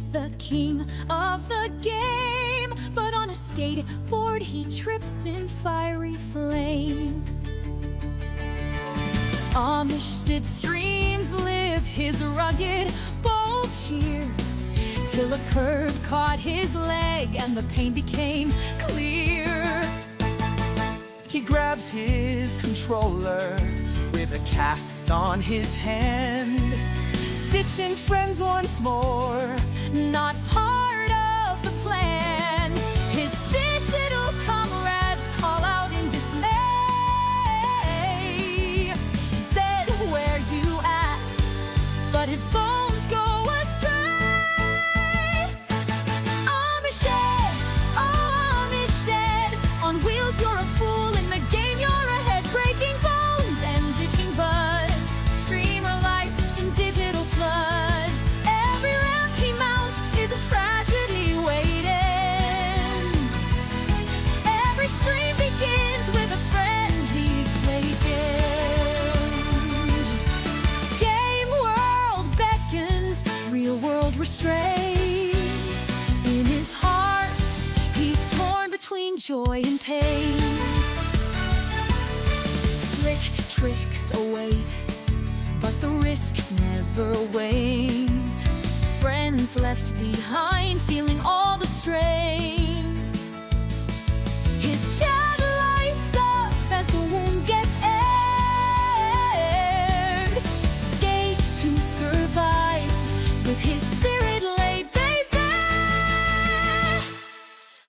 He's the king of the game, but on a skateboard he trips in fiery flame. Amish streams live his rugged, bold cheer, till a curve caught his leg and the pain became clear. He grabs his controller with a cast on his hand, ditching friends once more, not part of the plan. His digital comrades call out in dismay. Zed, where you at? But his bones go astray. Amish dead, oh Amish dead. On wheels you're a fool, in the game you're ahead, breaking bones and ditching buds. Streamer life in digital floods. Every ramp he mounts is a tragedy waiting. Every stream begins with a friend he's wakened. Game world beckons, real world restrains. In his heart he's torn between joy and pain. Slick tricks await, but the risk never wanes. Friends left behind, feeling all the strains. His chat lights up as the wound gets aired. Skate to survive with his spirit laid bare.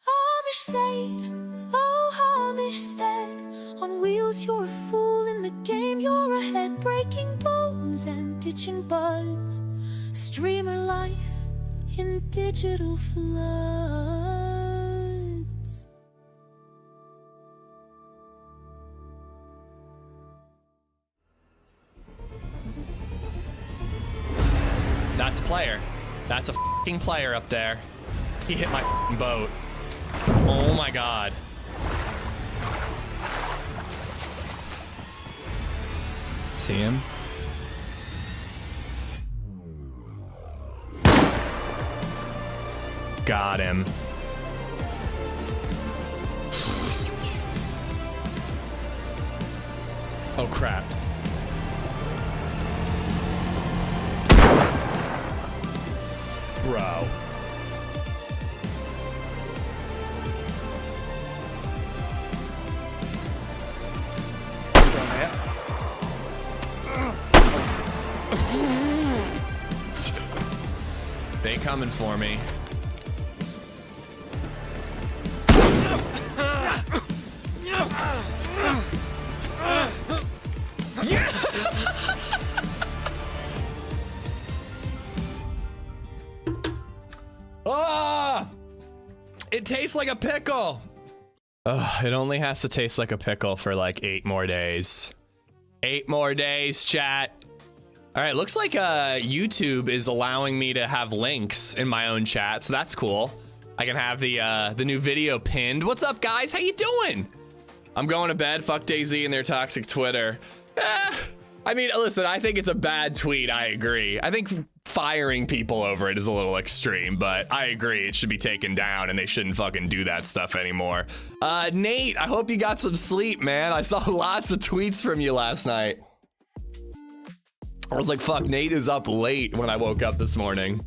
Amish Said, oh Amish Stead. On wheels you're a fool, in the game you're ahead, breaking bones and ditching buds. Streamer life in digital floods. That's a player. That's a f***ing player up there. He hit my f***ing boat. Oh my god. See him? Got him. Oh crap. Bro. They coming for me. Ah! It tastes like a pickle. Ugh, it only has to taste like a pickle for like 8 more days. 8 more days, chat. All right, looks like YouTube is allowing me to have links in my own chat, so that's cool. I can have the new video pinned. What's up, guys? How you doing? I'm going to bed. Fuck DayZ and their toxic Twitter. I mean, listen, I think it's a bad tweet. I agree. I think firing people over it is a little extreme, but I agree. It should be taken down and they shouldn't fucking do that stuff anymore. Nate, I hope you got some sleep, man. I saw lots of tweets from you last night. I was like, fuck, Nate is up late when I woke up this morning.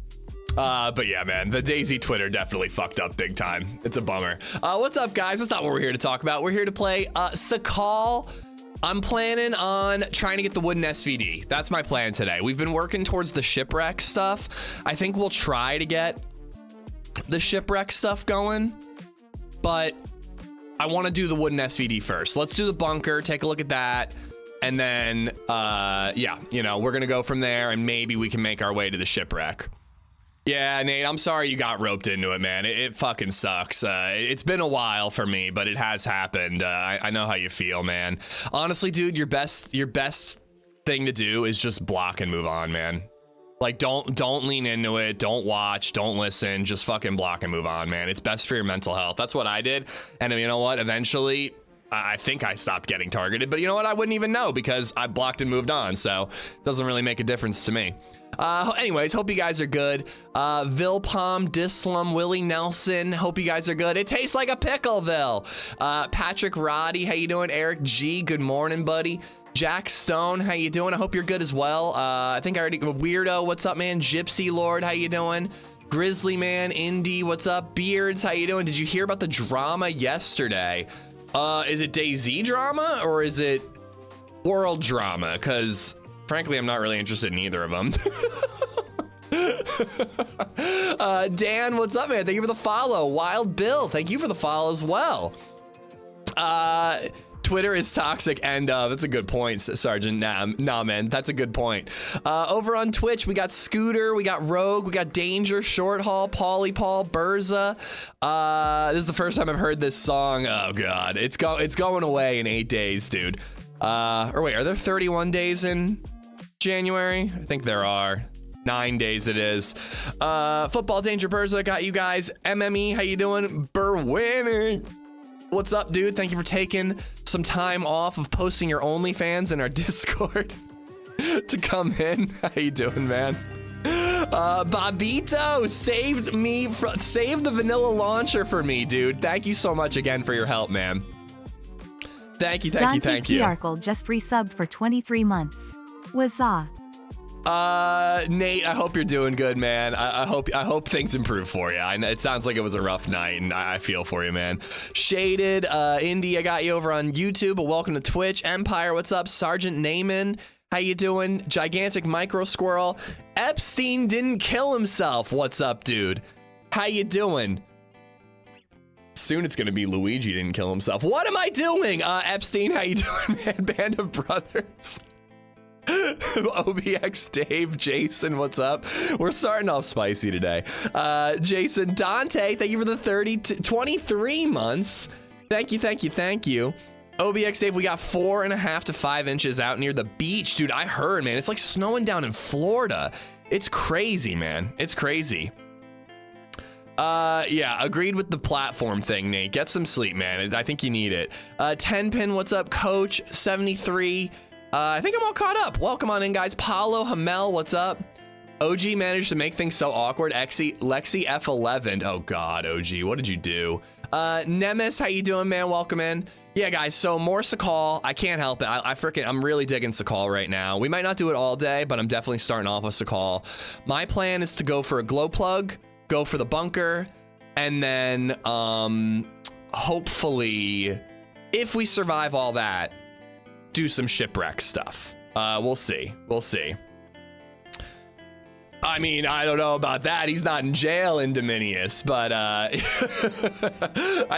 But yeah, man, the DayZ Twitter definitely fucked up big time. It's a bummer. What's up, guys? That's not what we're here to talk about. We're here to play Sakhal. I'm planning on trying to get the wooden SVD. That's my plan today. We've been working towards the shipwreck stuff. I think we'll try to get the shipwreck stuff going, but I want to do the wooden SVD first. Let's do the bunker, take a look at that. And then, yeah, you know, we're going to go from there and maybe we can make our way to the shipwreck. Yeah, Nate, I'm sorry you got roped into it, man. It fucking sucks. It's been a while for me, but it has happened. I know how you feel, man. Honestly, dude, your best thing to do is just block and move on, man. Like, don't lean into it. Don't watch. Don't listen. Just fucking block and move on, man. It's best for your mental health. That's what I did. And you know what? Eventually, I think I stopped getting targeted. But you know what? I wouldn't even know because I blocked and moved on. So it doesn't really make a difference to me. Anyways, hope you guys are good. Vilpom, Dislam, Willie Nelson, hope you guys are good. It tastes like a pickle, Vil. Patrick Roddy, how you doing? Eric G, good morning, buddy. Jack Stone, how you doing? I hope you're good as well. I think I already, Weirdo, what's up, man? Gypsy Lord, how you doing? Grizzly Man, Indy, what's up? Beards, how you doing? Did you hear about the drama yesterday? Is it DayZ drama or is it world drama? Because frankly, I'm not really interested in either of them. Dan, what's up, man? Thank you for the follow. Wild Bill, thank you for the follow as well. Twitter is toxic, and that's a good point, Sergeant. Nah, man, that's a good point. Over on Twitch, we got Scooter, we got Rogue, we got Danger, Short Haul, Pauly Paul, Burza. This is the first time I've heard this song. Oh God, it's going away in 8 days, dude. Or wait, are there 31 days in January? I think there are. 9 days it is. Football Danger Burza got you guys. MME, how you doing? Burwinning. What's up, dude? Thank you for taking some time off of posting your OnlyFans in our Discord to come in. How you doing, man? Bobito saved the vanilla launcher for me, dude. Thank you so much again for your help, man. Thank you. Arkle just resubbed for 23 months. Wazza. Nate, I hope you're doing good, man. I hope things improve for you. It sounds like it was a rough night, and I feel for you, man. Shaded, Indy, I got you over on YouTube, but welcome to Twitch. Empire, what's up? Sergeant Naaman, how you doing? Gigantic Micro Squirrel. Epstein didn't kill himself. What's up, dude? How you doing? Soon it's gonna be Luigi didn't kill himself. What am I doing? Epstein, how you doing, man? Band of Brothers. OBX Dave, Jason, what's up? We're starting off spicy today. Jason, Dante, thank you for the 23 months. Thank you. OBX Dave, we got 4.5 to 5 inches out near the beach. Dude, I heard, man, it's like snowing down in Florida. It's crazy, man. It's crazy. Yeah, agreed with the platform thing, Nate. Get some sleep, man. I think you need it. 10-pin, what's up, Coach? 73. I think I'm all caught up. Welcome on in, guys. Paulo Hamel, what's up? OG managed to make things so awkward. Lexi F11. Oh God, OG, what did you do? Nemes, how you doing, man? Welcome in. Yeah, guys, so more Sakhal. I can't help it. I'm really digging Sakhal right now. We might not do it all day, but I'm definitely starting off with Sakhal. My plan is to go for a glow plug, go for the bunker, and then hopefully, if we survive all that, do some shipwreck stuff. We'll see. I mean, I don't know about that. He's not in jail in Dominius, but I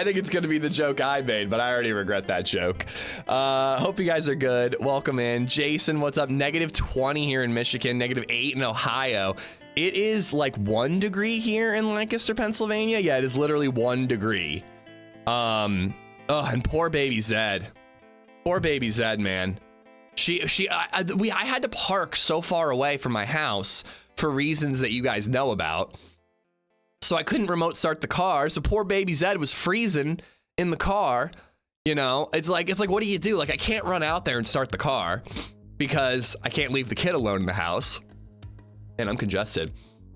think it's gonna be the joke I made, but I already regret that joke. Hope you guys are good. Welcome in. Jason, what's up? -20 here in Michigan, -8 in Ohio. It is like 1 degree here in Lancaster, Pennsylvania. Yeah, it is literally 1 degree. And poor baby Zed. Poor baby Zed, man. I had to park so far away from my house for reasons that you guys know about. So I couldn't remote start the car. So poor baby Zed was freezing in the car. You know, it's like, what do you do? Like, I can't run out there and start the car because I can't leave the kid alone in the house. And I'm congested.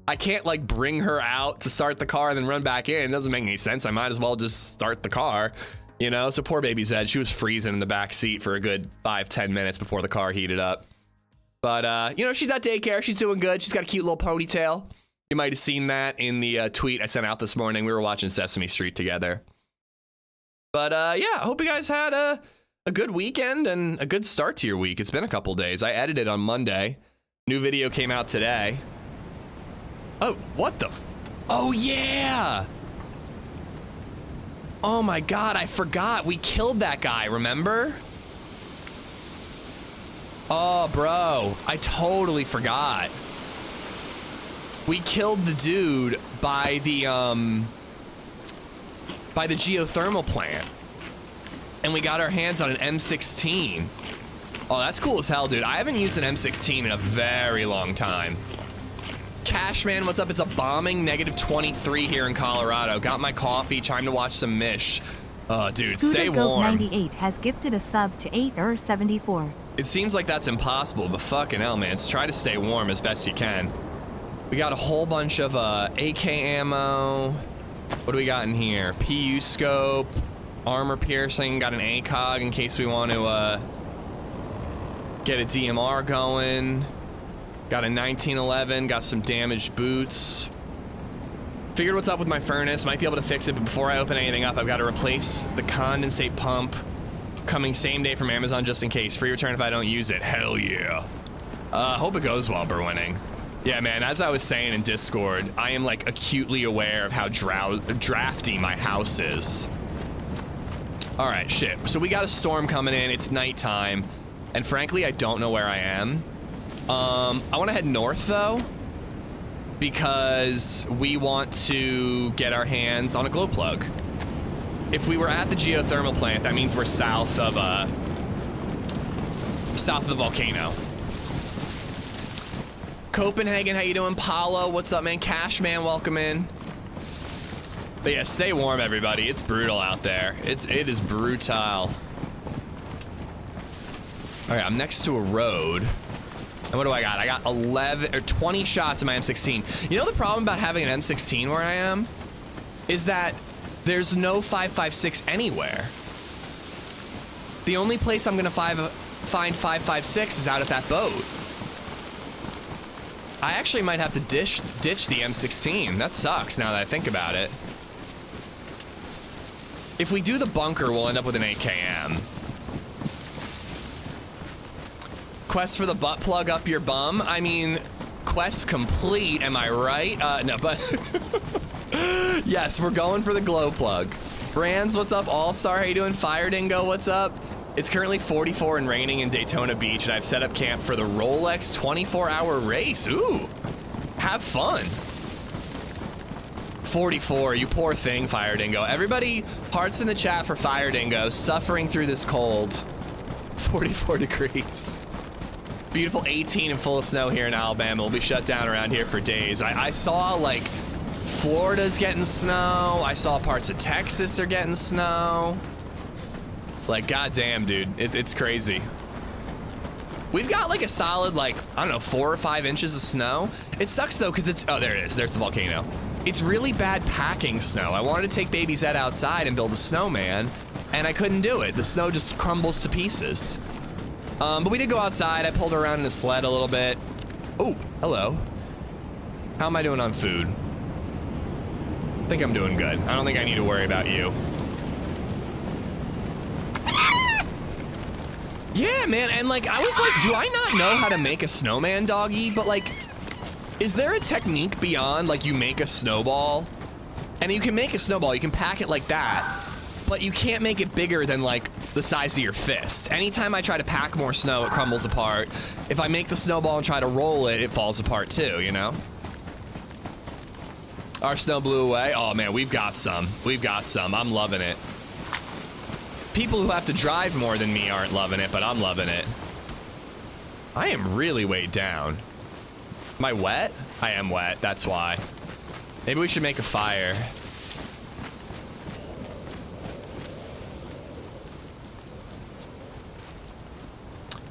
I can't like bring her out to start the car and then run back in. It doesn't make any sense. I might as well just start the car. You know, so poor baby Zed, she was freezing in the back seat for a good 5-10 minutes before the car heated up. But, you know, she's at daycare. She's doing good. She's got a cute little ponytail. You might have seen that in the tweet I sent out this morning. We were watching Sesame Street together. But, yeah, I hope you guys had a good weekend and a good start to your week. It's been a couple days. I edited on Monday. New video came out today. Oh, what the? Oh, yeah. Oh my God, I forgot. We killed that guy, remember? Oh, bro, I totally forgot. We killed the dude by the geothermal plant. And we got our hands on an M16. Oh, that's cool as hell, dude. I haven't used an M16 in a very long time. Cashman, what's up? It's a bombing -23 here in Colorado. Got my coffee, time to watch some Mish. Oh, dude, Scooter stay Goat warm. 98 has gifted a sub to 8 or 74. It seems like that's impossible, but fucking hell, man. Try to stay warm as best you can. We got a whole bunch of AK ammo. What do we got in here? PU scope, armor piercing, got an ACOG in case we want to get a DMR going. Got a 1911, got some damaged boots. Figured what's up with my furnace, might be able to fix it, but before I open anything up, I've got to replace the condensate pump. Coming same day from Amazon just in case. Free return if I don't use it. Hell yeah. Hope it goes well, Berwinning. Yeah, man, as I was saying in Discord, I am like acutely aware of how drafty my house is. All right, shit. So we got a storm coming in. It's nighttime. And frankly, I don't know where I am. I want to head north, though, because we want to get our hands on a glow plug. If we were at the geothermal plant, that means we're south of the volcano. Copenhagen, how you doing? Paulo, what's up, man? Cashman, welcome in. But yeah, stay warm, everybody. It's brutal out there. It is brutal. All right, I'm next to a road. And what do I got? I got 11 or 20 shots in my M16. You know the problem about having an M16 where I am is that there's no 5.56 anywhere. The only place I'm gonna find 5.56 is out at that boat. I actually might have to ditch the M16. That sucks now that I think about it. If we do the bunker, we'll end up with an AKM. Quest for the butt plug up your bum. I mean, quest complete, am I right? No, but yes, we're going for the glow plug. Brands, what's up? All-Star, how you doing? Fire Dingo, what's up? It's currently 44 and raining in Daytona Beach, and I've set up camp for the Rolex 24-hour race. Ooh, have fun. 44, you poor thing, Fire Dingo. Everybody, hearts in the chat for Fire Dingo, suffering through this cold. 44 degrees. Beautiful 18 and full of snow here in Alabama. We'll be shut down around here for days. I saw, like, Florida's getting snow. I saw parts of Texas are getting snow. Like, goddamn, dude. It's crazy. We've got, like, a solid, like, I don't know, 4 or 5 inches of snow. It sucks, though, because it's... Oh, there it is. There's the volcano. It's really bad packing snow. I wanted to take Baby Zed outside and build a snowman, and I couldn't do it. The snow just crumbles to pieces. But we did go outside. I pulled her around in the sled a little bit. Oh, hello. How am I doing on food? I think I'm doing good. I don't think I need to worry about you. Yeah, man, and like, I was like, do I not know how to make a snowman, doggy? But like, is there a technique beyond, like, you make a snowball? And you can make a snowball, you can pack it like that, but you can't make it bigger than, like, the size of your fist. Anytime I try to pack more snow, it crumbles apart. If I make the snowball and try to roll it, it falls apart too, you know? Our snow blew away. Oh man, we've got some. We've got some. I'm loving it. People who have to drive more than me aren't loving it, but I'm loving it. I am really weighed down. Am I wet? I am wet, that's why. Maybe we should make a fire.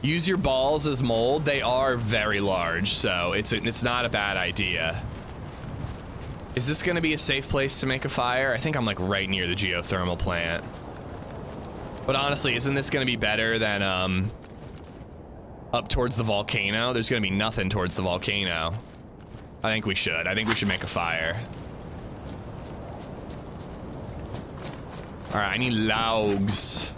Use your balls as mold. They are very large, so it's not a bad idea. Is this gonna be a safe place to make a fire? I think I'm like right near the geothermal plant. But honestly, isn't this gonna be better than up towards the volcano? There's gonna be nothing towards the volcano. I think we should make a fire. All right, I need logs.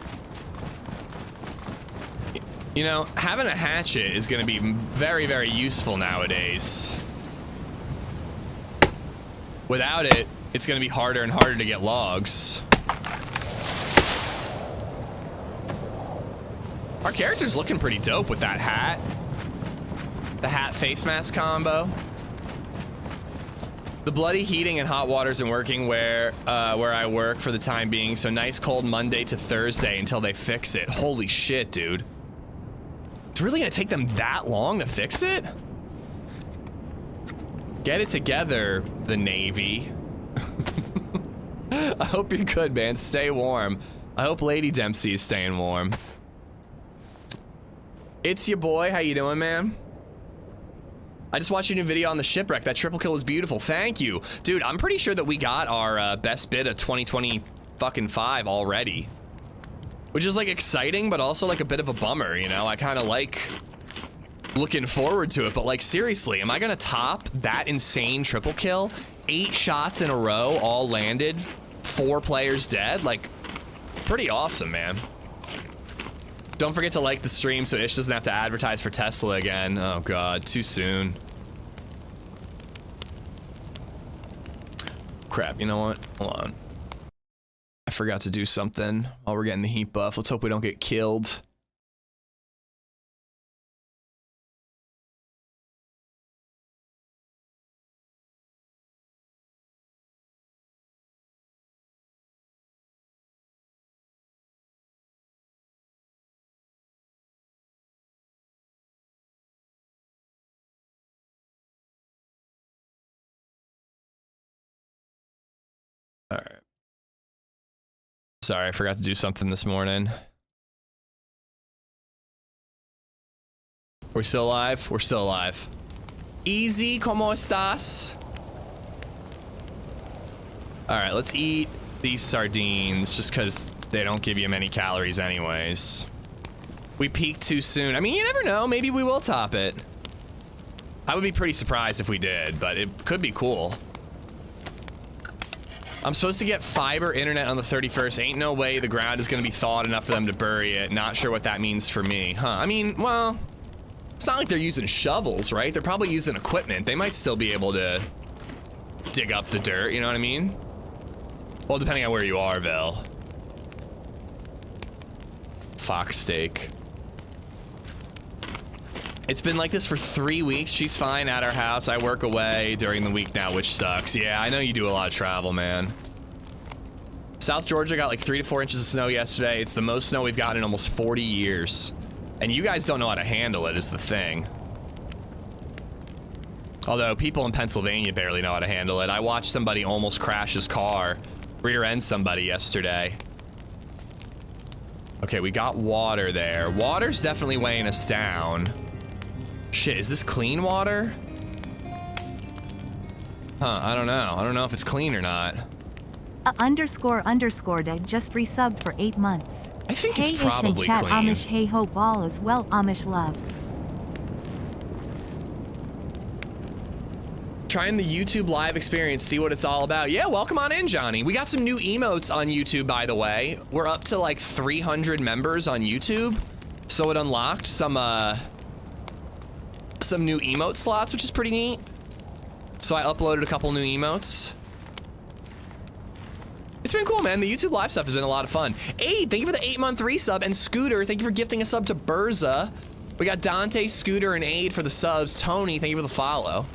You know, having a hatchet is gonna be very, very useful nowadays. Without it, it's gonna be harder and harder to get logs. Our character's looking pretty dope with that hat. The hat face mask combo. The bloody heating and hot water isn't working where I work for the time being, so nice cold Monday to Thursday until they fix it. Holy shit, dude. It's really gonna take them that long to fix it? Get it together, the Navy. I hope you're good, man. Stay warm. I hope Lady Dempsey is staying warm. It's your boy. How you doing, man? I just watched your new video on the shipwreck. That triple kill was beautiful. Thank you. Dude, I'm pretty sure that we got our best bid of 2025 already. Which is like exciting, but also like a bit of a bummer, you know? I kind of like looking forward to it, but like seriously, am I gonna top that insane triple kill? 8 shots in a row, all landed, 4 players dead? Like, pretty awesome, man. Don't forget to like the stream so Ish doesn't have to advertise for Tesla again. Oh god, too soon. Crap, you know what? Hold on. I forgot to do something while we're getting the heat buff. Let's hope we don't get killed. All right. Sorry, I forgot to do something this morning. We're still alive? We're still alive. Easy, ¿cómo estás? All right, let's eat these sardines just because they don't give you many calories anyways. We peaked too soon. I mean, you never know. Maybe we will top it. I would be pretty surprised if we did, but it could be cool. I'm supposed to get fiber internet on the 31st. Ain't no way the ground is going to be thawed enough for them to bury it. Not sure what that means for me. Huh. I mean, well, it's not like they're using shovels, right? They're probably using equipment. They might still be able to dig up the dirt, you know what I mean? Well, depending on where you are, Vel. Fox steak. It's been like this for 3 weeks. She's fine at our house. I work away during the week now, which sucks. Yeah, I know you do a lot of travel, man. South Georgia got like 3 to 4 inches of snow yesterday. It's the most snow we've gotten in almost 40 years. And you guys don't know how to handle it is the thing. Although people in Pennsylvania barely know how to handle it. I watched somebody almost crash his car, rear-end somebody yesterday. Okay, we got water there. Water's definitely weighing us down. Shit, is this clean water? Huh, I don't know. I don't know if it's clean or not. ___ just resubbed for 8 months. I think Hey it's Ish probably and chat clean. Amish hey hope all is well Amish love. Trying the YouTube live experience, see what it's all about. Yeah, welcome on in, Johnny. We got some new emotes on YouTube, by the way. We're up to like 300 members on YouTube. So it unlocked some new emote slots, which is pretty neat. So I uploaded a couple new emotes. It's been cool, man. The YouTube live stuff has been a lot of fun. Aid, thank you for the 8-month resub. And Scooter, thank you for gifting a sub to Burza. We got Dante, Scooter, and Aid for the subs. Tony, thank you for the follow.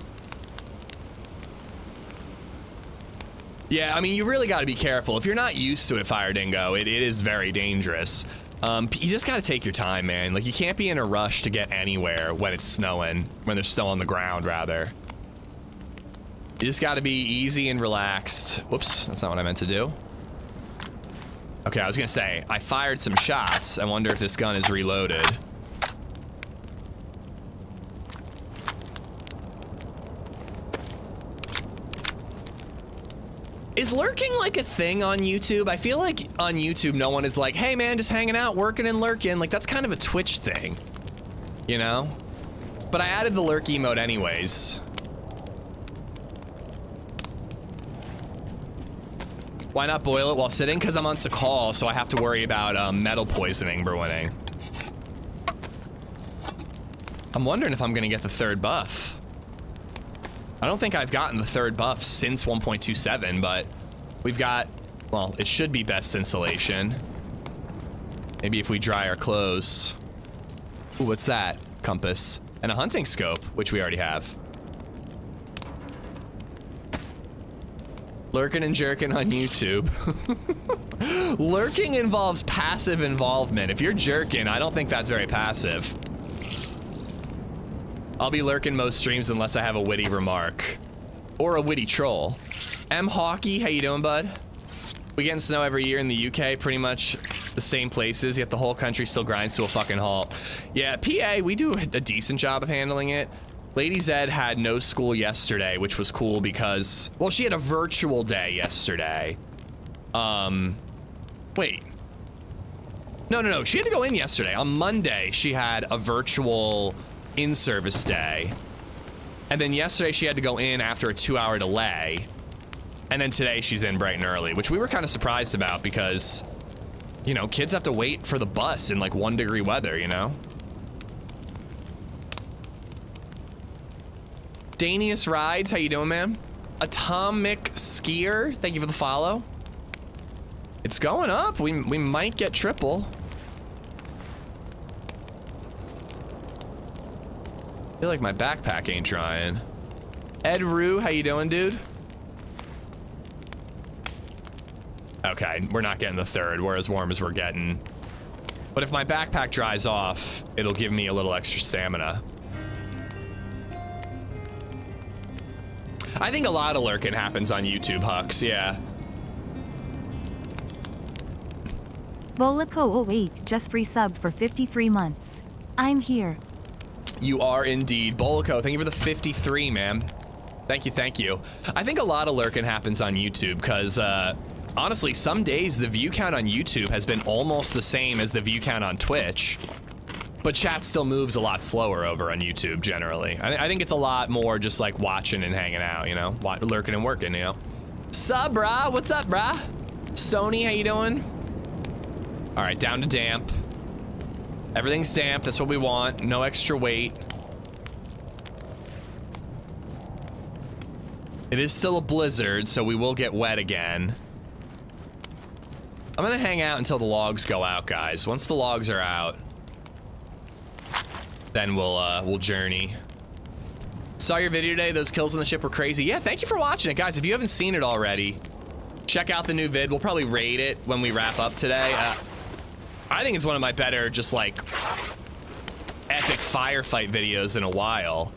Yeah, I mean, you really got to be careful. If you're not used to it, Fire Dingo, it is very dangerous. You just got to take your time, man. Like, you can't be in a rush to get anywhere when it's snowing, when there's snow on the ground, rather. You just got to be easy and relaxed. Whoops, that's not what I meant to do. Okay, I was going to say, I fired some shots. I wonder if this gun is reloaded. Is lurking like a thing on YouTube? I feel like on YouTube, no one is like, hey man, just hanging out, working and lurking. Like, that's kind of a Twitch thing, you know? But I added the lurk emote anyways. Why not boil it while sitting? Because I'm on Sakhal, so I have to worry about metal poisoning brewing. I'm wondering if I'm gonna get the 3rd buff. I don't think I've gotten the 3rd buff since 1.27, but we've got, well, it should be best insulation. Maybe if we dry our clothes. Ooh, what's that? Compass. And a hunting scope, which we already have. Lurking and jerking on YouTube. Lurking involves passive involvement. If you're jerking, I don't think that's very passive. I'll be lurking most streams unless I have a witty remark. Or a witty troll. M Hockey, how you doing, bud? We get snow every year in the UK, pretty much the same places, yet the whole country still grinds to a fucking halt. Yeah, PA, we do a decent job of handling it. LadyZed had no school yesterday, which was cool because, well, she had a virtual day yesterday. Wait. No, she had to go in yesterday. On Monday, she had a virtual in-service day. And then yesterday, she had to go in after a 2-hour delay. And then today she's in bright and early, which we were kind of surprised about because, you know, kids have to wait for the bus in like 1-degree weather, you know? Danius Rides, how you doing, man? Atomic Skier, thank you for the follow. It's going up. We might get triple. I feel like my backpack ain't trying. Ed Rue, how you doing, dude? Okay, we're not getting the third. We're as warm as we're getting. But if my backpack dries off, it'll give me a little extra stamina. I think a lot of lurking happens on YouTube, Hux, yeah. Bolico08 just resubbed for 53 months. I'm here. You are indeed. Bolico, thank you for the 53, man. Thank you, thank you. I think a lot of lurking happens on YouTube because, honestly, some days the view count on YouTube has been almost the same as the view count on Twitch, but chat still moves a lot slower over on YouTube generally. I think it's a lot more just like watching and hanging out, you know, lurking and working, you know. Sup, brah? What's up, brah? Sony, how you doing? All right, down to damp. Everything's damp. That's what we want. No extra weight. It is still a blizzard, so we will get wet again. I'm gonna hang out until the logs go out, guys. Once the logs are out, then we'll journey. Saw your video today. Those kills on the ship were crazy. Yeah, thank you for watching it, guys. If you haven't seen it already, check out the new vid. We'll probably raid it when we wrap up today. I think it's one of my better, just like, epic firefight videos in a while.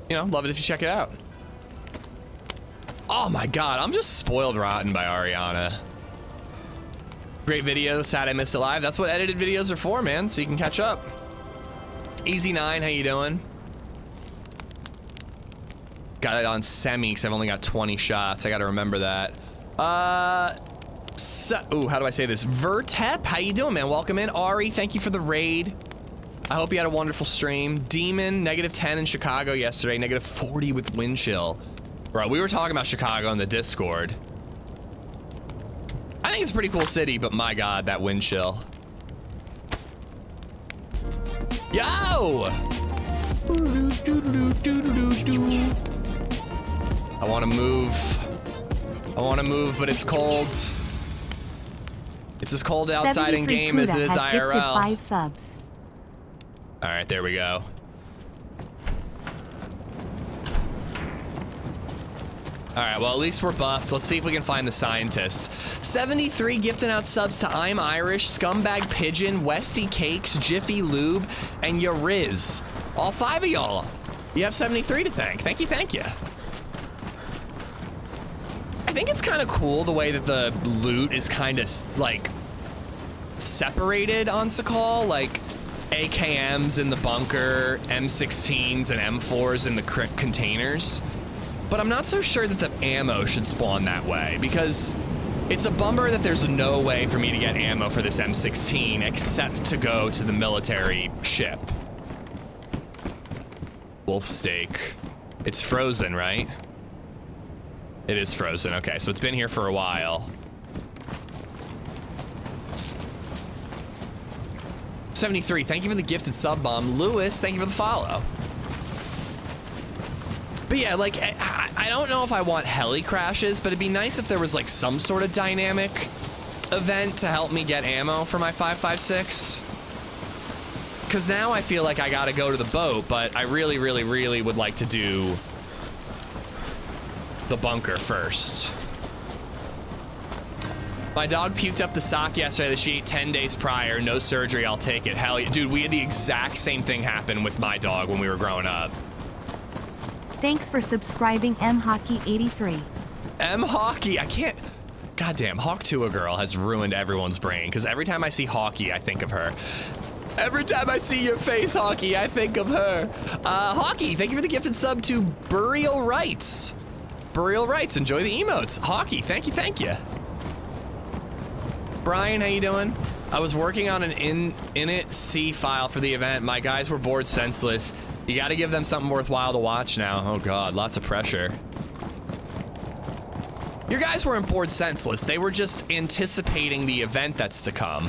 You know, love it if you check it out. Oh my god, I'm just spoiled rotten by Ariana. Great video, sad I missed it live. That's what edited videos are for, man, so you can catch up. Easy9, how you doing? Got it on semi, because I've only got 20 shots. I gotta remember that. Ooh, how do I say this? Vertep, how you doing, man? Welcome in. Ari, thank you for the raid. I hope you had a wonderful stream. Demon, -10 in Chicago yesterday, -40 with wind chill. Bro, we were talking about Chicago in the Discord. I think it's a pretty cool city, but my god, that wind chill. Yo! I want to move, but it's cold. It's as cold outside in game as it is IRL. 5 subs. All right, there we go. All right, well, at least we're buffed. Let's see if we can find the scientist. 73 gifting out subs to I'm Irish, Scumbag Pigeon, Westy Cakes, Jiffy Lube, and Yariz. All 5 of y'all. You have 73 to thank. Thank you, thank you. I think it's kind of cool the way that the loot is kind of, like, separated on Sakhal. Like, AKMs in the bunker, M16s and M4s in the containers. But I'm not so sure that the ammo should spawn that way, because it's a bummer that there's no way for me to get ammo for this M16 except to go to the military ship. Wolf steak. It's frozen, right? It is frozen. Okay, so it's been here for a while. 73, thank you for the gifted sub bomb. Lewis, thank you for the follow. But yeah, like, I don't know if I want heli crashes, but it'd be nice if there was like some sort of dynamic event to help me get ammo for my 5.56. Because now I feel like I gotta go to the boat, but I really, really, really would like to do the bunker first. My dog puked up the sock yesterday that she ate 10 days prior. No surgery, I'll take it. Hell yeah. Dude, we had the exact same thing happen with my dog when we were growing up. Thanks for subscribing, mhockey83. M Hockey. I can't. Goddamn, Hawk Tua girl has ruined everyone's brain because every time I see Hockey, I think of her. Every time I see your face, Hockey, I think of her. Hockey, thank you for the gifted sub to Burial Rights. Burial Rights, enjoy the emotes. Hockey, thank you, thank you. Brian, how you doing? I was working on an init.c file for the event. My guys were bored senseless. You gotta give them something worthwhile to watch now. Oh God, lots of pressure. Your guys weren't bored senseless. They were just anticipating the event that's to come.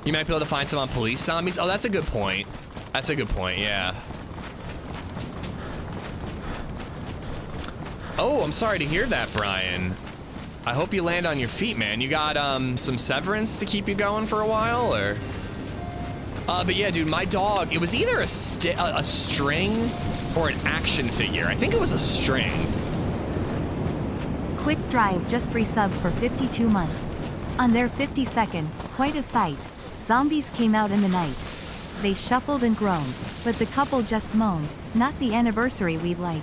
You might be able to find some on police zombies. Oh, that's a good point. That's a good point, yeah. Oh, I'm sorry to hear that, Brian. I hope you land on your feet, man. You got some severance to keep you going for a while, or? But yeah, dude, my dog, it was either a string or an action figure. I think it was a string. Quick Drive just resubbed for 52 months. On their 52nd, quite a sight. Zombies came out in the night. They shuffled and groaned, but the couple just moaned. Not the anniversary we'd like.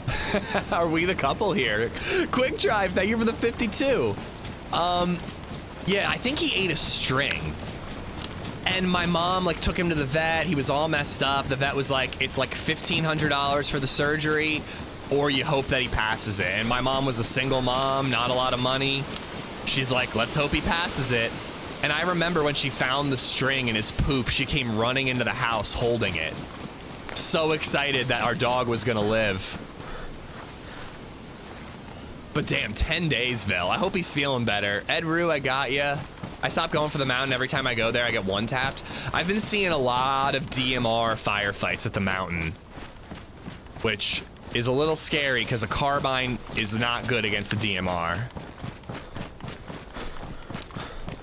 Are we the couple here? Quick Drive, thank you for the 52. Yeah, I think he ate a string. And my mom like took him to the vet. He was all messed up. The vet was like, it's like $1,500 for the surgery, or you hope that he passes it. And my mom was a single mom, not a lot of money. She's like, let's hope he passes it. And I remember when she found the string in his poop, she came running into the house holding it. So excited that our dog was gonna live. But damn, 10 days, Vil. I hope he's feeling better. Ed Rue, I got ya. I stopped going for the mountain. Every time I go there, I get one tapped. I've been seeing a lot of DMR firefights at the mountain, which is a little scary because a carbine is not good against a DMR.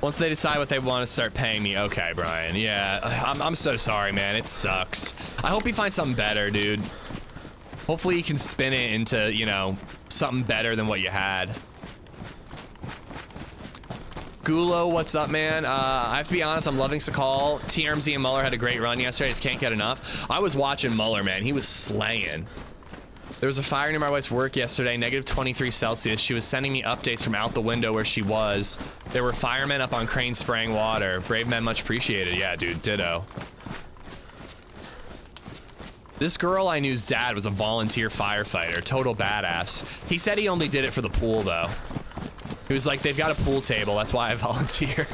Once they decide what they want to start paying me, okay, Brian. Yeah, I'm so sorry, man. It sucks. I hope you find something better, dude. Hopefully you can spin it into, you know, something better than what you had. Gulo, what's up, man? I have to be honest, I'm loving Sakhal. TRMZ and Muller had a great run yesterday. I just can't get enough. I was watching Muller, man. He was slaying. There was a fire near my wife's work yesterday, -23°C. She was sending me updates from out the window where she was. There were firemen up on cranes spraying water. Brave men, much appreciated. Yeah, dude, ditto. This girl I knew's dad was a volunteer firefighter, total badass. He said he only did it for the pool, though. He was like, they've got a pool table, that's why I volunteer.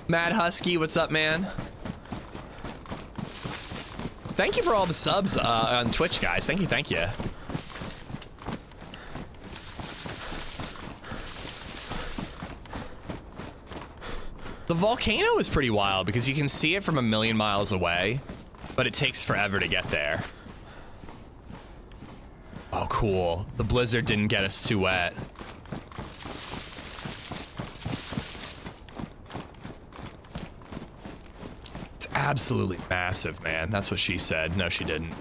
Mad Husky, what's up, man? Thank you for all the subs on Twitch, guys. Thank you, thank you. The volcano is pretty wild because you can see it from 1,000,000 miles away, but it takes forever to get there. Oh, cool. The blizzard didn't get us too wet. Absolutely massive, man. That's what she said. No, she didn't.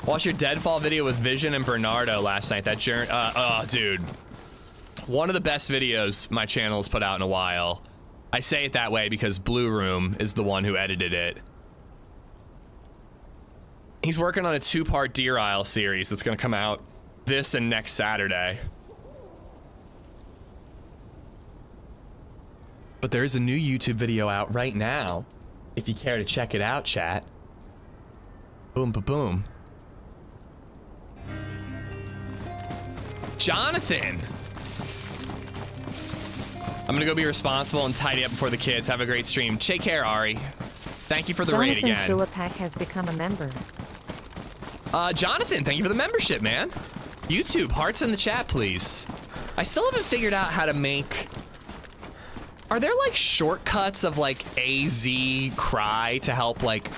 Watch your Deadfall video with Vision and Bernardo last night. That journey, oh, dude. One of the best videos my channel has put out in a while. I say it that way because Blue Room is the one who edited it. He's working on a 2-part Deer Isle series that's gonna come out this and next Saturday. But there is a new YouTube video out right now. If you care to check it out, chat. Boom, ba-boom. Jonathan! I'm gonna go be responsible and tidy up before the kids. Have a great stream. Take care, Ari. Thank you for the raid again. Jonathan Suapak has become a member. Jonathan, thank you for the membership, man. YouTube, hearts in the chat, please. I still haven't figured out how to make... Are there like shortcuts of like AZ cry to help like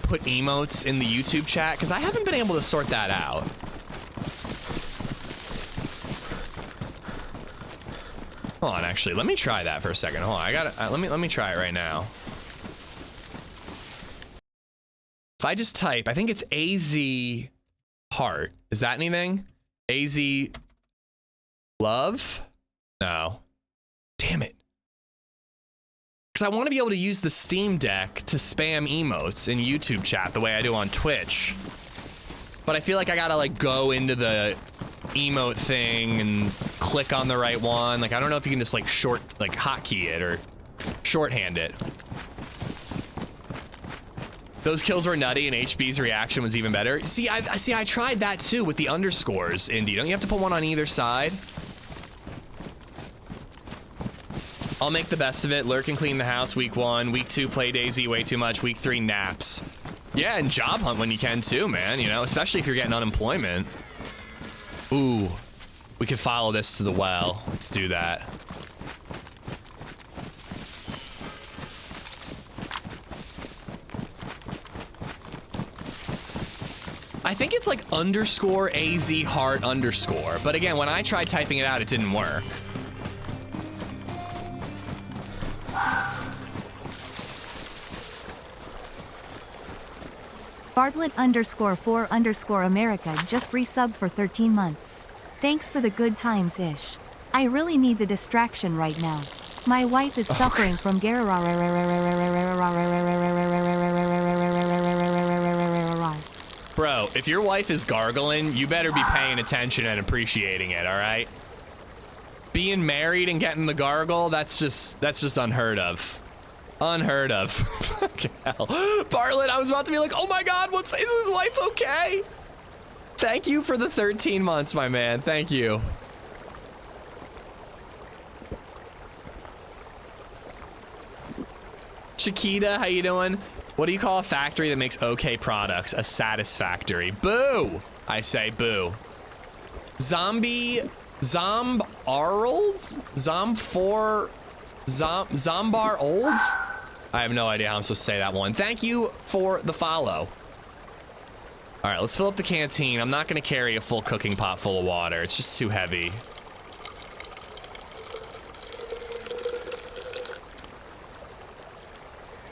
put emotes in the YouTube chat? Because I haven't been able to sort that out. Hold on, actually, let me try that for a second. Hold on, I gotta let me try it right now. If I just type, I think it's AZ heart. Is that anything? AZ love? No. Damn it. Because I want to be able to use the Steam Deck to spam emotes in YouTube chat the way I do on Twitch. But I feel like I gotta like go into the emote thing and click on the right one. Like, I don't know if you can just like hotkey it or shorthand it. Those kills were nutty and HB's reaction was even better. See, I tried that too with the underscores, Indy. Don't you have to put one on either side? I'll make the best of it. Lurk and clean the house week 1. Week 2, play DayZ way too much. Week 3, naps. Yeah, and job hunt when you can too, man. You know, especially if you're getting unemployment. Ooh, we could follow this to the well. Let's do that. I think it's like underscore AZ heart underscore. But again, when I tried typing it out, it didn't work. Bartlett underscore 4 underscore America just resubbed for 13 months. Thanks for the good times ish. I really need the distraction right now. My wife is suffering from Bro, if your wife is gargling, you better be paying attention and appreciating it, all right? Being married and getting the gargle, that's just unheard of. Unheard of. Fucking hell. Bartlett, I was about to be like, oh my god, is his wife okay? Thank you for the 13 months, my man. Thank you. Chiquita, how you doing? What do you call a factory that makes okay products? A satisfactory. Boo! I say boo. Zombar old? I have no idea how I'm supposed to say that one. Thank you for the follow. All right, let's fill up the canteen. I'm not gonna carry a full cooking pot full of water. It's just too heavy.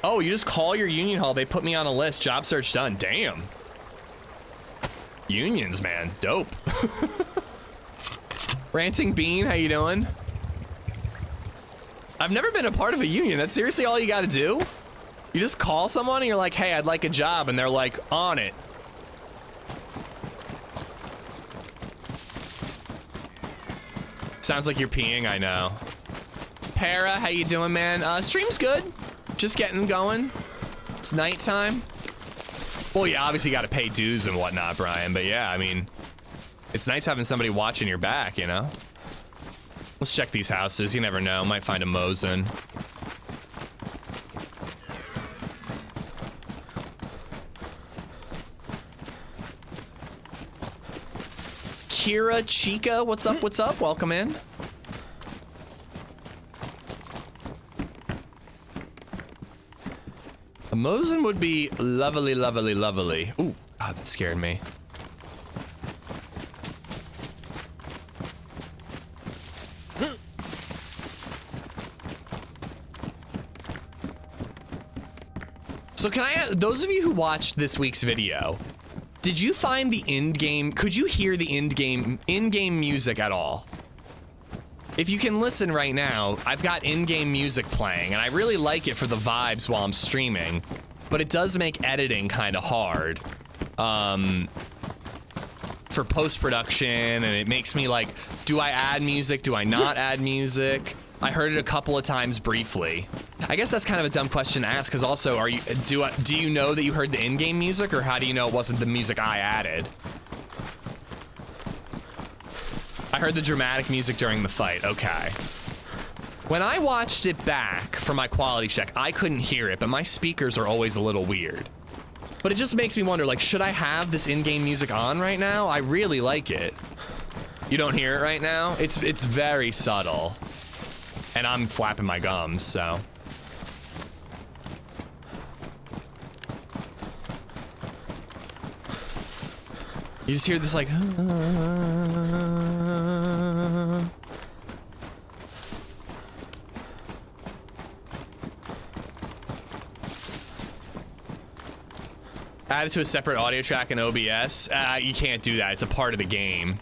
Oh, you just call your union hall. They put me on a list. Job search done. Damn. Unions, man. Dope. Ranting Bean, how you doing? I've never been a part of a union. That's seriously all you gotta do? You just call someone and you're like, hey, I'd like a job. And they're like, on it. Sounds like you're peeing, I know. Para, how you doing, man? Stream's good. Just getting going. It's nighttime. Well, yeah, obviously you gotta pay dues and whatnot, Brian. But yeah, I mean, it's nice having somebody watching your back, you know? Let's check these houses. You never know. Might find a Mosin. Kira Chica, what's up? What's up? Welcome in. A Mosin would be lovely, lovely, lovely. Ooh, God, that scared me. So can I ask, those of you who watched this week's video, did you find the in-game, could you hear the in-game music at all? If you can listen right now, I've got in-game music playing, and I really like it for the vibes while I'm streaming, but it does make editing kind of hard for post-production, and it makes me like, do I add music? Do I not add music? I heard it a couple of times briefly. I guess that's kind of a dumb question to ask, because also, do you know that you heard the in-game music, or how do you know it wasn't the music I added? I heard the dramatic music during the fight, okay. When I watched it back for my quality check, I couldn't hear it, but my speakers are always a little weird. But it just makes me wonder, like, should I have this in-game music on right now? I really like it. You don't hear it right now? It's very subtle. And I'm flapping my gums, so. You just hear this like, add it to a separate audio track in OBS. You can't do that. It's a part of the game.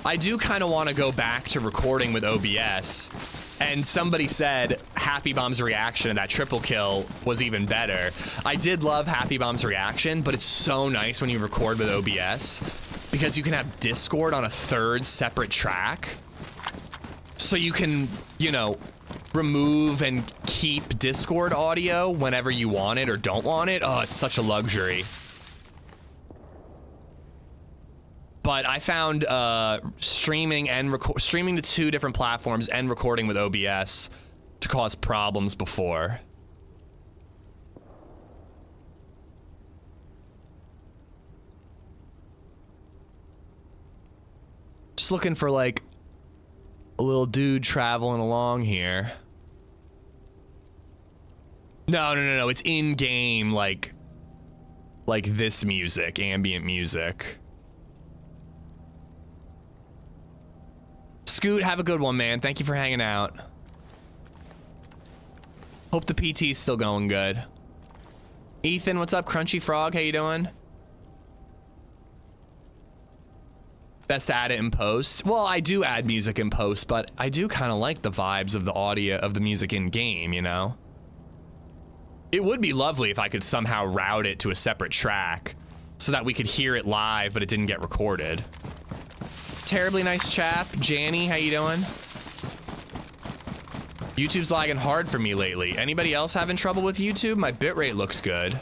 I do kind of want to go back to recording with OBS, and somebody said, Happy Bomb's reaction to that triple kill was even better. I did love Happy Bomb's reaction, but it's so nice when you record with OBS because you can have Discord on a third separate track. So you can, you know, remove and keep Discord audio whenever you want it or don't want it. Oh, it's such a luxury. But I found streaming to 2 different platforms and recording with OBS to cause problems before. Just looking for like a little dude traveling along here. No. It's in game, like this music, ambient music. Scoot, have a good one, man. Thank you for hanging out. Hope the PT's still going good. Ethan, what's up? Crunchy Frog, how you doing? Best to add it in post. Well, I do add music in post, but I do kind of like the vibes of the audio of the music in game, you know? It would be lovely if I could somehow route it to a separate track so that we could hear it live, but it didn't get recorded. Terribly nice chap. Janny, how you doing? YouTube's lagging hard for me lately. Anybody else having trouble with YouTube? My bitrate looks good.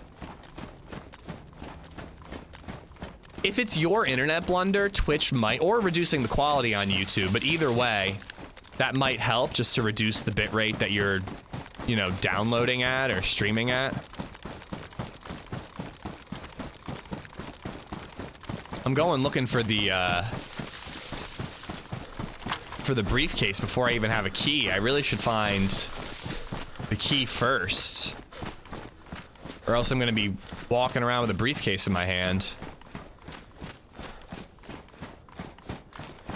If it's your internet blunder, Twitch might, or reducing the quality on YouTube, but either way, that might help just to reduce the bitrate that you're, you know, downloading at or streaming at. I'm going looking for the briefcase before I even have a key. I really should find the key first, or else I'm gonna be walking around with a briefcase in my hand.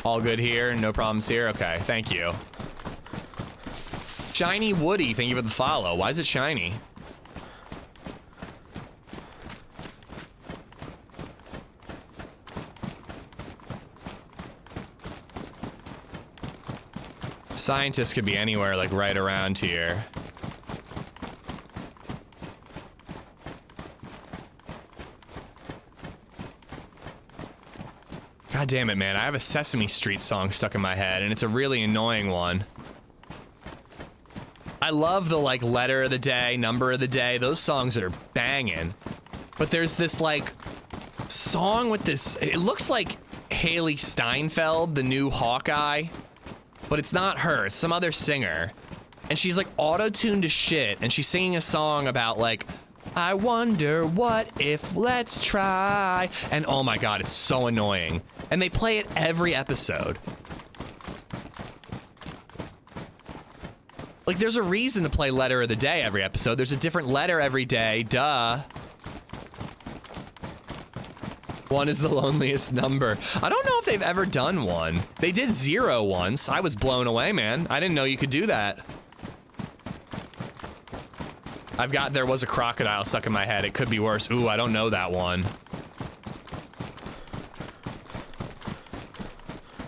All good here, no problems here. Okay, thank you. Shiny Woody, thank you for the follow. Why is it shiny? Scientists could be anywhere, like right around here. God damn it, man. I have a Sesame Street song stuck in my head, and it's a really annoying one. I love the, like, letter of the day, number of the day. Those songs are banging. But there's this, like, song with this... It looks like Haley Steinfeld, the new Hawkeye. But it's not her, it's some other singer. And she's like auto-tuned to shit, and she's singing a song about like, I wonder what if, let's try. And oh my god, it's so annoying. And they play it every episode. Like there's a reason to play letter of the day every episode. There's a different letter every day, duh. 1 is the loneliest number. I don't know if they've ever done one. They did 0 once. I was blown away, man. I didn't know you could do that. There was a crocodile stuck in my head. It could be worse. Ooh, I don't know that one.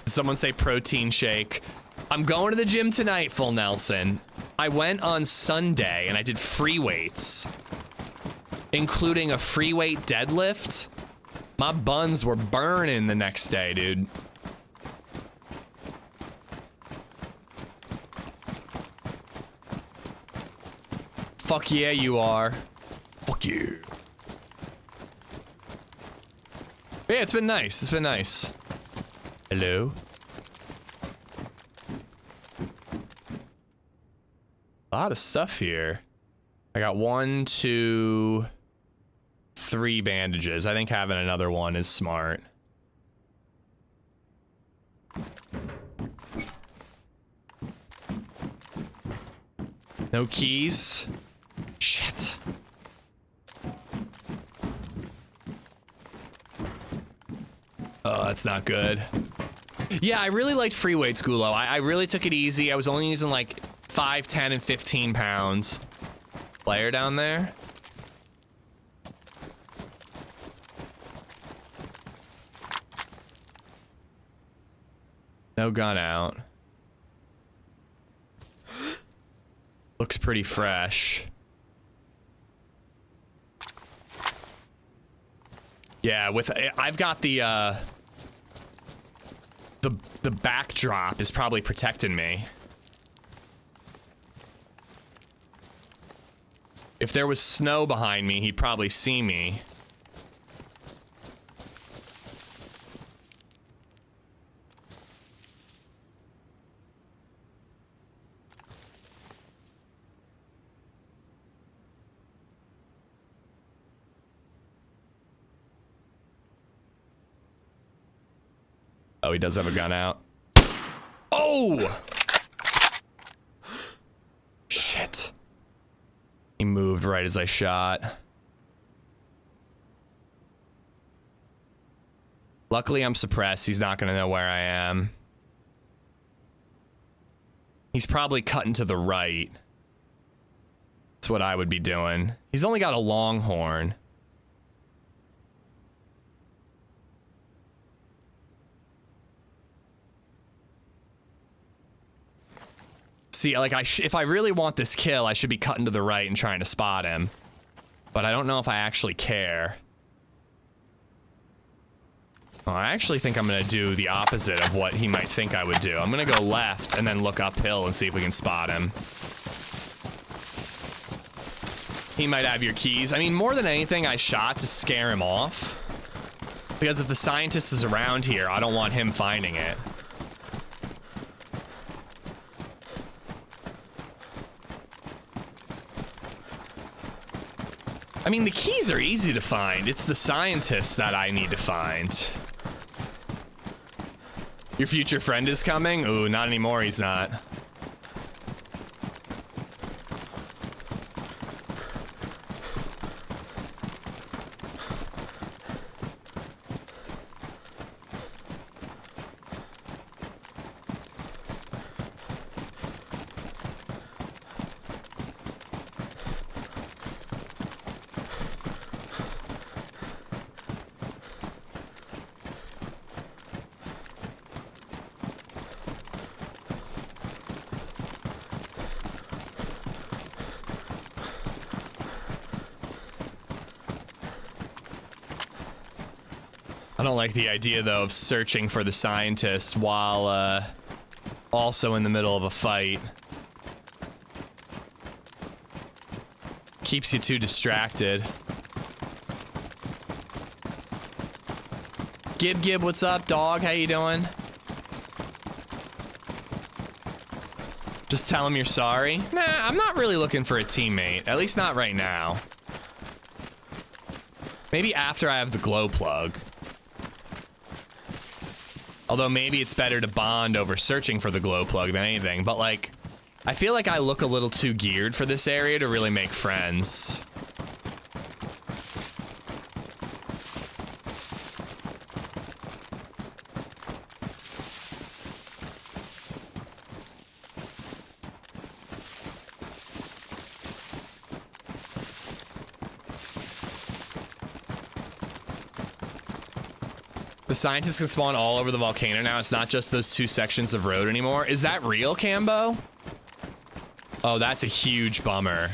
Did someone say protein shake? I'm going to the gym tonight, Full Nelson. I went on Sunday and I did free weights, including a free weight deadlift. My buns were burning the next day, dude. Fuck yeah, you are. Fuck you. But yeah, it's been nice. It's been nice. Hello? A lot of stuff here. I got 1, 2... 3 bandages. I think having another one is smart. No keys. Shit. Oh, that's not good. Yeah, I really liked free weights, Gulo. I really took it easy. I was only using like 5, 10, and 15 pounds. Player down there. No gun out. Looks pretty fresh. Yeah, I've got the backdrop is probably protecting me. If there was snow behind me, he'd probably see me. Oh, he does have a gun out. Oh! Shit. He moved right as I shot. Luckily, I'm suppressed. He's not gonna know where I am. He's probably cutting to the right. That's what I would be doing. He's only got a longhorn. See, like, if I really want this kill, I should be cutting to the right and trying to spot him. But I don't know if I actually care. Well, I actually think I'm gonna do the opposite of what he might think I would do. I'm gonna go left and then look uphill and see if we can spot him. He might have your keys. I mean, more than anything, I shot to scare him off. Because if the scientist is around here, I don't want him finding it. I mean, the keys are easy to find. It's the scientist that I need to find. Your future friend is coming? Ooh, not anymore, he's not. I don't like the idea, though, of searching for the scientist while, also in the middle of a fight. Keeps you too distracted. Gib, what's up, dog? How you doing? Just tell him you're sorry? Nah, I'm not really looking for a teammate. At least not right now. Maybe after I have the glow plug. Although maybe it's better to bond over searching for the glow plug than anything, but like, I feel like I look a little too geared for this area to really make friends. The scientists can spawn all over the volcano now. It's not just those 2 sections of road anymore. Is that real, Cambo? Oh, that's a huge bummer.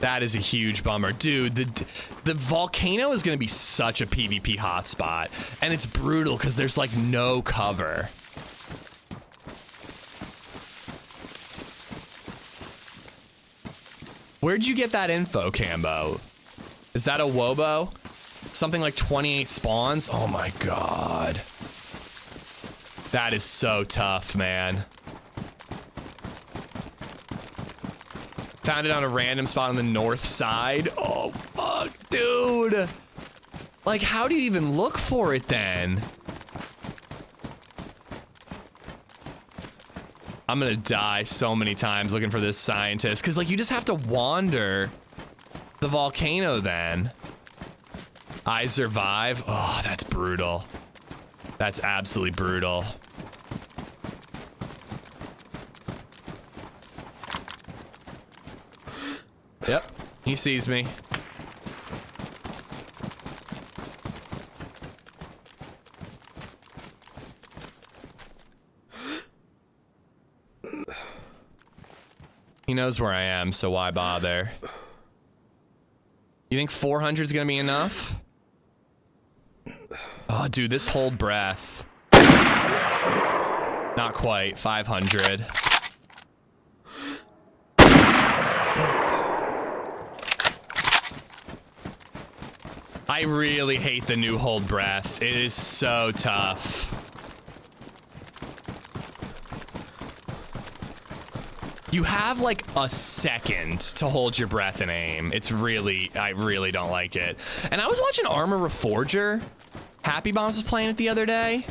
That is a huge bummer. Dude, the volcano is going to be such a PvP hotspot. And it's brutal because there's like no cover. Where'd you get that info, Cambo? Is that a Wobo? Something like 28 spawns? Oh my god. That is so tough, man. Found it on a random spot on the north side. Oh, fuck, dude. Like, how do you even look for it then? I'm gonna die so many times looking for this scientist. Because, like, you just have to wander the volcano then. I survive. Oh, that's brutal. That's absolutely brutal. Yep, he sees me. He knows where I am, so why bother? You think 400 is gonna be enough? Oh, dude, this hold breath. Not quite. 500. I really hate the new hold breath. It is so tough. You have like a second to hold your breath and aim. It's really, I really don't like it. And I was watching Armor Reforger. Happy Bombs was playing it the other day.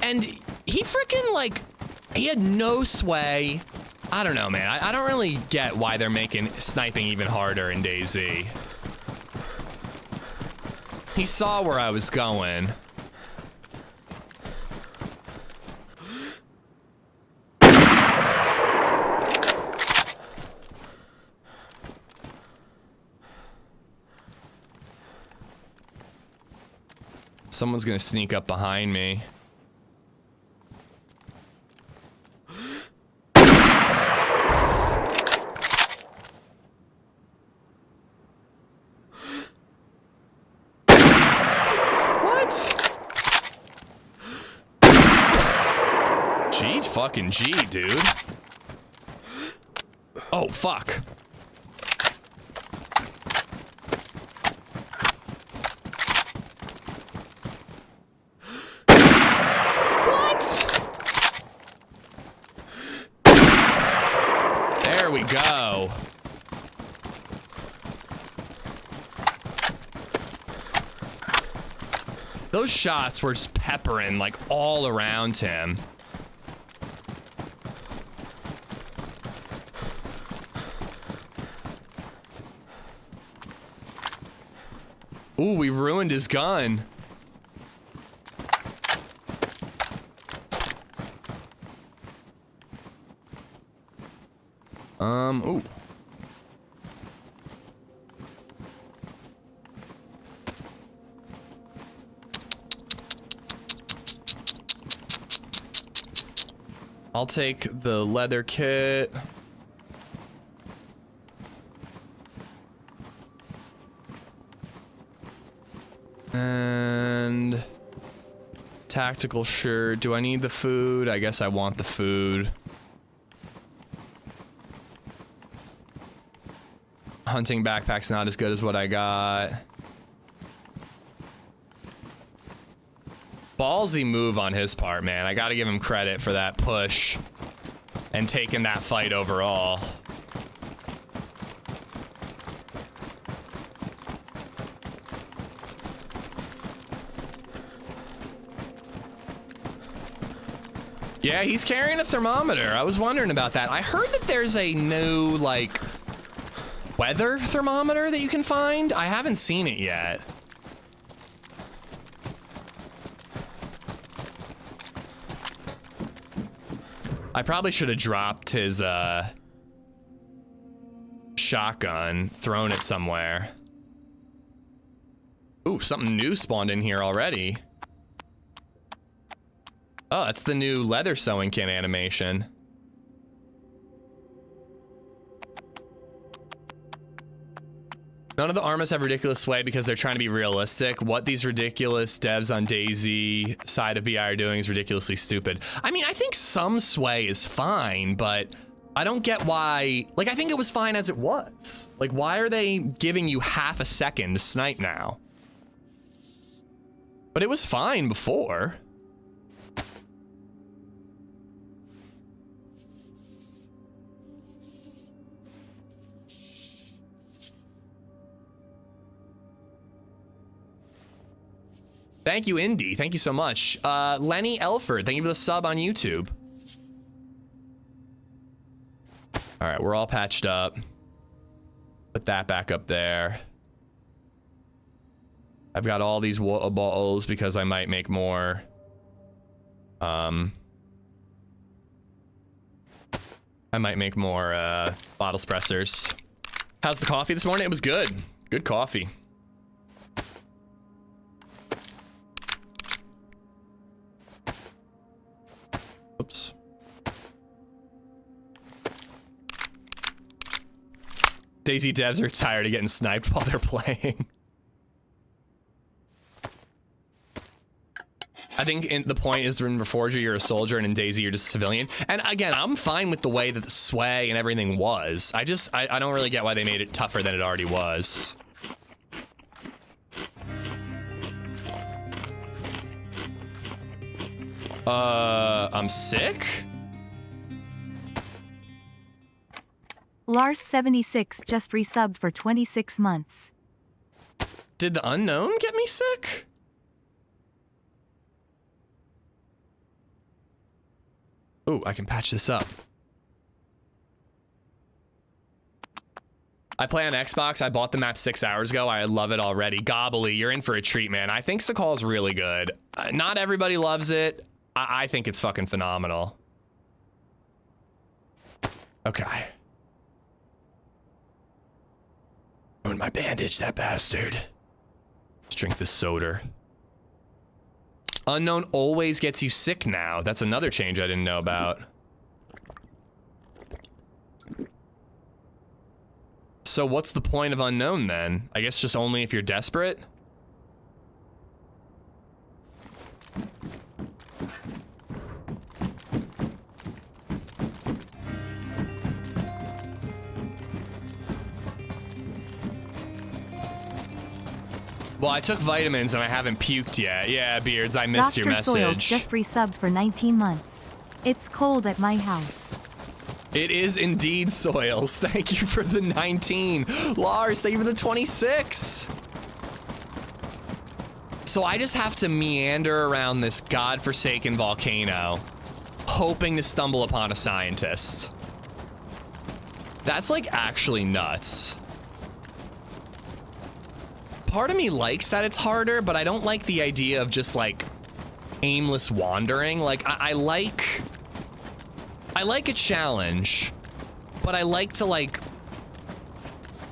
And he freaking like, he had no sway. I don't know, man. I don't really get why they're making sniping even harder in DayZ. He saw where I was going. Someone's gonna sneak up behind me. Fucking G, dude. Oh, fuck. What? There we go. Those shots were just peppering like all around him. Ooh, we ruined his gun. Ooh. I'll take the leather kit. And tactical shirt. Do I need the food? I guess I want the food. Hunting backpack's not as good as what I got. Ballsy move on his part, man. I gotta give him credit for that push and taking that fight overall. Yeah, he's carrying a thermometer. I was wondering about that. I heard that there's a new, like, weather thermometer that you can find. I haven't seen it yet. I probably should have dropped his, shotgun, thrown it somewhere. Ooh, something new spawned in here already. Oh, that's the new leather sewing kit animation. None of the armors have ridiculous sway because they're trying to be realistic. What these ridiculous devs on DayZ side of BI are doing is ridiculously stupid. I mean, I think some sway is fine, but I don't get why. Like, I think it was fine as it was. Like, why are they giving you half a second to snipe now? But it was fine before. Thank you, Indy. Thank you so much. Lenny Elford, thank you for the sub on YouTube. All right, we're all patched up. Put that back up there. I've got all these water bottles because I might make more. I might make more bottle spressers. How's the coffee this morning? It was good. Good coffee. Oops. DayZ devs are tired of getting sniped while they're playing. I think the point is in Reforger you're a soldier and in DayZ you're just a civilian. And again, I'm fine with the way that the sway and everything was. I don't really get why they made it tougher than it already was. I'm sick? Lars76 just resubbed for 26 months. Did the unknown get me sick? Ooh, I can patch this up. I play on Xbox. I bought the map 6 hours ago. I love it already. Gobbly, you're in for a treat, man. I think Sakhal's really good. Not everybody loves it. I think it's fucking phenomenal. Okay. Ruined my bandage, that bastard. Let's drink this soda. Unknown always gets you sick now. That's another change I didn't know about. So what's the point of unknown then? I guess just only if you're desperate? Well, I took vitamins and I haven't puked yet. Yeah, Beards, I missed your Dr. Soils message. just resubbed for 19 months. It's cold at my house. It is indeed Soils. Thank you for the 19. Lars, thank you for the 26. So I just have to meander around this godforsaken volcano, hoping to stumble upon a scientist. That's like actually nuts. Part of me likes that it's harder, but I don't like the idea of just like aimless wandering. Like I like a challenge, but I like to like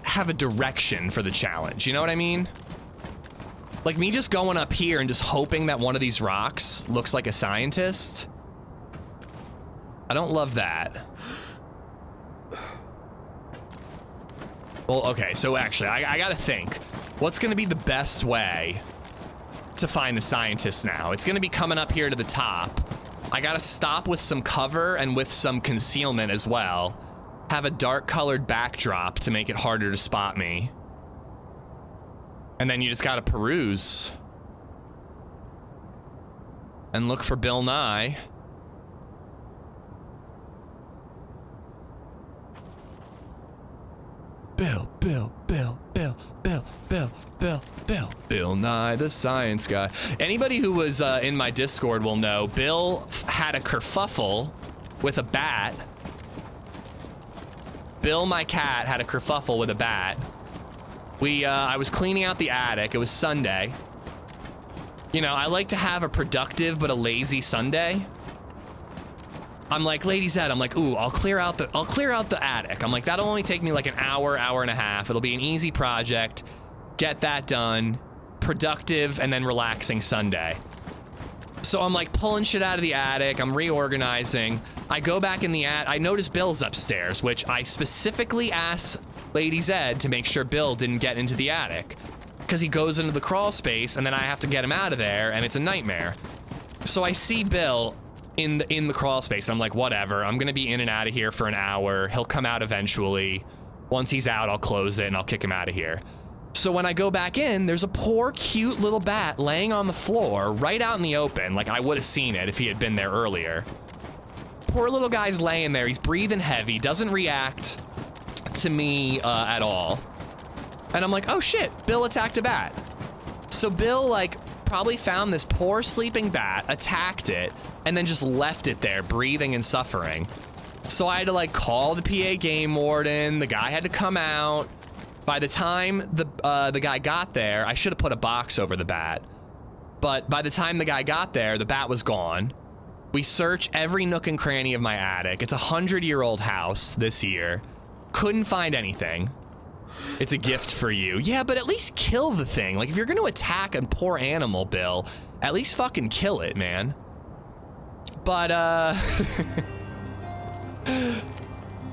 have a direction for the challenge. You know what I mean? Like me just going up here and just hoping that one of these rocks looks like a scientist. I don't love that. Well, okay, so actually I gotta think. What's gonna be the best way to find the scientist now? It's gonna be coming up here to the top. I gotta stop with some cover and with some concealment as well. Have a dark colored backdrop to make it harder to spot me. And then you just gotta peruse. And look for Bill Nye. Bill. Bill Nye, the science guy. Anybody who was in my Discord will know Bill had a kerfuffle with a bat. Bill, my cat, had a kerfuffle with a bat. I was cleaning out the attic. It was Sunday. You know, I like to have a productive but a lazy Sunday. I'm like, LadyZed, I'm like, ooh, I'll clear out the attic. I'm like, that'll only take me like an hour and a half. It'll be an easy project. Get that done. Productive and then relaxing Sunday. So I'm like pulling shit out of the attic. I'm reorganizing. I go back in the attic. I notice Bill's upstairs, which I specifically asked LadyZed to make sure Bill didn't get into the attic, because he goes into the crawl space and then I have to get him out of there and it's a nightmare. So I see Bill in the crawl space. I'm like, whatever, I'm gonna be in and out of here for an hour. He'll come out eventually. Once he's out, I'll close it and I'll kick him out of here. So when I go back in, there's a poor cute little bat laying on the floor right out in the open. Like I would have seen it if he had been there earlier. Poor little guy's laying there. He's breathing heavy, doesn't react to me at all. And I'm like, oh shit, Bill attacked a bat. So Bill like probably found this poor sleeping bat, attacked it, and then just left it there breathing and suffering. So I had to like call the PA game warden. The guy had to come out. By the time the guy got there, I should have put a box over the bat. But by the time the guy got there, the bat was gone. We search every nook and cranny of my attic. It's a 100-year-old house this year. Couldn't find anything. It's a gift for you. Yeah, but at least kill the thing. Like if you're gonna attack a poor animal, Bill, at least fucking kill it, man. But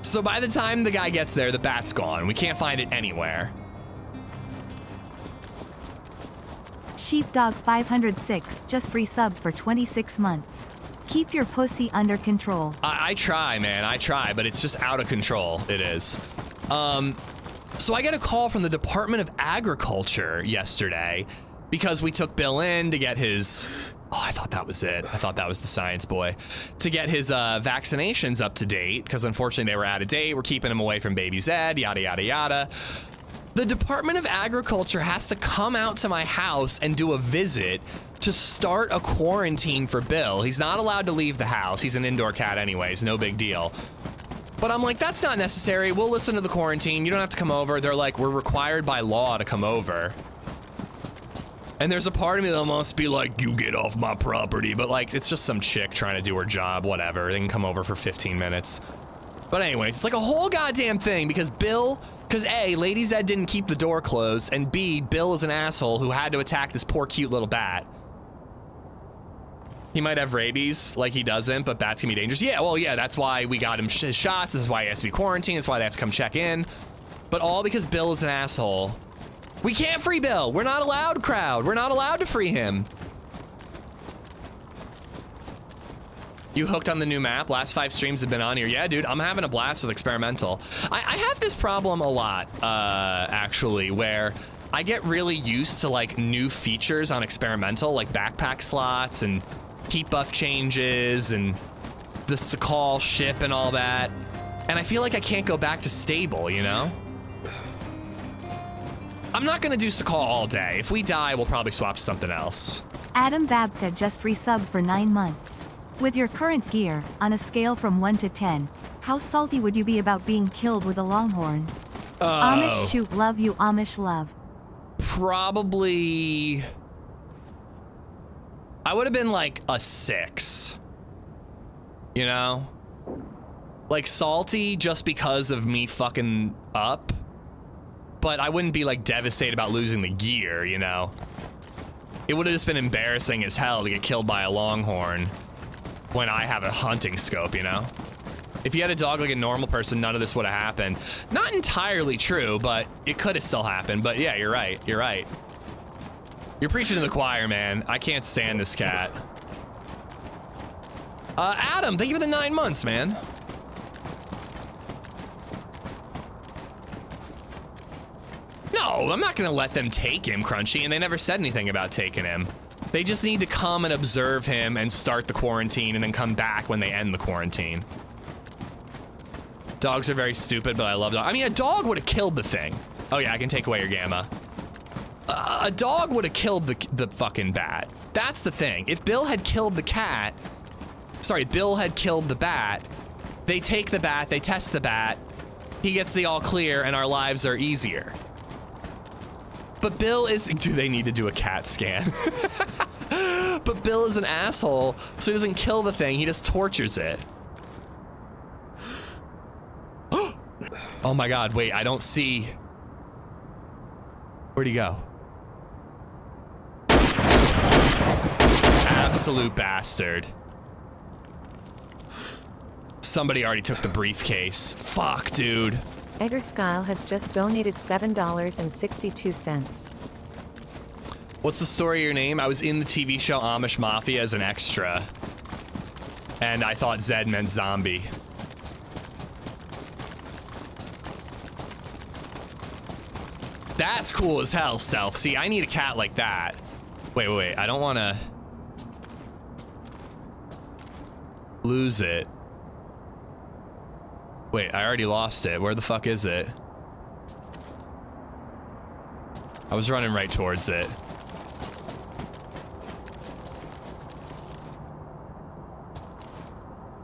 So by the time the guy gets there, the bat's gone. We can't find it anywhere. Sheepdog 506 just resubbed for 26 months. Keep your pussy under control. I try, man. I try, but it's just out of control. It is. So I get a call from the Department of Agriculture yesterday because we took Bill in to get his... Oh, I thought that was it. I thought that was the science boy. To get his vaccinations up to date, because unfortunately they were out of date. We're keeping him away from LadyZed, yada, yada, yada. The Department of Agriculture has to come out to my house and do a visit to start a quarantine for Bill. He's not allowed to leave the house. He's an indoor cat anyways, no big deal. But I'm like, that's not necessary. We'll listen to the quarantine. You don't have to come over. They're like, we're required by law to come over. And there's a part of me that wants to be like, you get off my property. But like, it's just some chick trying to do her job, whatever. They can come over for 15 minutes. But anyways, it's like a whole goddamn thing because Bill, because A, LadyZed didn't keep the door closed, and B, Bill is an asshole who had to attack this poor cute little bat. He might have rabies, like he doesn't, but bats can be dangerous. Yeah, well, yeah, that's why we got him his shots. This is why he has to be quarantined. That's why they have to come check in. But all because Bill is an asshole. We can't free Bill. We're not allowed, crowd. We're not allowed to free him. You hooked on the new map? Last 5 streams have been on here. Yeah, dude, I'm having a blast with experimental. I have this problem a lot, actually, where I get really used to like new features on experimental, like backpack slots and heat buff changes and the Sakhal ship and all that. And I feel like I can't go back to stable, you know? I'm not gonna do Sakhal all day. If we die, we'll probably swap to something else. Adam Babka just resubbed for 9 months. With your current gear, on a scale from 1 to 10, how salty would you be about being killed with a longhorn? Amish shoot love you Amish love. Probably... I would have been like a 6. You know? Like salty just because of me fucking up. But I wouldn't be like devastated about losing the gear, you know? It would have just been embarrassing as hell to get killed by a longhorn when I have a hunting scope, you know? If you had a dog like a normal person, none of this would have happened. Not entirely true, but it could have still happened. But yeah, you're right. You're right. You're preaching to the choir, man. I can't stand this cat. Adam, thank you for the 9 months, man. No, I'm not gonna let them take him, Crunchy, and they never said anything about taking him. They just need to come and observe him and start the quarantine and then come back when they end the quarantine. Dogs are very stupid, but I love dogs. I mean, a dog would have killed the thing. Oh yeah, I can take away your gamma. A dog would have killed the fucking bat. That's the thing. If Bill had killed the cat, sorry, Bill had killed the bat, they take the bat, they test the bat, he gets the all clear, and our lives are easier. But Bill is, do they need to do a cat scan? But Bill is an asshole, so he doesn't kill the thing, he just tortures it. Oh my God, wait, I don't see. Where'd he go? Absolute bastard. Somebody already took the briefcase. Fuck, dude. Edgar Skyle has just donated $7.62. What's the story of your name? I was in the TV show Amish Mafia as an extra. And I thought Zed meant zombie. That's cool as hell, Stealth. See, I need a cat like that. Wait, wait, wait. I don't want to lose it. Wait, I already lost it. Where the fuck is it? I was running right towards it.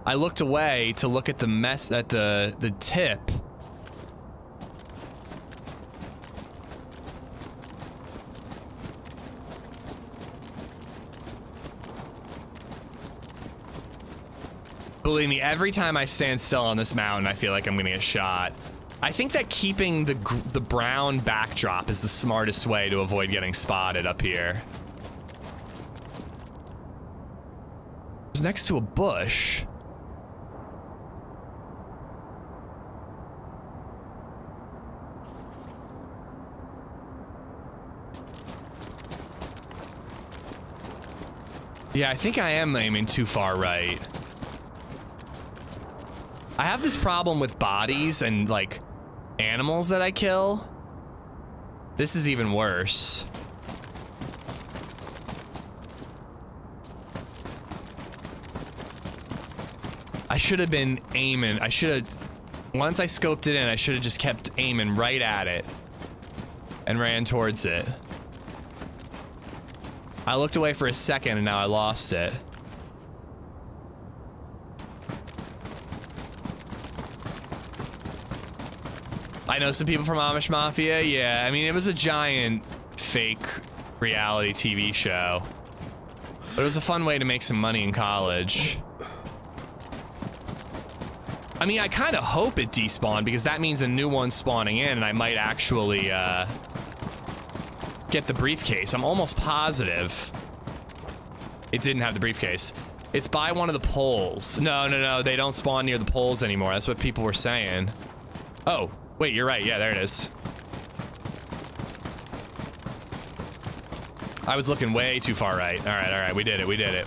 I looked away to look at the mess at the tip. Believe me, every time I stand still on this mountain, I feel like I'm gonna get shot. I think that keeping the brown backdrop is the smartest way to avoid getting spotted up here. It was next to a bush. Yeah, I think I am aiming too far right. I have this problem with bodies and, like, animals that I kill. This is even worse. I should have been aiming. I should have... Once I scoped it in, I should have just kept aiming right at it. And ran towards it. I looked away for a second and now I lost it. I know some people from Amish Mafia. Yeah, I mean, it was a giant fake reality TV show. But it was a fun way to make some money in college. I mean, I kind of hope it despawned because that means a new one's spawning in and I might actually get the briefcase. I'm almost positive it didn't have the briefcase. It's by one of the poles. No, they don't spawn near the poles anymore. That's what people were saying. Oh, wait, you're right. Yeah, there it is. I was looking way too far right. All right, we did it.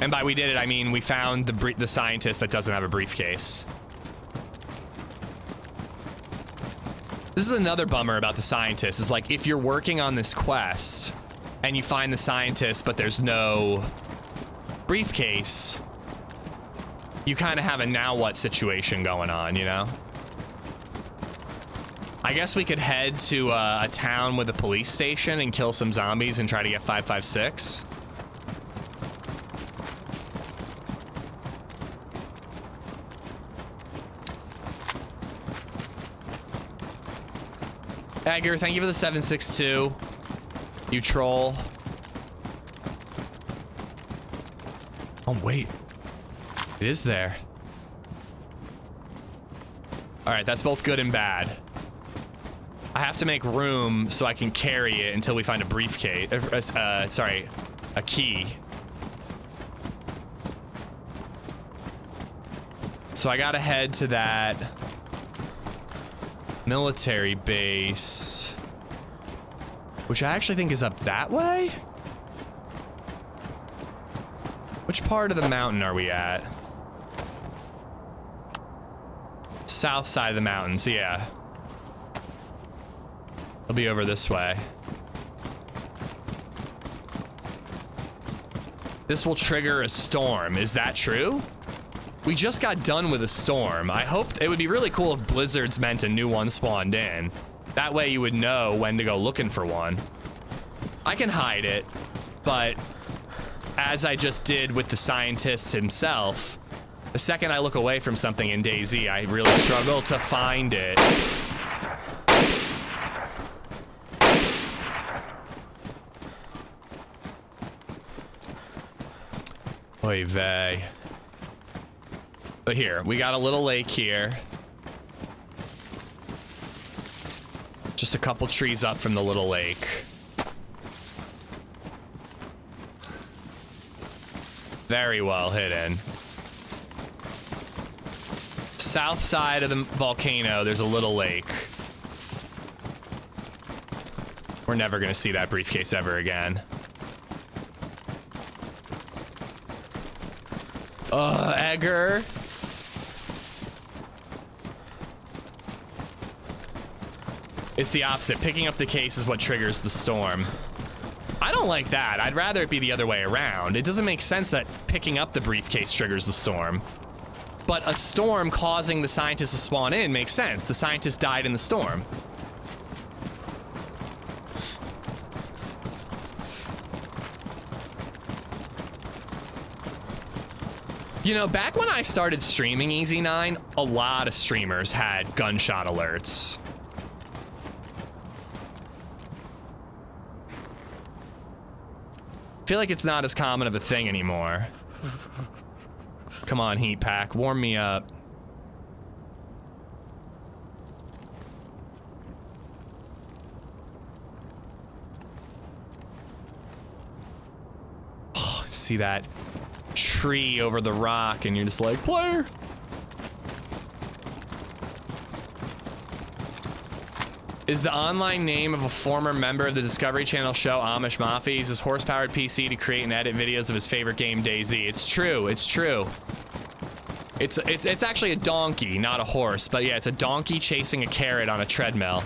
And by we did it, I mean we found the scientist that doesn't have a briefcase. This is another bummer about the scientist, is like if you're working on this quest and you find the scientist but there's no briefcase, you kind of have a now what situation going on, you know? I guess we could head to a town with a police station and kill some zombies and try to get 556. Edgar, thank you for the 762. You troll. Oh, wait. It is there. All right, that's both good and bad. I have to make room so I can carry it until we find a briefcase. Sorry, a key. So I gotta head to that military base, which I actually think is up that way. Which part of the mountain are we at? South side of the mountain, so yeah. It'll be over this way. This will trigger a storm. Is that true? We just got done with a storm. I hoped it would be really cool if blizzards meant a new one spawned in. That way you would know when to go looking for one. I can hide it, but as I just did with the scientist himself, the second I look away from something in DayZ, I really struggle to find it. Oy vey. But here, we got a little lake here. Just a couple trees up from the little lake. Very well hidden. South side of the volcano, there's a little lake. We're never gonna see that briefcase ever again. Edgar. It's the opposite. Picking up the case is what triggers the storm. I don't like that. I'd rather it be the other way around. It doesn't make sense that picking up the briefcase triggers the storm. But a storm causing the scientist to spawn in makes sense. The scientist died in the storm. You know, back when I started streaming EZ9, a lot of streamers had gunshot alerts. I feel like it's not as common of a thing anymore. Come on, Heat Pack, warm me up. Oh, see that tree over the rock and you're just like, player. is the online name of a former member of the Discovery Channel show Amish Mafia. He uses horse-powered PC to create and edit videos of his favorite game, DayZ. It's true. It's true. It's actually a donkey, not a horse. But yeah, it's a donkey chasing a carrot on a treadmill.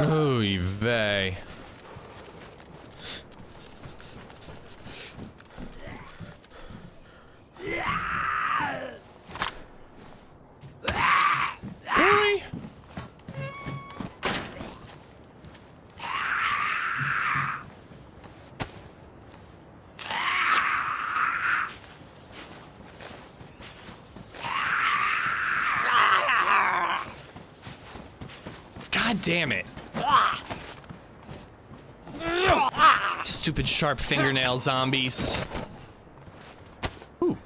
Ooh, vey. Really? God damn it. Stupid sharp fingernail zombies. Ooh.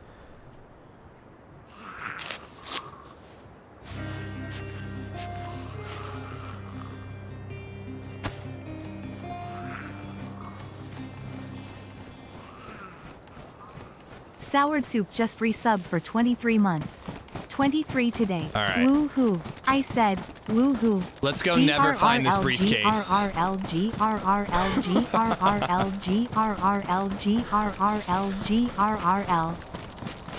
Soured Soup just resubbed for 23 months. 23 today. All right. Woohoo. I said, woohoo. Let's go never find this briefcase.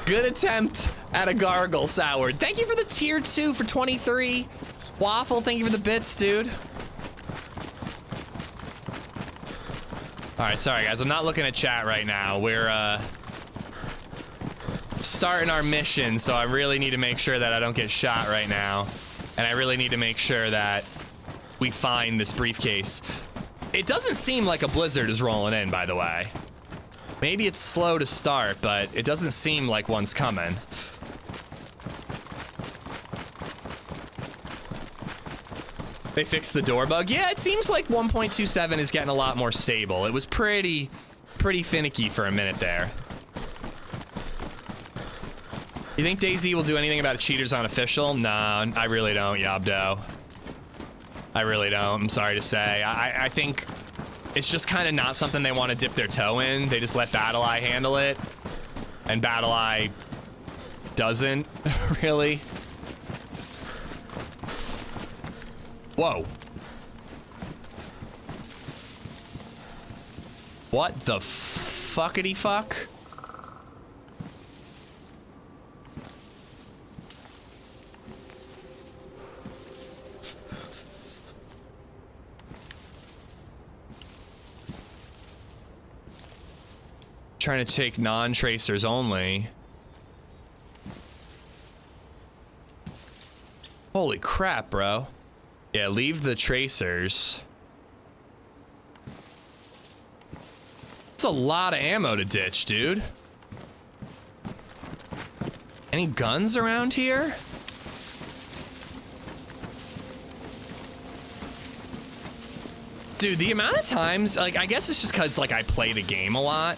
Good attempt at a gargle, Soured. Thank you for the tier 2 for 23. Waffle, thank you for the bits, dude. All right, sorry guys, I'm not looking at chat right now. We're starting our mission, so I really need to make sure that I don't get shot right now. And I really need to make sure that we find this briefcase. It doesn't seem like a blizzard is rolling in, by the way. Maybe it's slow to start, but it doesn't seem like one's coming. They fixed the door bug? Yeah, it seems like 1.27 is getting a lot more stable. It was pretty finicky for a minute there. You think DayZ will do anything about cheaters on official? Nah, I really don't, Yabdo. I really don't, I'm sorry to say. I think it's just kind of not something they want to dip their toe in. They just let BattleEye handle it. And BattleEye doesn't, really. Whoa. What the fuckity fuck? Trying to take non-tracers only. Holy crap, bro. Yeah, leave the tracers. It's a lot of ammo to ditch, dude. Any guns around here? Dude, the amount of times, like, I guess it's just because, like, I play the game a lot.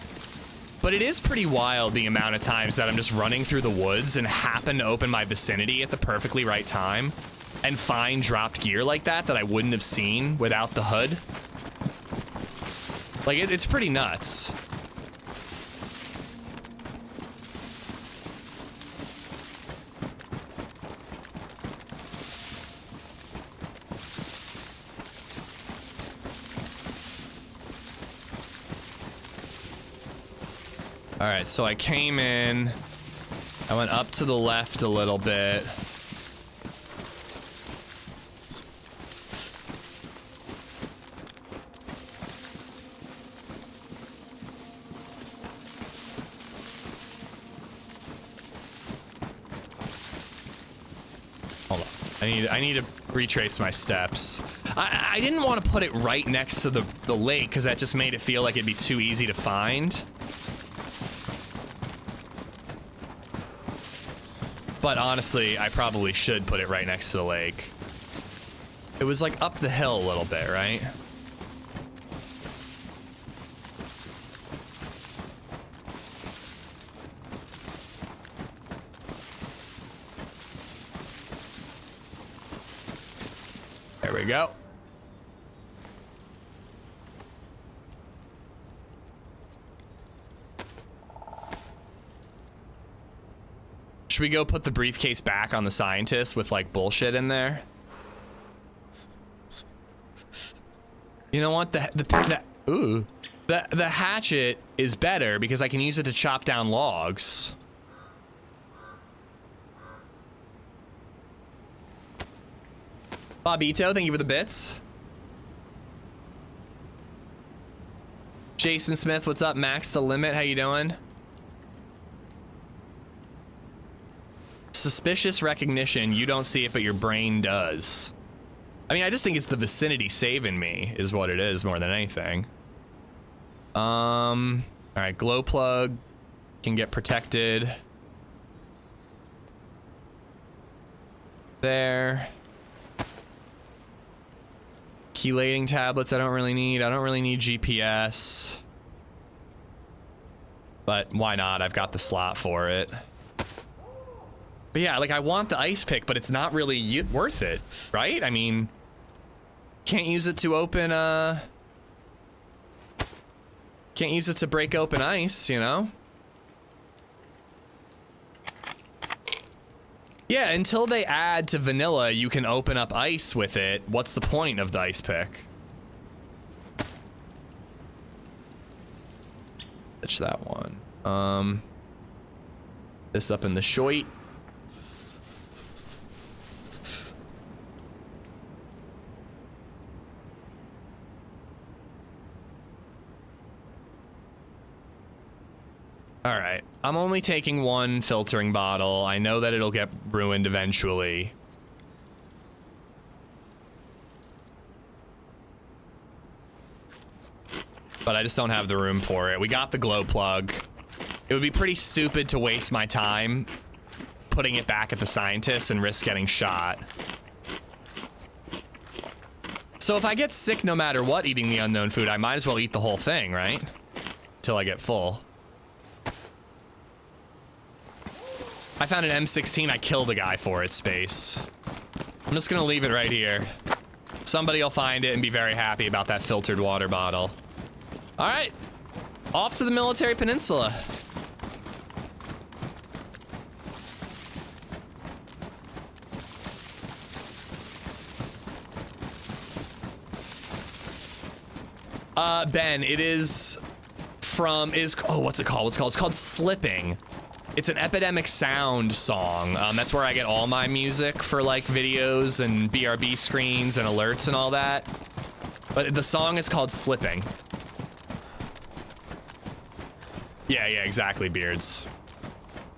But it is pretty wild the amount of times that I'm just running through the woods and happen to open my vicinity at the perfectly right time and find dropped gear like that I wouldn't have seen without the hood. Like, it's pretty nuts. All right, so I came in, I went up to the left a little bit. Hold on, I need to retrace my steps. I didn't want to put it right next to the lake because that just made it feel like it'd be too easy to find. But honestly, I probably should put it right next to the lake. It was like up the hill a little bit, right? There we go. Should we go put the briefcase back on the scientist with like bullshit in there? You know what? The hatchet is better because I can use it to chop down logs. Bobito, thank you for the bits. Jason Smith, what's up? Max the Limit, how you doing? Suspicious recognition, you don't see it, but your brain does. I mean, I just think it's the vicinity saving me is what it is more than anything. All right, glow plug can get protected. There. Chelating tablets I don't really need. I don't really need GPS. But why not? I've got the slot for it. But yeah, like I want the ice pick, but it's not really worth it, right? I mean, can't use it to open, can't use it to break open ice, you know? Yeah, until they add to vanilla, you can open up ice with it. What's the point of the ice pick? Ditch that one. This up in the shoit. All right, I'm only taking one filtering bottle. I know that it'll get ruined eventually. But I just don't have the room for it. We got the glow plug. It would be pretty stupid to waste my time putting it back at the scientist and risk getting shot. So if I get sick no matter what eating the unknown food, I might as well eat the whole thing, right? Till I get full. I found an M16, I killed a guy for it, Space. I'm just gonna leave it right here. Somebody will find it and be very happy about that filtered water bottle. All right, off to the military peninsula. Ben, it is from, oh, what's it called? It's called Slipping. It's an Epidemic Sound song. That's where I get all my music for like videos and BRB screens and alerts and all that. But the song is called Slipping. Yeah, exactly, Beards.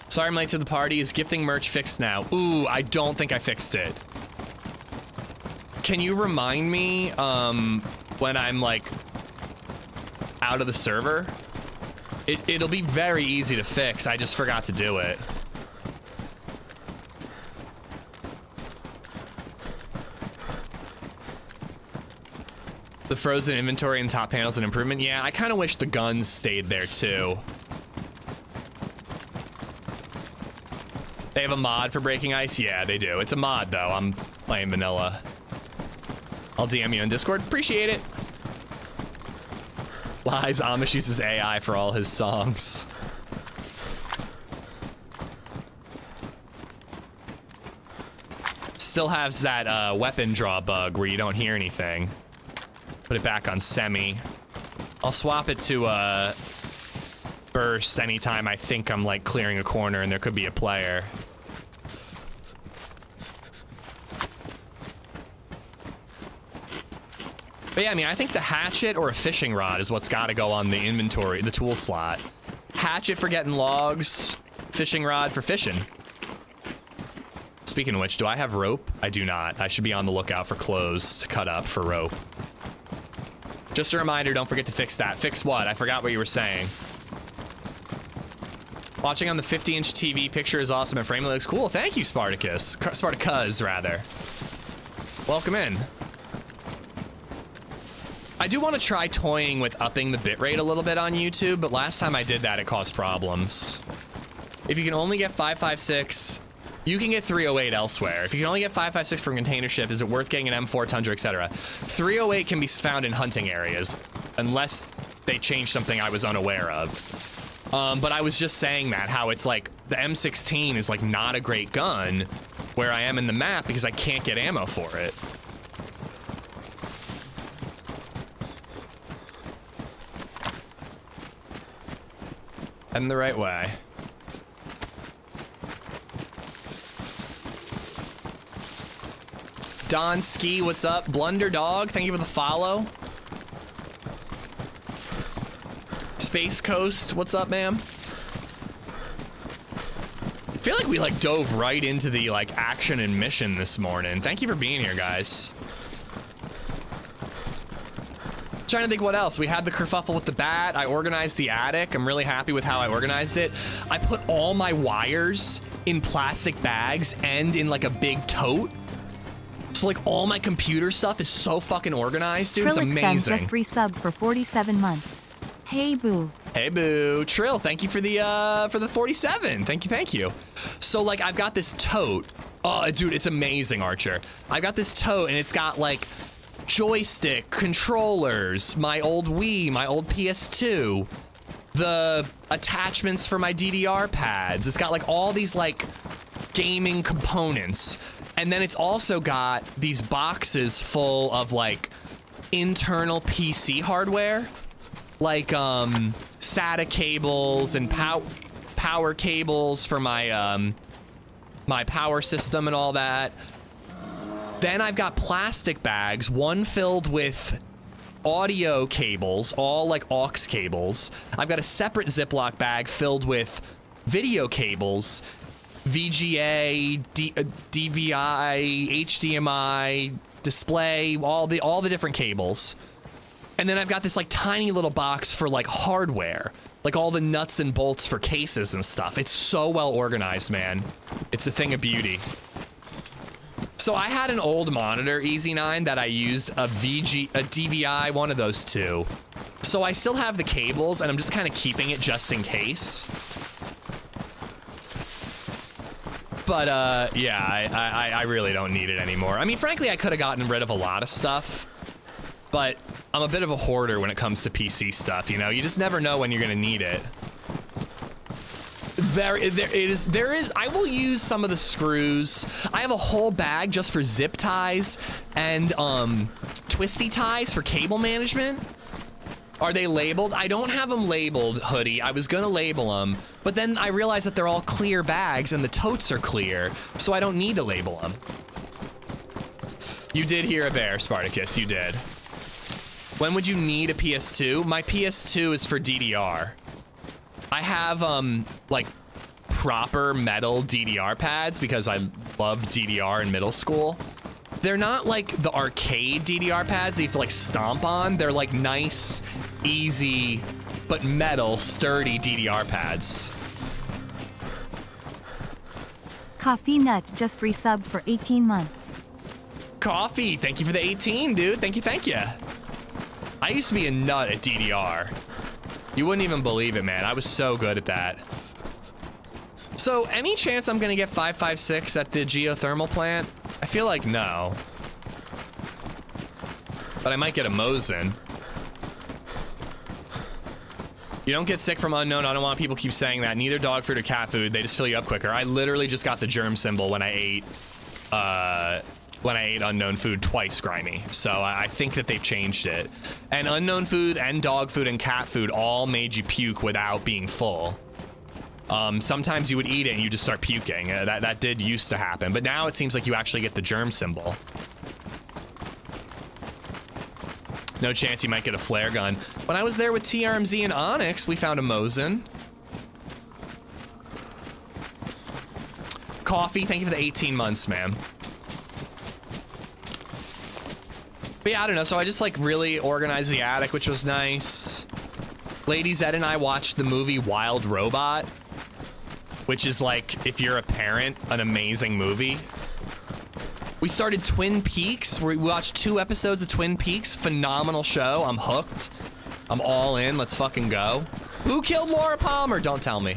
Sorry I'm late to the party. Is gifting merch fixed now? Ooh, I don't think I fixed it. Can you remind me when I'm like out of the server? It'll be very easy to fix. I just forgot to do it. The frozen inventory and top panels an improvement. Yeah, I kind of wish the guns stayed there too. They have a mod for breaking ice? Yeah, they do. It's a mod though. I'm playing vanilla. I'll DM you on Discord. Appreciate it. Lies, Amish uses AI for all his songs. Still has that weapon draw bug where you don't hear anything. Put it back on semi. I'll swap it to burst anytime I think I'm like clearing a corner and there could be a player. But yeah, I mean, I think the hatchet or a fishing rod is what's got to go on the inventory, the tool slot. Hatchet for getting logs, fishing rod for fishing. Speaking of which, do I have rope? I do not. I should be on the lookout for clothes to cut up for rope. Just a reminder, don't forget to fix that. Fix what? I forgot what you were saying. Watching on the 50-inch TV picture is awesome and framing looks cool. Thank you, Spartacus. Spartacus, rather. Welcome in. I do want to try toying with upping the bitrate a little bit on YouTube, but last time I did that, it caused problems. If you can only get 556, you can get 308 elsewhere. If you can only get 556 from container ship, is it worth getting an M4 Tundra, etc.? 308 can be found in hunting areas, unless they changed something I was unaware of. But I was just saying that, how it's like, the M16 is like not a great gun where I am in the map because I can't get ammo for it. Heading the right way. Don Ski, what's up? Blunder Dog, thank you for the follow. Space Coast, what's up, ma'am? I feel like we like dove right into the like action and mission this morning. Thank you for being here, guys. Trying to think what else. We had the kerfuffle with the bat. I organized the attic. I'm really happy with how I organized it. I put all my wires in plastic bags and in like a big tote. So like all my computer stuff is so fucking organized, dude. It's amazing. Just resubbed for 47 months. Hey boo. Hey boo. Trill, thank you for the 47. Thank you. So like I've got this tote. Oh dude, it's amazing, Archer. I've got this tote and it's got like joystick, controllers, my old Wii, my old PS2, the attachments for my DDR pads. It's got like all these like gaming components. And then it's also got these boxes full of like internal PC hardware, like SATA cables and power cables for my my power system and all that. Then I've got plastic bags, one filled with audio cables, all like aux cables. I've got a separate Ziploc bag filled with video cables, VGA, DVI, HDMI, display, all the different cables. And then I've got this like tiny little box for like hardware, like all the nuts and bolts for cases and stuff. It's so well organized, man. It's a thing of beauty. So I had an old monitor, EZ9, that I used a DVI, one of those two. So I still have the cables and I'm just kind of keeping it just in case. But yeah, I really don't need it anymore. I mean, frankly, I could have gotten rid of a lot of stuff, but I'm a bit of a hoarder when it comes to PC stuff, you know? You just never know when you're gonna need it. There is, I will use some of the screws. I have a whole bag just for zip ties and twisty ties for cable management. Are they labeled? I don't have them labeled, Hoodie. I was gonna label them, but then I realized that they're all clear bags and the totes are clear, so I don't need to label them. You did hear a bear, Spartacus, you did. When would you need a PS2? My PS2 is for DDR. I have, like, proper metal DDR pads because I loved DDR in middle school. They're not like the arcade DDR pads that you have to like stomp on. They're like nice, easy, but metal, sturdy DDR pads. Coffee Nut just resubbed for 18 months. Coffee, thank you for the 18, dude. Thank you. I used to be a nut at DDR. You wouldn't even believe it, man. I was so good at that. So, any chance I'm gonna get 556 at the geothermal plant? I feel like no. But I might get a Mosin. You don't get sick from unknown. I don't want people keep saying that. Neither dog food or cat food. They just fill you up quicker. I literally just got the germ symbol when I ate unknown food twice, Grimy. So I think that they've changed it. And unknown food and dog food and cat food all made you puke without being full. Sometimes you would eat it and you just start puking. That did used to happen, but now it seems like you actually get the germ symbol. No chance you might get a flare gun. When I was there with TRMZ and Onyx, we found a Mosin. Coffee, thank you for the 18 months, ma'am. But yeah, I don't know, so I just like really organized the attic, which was nice. LadyZed and I watched the movie Wild Robot, which is like, if you're a parent, an amazing movie. We started Twin Peaks. We watched 2 episodes of Twin Peaks. Phenomenal show. I'm hooked. I'm all in. Let's fucking go. Who killed Laura Palmer? Don't tell me.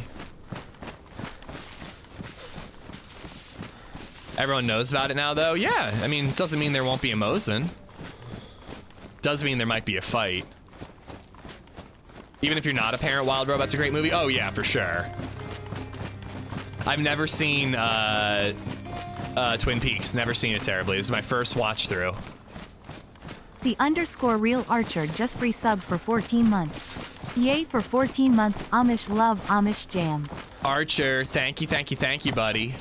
Everyone knows about it now, though. Yeah, I mean, doesn't mean there won't be a Mosin. Does mean there might be a fight. Even if you're not a parent, Wild Robot's a great movie. Oh yeah, for sure. I've never seen Twin Peaks. Never seen it terribly. This is my first watch through. The _real Archer just resubbed for 14 months. Yay for 14 months. Amish love Amish jam. Archer, thank you, buddy.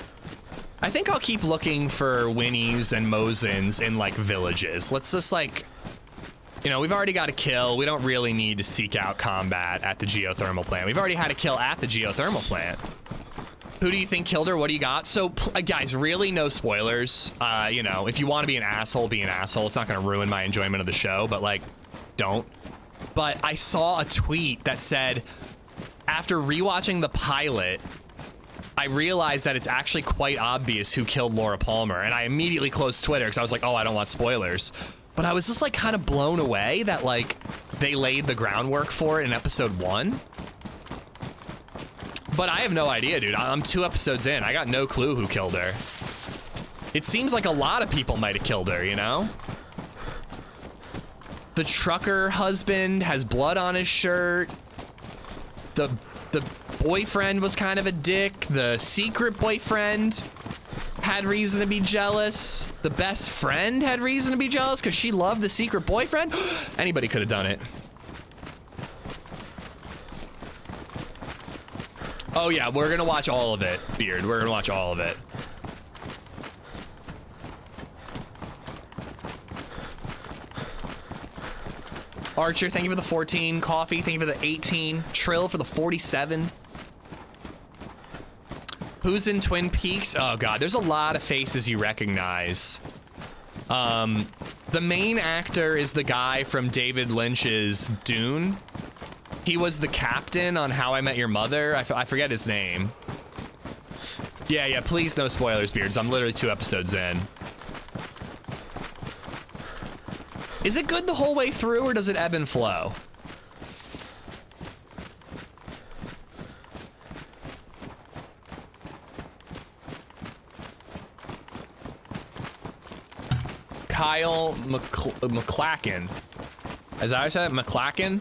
I think I'll keep looking for Winnies and Mosins in like villages. Let's just like, you know, we've already got a kill. We don't really need to seek out combat at the geothermal plant. We've already had a kill at the geothermal plant. Who do you think killed her? What do you got? So, guys, really no spoilers. You know, if you want to be an asshole, be an asshole. It's not going to ruin my enjoyment of the show, but, like, don't. But I saw a tweet that said, after rewatching the pilot, I realized that it's actually quite obvious who killed Laura Palmer. And I immediately closed Twitter because I was like, oh, I don't want spoilers. But I was just, like, kind of blown away that, like, they laid the groundwork for it in episode 1. But I have no idea, dude. I'm 2 episodes in. I got no clue who killed her. It seems like a lot of people might have killed her, you know? The trucker husband has blood on his shirt. The boyfriend was kind of a dick. The secret boyfriend had reason to be jealous. The best friend had reason to be jealous because she loved the secret boyfriend. Anybody could have done it. Oh yeah, we're gonna watch all of it, Beard. We're gonna watch all of it. Archer, thank you for the 14. Coffee, thank you for the 18. Trill for the 47. Who's in Twin Peaks? Oh god, there's a lot of faces you recognize. The main actor is the guy from David Lynch's Dune. He was the captain on How I Met Your Mother. I forget his name. Yeah, please no spoilers, Beards. I'm literally 2 episodes in. Is it good the whole way through, or does it ebb and flow? Kyle McClacken. As I said, McClacken?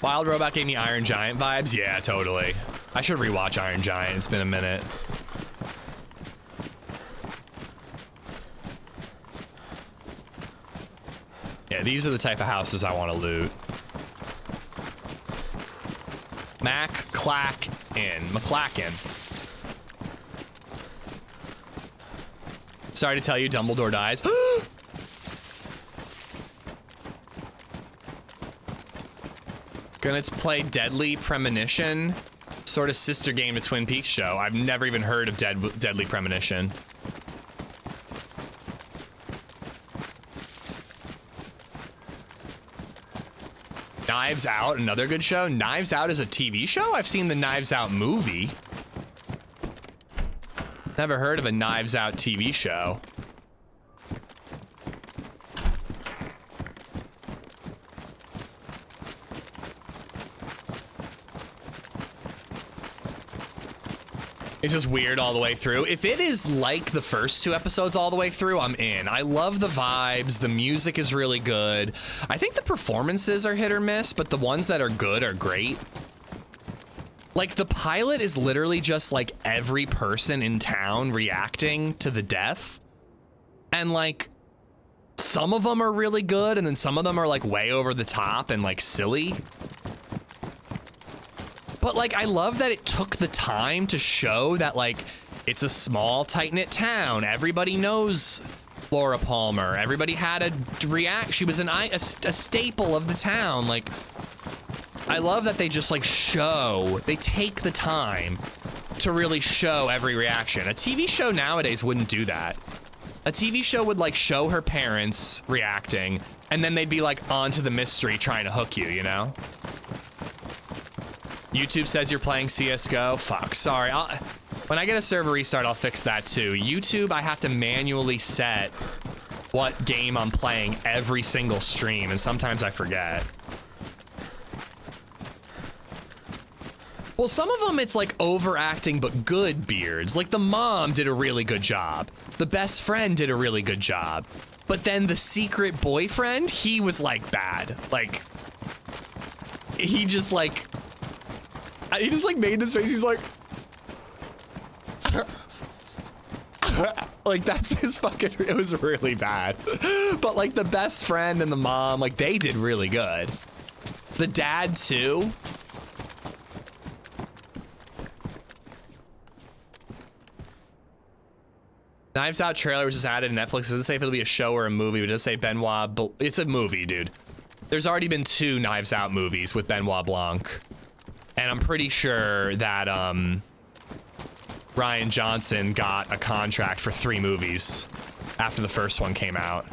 Wild Robot gave me Iron Giant vibes. Yeah, totally. I should rewatch Iron Giant. It's been a minute. Yeah, these are the type of houses I want to loot. McClacken. Sorry to tell you, Dumbledore dies. Gonna play Deadly Premonition, sort of sister game to Twin Peaks show. I've never even heard of Deadly Premonition. Knives Out, another good show. Knives Out is a TV show? I've seen the Knives Out movie. Never heard of a Knives Out TV show. It's just weird all the way through. If it is like the first 2 episodes all the way through, I'm in. I love the vibes. The music is really good. I think the performances are hit or miss, but the ones that are good are great. Like, the pilot is literally just like every person in town reacting to the death. And like, some of them are really good, and then some of them are like way over the top and like silly. But like, I love that it took the time to show that like, it's a small, tight-knit town. Everybody knows Laura Palmer. Everybody had a react. She was a staple of the town. Like, I love that they just like they take the time to really show every reaction. A TV show nowadays wouldn't do that. A TV show would like show her parents reacting, and then they'd be like onto the mystery trying to hook you, you know? YouTube says you're playing CSGO. Fuck, sorry. When I get a server restart, I'll fix that too. YouTube, I have to manually set what game I'm playing every single stream, and sometimes I forget. Well, some of them, it's like overacting, but good beards. Like the mom did a really good job. The best friend did a really good job. But then the secret boyfriend, he was like bad. Like, he just like made this face. He's like, like that's his fucking, it was really bad. But like the best friend and the mom, like they did really good. The dad too. Knives Out trailer was just added to Netflix. It doesn't say if it'll be a show or a movie, but it does say Benoit. It's a movie, dude. There's already been 2 Knives Out movies with Benoit Blanc. And I'm pretty sure that Ryan Johnson got a contract for 3 movies after the first one came out.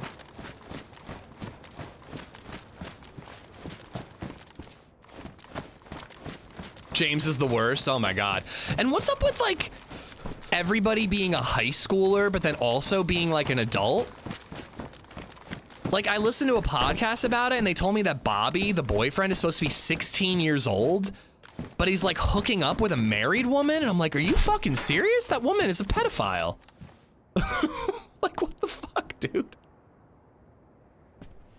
James is the worst. Oh my God. And what's up with like everybody being a high schooler, but then also being like an adult? Like I listened to a podcast about it and they told me that Bobby, the boyfriend, is supposed to be 16 years old, but he's like hooking up with a married woman. And I'm like, are you fucking serious? That woman is a pedophile. Like, what the fuck, dude?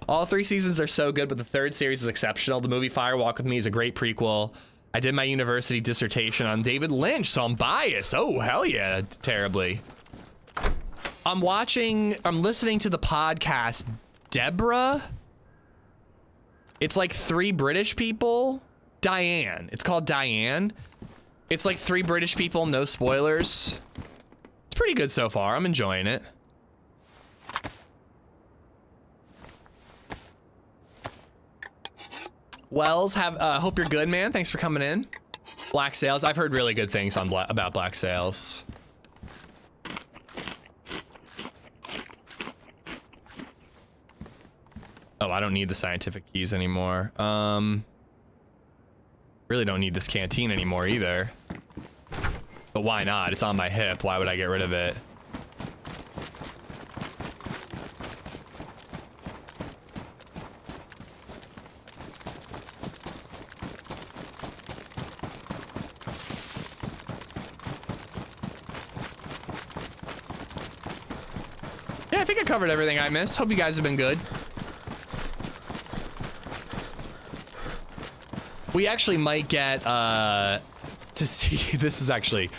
All 3 seasons are so good, but the 3rd series is exceptional. The movie Fire Walk With Me is a great prequel. I did my university dissertation on David Lynch, so I'm biased. Oh, hell yeah, terribly. I'm listening to the podcast Deborah. It's like 3 British people. Diane. It's called Diane. It's like 3 British people, no spoilers. It's pretty good so far. I'm enjoying it. Wells, hope you're good, man. Thanks for coming in. Black Sails. I've heard really good things on about Black Sails. Oh, I don't need the scientific keys anymore. Really don't need this canteen anymore either. But why not? It's on my hip. Why would I get rid of it? Yeah, I think I covered everything I missed. Hope you guys have been good. We actually might get to see, this is actually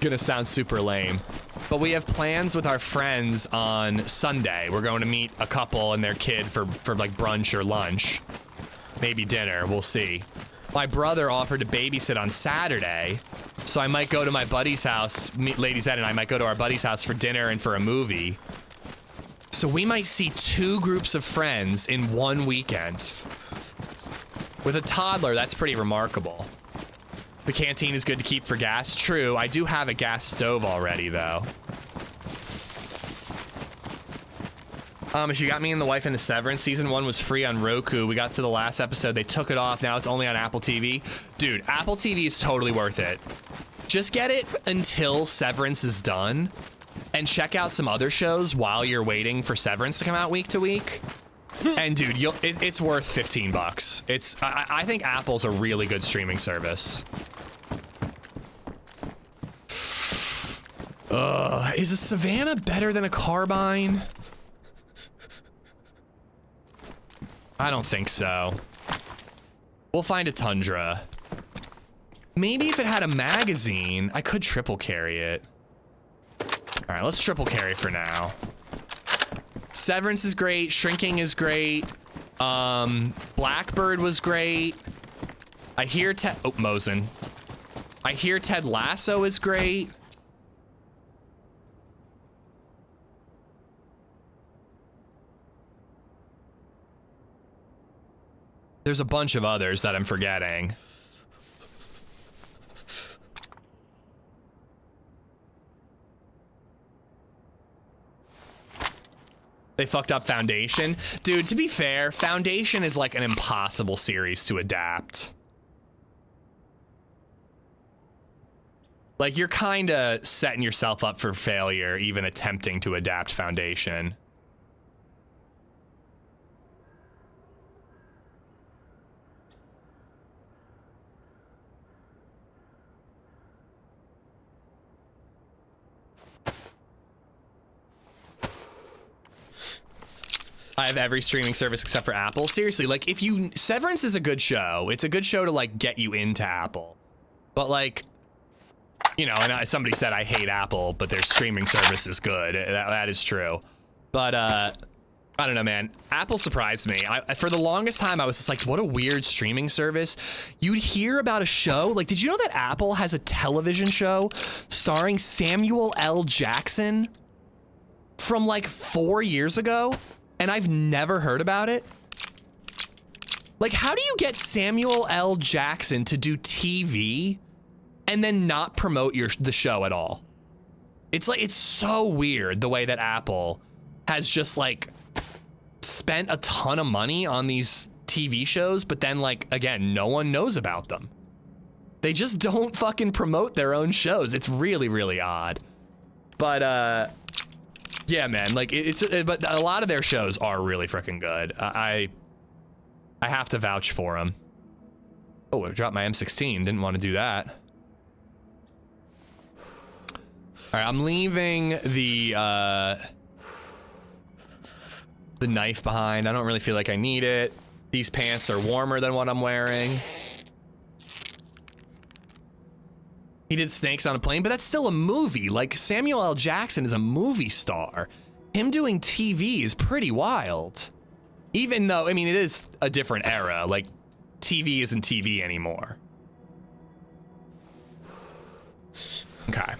gonna sound super lame, but we have plans with our friends on Sunday. We're going to meet a couple and their kid for like brunch or lunch, maybe dinner, we'll see. My brother offered to babysit on Saturday, so I might go to my buddy's house, LadyZed and I might go to our buddy's house for dinner and for a movie. So we might see 2 groups of friends in one weekend. With a toddler, that's pretty remarkable. The canteen is good to keep for gas. True, I do have a gas stove already, though. She got me and the wife into Severance. Season 1 was free on Roku. We got to the last episode. They took it off. Now it's only on Apple TV. Dude, Apple TV is totally worth it. Just get it until Severance is done. And check out some other shows while you're waiting for Severance to come out week to week. And dude, it's worth 15 bucks. I think Apple's a really good streaming service. Is a Savannah better than a Carbine? I don't think so. We'll find a Tundra. Maybe if it had a magazine, I could triple carry it. All right, let's triple carry for now. Severance is great. Shrinking is great. Blackbird was great. I hear Mosen. I hear Ted Lasso is great. There's a bunch of others that I'm forgetting. They fucked up Foundation. Dude, to be fair, Foundation is like an impossible series to adapt. Like, you're kind of setting yourself up for failure, even attempting to adapt Foundation. I have every streaming service except for Apple. Seriously, like, if you... Severance is a good show. It's a good show to, like, get you into Apple. But, like... You know, and somebody said I hate Apple, but their streaming service is good. That is true. But, I don't know, man. Apple surprised me. For the longest time, I was just like, what a weird streaming service. You'd hear about a show. Like, did you know that Apple has a television show starring Samuel L. Jackson from, like, 4 years ago? And I've never heard about it? Like, how do you get Samuel L. Jackson to do TV and then not promote the show at all? It's like, it's so weird the way that Apple has just like spent a ton of money on these TV shows, but then like, again, no one knows about them. They just don't fucking promote their own shows. It's really, really odd. But, yeah, man, like but a lot of their shows are really freaking good. I have to vouch for them. Oh, I dropped my M16. Didn't want to do that. All right, I'm leaving the knife behind. I don't really feel like I need it. These pants are warmer than what I'm wearing. He did Snakes on a Plane, but that's still a movie. Like, Samuel L. Jackson is a movie star. Him doing TV is pretty wild. Even though, I mean, it is a different era. Like, TV isn't TV anymore. Okay.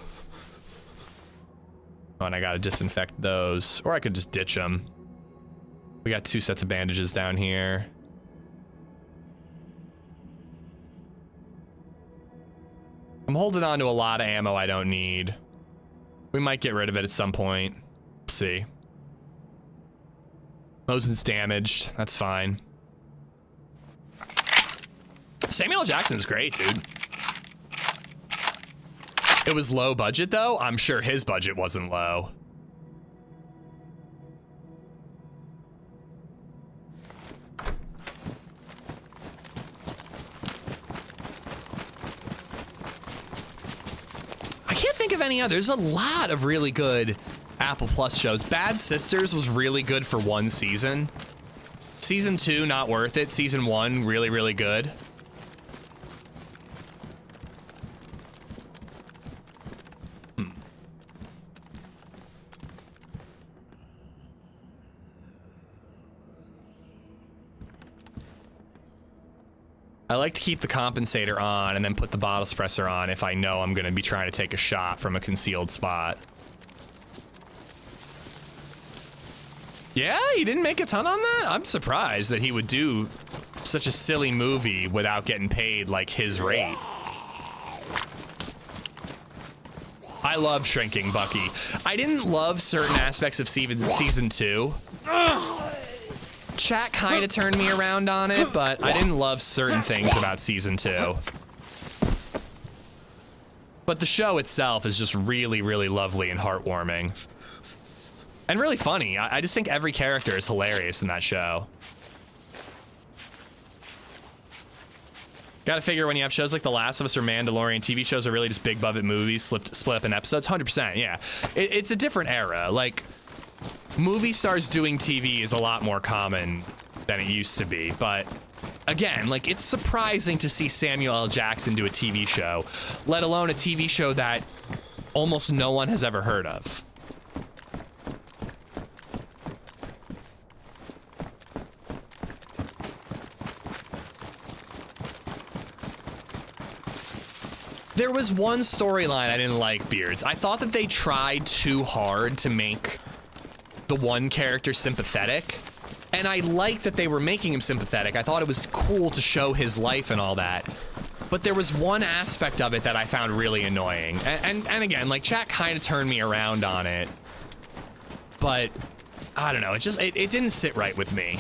Oh, and I gotta disinfect those. Or I could just ditch them. We got 2 sets of bandages down here. I'm holding on to a lot of ammo I don't need. We might get rid of it at some point. We'll see. Mosin's damaged. That's fine. Samuel L. Jackson's great, dude. It was low budget, though. I'm sure his budget wasn't low. I can't think of any other. There's a lot of really good Apple Plus shows. Bad Sisters was really good for 1 season. Season 2, not worth it. Season 1, really, really good. I like to keep the compensator on and then put the bottle suppressor on if I know I'm going to be trying to take a shot from a concealed spot. Yeah, he didn't make a ton on that? I'm surprised that he would do such a silly movie without getting paid like his rate. I love Shrinking Bucky. I didn't love certain aspects of season 2. Chat kind of turned me around on it, but I didn't love certain things about season 2. But the show itself is just really, really lovely and heartwarming. And really funny. I just think every character is hilarious in that show. Gotta figure when you have shows like The Last of Us or Mandalorian, TV shows are really just big budget movies split up in episodes. 100%, yeah. It's a different era. Like, movie stars doing TV is a lot more common than it used to be, but again, like, it's surprising to see Samuel L. Jackson do a TV show, let alone a TV show that almost no one has ever heard of. There was one storyline I didn't like, Beards. I thought that they tried too hard to make the one character sympathetic, and I liked that they were making him sympathetic. I thought it was cool to show his life and all that, but there was one aspect of it that I found really annoying, and again, like, chat kind of turned me around on it, but I don't know, it didn't sit right with me.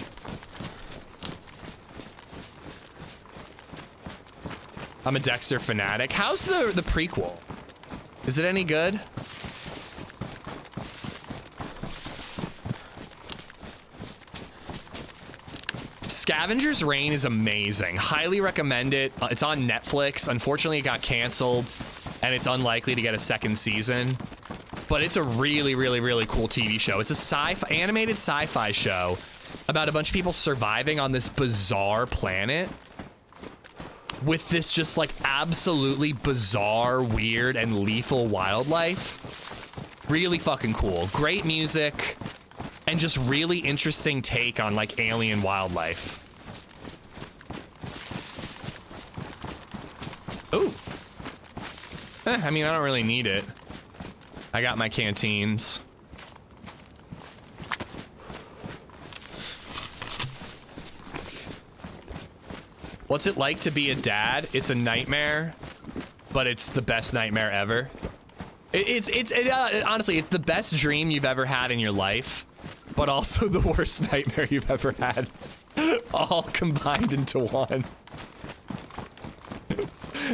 I'm a Dexter fanatic. How's the prequel? Is it any good? Scavenger's Reign is amazing. Highly recommend it. It's on Netflix. Unfortunately, it got canceled, and it's unlikely to get a second season. But it's a really, really, really cool TV show. It's a animated sci-fi show about a bunch of people surviving on this bizarre planet with this just like absolutely bizarre, weird, and lethal wildlife. Really fucking cool. Great music and just really interesting take on like alien wildlife. Ooh. I mean, I don't really need it. I got my canteens. What's it like to be a dad? It's a nightmare, but it's the best nightmare ever. Honestly, it's the best dream you've ever had in your life, but also the worst nightmare you've ever had. All combined into one.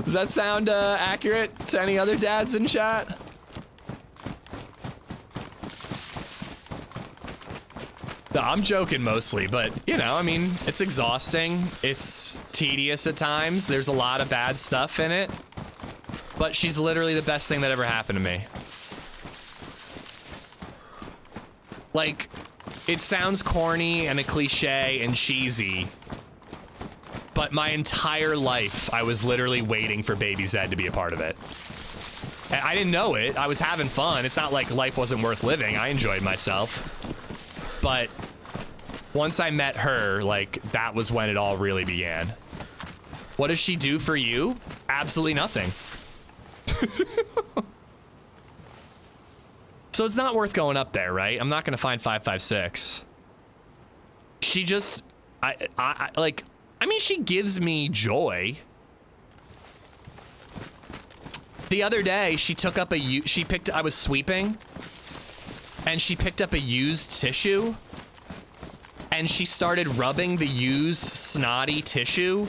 Does that sound accurate to any other dads in chat? No, I'm joking mostly, but you know, I mean, it's exhausting. It's tedious at times. There's a lot of bad stuff in it, but she's literally the best thing that ever happened to me. Like, it sounds corny and a cliche and cheesy, but my entire life, I was literally waiting for LadyZed to be a part of it. And I didn't know it. I was having fun. It's not like life wasn't worth living. I enjoyed myself. But once I met her, like, that was when it all really began. What does she do for you? Absolutely nothing. So it's not worth going up there, right? I'm not gonna find 556. She just, I mean, she gives me joy. The other day, she took up I was sweeping, and she picked up a used tissue, and she started rubbing the used snotty tissue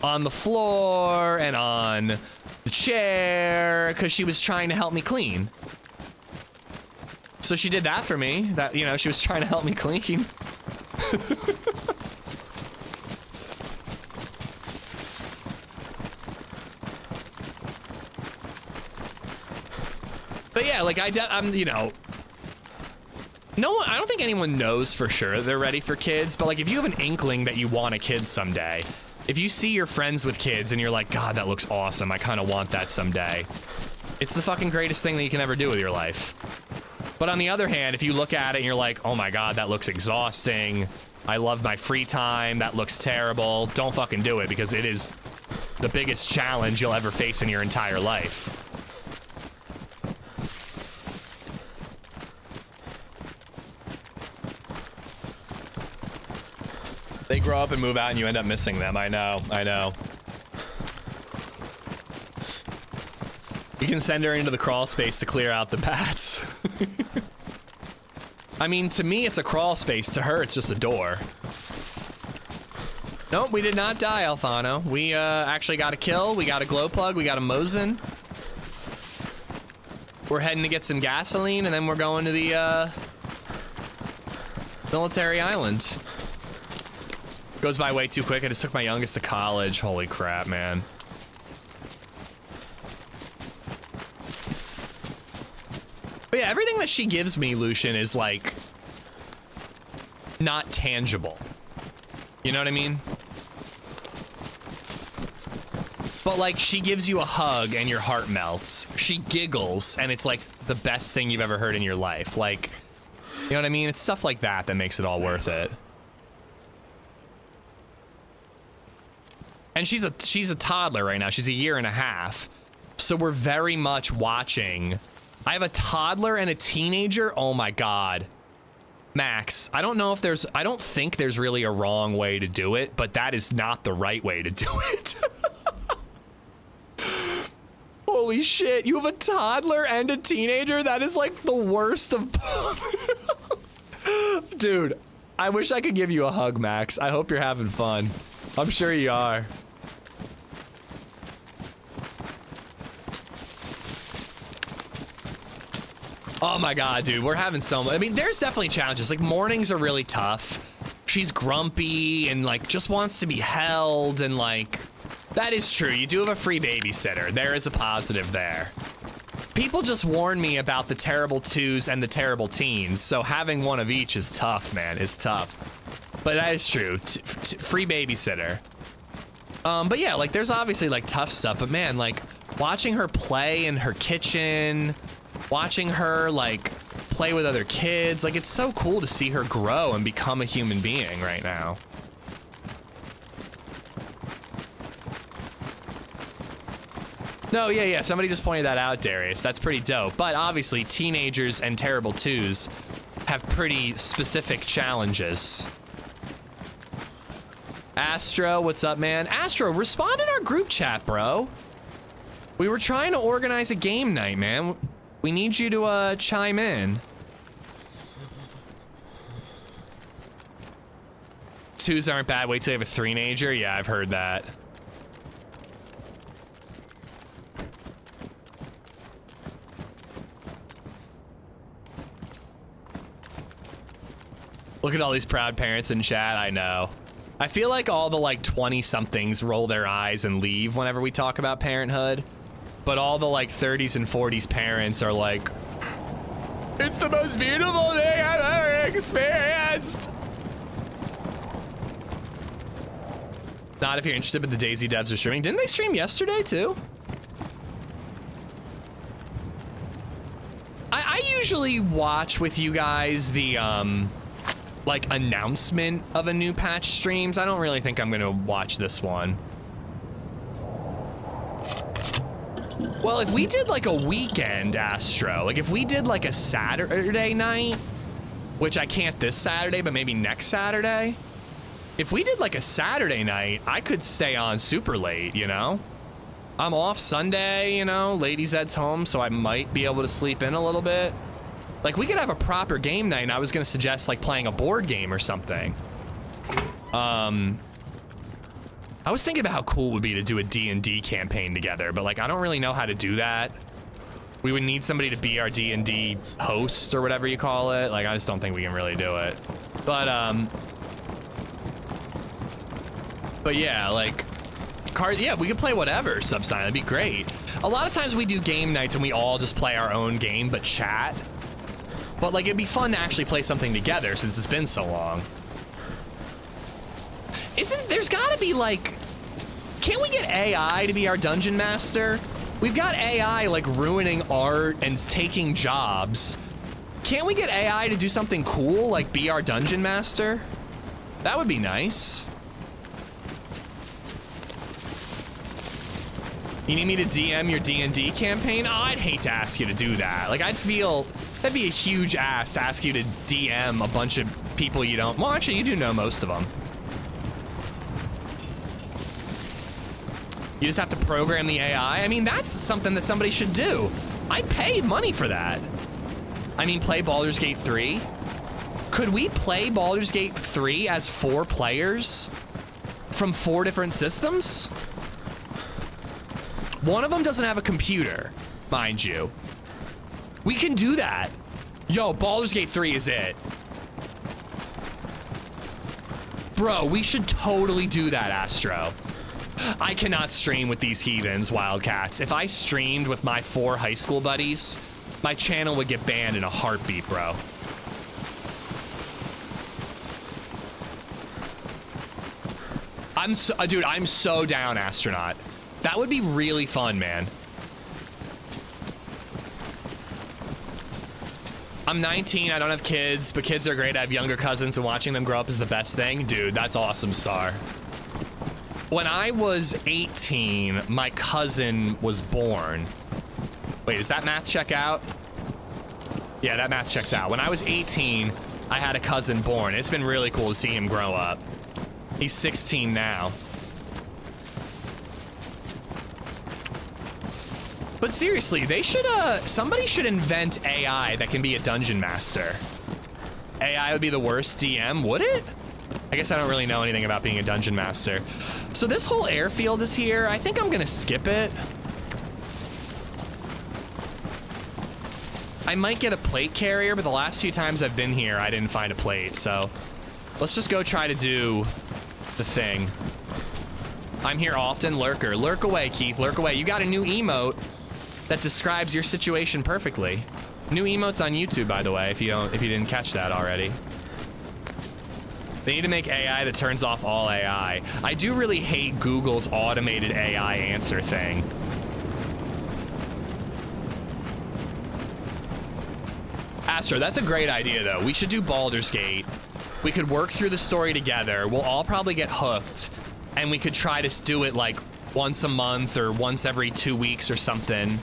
on the floor and on the chair, because she was trying to help me clean. So she did that for me. That, you know, she was trying to help me clean. But yeah, like I'm, you know, no one, I don't think anyone knows for sure they're ready for kids, but like if you have an inkling that you want a kid someday, if you see your friends with kids and you're like, God, that looks awesome, I kind of want that someday, it's the fucking greatest thing that you can ever do with your life. But on the other hand, if you look at it and you're like, oh my God, that looks exhausting, I love my free time, that looks terrible, don't fucking do it, because it is the biggest challenge you'll ever face in your entire life. They grow up and move out and you end up missing them. I know, I know. You can send her into the crawl space to clear out the bats. I mean, to me, it's a crawl space. To her, it's just a door. Nope, we did not die, Alfano. We actually got a kill. We got a glow plug. We got a Mosin. We're heading to get some gasoline, and then we're going to the military island. Goes by way too quick. I just took my youngest to college. Holy crap, man. But yeah, everything that she gives me, Lucian, is like not tangible. You know what I mean? But like, she gives you a hug and your heart melts. She giggles and it's like the best thing you've ever heard in your life. Like, you know what I mean? It's stuff like that that makes it all worth it. And she's a toddler right now. She's a year and a half. So we're very much watching. I have a toddler and a teenager. Oh my God. Max, I don't think there's really a wrong way to do it, but that is not the right way to do it. Holy shit, you have a toddler and a teenager? That is like the worst of both. Dude, I wish I could give you a hug, Max. I hope you're having fun. I'm sure you are. Oh my God, dude, we're having so much. I mean, there's definitely challenges. Like mornings are really tough. She's grumpy and like just wants to be held, and like, that is true. You do have a free babysitter. There is a positive there. People just warn me about the terrible twos and the terrible teens, so having one of each is tough, man. It's tough. But that is true. Free babysitter. But yeah, like there's obviously like tough stuff, but man, like watching her play in her kitchen, watching her like play with other kids, like it's so cool to see her grow and become a human being right now. No, yeah, somebody just pointed that out, Darius. That's pretty dope. But obviously, teenagers and terrible twos have pretty specific challenges. Astro, what's up, man? Astro, respond in our group chat, bro. We were trying to organize a game night, man. We need you to chime in. Twos aren't bad. Wait till you have a three-nager. Yeah, I've heard that. Look at all these proud parents in chat. I know. I feel like all the like 20-somethings roll their eyes and leave whenever we talk about parenthood. But all the like 30s and 40s parents are like, it's the most beautiful thing I've ever experienced. Not if you're interested, but the DayZ devs are streaming. Didn't they stream yesterday too? I usually watch with you guys the like announcement of a new patch streams. I don't really think I'm gonna watch this one. Well, if we did like a weekend, Astro, like if we did like a Saturday night, which I can't this Saturday, but maybe next Saturday. If we did like a Saturday night, I could stay on super late, you know? I'm off Sunday, you know, LadyZed's home, so I might be able to sleep in a little bit. Like we could have a proper game night, and I was gonna suggest like playing a board game or something. I was thinking about how cool it would be to do a D&D campaign together, but like I don't really know how to do that. We would need somebody to be our D&D host or whatever you call it. Like I just don't think we can really do it. But yeah, like yeah, we could play whatever, Subsign, that'd be great. A lot of times we do game nights and we all just play our own game but chat. But like it'd be fun to actually play something together since it's been so long. There's gotta be like, can't we get AI to be our dungeon master? We've got AI like ruining art and taking jobs. Can't we get AI to do something cool, like be our dungeon master? That would be nice. You need me to DM your D&D campaign? Oh, I'd hate to ask you to do that. Like I'd feel, that'd be a huge ask to ask you to DM a bunch of people you don't, well actually you do know most of them. You just have to program the AI. I mean, that's something that somebody should do. I'd pay money for that. I mean, play Baldur's Gate 3. Could we play Baldur's Gate 3 as 4 players from 4 different systems? One of them doesn't have a computer, mind you. We can do that. Yo, Baldur's Gate 3 is it. Bro, we should totally do that, Astro. I cannot stream with these heathens, Wildcats. If I streamed with my 4 high school buddies, my channel would get banned in a heartbeat, bro. Dude, I'm so down, Astronaut. That would be really fun, man. I'm 19, I don't have kids, but kids are great. I have younger cousins, and watching them grow up is the best thing. Dude, that's awesome, Star. When I was 18, my cousin was born. Wait, does that math check out? Yeah, that math checks out. When I was 18, I had a cousin born. It's been really cool to see him grow up. He's 16 now. But seriously, they should, somebody should invent AI that can be a dungeon master. AI would be the worst DM, would it? I guess I don't really know anything about being a dungeon master. So this whole airfield is here. I think I'm gonna skip it. I might get a plate carrier, but the last few times I've been here, I didn't find a plate, so let's just go try to do the thing. I'm here often, lurker. Lurk away, Keith, lurk away. You got a new emote that describes your situation perfectly. New emotes on YouTube, by the way, if you didn't catch that already. They need to make AI that turns off all AI. I do really hate Google's automated AI answer thing. Astro, that's a great idea, though. We should do Baldur's Gate. We could work through the story together. We'll all probably get hooked, and we could try to do it like once a month or once every 2 weeks or something.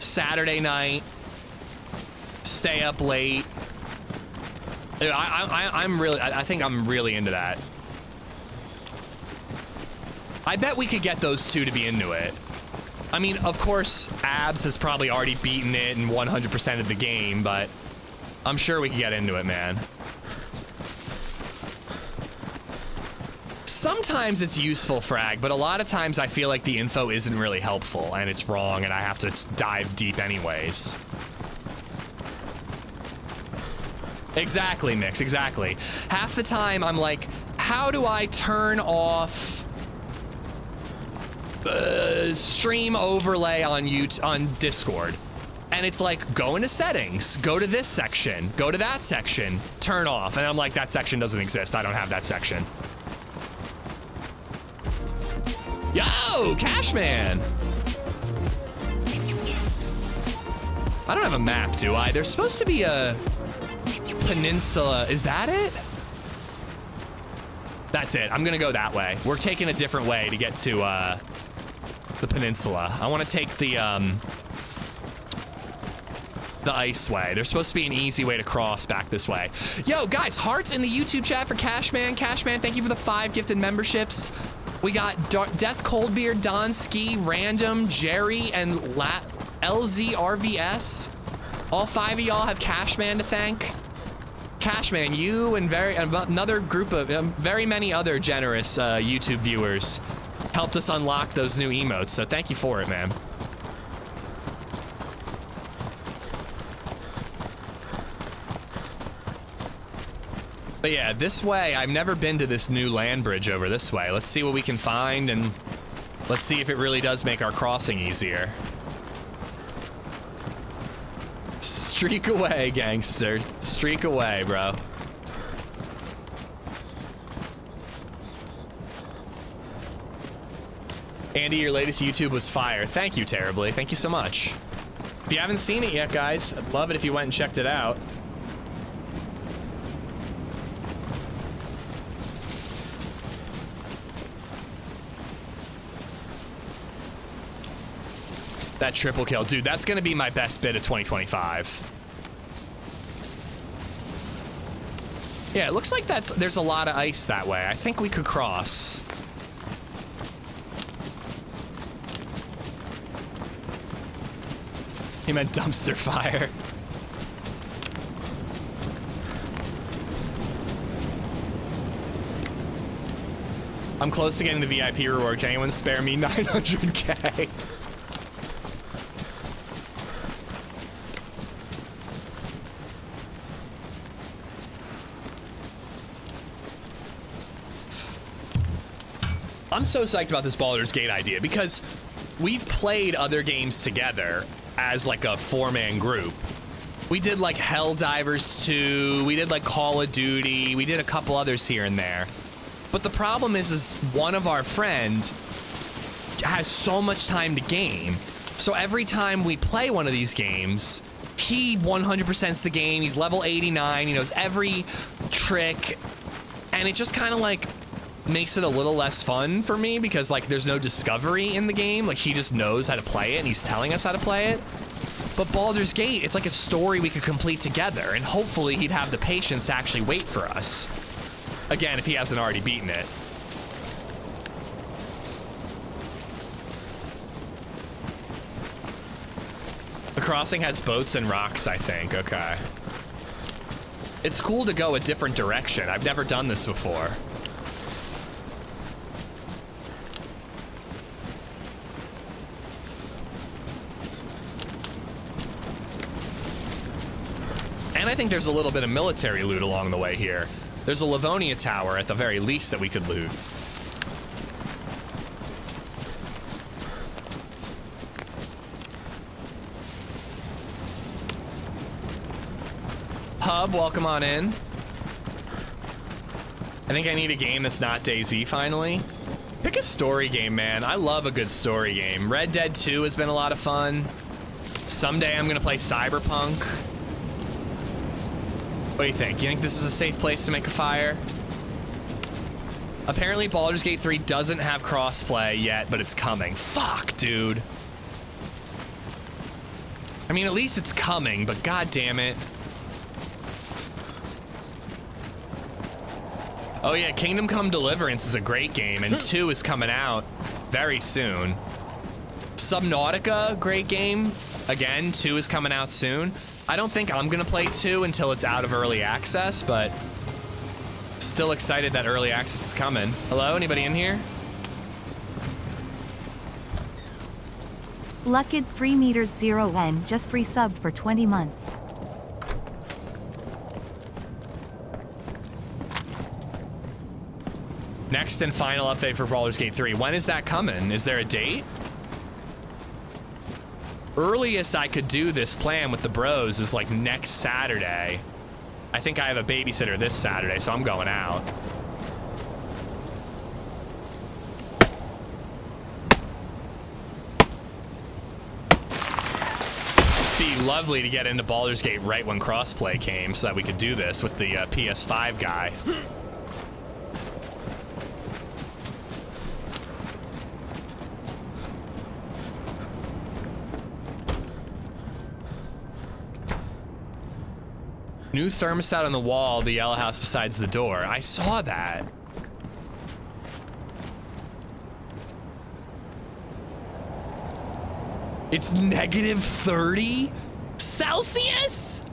Saturday night. Stay up late. I think I'm really into that. I bet we could get those two to be into it. I mean, of course, Abs has probably already beaten it and 100% of the game, but I'm sure we can get into it, man. Sometimes it's useful, Frag, but a lot of times I feel like the info isn't really helpful and it's wrong and I have to dive deep anyways. Exactly, Mix, exactly. Half the time I'm like, how do I turn off stream overlay on Discord? And it's like, go into settings, go to this section, go to that section, turn off. And I'm like, that section doesn't exist. I don't have that section. Yo, Cashman. I don't have a map, do I? There's supposed to be a peninsula. Is that it? That's it. I'm gonna go that way. We're taking a different way to get to the peninsula. I want to take the ice way. There's supposed to be an easy way to cross back this way. Yo, guys, hearts in the YouTube chat for Cashman. Cashman, thank you for the 5 gifted memberships. We got Death Coldbeard, Don Ski, Random, Jerry, and LZRVS. All 5 of y'all have Cashman to thank. Cashman, you and another group of very many other generous YouTube viewers helped us unlock those new emotes, so thank you for it, man. But yeah, this way, I've never been to this new land bridge over this way. Let's see what we can find, and let's see if it really does make our crossing easier. Streak away, gangster. Streak away, bro. Andy, your latest YouTube was fire. Thank you terribly. Thank you so much. If you haven't seen it yet, guys, I'd love it if you went and checked it out. That triple kill. Dude, that's gonna be my best bit of 2025. Yeah, it looks like there's a lot of ice that way. I think we could cross. He meant dumpster fire. I'm close to getting the VIP reward. Can anyone spare me 900K? I'm so psyched about this Baldur's Gate idea because we've played other games together as like a 4-man group. We did like Helldivers 2, we did like Call of Duty, we did a couple others here and there. But the problem is one of our friend has so much time to game. So every time we play one of these games, he 100%'s the game, he's level 89, he knows every trick, and it just kind of like makes it a little less fun for me because like there's no discovery in the game. Like he just knows how to play it and he's telling us how to play it. But Baldur's Gate, it's like a story we could complete together, and hopefully he'd have the patience to actually wait for us. Again, if he hasn't already beaten it. The crossing has boats and rocks, I think. Okay. It's cool to go a different direction. I've never done this before. I think there's a little bit of military loot along the way here. There's a Livonia tower at the very least that we could loot. Hub, welcome on in. I think I need a game that's not DayZ finally. Pick a story game, man. I love a good story game. Red Dead 2 has been a lot of fun. Someday I'm gonna play Cyberpunk. What do you think? You think this is a safe place to make a fire? Apparently Baldur's Gate 3 doesn't have crossplay yet, but it's coming. Fuck, dude. I mean, at least it's coming, but god damn it. Oh yeah, Kingdom Come Deliverance is a great game, and 2 is coming out very soon. Subnautica, great game. Again, 2 is coming out soon. I don't think I'm gonna play 2 until it's out of early access, but still excited that early access is coming. Hello, anybody in here? Lucked 3 meters 0N just resubbed for 20 months. Next and final update for Baldur's Gate 3. When is that coming? Is there a date? Earliest I could do this plan with the bros is like next Saturday. I think I have a babysitter this Saturday, so I'm going out. Be lovely to get into Baldur's Gate right when crossplay came so that we could do this with the PS5 guy. New thermostat on the wall, the yellow house besides the door. I saw that. It's negative 30 Celsius?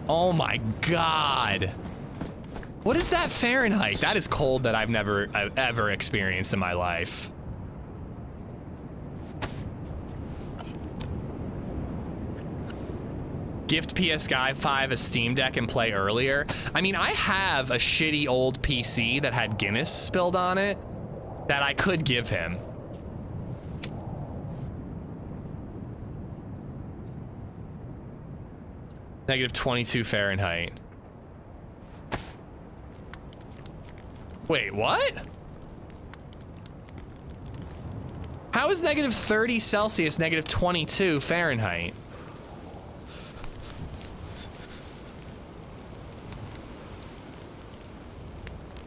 Oh my God. What is that Fahrenheit? That is cold that I've never ever experienced in my life. Gift PS5 a Steam Deck and play earlier. I mean, I have a shitty old PC that had Guinness spilled on it that I could give him. Negative 22 Fahrenheit. Wait, what? How is negative 30 Celsius negative 22 Fahrenheit?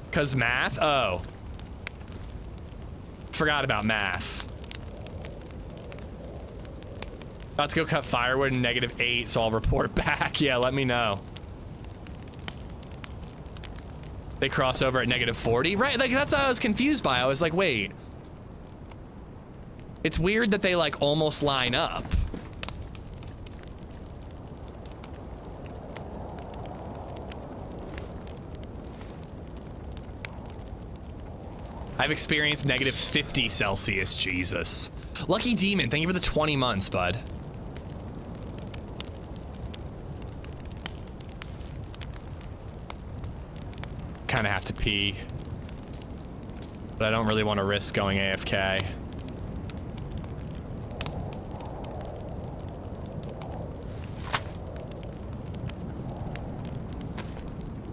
Because math? Oh. Forgot about math. About to go cut firewood in -8, so I'll report back. Yeah, let me know. They cross over at -40? Right, like that's what I was confused by. I was like, wait. It's weird that they like almost line up. I've experienced negative 50 Celsius, Jesus. Lucky Demon, thank you for the 20 months, bud. Kind of have to pee. But I don't really want to risk going AFK.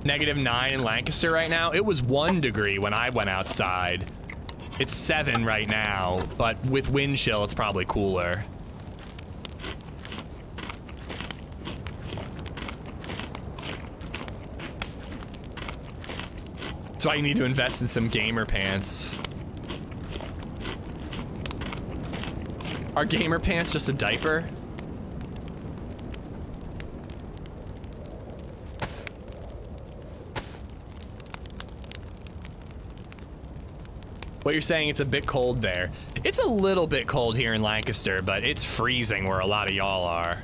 -9 in Lancaster right now. It was 1 degree when I went outside. It's 7 right now, but with wind chill, it's probably cooler. That's why you need to invest in some gamer pants. Are gamer pants just a diaper? What you're saying, it's a bit cold there. It's a little bit cold here in Lancaster, but it's freezing where a lot of y'all are.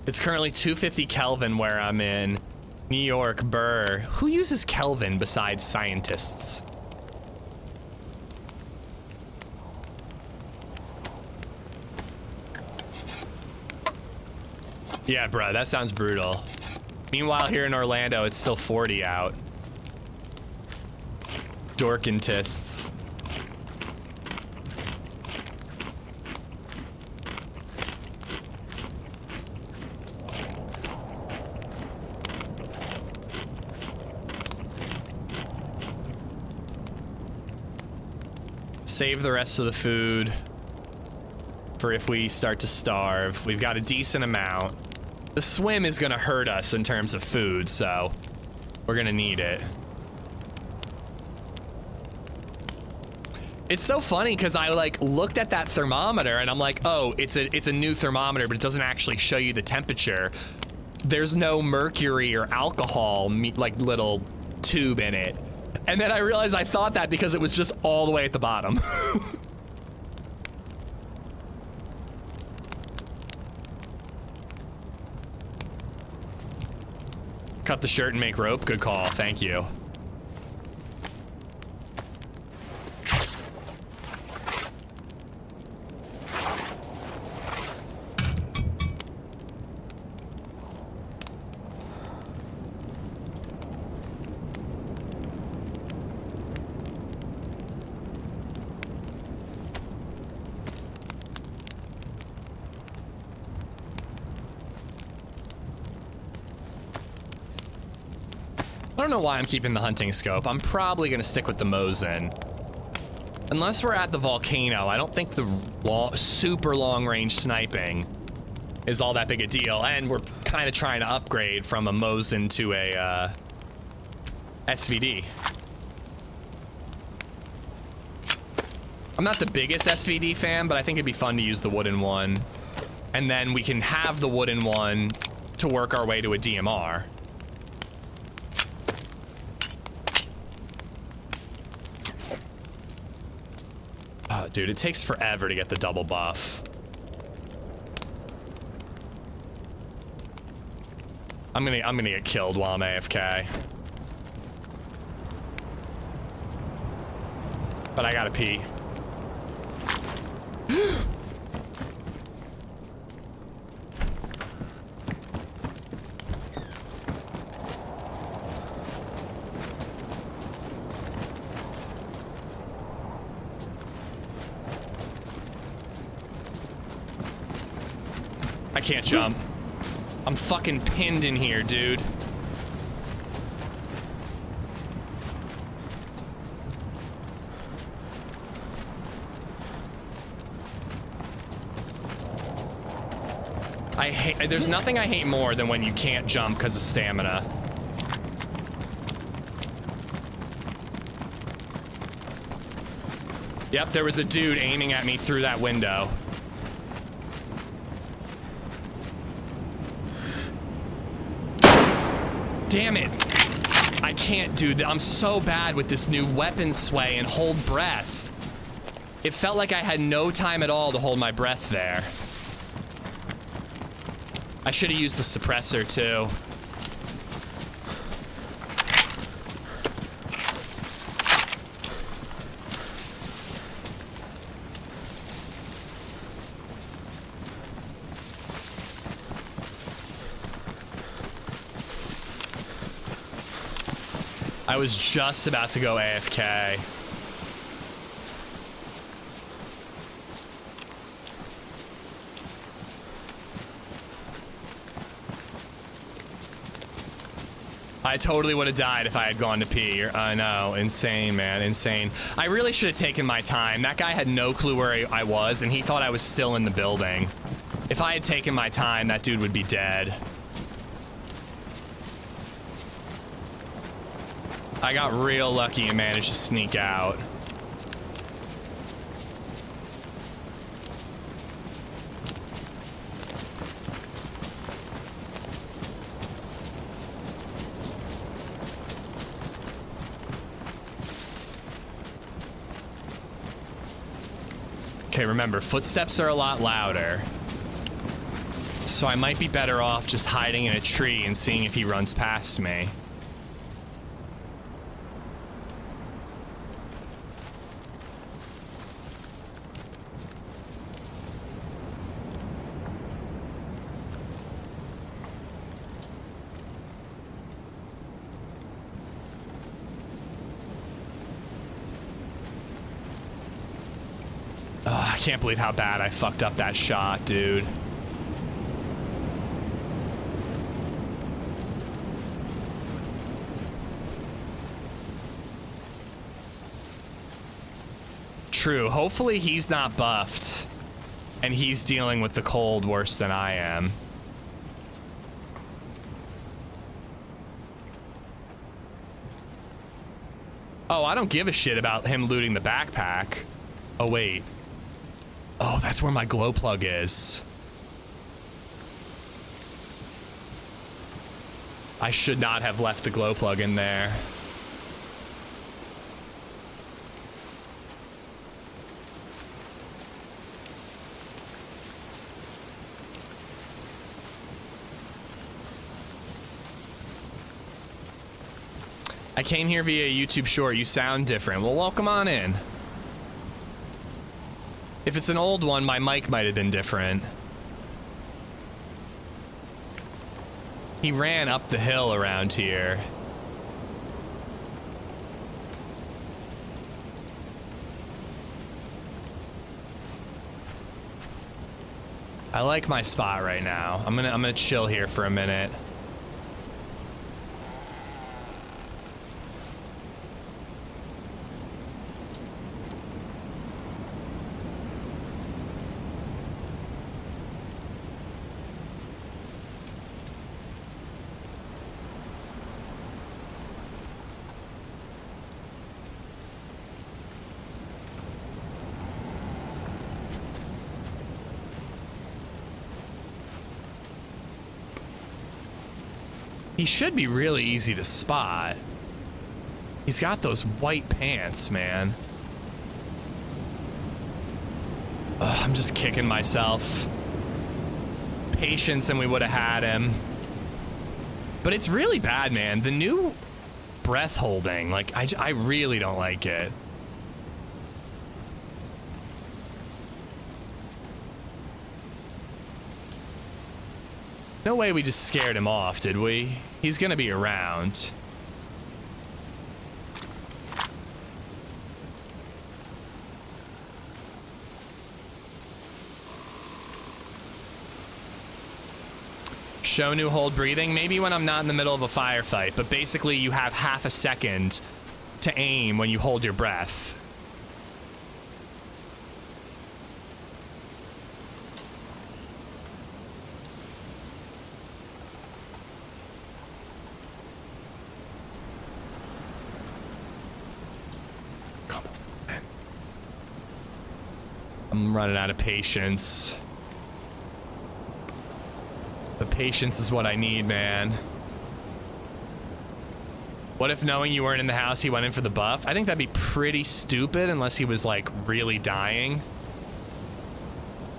It's currently 250 Kelvin where I'm in. New York, Burr. Who uses Kelvin besides scientists? Yeah, bro, that sounds brutal. Meanwhile, here in Orlando, it's still 40 out. Dorkentists. Save the rest of the food for if we start to starve. We've got a decent amount. The swim is gonna hurt us in terms of food, so we're gonna need it. It's so funny because I like looked at that thermometer and I'm like, oh, it's a new thermometer, but it doesn't actually show you the temperature. There's no mercury or alcohol like little tube in it. And then I realized I thought that because it was just all the way at the bottom. Cut the shirt and make rope. Good call. Thank you. I don't know why I'm keeping the hunting scope. I'm probably gonna stick with the Mosin. Unless we're at the volcano, I don't think the super long range sniping is all that big a deal. And we're kind of trying to upgrade from a Mosin to a SVD. I'm not the biggest SVD fan, but I think it'd be fun to use the wooden one. And then we can have the wooden one to work our way to a DMR. Oh, dude, it takes forever to get the double buff. I'm gonna get killed while I'm AFK. But I gotta pee. I can't jump. I'm fucking pinned in here, dude. There's nothing I hate more than when you can't jump because of stamina. Yep, there was a dude aiming at me through that window. Damn it. I can't do that. I'm so bad with this new weapon sway and hold breath. It felt like I had no time at all to hold my breath there. I should have used the suppressor too. I was just about to go AFK. I totally would have died if I had gone to pee. I know, insane, man, insane. I really should have taken my time. That guy had no clue where I was, and he thought I was still in the building. If I had taken my time, that dude would be dead. I got real lucky and managed to sneak out. Okay, remember, footsteps are a lot louder. So I might be better off just hiding in a tree and seeing if he runs past me. can't believe how bad I fucked up that shot, dude. True. Hopefully he's not buffed and he's dealing with the cold worse than I am. Oh, I don't give a shit about him looting the backpack. Oh, wait. Oh, that's where my glow plug is. I should not have left the glow plug in there. I came here via YouTube short. You sound different. Well, welcome on in. If it's an old one, my mic might have been different. He ran up the hill around here. I like my spot right now. I'm gonna chill here for a minute. He should be really easy to spot. He's got those white pants, man. Ugh, I'm just kicking myself. Patience and we would have had him. But it's really bad, man. The new breath holding, like, I really don't like it. No way we just scared him off, did we? He's gonna be around. Show new hold breathing. Maybe when I'm not in the middle of a firefight, but basically you have half a second to aim when you hold your breath. I'm running out of patience. The patience is what I need, man. What if, knowing you weren't in the house, he went in for the buff? I think that'd be pretty stupid unless he was, like, really dying.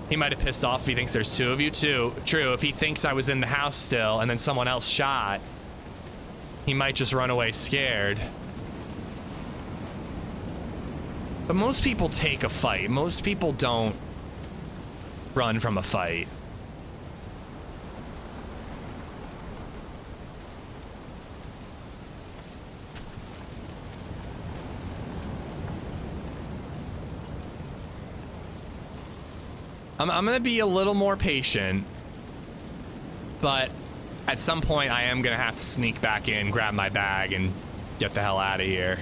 He might have pissed off if he thinks there's two of you, too. True, if he thinks I was in the house still and then someone else shot, he might just run away scared. But most people take a fight. Most people don't run from a fight. I'm gonna be a little more patient, but at some point I am gonna have to sneak back in, grab my bag, and get the hell out of here.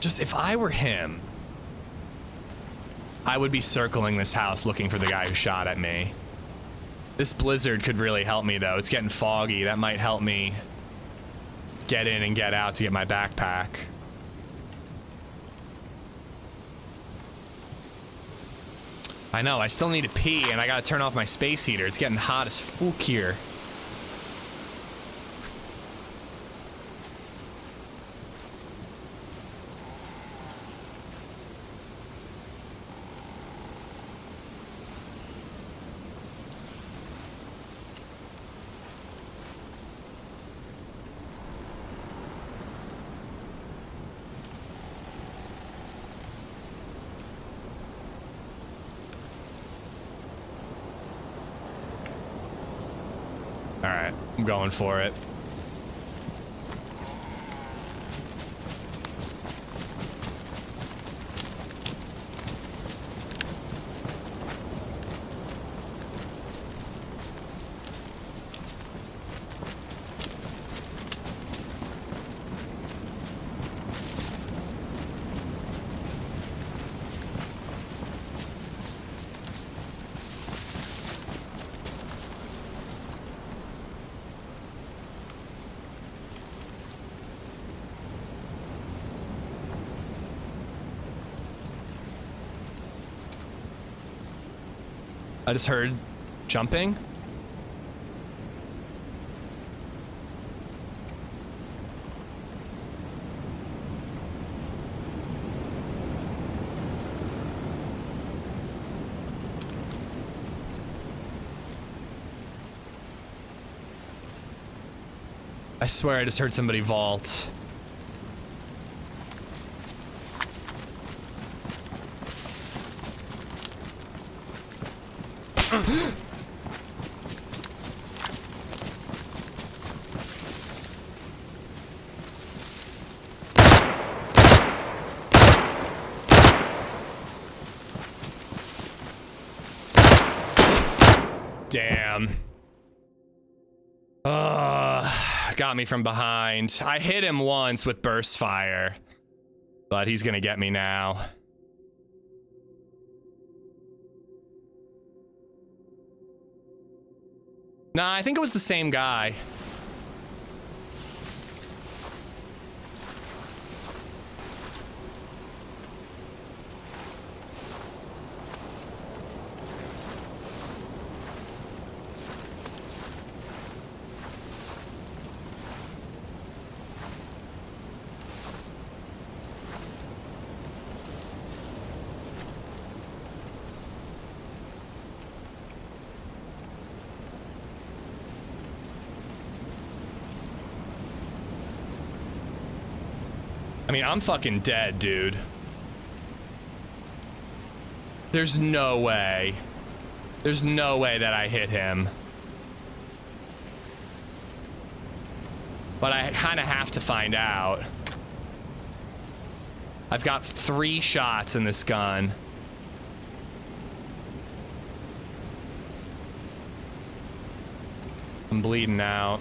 Just, if I were him, I would be circling this house looking for the guy who shot at me. This blizzard could really help me, though. It's getting foggy. That might help me get in and get out to get my backpack. I know, I still need to pee, and I gotta turn off my space heater. It's getting hot as fuck here. All right, I'm going for it. I just heard jumping. I swear I just heard somebody vault. Damn. Got me from behind. I hit him once with burst fire, but he's gonna get me now. Nah, I think it was the same guy. I mean, I'm fucking dead, dude. There's no way. There's no way that I hit him. But I kind of have to find out. I've got 3 shots in this gun. I'm bleeding out.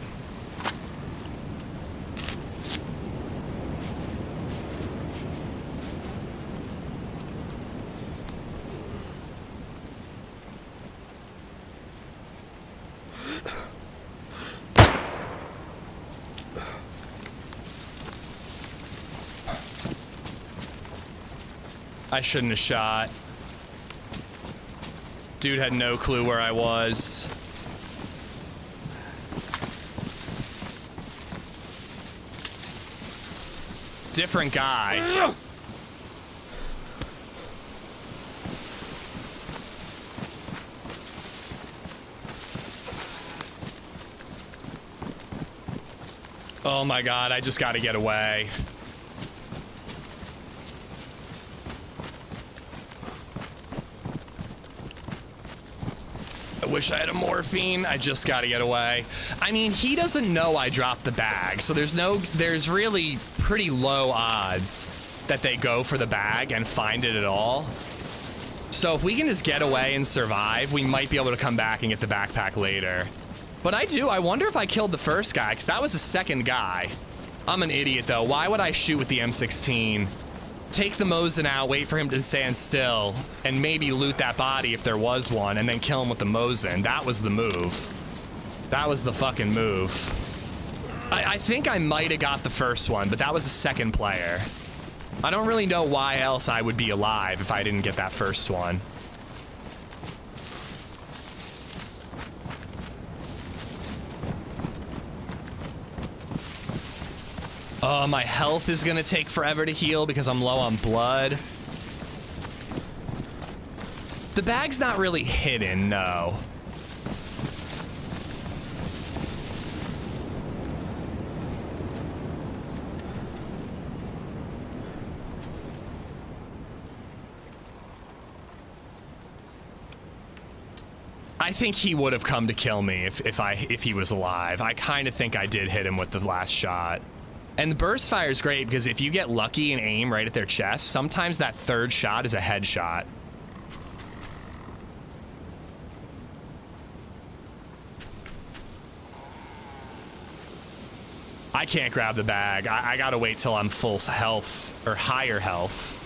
I shouldn't have shot. Dude had no clue where I was. Different guy. Oh my God, I just gotta get away. I wish I had a morphine. I just gotta get away. I mean, he doesn't know I dropped the bag, so there's really pretty low odds that they go for the bag and find it at all. So if we can just get away and survive, we might be able to come back and get the backpack later. But I wonder if I killed the first guy, because that was the second guy. I'm an idiot though. Why would I shoot with the M16? Take the Mosin out, wait for him to stand still, and maybe loot that body if there was one, and then kill him with the Mosin. That was the move. That was the fucking move. I think I might have got the first one, but that was the second player. I don't really know why else I would be alive if I didn't get that first one. My health is gonna take forever to heal because I'm low on blood. The bag's not really hidden, no. I think he would have come to kill me if he was alive. I kind of think I did hit him with the last shot. And the burst fire is great because if you get lucky and aim right at their chest, sometimes that third shot is a headshot. I can't grab the bag. I gotta wait till I'm full health or higher health.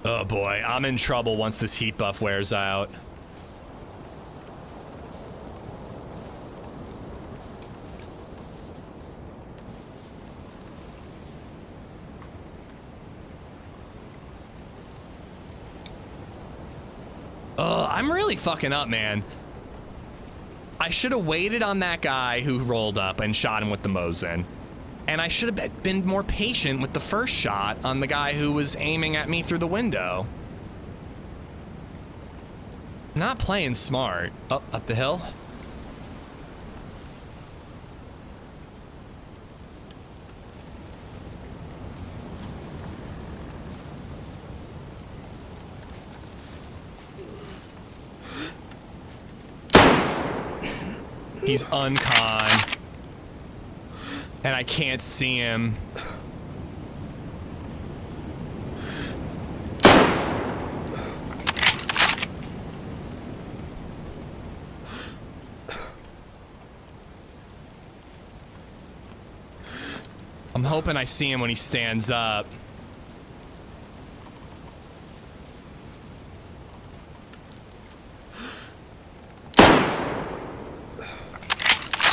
Oh boy, I'm in trouble once this heat buff wears out. I'm really fucking up, man. I should have waited on that guy who rolled up and shot him with the Mosin. And I should have been more patient with the first shot on the guy who was aiming at me through the window. Not playing smart. Oh, up the hill. He's uncon. And I can't see him. I'm hoping I see him when he stands up.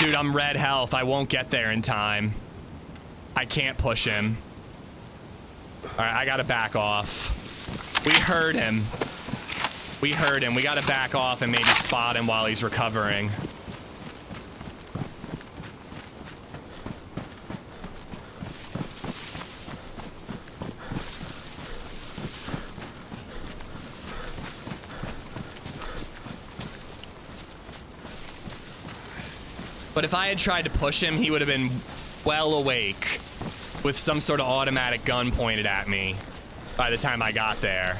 Dude, I'm red health. I won't get there in time. I can't push him. Alright, I gotta back off. We heard him. We heard him. We gotta back off and maybe spot him while he's recovering. But if I had tried to push him, he would have been well awake with some sort of automatic gun pointed at me by the time I got there.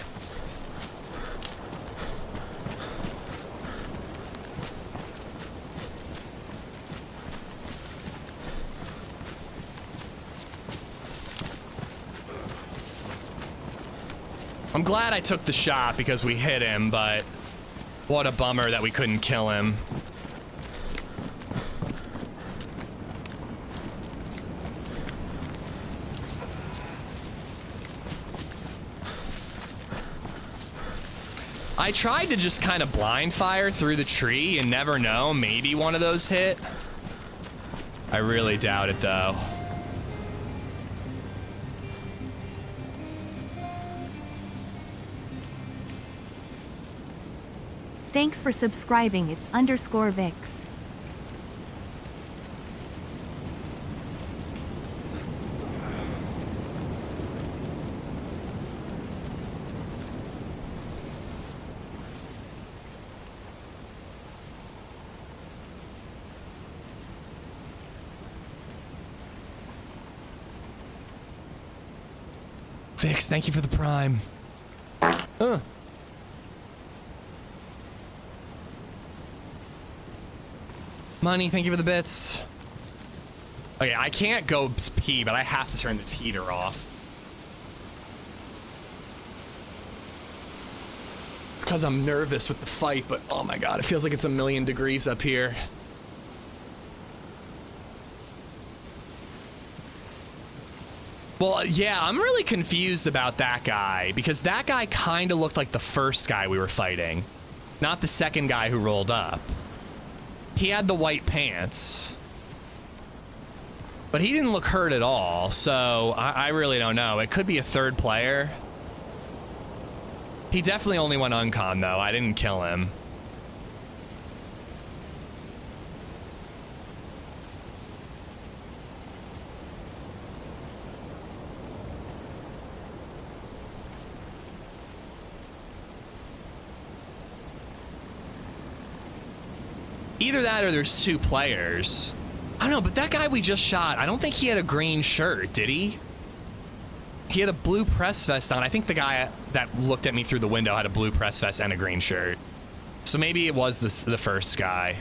I'm glad I took the shot because we hit him, but what a bummer that we couldn't kill him. I tried to just kind of blind fire through the tree and never know, maybe one of those hit. I really doubt it though. Thanks for subscribing. It's _Vix. Vix, thank you for the prime. Money, thank you for the bits. Okay, I can't go pee, but I have to turn this heater off. It's because I'm nervous with the fight, but oh my god, it feels like it's 1,000,000 degrees up here. Well, yeah, I'm really confused about that guy, because that guy kind of looked like the first guy we were fighting, not the second guy who rolled up. He had the white pants, but he didn't look hurt at all, so I really don't know. It could be a third player. He definitely only went uncon, though. I didn't kill him. Either that or there's 2 players. I don't know, but that guy we just shot, I don't think he had a green shirt, did he? He had a blue press vest on. I think the guy that looked at me through the window had a blue press vest and a green shirt. So maybe it was the first guy.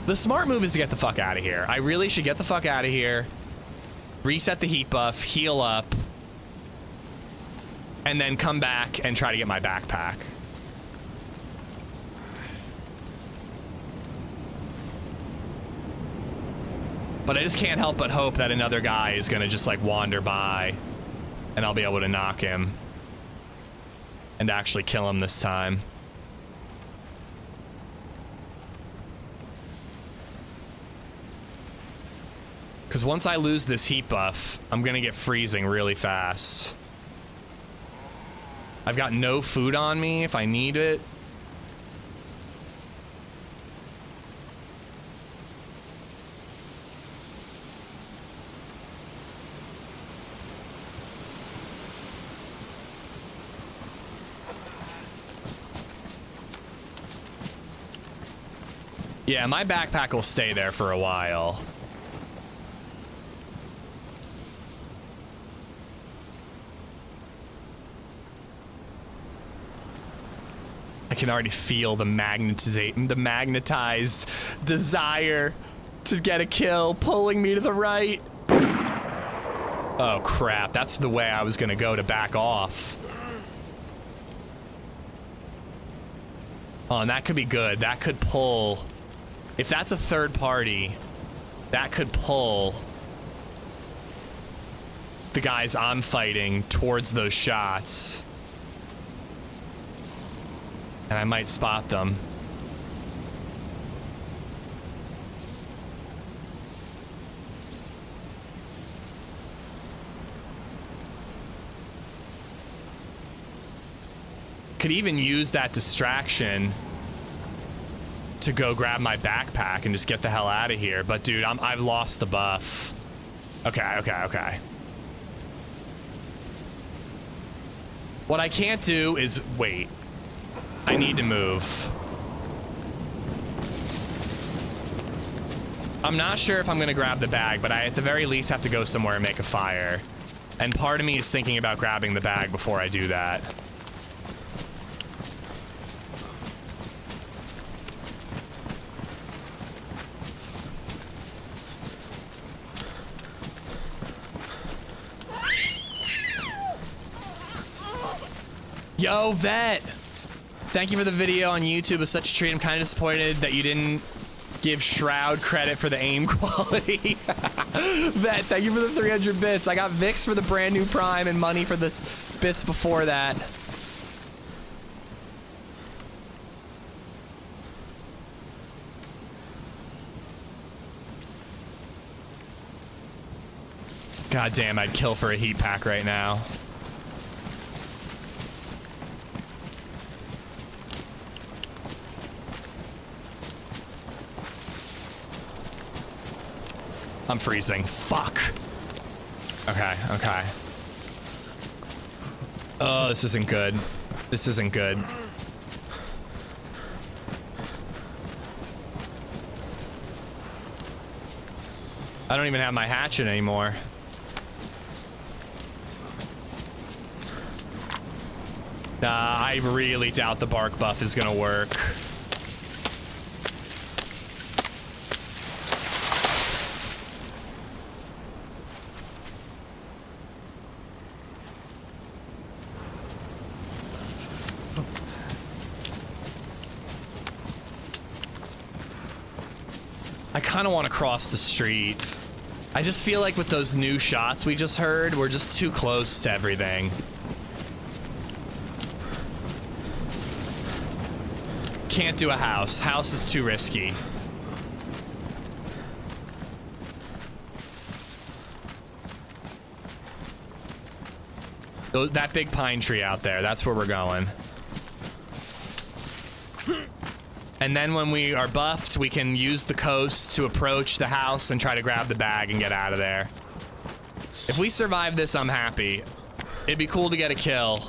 The smart move is to get the fuck out of here. I really should get the fuck out of here. Reset the heat buff, heal up. And then come back and try to get my backpack. But I just can't help but hope that another guy is gonna just like wander by and I'll be able to knock him and actually kill him this time. Because once I lose this heat buff, I'm gonna get freezing really fast. I've got no food on me if I need it. Yeah, my backpack will stay there for a while. I can already feel the magnetized desire to get a kill pulling me to the right. Oh crap, that's the way I was gonna go to back off. Oh, and that could be good. That could pull. If that's a third party, that could pull the guys I'm fighting towards those shots. And I might spot them. Could even use that distraction to go grab my backpack and just get the hell out of here. But dude, I've lost the buff. Okay. What I can't do is wait. I need to move. I'm not sure if I'm gonna grab the bag, but I at the very least have to go somewhere and make a fire. And part of me is thinking about grabbing the bag before I do that. Yo, Vet! Thank you for the video on YouTube. It was such a treat. I'm kind of disappointed that you didn't give Shroud credit for the aim quality. Vet, thank you for the 300 bits. I got Vix for the brand new Prime and money for the bits before that. God damn, I'd kill for a heat pack right now. I'm freezing. Fuck. Okay. Oh, this isn't good. This isn't good. I don't even have my hatchet anymore. Nah, I really doubt the bark buff is gonna work. I kind of want to cross the street. I just feel like with those new shots we just heard, we're just too close to everything. Can't do a house. House is too risky. That big pine tree out there, that's where we're going. And then when we are buffed, we can use the coast to approach the house and try to grab the bag and get out of there. If we survive this, I'm happy. It'd be cool to get a kill,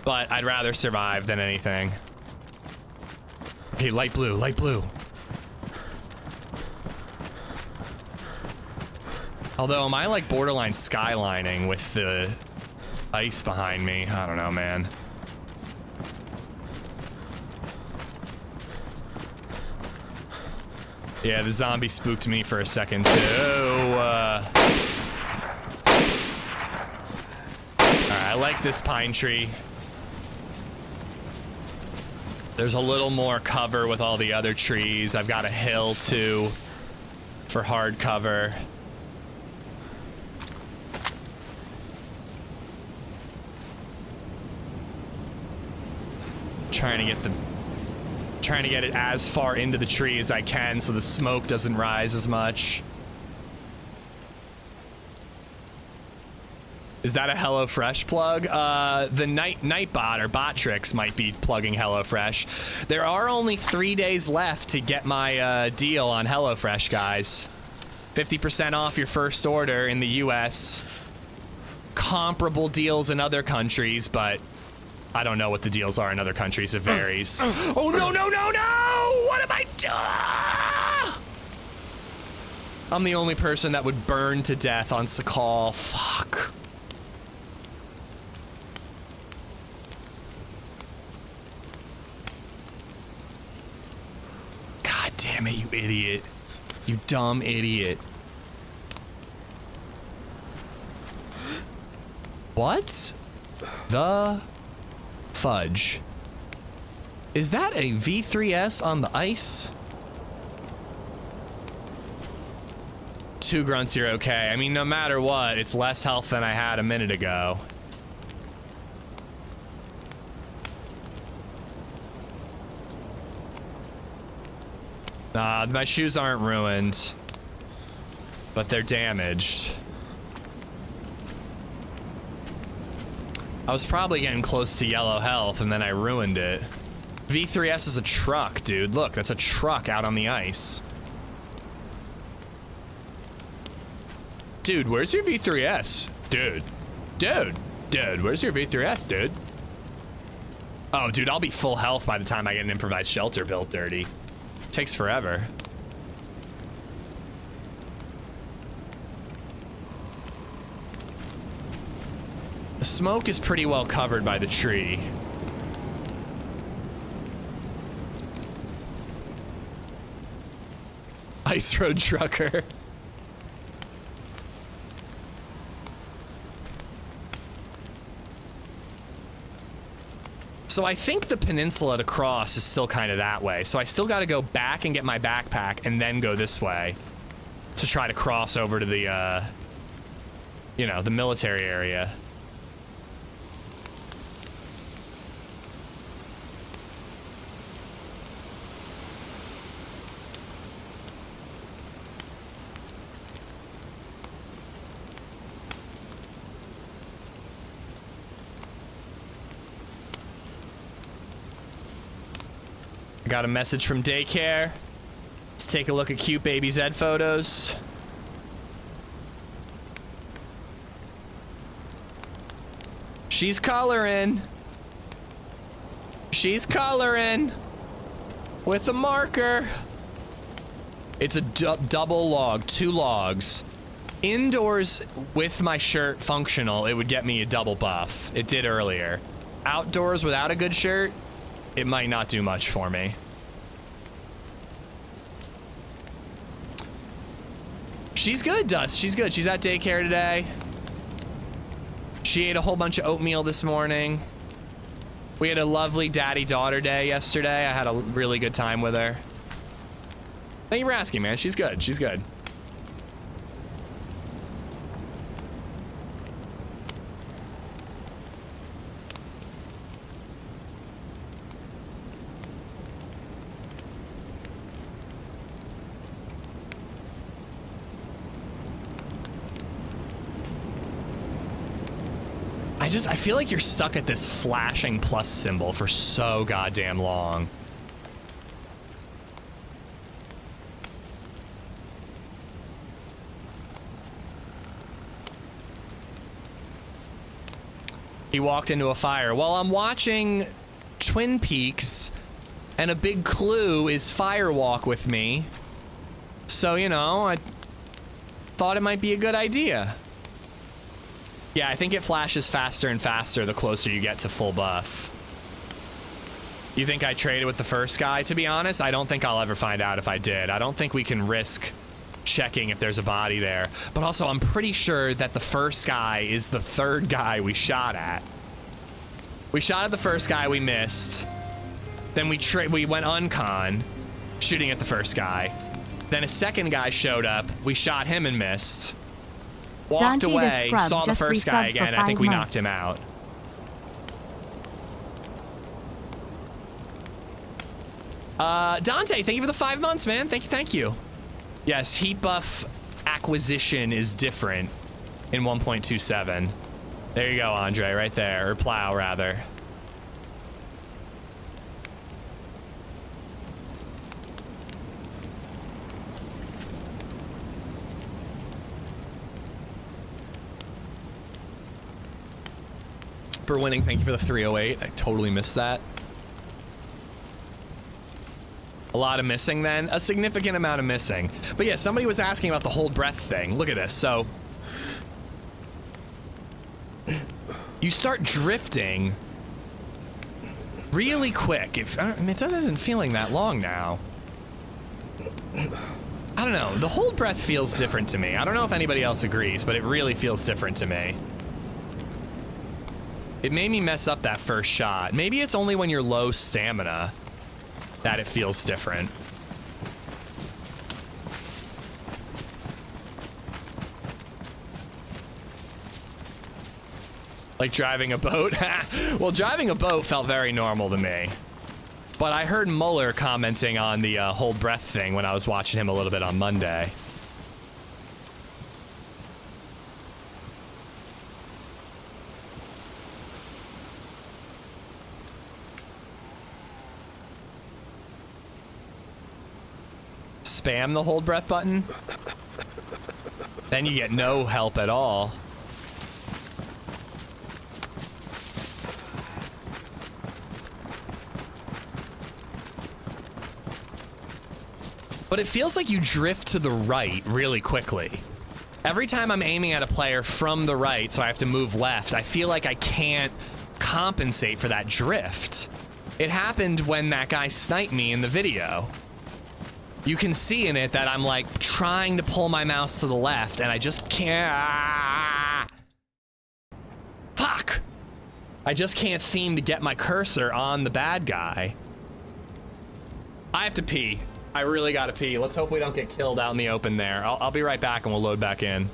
but I'd rather survive than anything. Okay, light blue, light blue. Although, am I like borderline skylining with the ice behind me? I don't know, man. Yeah, the zombie spooked me for a second, too. Alright, I like this pine tree. There's a little more cover with all the other trees. I've got a hill, too, for hard cover. Trying to get it as far into the tree as I can so the smoke doesn't rise as much. Is that a HelloFresh plug? The Nightbot or Botrix might be plugging HelloFresh. There are only 3 days left to get my deal on HelloFresh, guys. 50% off your first order in the US. Comparable deals in other countries, but I don't know what the deals are in other countries. It varies. Oh, no, no, no, no! What am I doing? I'm the only person that would burn to death on Sakhal. Fuck. God damn it, you idiot. You dumb idiot. What the fudge? Is that a V3S on the ice? 2 grunts, you're okay. I mean, no matter what, it's less health than I had a minute ago. Nah, my shoes aren't ruined, but they're damaged. I was probably getting close to yellow health, and then I ruined it. V3S is a truck, dude. Look, that's a truck out on the ice. Dude, where's your V3S? Dude. Dude, where's your V3S, dude? Oh, dude, I'll be full health by the time I get an improvised shelter built dirty. Takes forever. The smoke is pretty well covered by the tree. Ice Road Trucker. So I think the peninsula to cross is still kind of that way. So I still got to go back and get my backpack and then go this way to try to cross over to the, you know, the military area. I got a message from daycare. Let's take a look at cute baby Zed photos. She's coloring. She's coloring with a marker. It's a double log, 2 logs. Indoors with my shirt functional, it would get me a double buff. It did earlier. Outdoors without a good shirt, it might not do much for me. She's good, Dust. She's good. She's at daycare today. She ate a whole bunch of oatmeal this morning. We had a lovely daddy-daughter day yesterday. I had a really good time with her. Thank you for asking, man. She's good. She's good. I feel like you're stuck at this flashing plus symbol for so goddamn long. He walked into a fire. While I'm watching Twin Peaks, And a big clue is firewalk with me. So, you know, I thought it might be a good idea. Yeah, I think it flashes faster and faster the closer you get to full buff. You think I traded with the first guy? To be honest, I don't think I'll ever find out if I did. I don't think we can risk checking if there's a body there. But also, I'm pretty sure that the first guy is the third guy we shot at. We shot at the first guy, we missed. Then we went uncon, shooting at the first guy. Then a second guy showed up. We shot him and missed. Walked Dante away, the Scrub saw the just first guy resubbed again. for I think 5 we months. knocked him out. Dante, thank you for the 5 months, man. Thank you. Yes, heat buff acquisition is different in 1.27. There you go, Andre, right there. Or Plow, rather. For winning, thank you for the 308. I totally missed that. A lot of missing then. A significant amount of missing. But yeah, somebody was asking about the hold breath thing. Look at this. So you start drifting really quick. I mean, it isn't feeling that long now. I don't know. The hold breath feels different to me. I don't know if anybody else agrees, but it really feels different to me. It made me mess up that first shot. Maybe it's only when you're low stamina that it feels different. Like driving a boat? Well, driving a boat felt very normal to me. But I heard Mueller commenting on the hold breath thing when I was watching him a little bit on Monday. Spam the hold breath button, then you get no help at all. But it feels like you drift to the right really quickly. Every time I'm aiming at a player from the right, so I have to move left, I feel like I can't compensate for that drift. It happened when that guy sniped me in the video. You can see in it that I'm like trying to pull my mouse to the left and I just can't. Fuck! I just can't seem to get my cursor on the bad guy. I have to pee. I really gotta pee. Let's hope we don't get killed out in the open there. I'll be right back and we'll load back in.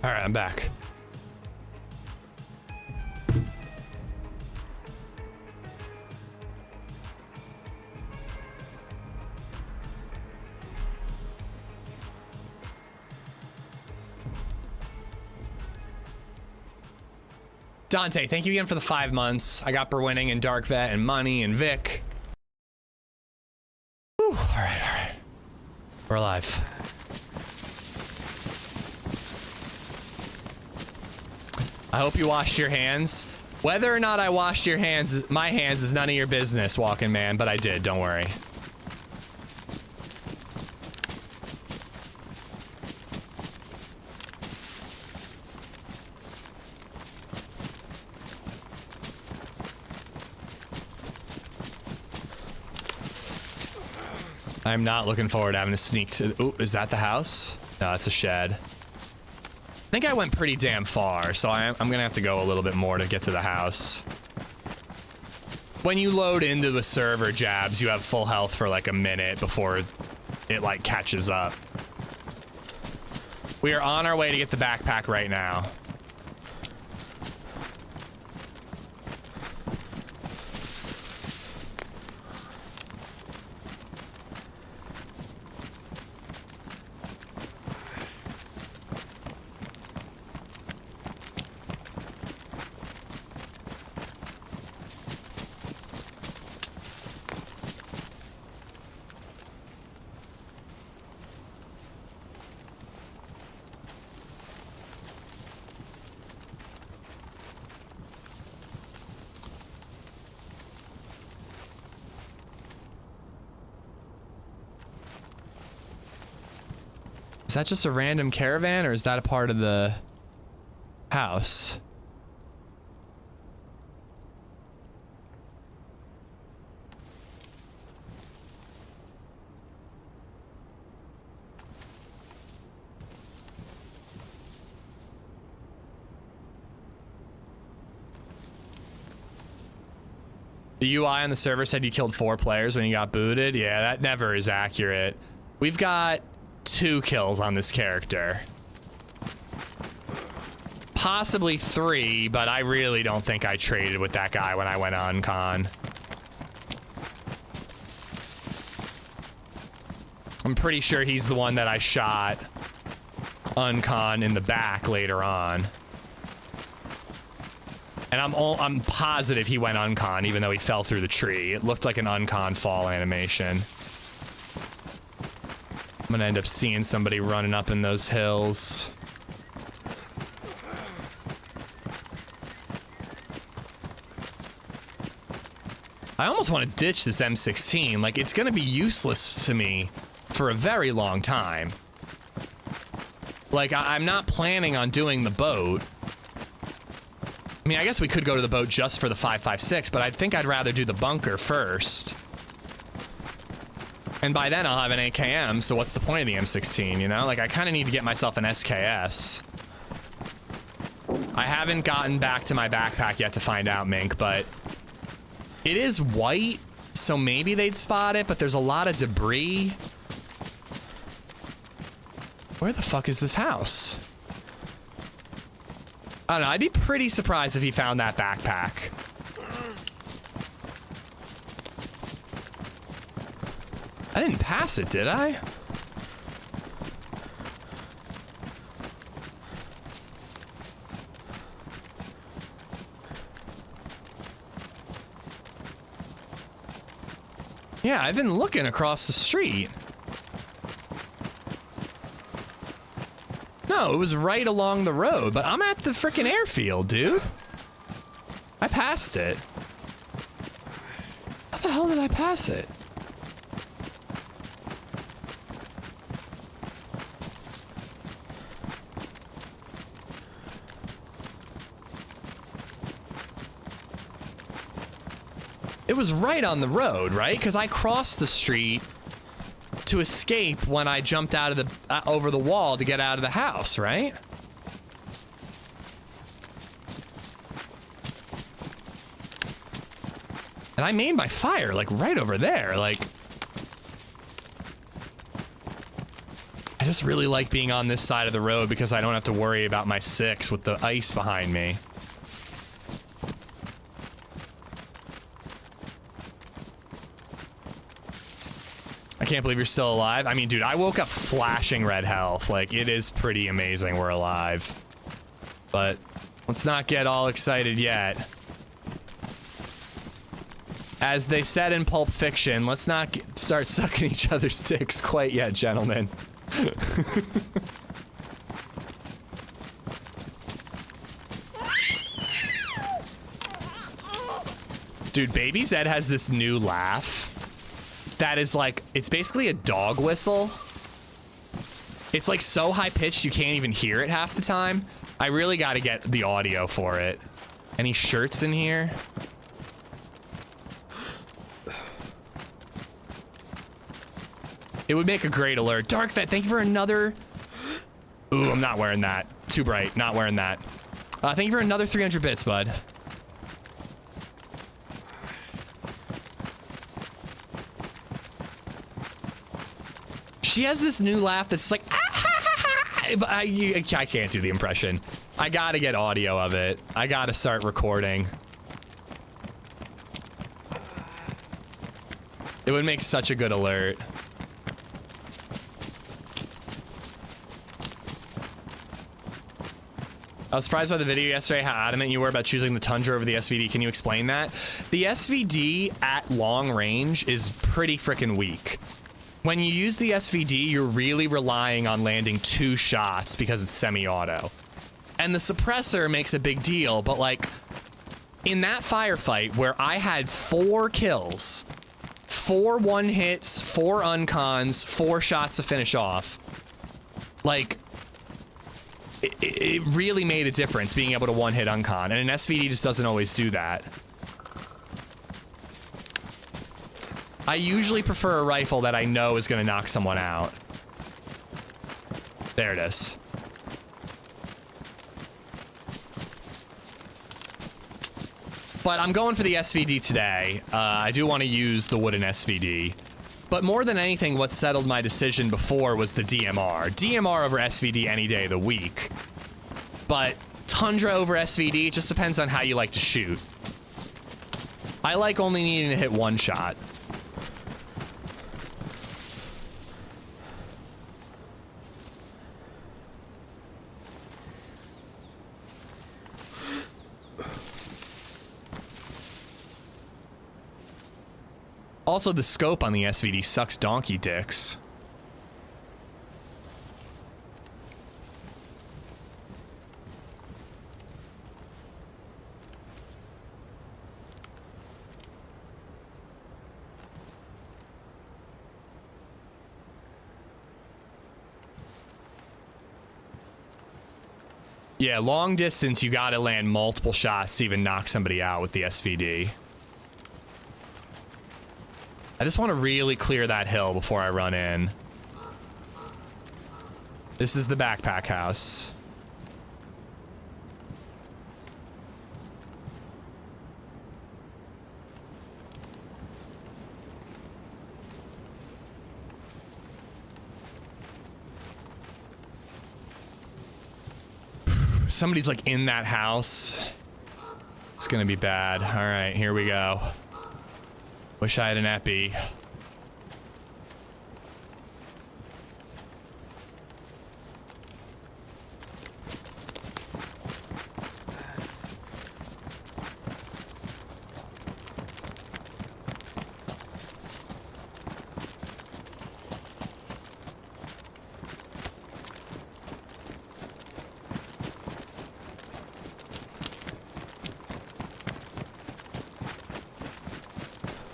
All right, I'm back. Dante, thank you again for the 5 months. I got Berwinning and Dark Vet and Money and Vic. Whew, all right. We're alive. I hope you washed your hands. Whether or not I washed your hands, my hands is none of your business, Walking Man, but I did, don't worry. I'm not looking forward to having to sneak to... Ooh, is that the house? No, it's a shed. I think I went pretty damn far, so I'm gonna have to go a little bit more to get to the house. When you load into the server, Jabs, you have full health for like a minute before it like catches up. We are on our way to get the backpack right now. Is that just a random caravan, or is that a part of the house? The UI on the server said you killed 4 players when you got booted. Yeah, that never is accurate. We've got 2 kills on this character. Possibly 3, but I really don't think I traded with that guy when I went on con. I'm pretty sure he's the one that I shot uncon in the back later on. And I'm positive he went uncon even though he fell through the tree. It looked like an uncon fall animation. I'm gonna end up seeing somebody running up in those hills. I almost want to ditch this M16. Like, it's gonna be useless to me for a very long time. Like, I'm not planning on doing the boat. I mean, I guess we could go to the boat just for the 5.56, but I think I'd rather do the bunker first. And by then I'll have an AKM, so what's the point of the M16, you know? Like, I kind of need to get myself an SKS. I haven't gotten back to my backpack yet to find out, Mink, but it is white, so maybe they'd spot it, but there's a lot of debris. Where the fuck is this house? I don't know, I'd be pretty surprised if he found that backpack. I didn't pass it, did I? Yeah, I've been looking across the street. No, it was right along the road, but I'm at the frickin' airfield, dude. I passed it. How the hell did I pass it? It was right on the road, right? Because I crossed the street to escape when I jumped out of the over the wall to get out of the house, right? And I made my fire like right over there. Like, I just really like being on this side of the road because I don't have to worry about my 6 with the ice behind me. I can't believe you're still alive. I mean, dude, I woke up flashing red health. Like, it is pretty amazing we're alive. But let's not get all excited yet. As they said in Pulp Fiction, let's not start sucking each other's dicks quite yet, gentlemen. Dude, LadyZed has this new laugh that is like, it's basically a dog whistle. It's like so high pitched you can't even hear it half the time. I really got to get the audio for it. Any shirts in here? It would make a great alert. DarkVet, thank you for another... Ooh, I'm not wearing that. Too bright. Not wearing that. Thank you for another 300 bits, bud. She has this new laugh that's like... Ah, ha, ha, ha. But I can't do the impression. I gotta get audio of it. I gotta start recording. It would make such a good alert. I was surprised by the video yesterday how adamant you were about choosing the Tundra over the SVD. Can you explain that? The SVD at long range is pretty freaking weak. When you use the SVD, you're really relying on landing 2 shots because it's semi-auto. And the suppressor makes a big deal, but like in that firefight where I had 4 kills, 4 1-hits, 4 uncons, 4 shots to finish off, like it really made a difference being able to 1-hit uncon, and an SVD just doesn't always do that. I usually prefer a rifle that I know is going to knock someone out. There it is. But I'm going for the SVD today. I do want to use the wooden SVD. But more than anything, what settled my decision before was the DMR. DMR over SVD any day of the week. But Tundra over SVD, just depends on how you like to shoot. I like only needing to hit 1 shot. Also, the scope on the SVD sucks donkey dicks. Yeah, long distance, you gotta land multiple shots to even knock somebody out with the SVD. I just want to really clear that hill before I run in. This is the backpack house. Somebody's like in that house. It's gonna be bad. All right, here we go. Wish I had an epi.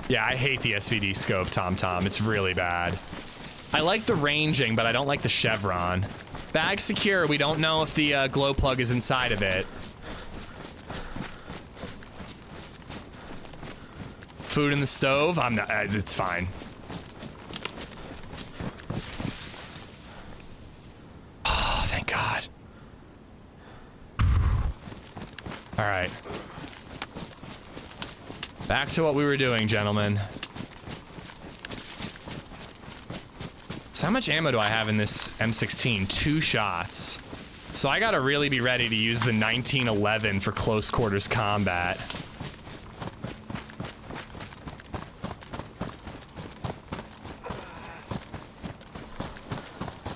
Yeah, I hate the SVD scope, Tom. It's really bad. I like the ranging, but I don't like the chevron. Bag secure. We don't know if the glow plug is inside of it. Food in the stove? I'm not. It's fine. Oh, thank God. All right. Back to what we were doing, gentlemen. So how much ammo do I have in this M16? 2 shots. So I gotta really be ready to use the 1911 for close quarters combat.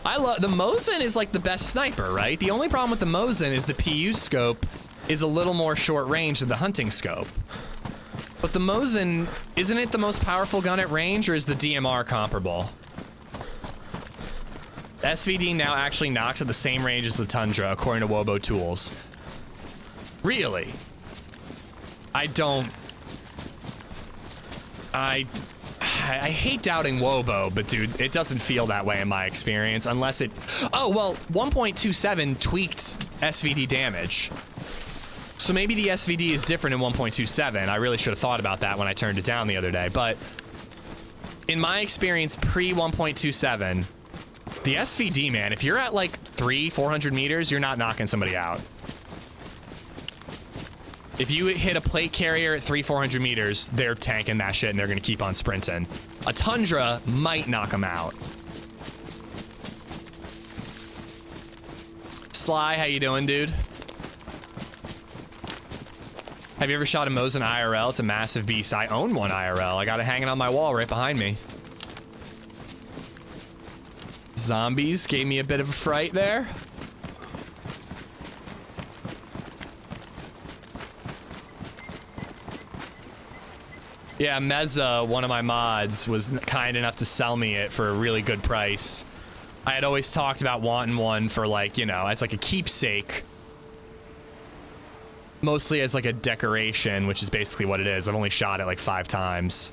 I love the Mosin is like the best sniper, right? The only problem with the Mosin is the PU scope is a little more short range than the hunting scope. But the Mosin, isn't it the most powerful gun at range, or is the DMR comparable? The SVD now actually knocks at the same range as the Tundra, according to Wobo Tools. Really? I hate doubting Wobo, but dude, it doesn't feel that way in my experience, unless it... Oh, well, 1.27 tweaked SVD damage. So maybe the SVD is different in 1.27. I really should have thought about that when I turned it down the other day, but in my experience, pre-1.27, the SVD, man, if you're at like 400 meters, you're not knocking somebody out. If you hit a plate carrier at 400 meters, they're tanking that shit and they're gonna keep on sprinting. A Tundra might knock them out. Sly, how you doing, dude? Have you ever shot a Mosin IRL? It's a massive beast. I own one IRL. I got it hanging on my wall right behind me. Zombies gave me a bit of a fright there. Yeah, Meza, one of my mods, was kind enough to sell me it for a really good price. I had always talked about wanting one for, like, you know, as like a keepsake. Mostly as like a decoration, which is basically what it is. I've only shot it like 5 times.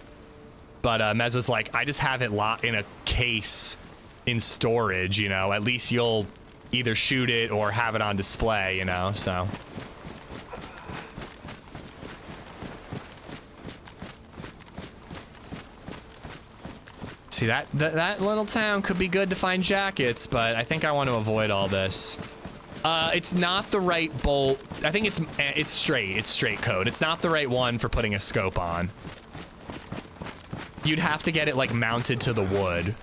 But Meza's like, I just have it locked in a case in storage, you know. At least you'll either shoot it or have it on display, you know, so... See, that little town could be good to find jackets, but I think I want to avoid all this. It's not the right bolt. I think it's straight code. It's not the right one for putting a scope on. You'd have to get it like mounted to the wood.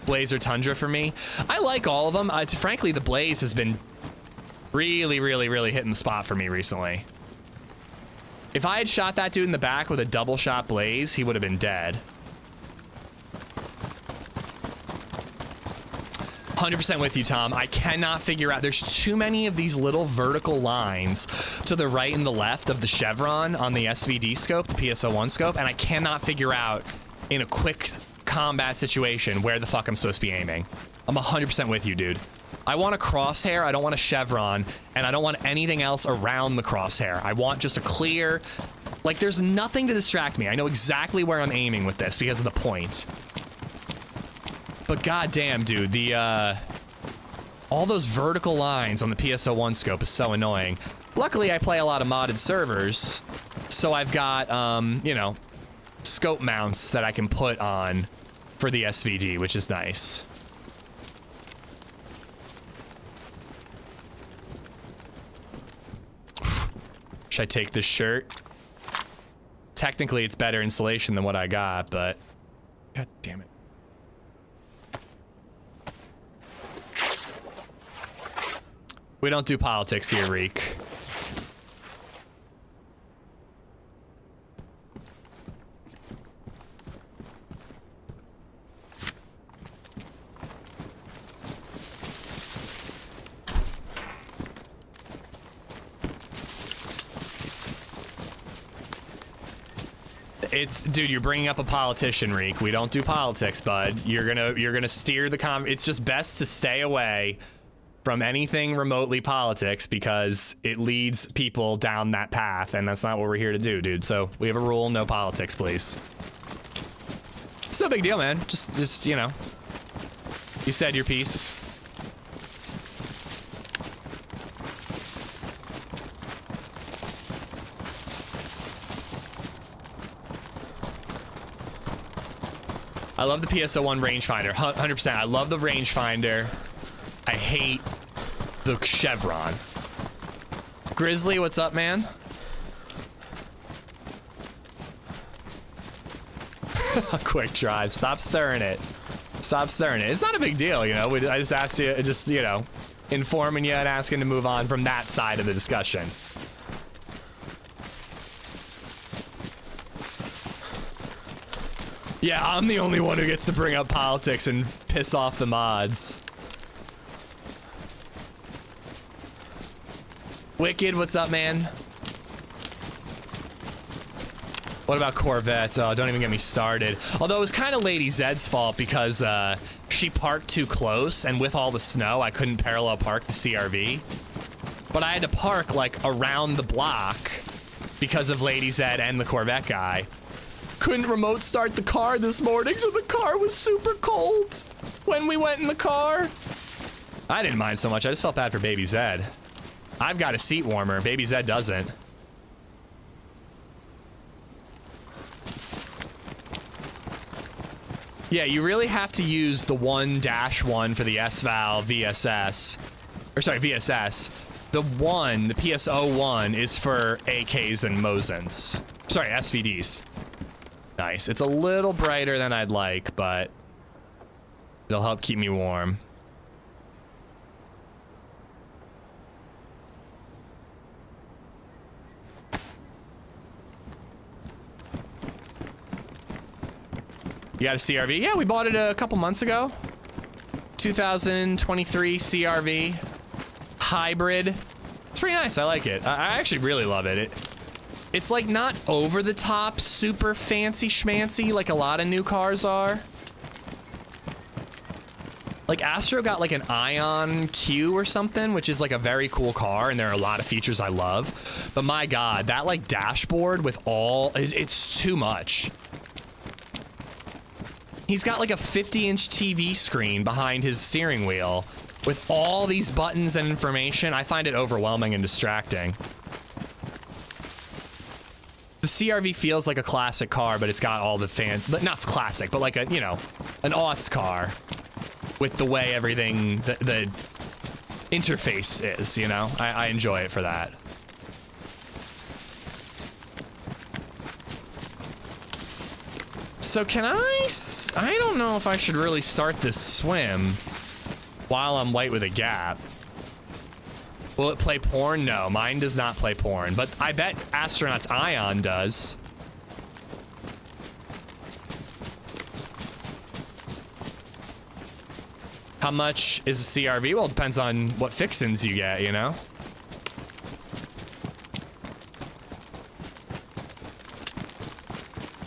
Blaze or Tundra for me. I like all of them. Frankly, the Blaze has been really hitting the spot for me recently. If I had shot that dude in the back with a double shot Blaze, he would have been dead. 100% with you, Tom. I cannot figure out. There's too many of these little vertical lines to the right and the left of the chevron on the SVD scope, the PSO1 scope, and I cannot figure out in a quick combat situation where the fuck I'm supposed to be aiming. I'm 100% with you, dude. I want a crosshair, I don't want a chevron, and I don't want anything else around the crosshair. I want just a clear... Like, there's nothing to distract me. I know exactly where I'm aiming with this because of the point. But goddamn, dude, the, all those vertical lines on the PSO1 scope is so annoying. Luckily, I play a lot of modded servers, so I've got, you know, scope mounts that I can put on for the SVD, which is nice. Should I take this shirt? Technically, it's better insulation than what I got, but... God damn it. We don't do politics here, Reek. It's, dude, you're bringing up a politician, Reek. We don't do politics, bud. You're gonna steer the it's just best to stay away from anything remotely politics because it leads people down that path, and that's not what we're here to do, dude. So we have a rule: no politics, please. It's no big deal, man. Just you know, you said your piece. I love the PSO1 rangefinder, 100%. I love the rangefinder. I hate the chevron. Grizzly, what's up, man? A quick drive. Stop stirring it. Stop stirring it. It's not a big deal, you know. I just asked you, just, you know, informing you and asking to move on from that side of the discussion. Yeah, I'm the only one who gets to bring up politics and piss off the mods. Wicked, what's up, man? What about Corvettes? Oh, don't even get me started. Although it was kind of LadyZed's fault because she parked too close, and with all the snow, I couldn't parallel park the CRV. But I had to park like around the block because of LadyZed and the Corvette guy. Couldn't remote start the car this morning, so the car was super cold when we went in the car. I didn't mind so much. I just felt bad for Baby Zed. I've got a seat warmer. Baby Zed doesn't. Yeah, you really have to use the 1-1 for the SVAL VSS. Or sorry, VSS. The PSO1 is for AKs and Mosins. Sorry, SVDs. Nice. It's a little brighter than I'd like, but it'll help keep me warm. You got a CRV? Yeah, we bought it a couple months ago. 2023 CRV. Hybrid. It's pretty nice. I like it. I actually really love it. It's like not over the top, super fancy schmancy like a lot of new cars are. Like Astro got like an Ion Q or something, which is like a very cool car, and there are a lot of features I love. But my God, that like dashboard with all, it's too much. He's got like a 50-inch TV screen behind his steering wheel with all these buttons and information. I find it overwhelming and distracting. The CRV feels like a classic car, but it's got all the but not classic, but like a, you know, an aughts car with the way everything, the interface is, you know? I enjoy it for that. So can I don't know if I should really start this swim while I'm white with a gap. Will it play porn? No, mine does not play porn, but I bet Astronaut's Ion does. How much is a CRV? Well, it depends on what fixins you get, you know?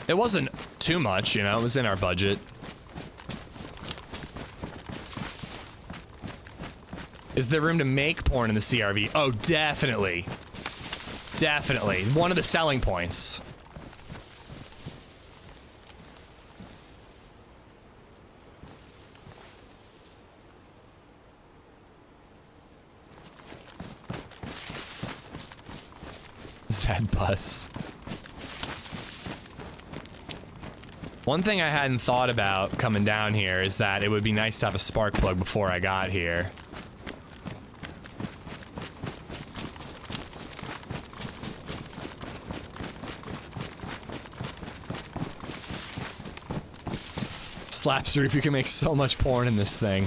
It wasn't too much, you know, it was in our budget. Is there room to make porn in the CRV? Oh, definitely. Definitely. One of the selling points. Zed bus. One thing I hadn't thought about coming down here is that it would be nice to have a spark plug before I got here. Slapster, if you can make so much porn in this thing.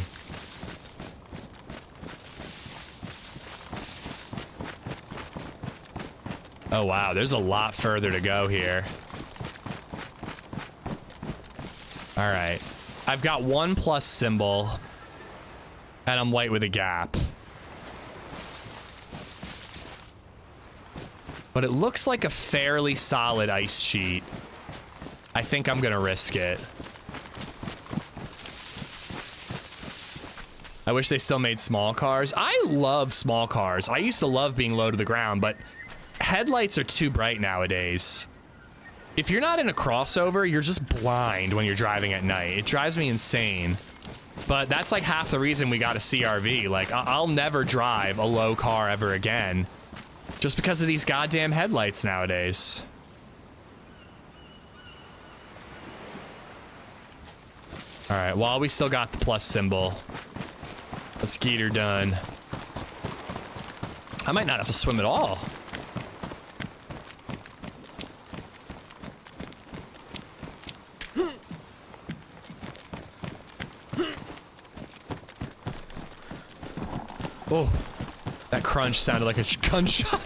Oh wow, there's a lot further to go here. All right, I've got one plus symbol, and I'm white with a gap. But it looks like a fairly solid ice sheet. I think I'm gonna risk it. I wish they still made small cars. I love small cars. I used to love being low to the ground, but headlights are too bright nowadays. If you're not in a crossover, you're just blind when you're driving at night. It drives me insane. But that's like half the reason we got a CRV. Like, I'll never drive a low car ever again, just because of these goddamn headlights nowadays. All right, while we still got the plus symbol, let's get her done. I might not have to swim at all. Oh, that crunch sounded like a gunshot.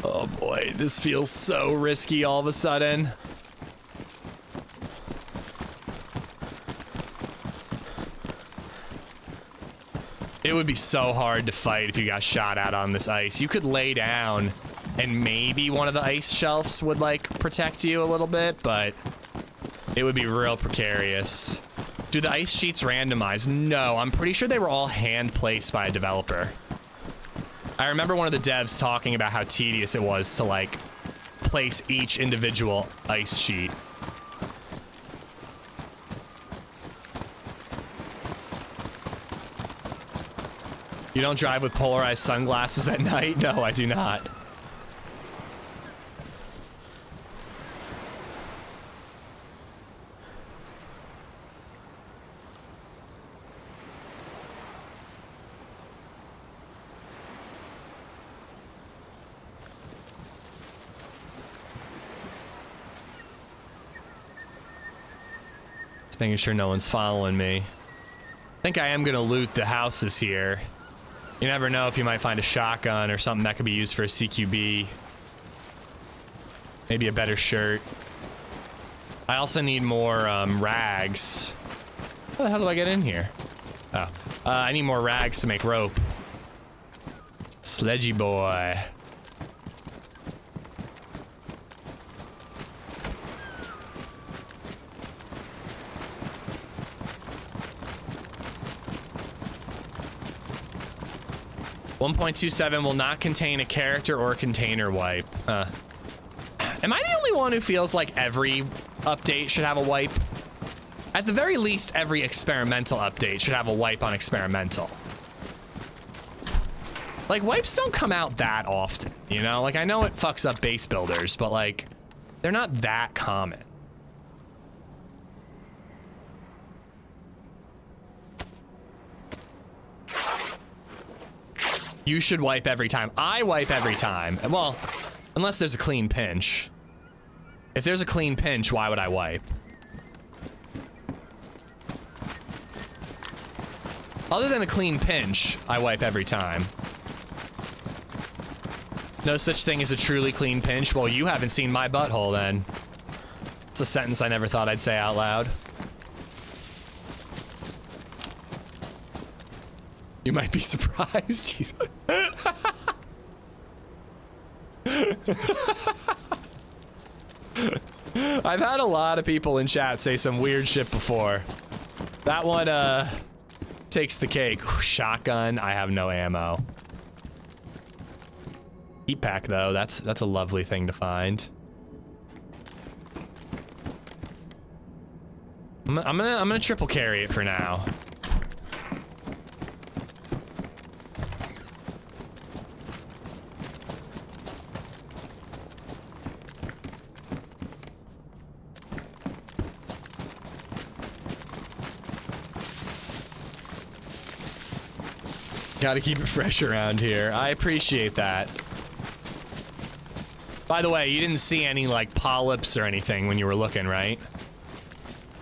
Oh boy, this feels so risky all of a sudden. It would be so hard to fight if you got shot at on this ice. You could lay down and maybe one of the ice shelves would like protect you a little bit, but it would be real precarious. Do the ice sheets randomize? No, I'm pretty sure they were all hand placed by a developer. I remember one of the devs talking about how tedious it was to like place each individual ice sheet. You don't drive with polarized sunglasses at night? No, I do not. Just making sure no one's following me. I think I am gonna loot the houses here. You never know if you might find a shotgun or something that could be used for a CQB. Maybe a better shirt. I also need more rags. How the hell do I get in here? Oh, I need more rags to make rope. Sledgy boy. .27 will not contain a character or container wipe. Am I the only one who feels like every update should have a wipe? At the very least, every experimental update should have a wipe on experimental. Like, wipes don't come out that often, you know? Like, I know it fucks up base builders, but like, they're not that common. You should wipe every time. I wipe every time. Well, unless there's a clean pinch. If there's a clean pinch, why would I wipe? Other than a clean pinch, I wipe every time. No such thing as a truly clean pinch. Well, you haven't seen my butthole then. It's a sentence I never thought I'd say out loud. You might be surprised. Jesus. I've had a lot of people in chat say some weird shit before. That one takes the cake. Ooh, shotgun. I have no ammo. Heat pack though. That's a lovely thing to find. I'm gonna triple carry it for now. Gotta keep it fresh around here. I appreciate that. By the way, you didn't see any like polyps or anything when you were looking, right?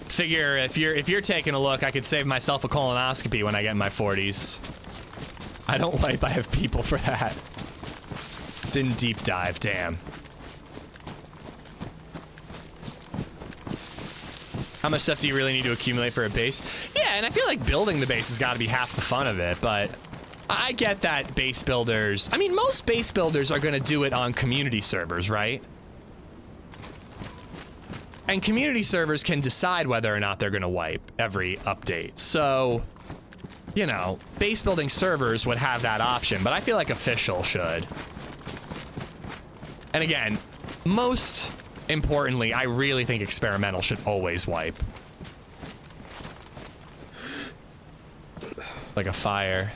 Figure if you're taking a look, I could save myself a colonoscopy when I get in my 40s. I don't wipe, I have people for that. Didn't deep dive, damn. How much stuff do you really need to accumulate for a base? Yeah, and I feel like building the base has got to be half the fun of it, but I get that base builders, I mean, most base builders are going to do it on community servers, right? And community servers can decide whether or not they're going to wipe every update. So, you know, base building servers would have that option, but I feel like official should. And again, most importantly, I really think experimental should always wipe. Like a fire.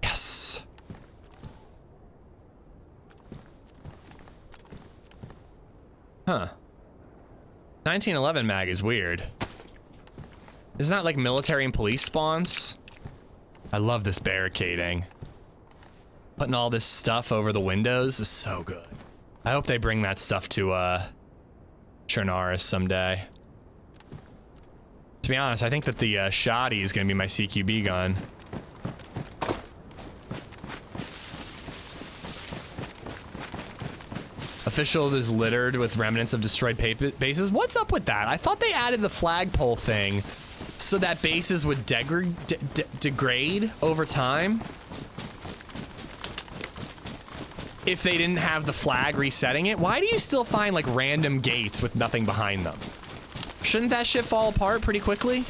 Yes. Huh. 1911 mag is weird. Isn't that like military and police spawns? I love this barricading. Putting all this stuff over the windows is so good. I hope they bring that stuff to Chernaris someday. To be honest, I think that the shoddy is going to be my CQB gun. Official is littered with remnants of destroyed bases. What's up with that? I thought they added the flagpole thing so that bases would degrade over time if they didn't have the flag resetting it. Why do you still find like random gates with nothing behind them? Shouldn't that shit fall apart pretty quickly?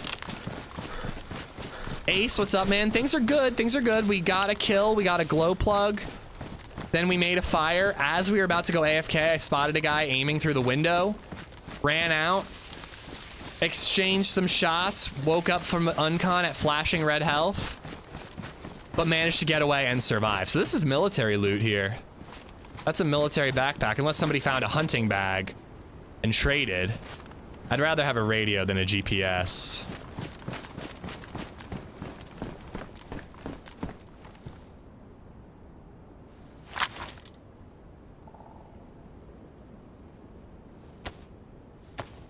Ace, what's up, man? Things are good. Things are good. We got a kill. We got a glow plug. Then we made a fire. As we were about to go AFK, I spotted a guy aiming through the window. Ran out. Exchanged some shots. Woke up from uncon at flashing red health. But managed to get away and survive. So this is military loot here. That's a military backpack. Unless somebody found a hunting bag and traded. I'd rather have a radio than a GPS.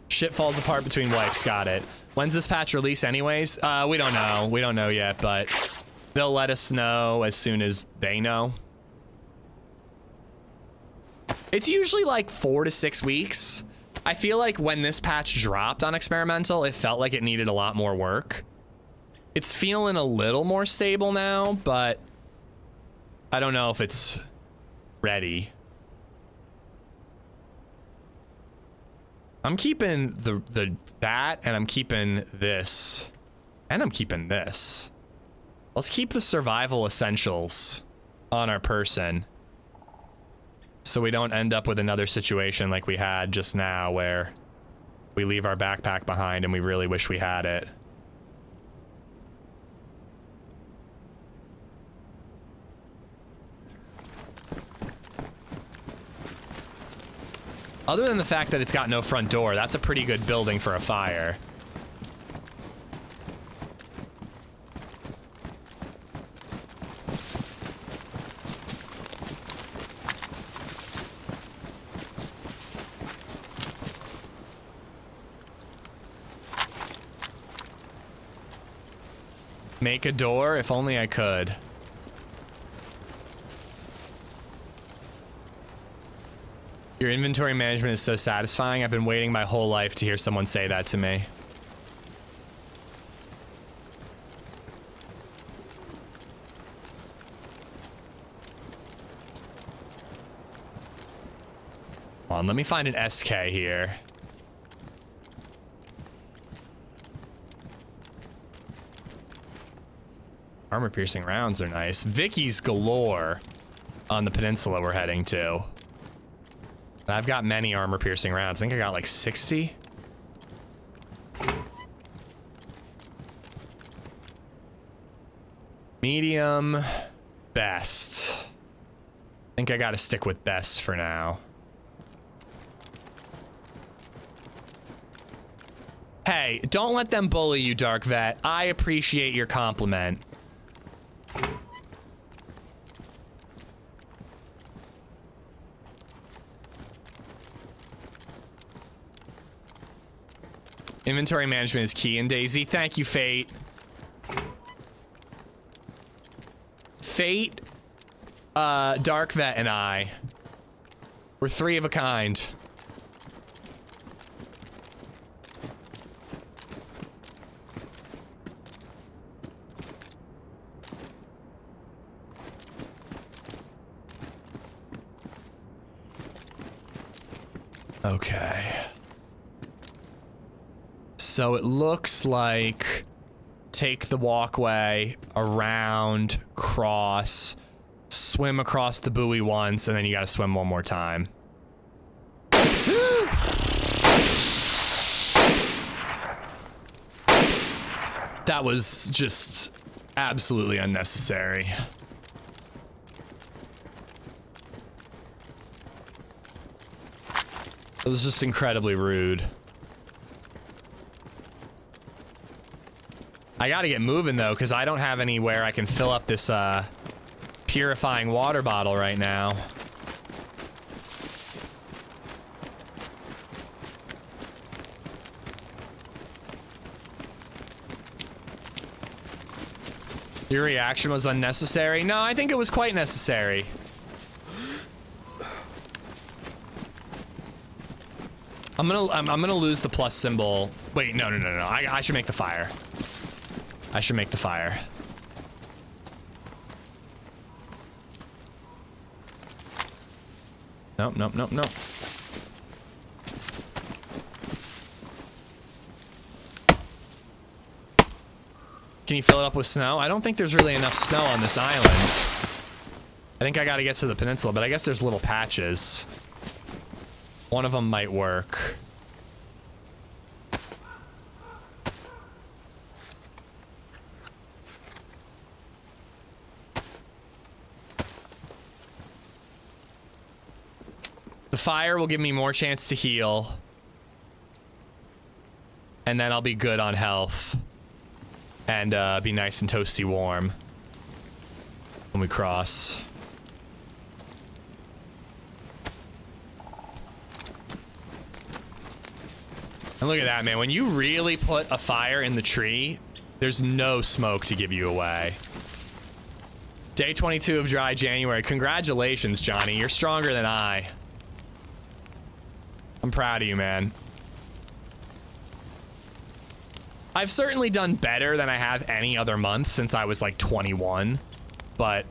Shit falls apart between wipes. Got it. When's this patch release anyways? We don't know. We don't know yet, but they'll let us know as soon as they know. It's usually like 4 to 6 weeks. I feel like when this patch dropped on experimental, it felt like it needed a lot more work. It's feeling a little more stable now, but I don't know if it's ready. I'm keeping that, and I'm keeping this, and I'm keeping this. Let's keep the survival essentials on our person, so we don't end up with another situation like we had just now, where we leave our backpack behind and we really wish we had it. Other than the fact that it's got no front door, that's a pretty good building for a fire. Make a door? If only I could. Your inventory management is so satisfying. I've been waiting my whole life to hear someone say that to me. Hold on, let me find an SK here. Armor-piercing rounds are nice. Vicky's galore on the peninsula we're heading to. I've got many armor-piercing rounds. I think I got like 60. Medium, best. I think I gotta stick with best for now. Hey, don't let them bully you, Dark Vet. I appreciate your compliment. Inventory management is key in DayZ. Thank you, Fate. Fate, Dark Vet, and I. We're 3 of a kind. Okay. So it looks like take the walkway around, cross, swim across the buoy once, and then you gotta swim one more time. That was just absolutely unnecessary. It was just incredibly rude. I gotta get moving though, because I don't have anywhere I can fill up this purifying water bottle right now. Your reaction was unnecessary? No, I think it was quite necessary. I'm gonna lose the plus symbol. Wait, no. I should make the fire. I should make the fire. Nope. Can you fill it up with snow? I don't think there's really enough snow on this island. I think I gotta get to the peninsula, but I guess there's little patches. One of them might work. The fire will give me more chance to heal. And then I'll be good on health. And be nice and toasty warm when we cross. And look at that, man. When you really put a fire in the tree, there's no smoke to give you away. Day 22 of dry January. Congratulations, Johnny. You're stronger than I. I'm proud of you, man. I've certainly done better than I have any other month since I was like 21, but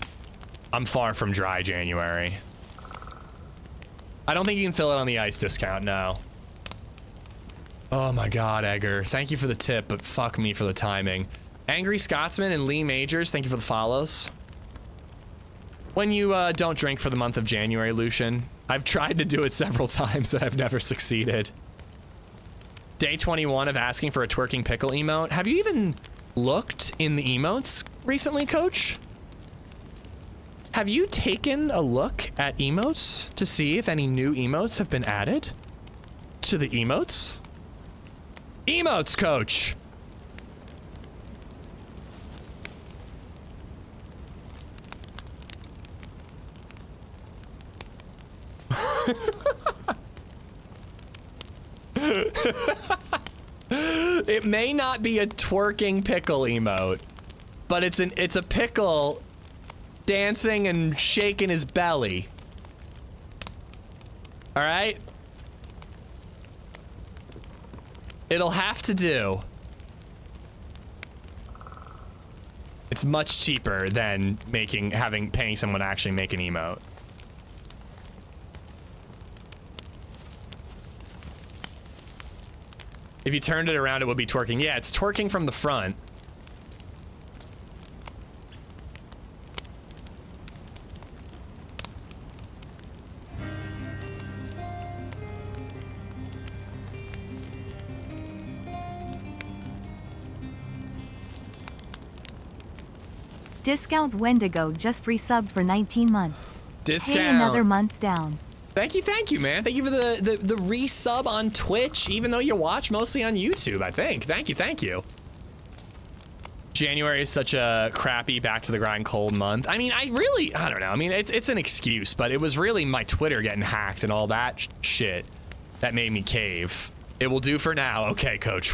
I'm far from dry January. I don't think you can fill it on the ice discount, no. Oh my god, Egger. Thank you for the tip, but fuck me for the timing. Angry Scotsman and Lee Majors, thank you for the follows. When you don't drink for the month of January, Lucian, I've tried to do it several times and I've never succeeded. Day 21 of asking for a twerking pickle emote. Have you even looked in the emotes recently, Coach? Have you taken a look at emotes to see if any new emotes have been added to the emotes? Emotes, Coach! It may not be a twerking pickle emote, but it's a pickle dancing and shaking his belly. All right? It'll have to do. It's much cheaper than paying someone to actually make an emote. If you turned it around, it would be twerking. Yeah, it's twerking from the front. Discount Wendigo just resubbed for 19 months. Discount. Hey, another month down. Thank you, man. Thank you for the resub on Twitch, even though you watch mostly on YouTube, I think. Thank you. January is such a crappy back to the grind cold month. I mean, I don't know. I mean, it's an excuse, but it was really my Twitter getting hacked and all that shit that made me cave. It will do for now. Okay, Coach.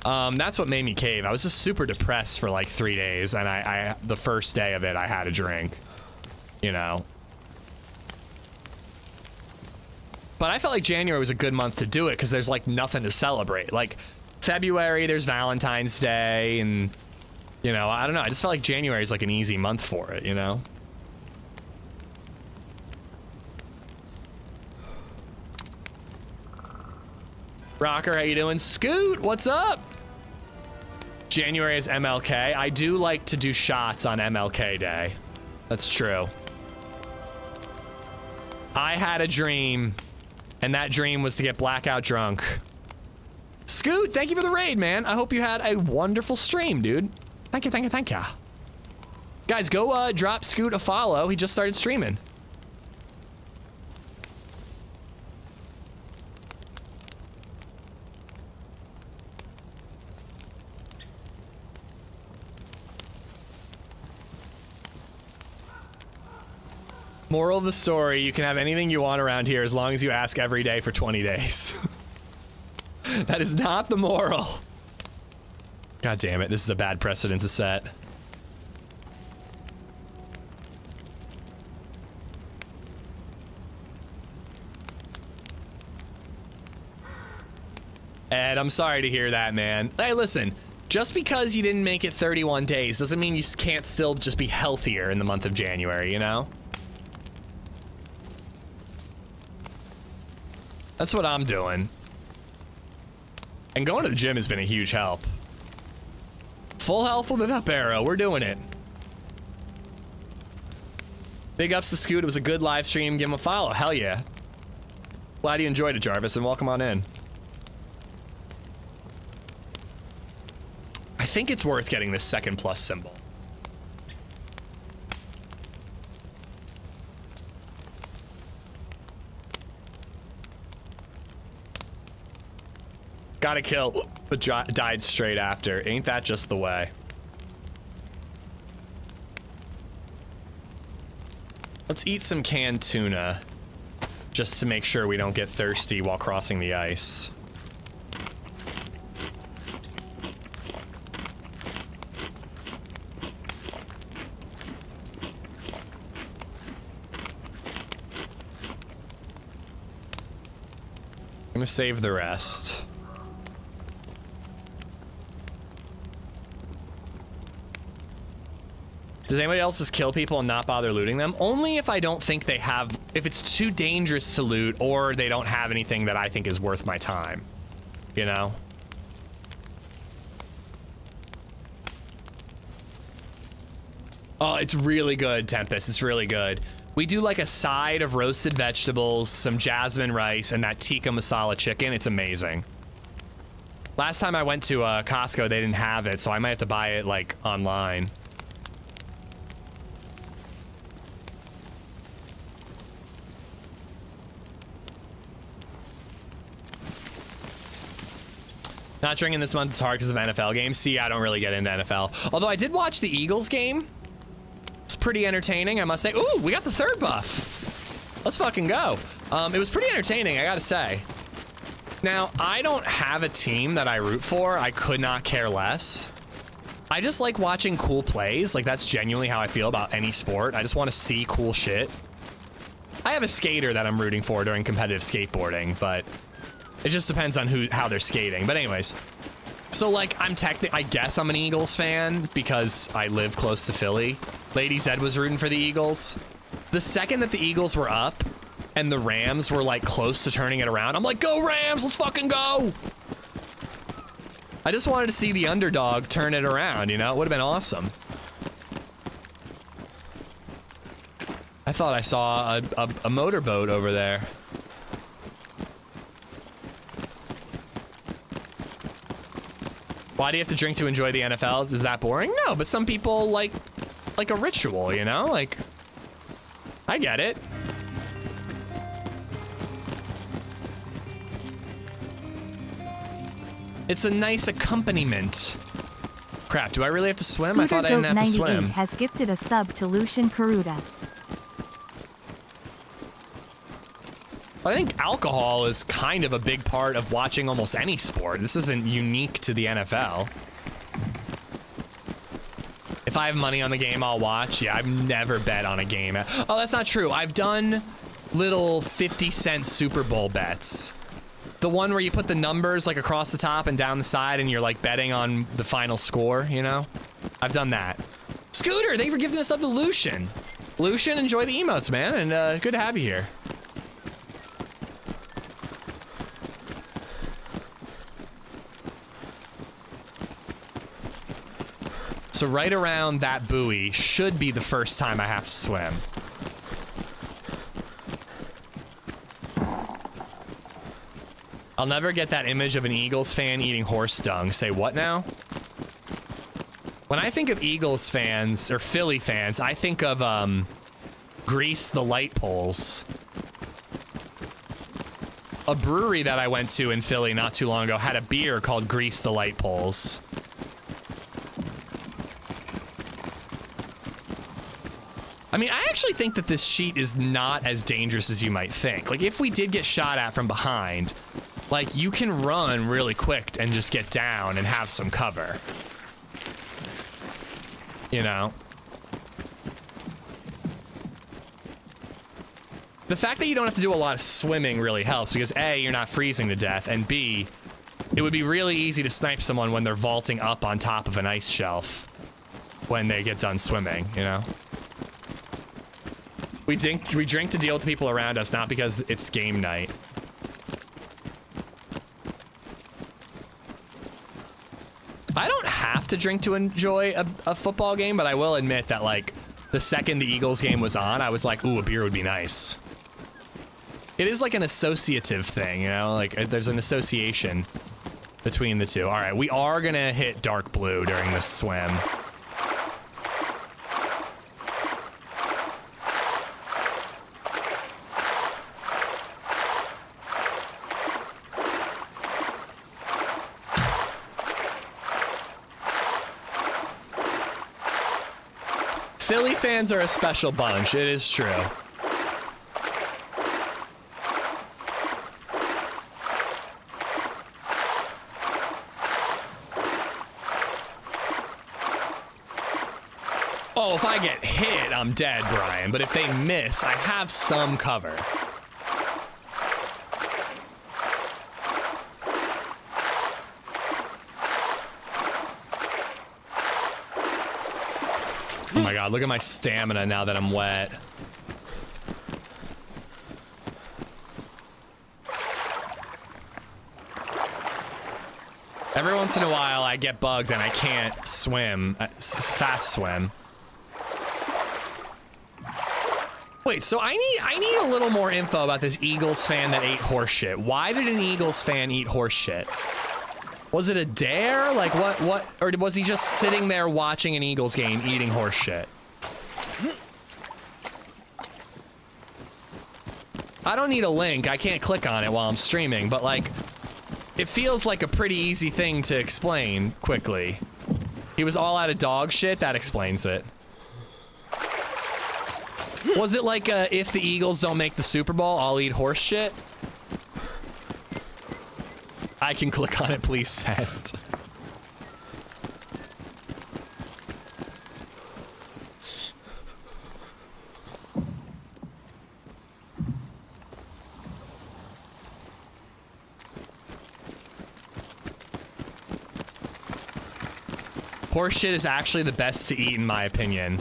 That's what made me cave. I was just super depressed for like 3 days, and the first day of it, I had a drink, you know. But I felt like January was a good month to do it because there's like nothing to celebrate. Like February, there's Valentine's Day, and you know, I don't know. I just felt like January is like an easy month for it, you know. Rocker, how you doing? Scoot, what's up? January is MLK. I do like to do shots on MLK Day. That's true. I had a dream, and that dream was to get blackout drunk. Scoot, thank you for the raid, man. I hope you had a wonderful stream, dude. Thank you. Guys, go drop Scoot a follow. He just started streaming. Moral of the story, you can have anything you want around here as long as you ask every day for 20 days. That is not the moral. God damn it, this is a bad precedent to set. Ed, I'm sorry to hear that, man. Hey, listen, just because you didn't make it 31 days doesn't mean you can't still just be healthier in the month of January, you know? That's what I'm doing. And going to the gym has been a huge help. Full health with an up arrow. We're doing it. Big ups to Scoot. It was a good live stream. Give him a follow. Hell yeah. Glad you enjoyed it, Jarvis, and welcome on in. I think it's worth getting this second plus symbol. Got a kill, but died straight after. Ain't that just the way? Let's eat some canned tuna, just to make sure we don't get thirsty while crossing the ice. I'm gonna save the rest. Does anybody else just kill people and not bother looting them? Only if I don't think they have, if it's too dangerous to loot or they don't have anything that I think is worth my time, you know? Oh, it's really good, Tempest. It's really good. We do like a side of roasted vegetables, some jasmine rice, and that tikka masala chicken. It's amazing. Last time I went to Costco, they didn't have it, so I might have to buy it like online. Not drinking this month is hard because of NFL games. See, I don't really get into NFL. Although I did watch the Eagles game. It's pretty entertaining, I must say. Ooh, we got the third buff. Let's fucking go. It was pretty entertaining, I gotta say. Now, I don't have a team that I root for. I could not care less. I just like watching cool plays. Like, that's genuinely how I feel about any sport. I just want to see cool shit. I have a skater that I'm rooting for during competitive skateboarding, but it just depends on how they're skating. But anyways, so like I guess I'm an Eagles fan because I live close to Philly. LadyZed was rooting for the Eagles. The second that the Eagles were up and the Rams were like close to turning it around, I'm like, go Rams, let's fucking go. I just wanted to see the underdog turn it around, you know? It would have been awesome. I thought I saw a motorboat over there. Why do you have to drink to enjoy the NFL? Is that boring? No, but some people like a ritual, you know? Like, I get it. It's a nice accompaniment. Crap, do I really have to swim? I thought I didn't have to swim. Has gifted a sub to Lucian Karuta. I think alcohol is kind of a big part of watching almost any sport. This isn't unique to the NFL. If I have money on the game, I'll watch. Yeah, I've never bet on a game. Oh, that's not true. I've done little 50-cent Super Bowl bets. The one where you put the numbers like across the top and down the side and you're like betting on the final score, you know? I've done that. Scooter, thank you for gifting us up to Lucian. Lucian, enjoy the emotes, man, and good to have you here. So right around that buoy should be the first time I have to swim. I'll never get that image of an Eagles fan eating horse dung. Say what now? When I think of Eagles fans, or Philly fans, I think of, Grease the Light Poles. A brewery that I went to in Philly not too long ago had a beer called Grease the Light Poles. I mean, I actually think that this sheet is not as dangerous as you might think. Like, if we did get shot at from behind, like, you can run really quick and just get down and have some cover. You know? The fact that you don't have to do a lot of swimming really helps because A, you're not freezing to death, and B, it would be really easy to snipe someone when they're vaulting up on top of an ice shelf when they get done swimming, you know? We drink to deal with the people around us, not because it's game night. I don't have to drink to enjoy a football game, but I will admit that, like, the second the Eagles game was on, I was like, ooh, a beer would be nice. It is like an associative thing, you know? Like, there's an association between the two. All right, we are gonna hit dark blue during this swim. Philly fans are a special bunch, it is true. Oh, if I get hit, I'm dead, Brian. But if they miss, I have some cover. Oh my god, look at my stamina now that I'm wet. Every once in a while, I get bugged and I can't swim, fast swim. Wait, so I need a little more info about this Eagles fan that ate horse shit. Why did an Eagles fan eat horse shit? Was it a dare? Like what, or was he just sitting there watching an Eagles game eating horse shit? I don't need a link. I can't click on it while I'm streaming, but like, it feels like a pretty easy thing to explain quickly. He was all out of dog shit. That explains it. Was it like if the Eagles don't make the Super Bowl, I'll eat horse shit? I can click on it, please send. Horse shit is actually the best to eat in my opinion.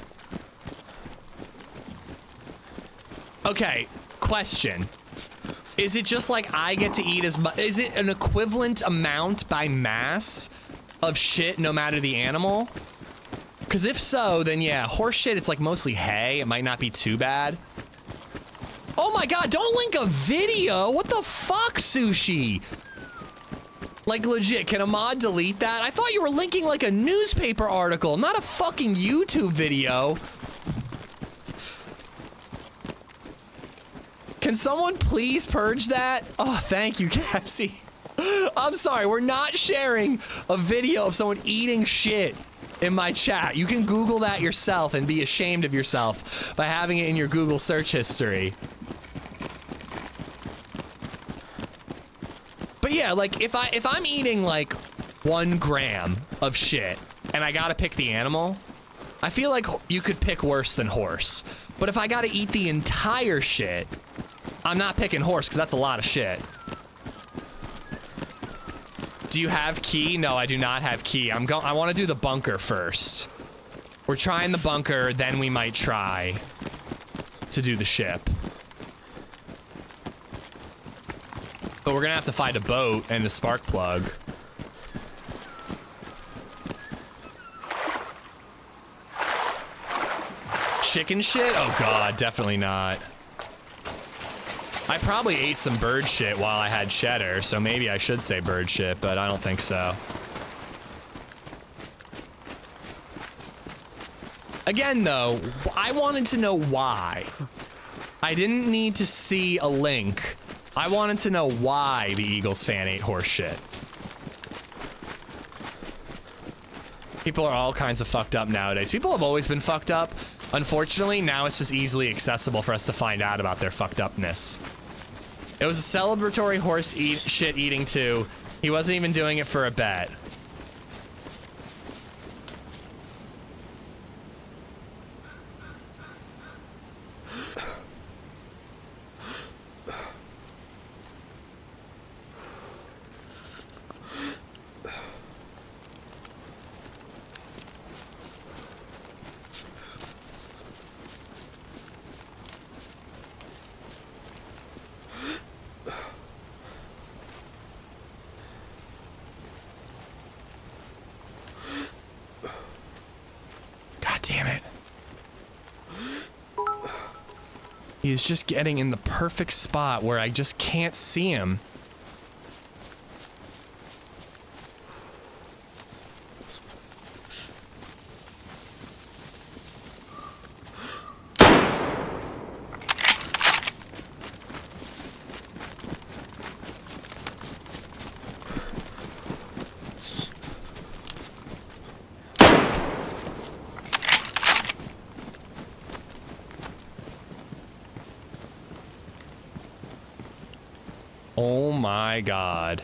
Okay, question. Is it just like I get to eat as much? Is it an equivalent amount by mass of shit no matter the animal? Because if so, then yeah, horse shit, it's like mostly hay. It might not be too bad. Oh my god, don't link a video. What the fuck, Sushi? Like legit, can a mod delete that? I thought you were linking like a newspaper article, not a fucking YouTube video. Can someone please purge that? Oh, thank you, Cassie. I'm sorry, we're not sharing a video of someone eating shit in my chat. You can Google that yourself and be ashamed of yourself by having it in your Google search history. But yeah, like if I'm eating like 1 gram of shit and I gotta pick the animal, I feel like you could pick worse than horse. But if I gotta eat the entire shit, I'm not picking horse because that's a lot of shit. Do you have key? No, I do not have key. I want to do the bunker first. We're trying the bunker, then we might try to do the ship. But we're gonna have to find a boat and a spark plug. Chicken shit? Oh god, definitely not. I probably ate some bird shit while I had cheddar, so maybe I should say bird shit, but I don't think so. Again, though, I wanted to know why. I didn't need to see a link. I wanted to know why the Eagles fan ate horse shit. People are all kinds of fucked up nowadays. People have always been fucked up, Unfortunately, now it's just easily accessible for us to find out about their fucked upness. It was a celebratory horse shit eating too. He wasn't even doing it for a bet. Damn it. He's just getting in the perfect spot where I just can't see him. Oh my God.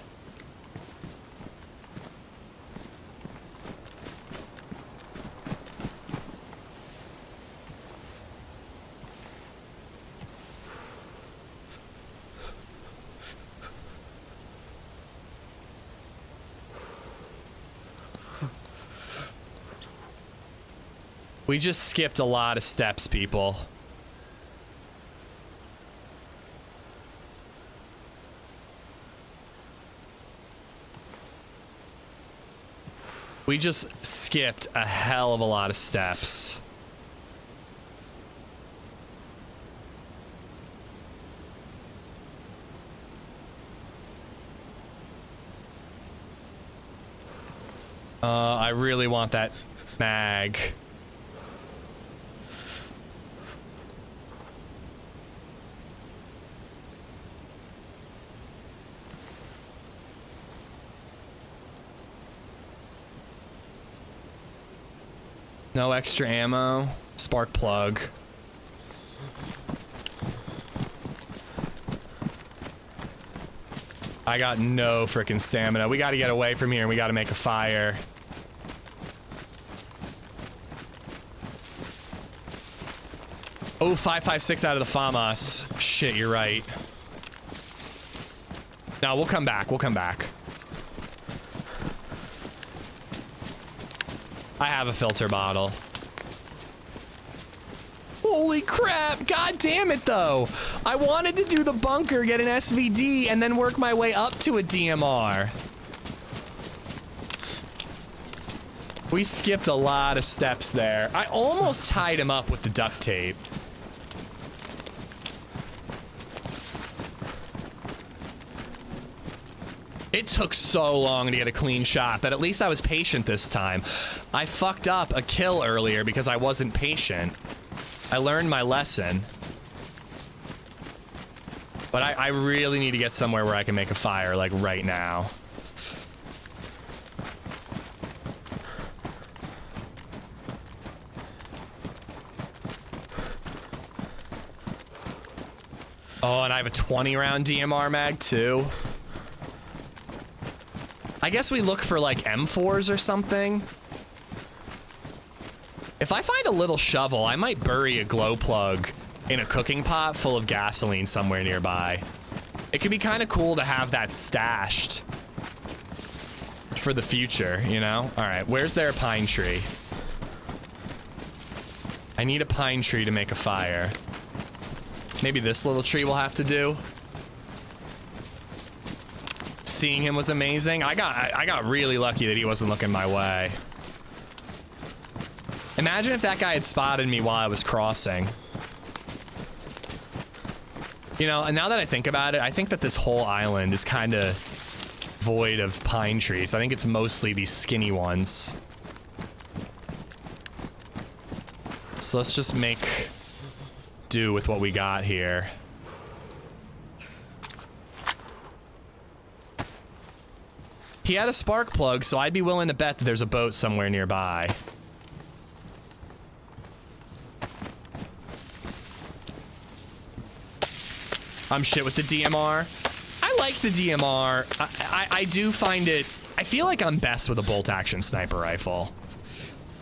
We just skipped a lot of steps, people. We just skipped a hell of a lot of steps. I really want that mag. No extra ammo. Spark plug. I got no freaking stamina. We gotta get away from here and we gotta make a fire. Oh, 556 out of the FAMAS. Shit, you're right. No, we'll come back. We'll come back. I have a filter bottle. Holy crap! God damn it, though! I wanted to do the bunker, get an SVD, and then work my way up to a DMR. We skipped a lot of steps there. I almost tied him up with the duct tape. It took so long to get a clean shot, but at least I was patient this time. I fucked up a kill earlier because I wasn't patient. I learned my lesson. But I really need to get somewhere where I can make a fire, like, right now. Oh, and I have a 20-round DMR mag, too. I guess we look for, like, M4s or something. If I find a little shovel, I might bury a glow plug in a cooking pot full of gasoline somewhere nearby. It could be kind of cool to have that stashed for the future, you know? All right, where's there a pine tree? I need a pine tree to make a fire. Maybe this little tree will have to do. Seeing him was amazing. I got really lucky that he wasn't looking my way. Imagine if that guy had spotted me while I was crossing. You know, and now that I think about it, I think that this whole island is kind of void of pine trees. I think it's mostly these skinny ones. So let's just make do with what we got here. He had a spark plug, so I'd be willing to bet that there's a boat somewhere nearby. I'm shit with the DMR. I like the DMR. I do find it... I feel like I'm best with a bolt-action sniper rifle.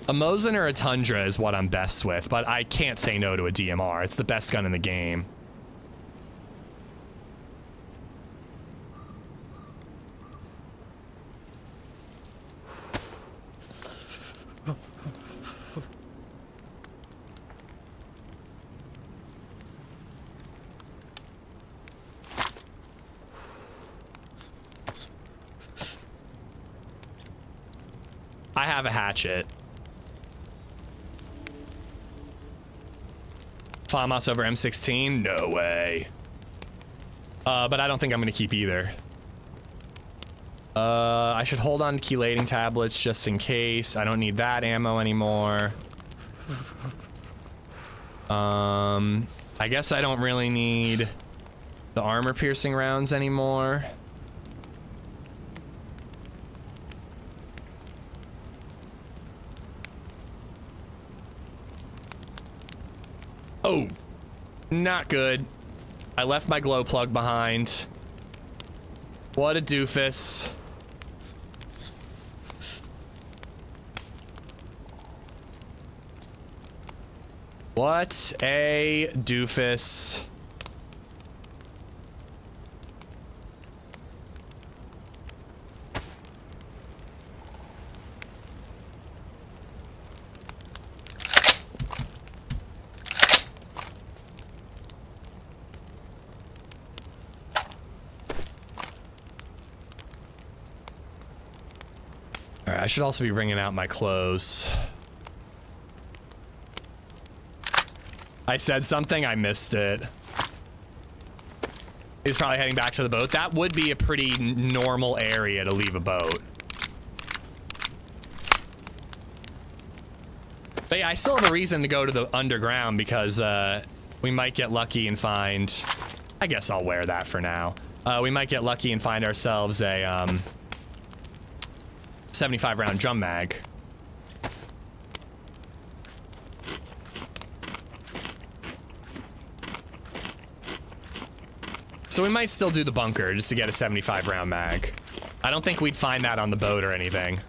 A Mosin or a Tundra is what I'm best with, but I can't say no to a DMR. It's the best gun in the game. I have a hatchet. FAMAS over M16? No way. But I don't think I'm gonna keep either. I should hold on to chelating tablets just in case. I don't need that ammo anymore. I guess I don't really need the armor piercing rounds anymore. Oh, not good. I left my glow plug behind. What a doofus. What a doofus. All right, I should also be bringing out my clothes. I said something, I missed it. He's probably heading back to the boat. That would be a pretty normal area to leave a boat. But yeah, I still have a reason to go to the underground because we might get lucky and find... I guess I'll wear that for now. We might get lucky and find ourselves a 75 round drum mag. So we might still do the bunker just to get a 75 round mag. I don't think we'd find that on the boat or anything.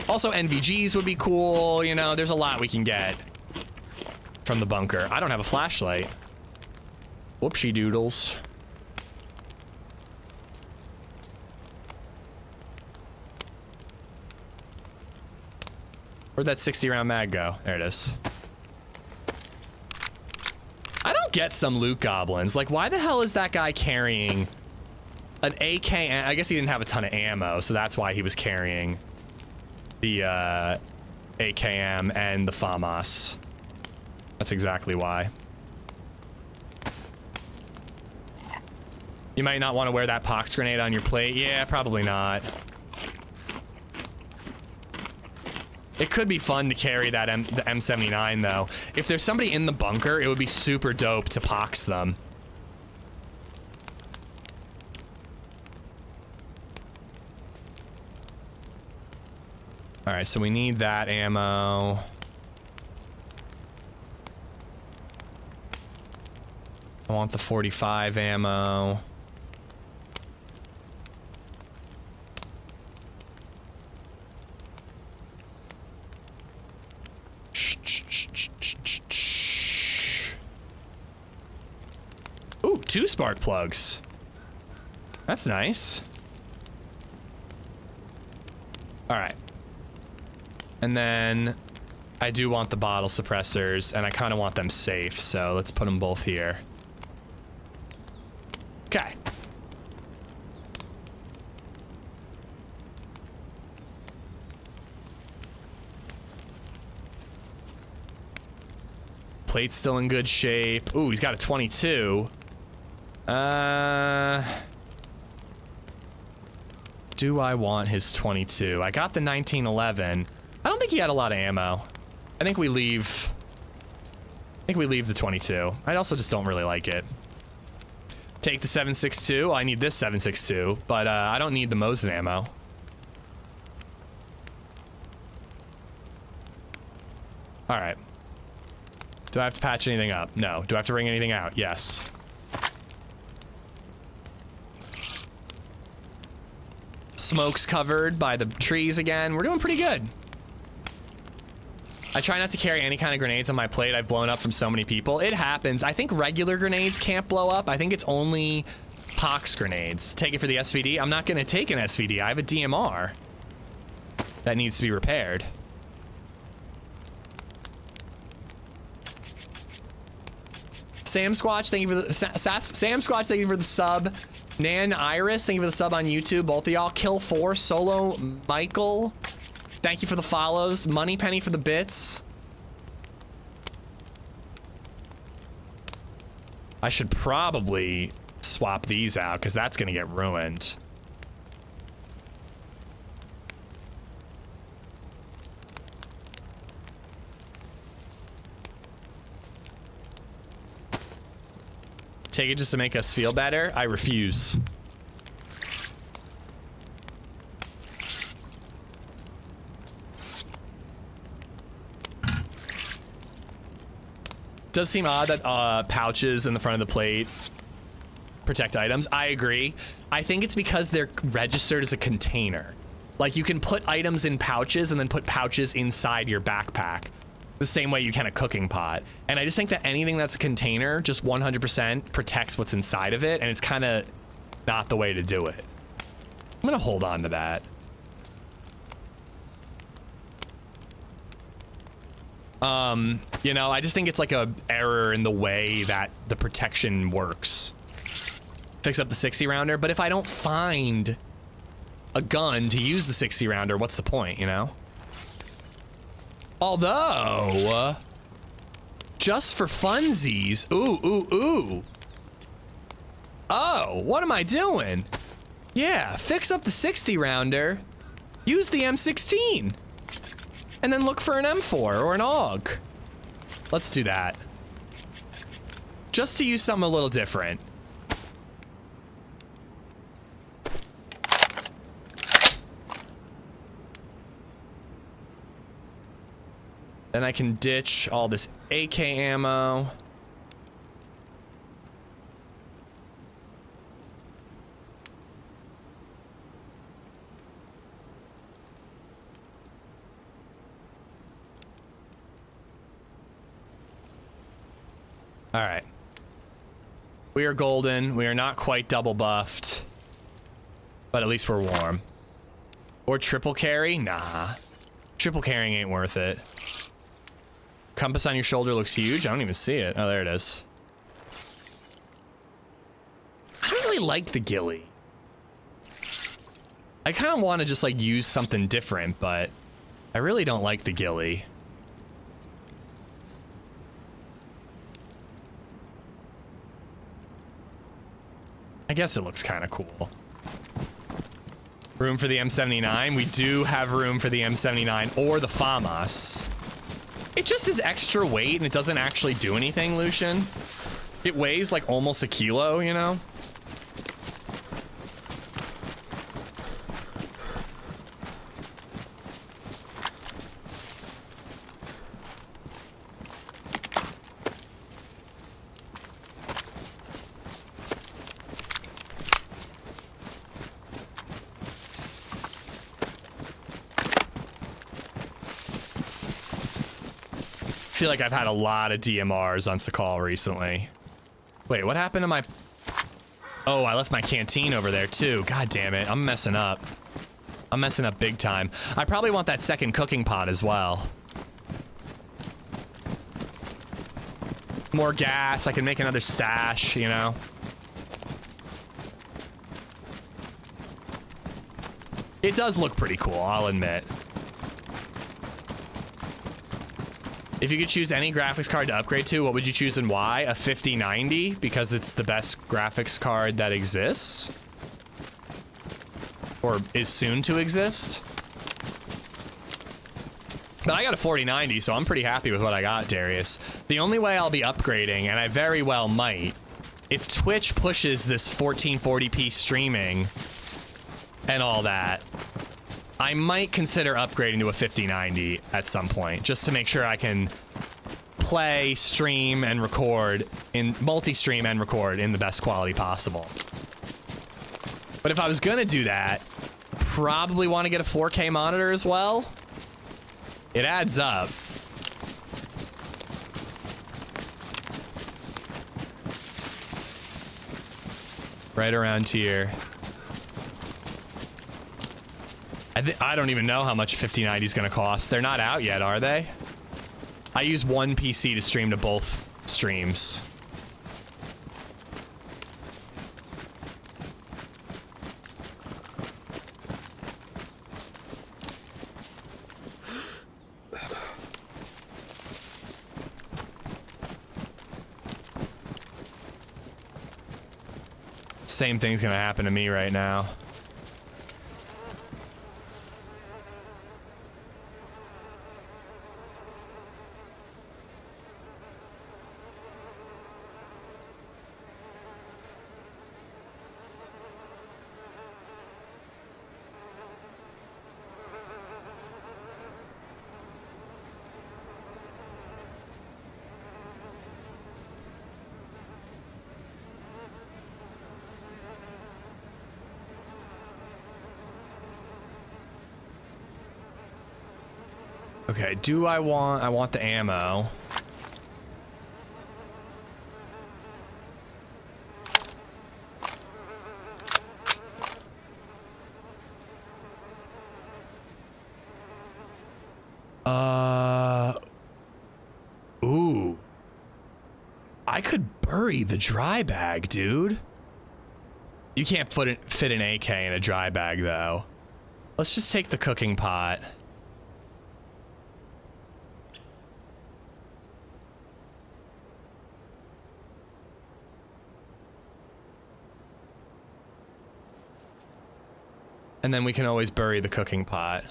Also, NVGs would be cool. You know, there's a lot we can get from the bunker. I don't have a flashlight. Whoopsie doodles. Where'd that 60 round mag go? There it is. I don't get some loot goblins. Like, why the hell is that guy carrying an AK? I guess he didn't have a ton of ammo, so that's why he was carrying the AKM and the FAMAS. That's exactly why. You might not want to wear that pox grenade on your plate. Yeah, probably not. It could be fun to carry that the M79 though. If there's somebody in the bunker, it would be super dope to pox them. All right, so we need that ammo. I want the 45 ammo. Ooh, 2 spark plugs. That's nice. All right. And then I do want the bottle suppressors, and I kind of want them safe, so let's put them both here. Okay. Plate's still in good shape. Ooh, he's got a 22. Do I want his 22? I got the 1911. I don't think he had a lot of ammo. I think we leave the 22. I also just don't really like it. Take the 7.62. I need this 7.62, but I don't need the Mosin ammo. All right. Do I have to patch anything up? No. Do I have to ring anything out? Yes. Smoke's covered by the trees again. We're doing pretty good. I try not to carry any kind of grenades on my plate. I've blown up from so many people. It happens. I think regular grenades can't blow up. I think it's only pox grenades. Take it for the SVD. I'm not going to take an SVD. I have a DMR that needs to be repaired. Sam Squatch, thank you for the Sam Squatch, thank you for the sub. Nan Iris, thank you for the sub on YouTube. Both of y'all. Kill4, Solo Michael, thank you for the follows. Money Penny for the bits. I should probably swap these out because that's gonna get ruined. Take it just to make us feel better? I refuse. Does seem odd that pouches in the front of the plate protect items. I agree. I think it's because they're registered as a container. Like you can put items in pouches and then put pouches inside your backpack the same way you can a cooking pot. And I just think that anything that's a container just 100% protects what's inside of it, and it's kind of not the way to do it. I'm gonna hold on to that. You know, I just think it's like a error in the way that the protection works. Fix up the 60 rounder, but if I don't find a gun to use the 60 rounder, what's the point, you know? Although, just for funsies, ooh. Oh, what am I doing? Yeah, fix up the 60 rounder, use the M16, and then look for an M4 or an AUG. Let's do that. Just to use something a little different. Then I can ditch all this AK ammo. All right. We are golden. We are not quite double buffed, but at least we're warm. Or triple carry? Nah. Triple carrying ain't worth it. Compass on your shoulder looks huge. I don't even see it. Oh, there it is. I don't really like the ghillie. I kind of want to just like use something different, but I really don't like the ghillie. I guess it looks kind of cool. Room for the M79. We do have room for the M79 or the FAMAS. It just is extra weight and it doesn't actually do anything, Lucian. It weighs like almost a kilo, you know? I feel like I've had a lot of DMRs on Sakhal recently. Wait, what happened to my... Oh, I left my canteen over there too. God damn it, I'm messing up. I'm messing up big time. I probably want that second cooking pot as well. More gas, I can make another stash, you know? It does look pretty cool, I'll admit. If you could choose any graphics card to upgrade to, what would you choose and why? A 5090, because it's the best graphics card that exists? Or is soon to exist? But I got a 4090, so I'm pretty happy with what I got, Darius. The only way I'll be upgrading, and I very well might, if Twitch pushes this 1440p streaming and all that, I might consider upgrading to a 5090 at some point, just to make sure I can play, stream, and record in multi-stream and record in the best quality possible. But if I was gonna do that, probably want to get a 4K monitor as well. It adds up. Right around here. I don't even know how much 5090 is going to cost. They're not out yet, are they? I use one PC to stream to both streams. Same thing's going to happen to me right now. Okay, do I want the ammo. Ooh. I could bury the dry bag, dude. You can't fit an AK in a dry bag, though. Let's just take the cooking pot. And then we can always bury the cooking pot.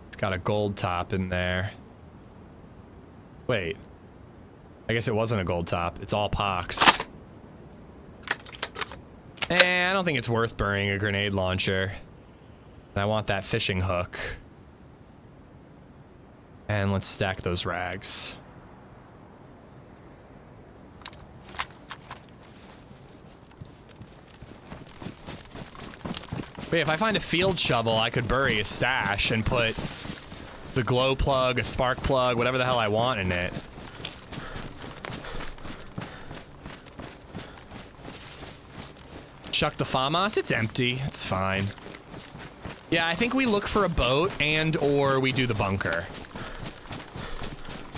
It's got a gold top in there. Wait. I guess it wasn't a gold top. It's all pox. I don't think it's worth burying a grenade launcher. And I want that fishing hook. And let's stack those rags. Wait, if I find a field shovel, I could bury a stash and put the glow plug, a spark plug, whatever the hell I want in it. Chuck the FAMAS, it's empty, it's fine. Yeah, I think we look for a boat and or we do the bunker.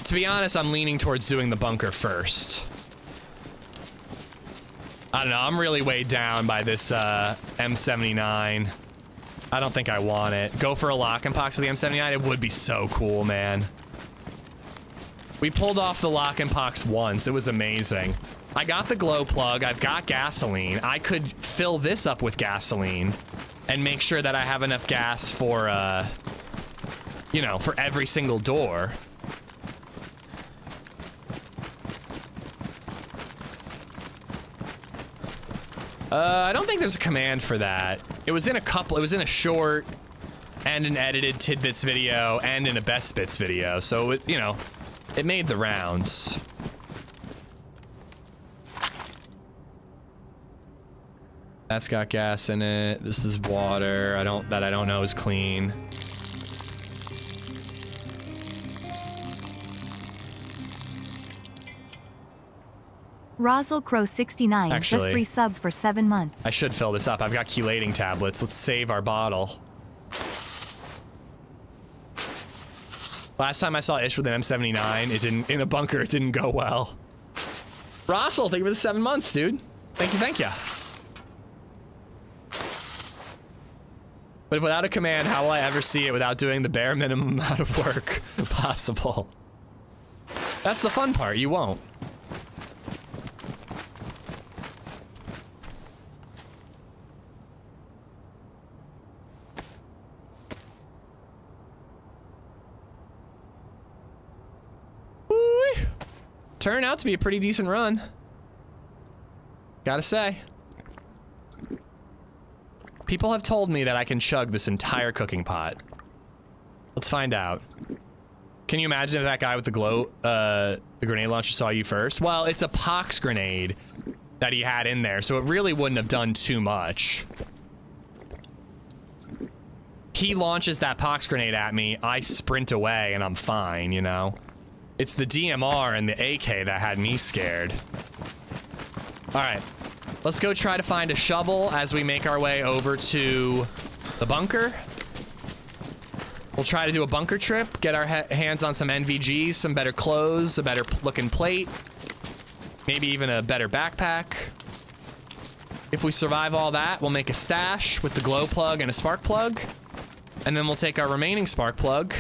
To be honest, I'm leaning towards doing the bunker first. I don't know, I'm really weighed down by this M79. I don't think I want it. Go for a lock and pox with the M79? It would be so cool, man. We pulled off the lock and pox once. It was amazing. I got the glow plug. I've got gasoline. I could fill this up with gasoline and make sure that I have enough gas for, you know, for every single door. I don't think there's a command for that. It was in a short and an edited tidbits video and in a best bits video. So it, you know, it made the rounds. That's got gas in it. This is water. I don't know is clean. Rosal Crow 69 Actually, just resubbed for 7 months. I should fill this up. I've got chelating tablets. Let's save our bottle. Last time I saw Ish with an M79, it didn't, in a bunker, it didn't go well. Rosal, thank you for the 7 months, dude. Thank you, thank you. But without a command, how will I ever see it without doing the bare minimum amount of work possible? That's the fun part, you won't. Turned out to be a pretty decent run. Gotta say. People have told me that I can chug this entire cooking pot. Let's find out. Can you imagine if that guy with the glow, the grenade launcher saw you first? Well, it's a pox grenade that he had in there, so it really wouldn't have done too much. He launches that pox grenade at me, I sprint away, and I'm fine, you know? It's the DMR and the AK that had me scared. Alright, let's go try to find a shovel as we make our way over to the bunker. We'll try to do a bunker trip, get our hands on some NVGs, some better clothes, a better looking plate, maybe even a better backpack. If we survive all that, we'll make a stash with the glow plug and a spark plug. And then we'll take our remaining spark plug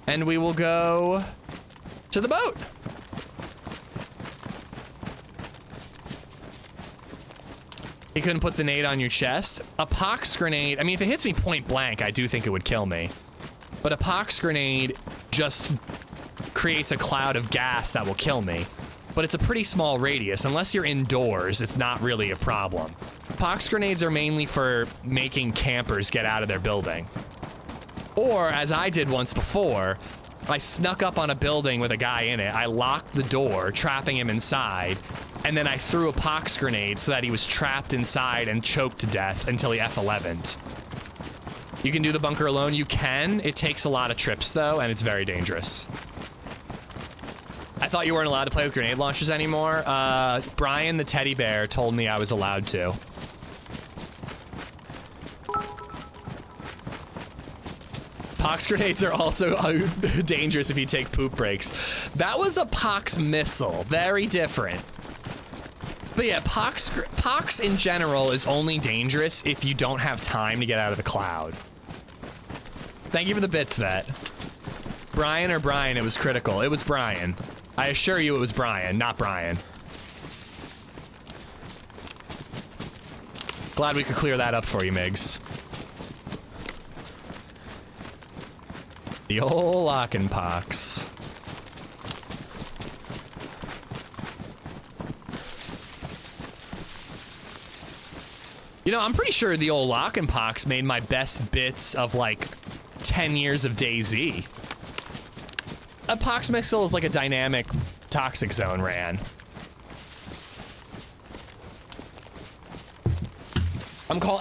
and we will go to the boat. You couldn't put the nade on your chest. A pox grenade, I mean, if it hits me point blank, I do think it would kill me. But a pox grenade just creates a cloud of gas that will kill me. But it's a pretty small radius. Unless you're indoors, it's not really a problem. Pox grenades are mainly for making campers get out of their building. Or, as I did once before, I snuck up on a building with a guy in it. I locked the door, trapping him inside, and then I threw a pox grenade so that he was trapped inside and choked to death until he F11'd. You can do the bunker alone? You can. It takes a lot of trips, though, and it's very dangerous. I thought you weren't allowed to play with grenade launchers anymore. Brian the teddy bear told me I was allowed to. Pox grenades are also dangerous if you take poop breaks. That was a pox missile. Very different. But yeah, pox in general is only dangerous if you don't have time to get out of the cloud. Thank you for the bits, Vet. Brian or Brian, it was critical. It was Brian. I assure you it was Brian, not Brian. Glad we could clear that up for you, Migs. The old lockin' pox. You know, I'm pretty sure the old lockin' pox made my best bits of like 10 years of DayZ. A pox missile is like a dynamic toxic zone ran.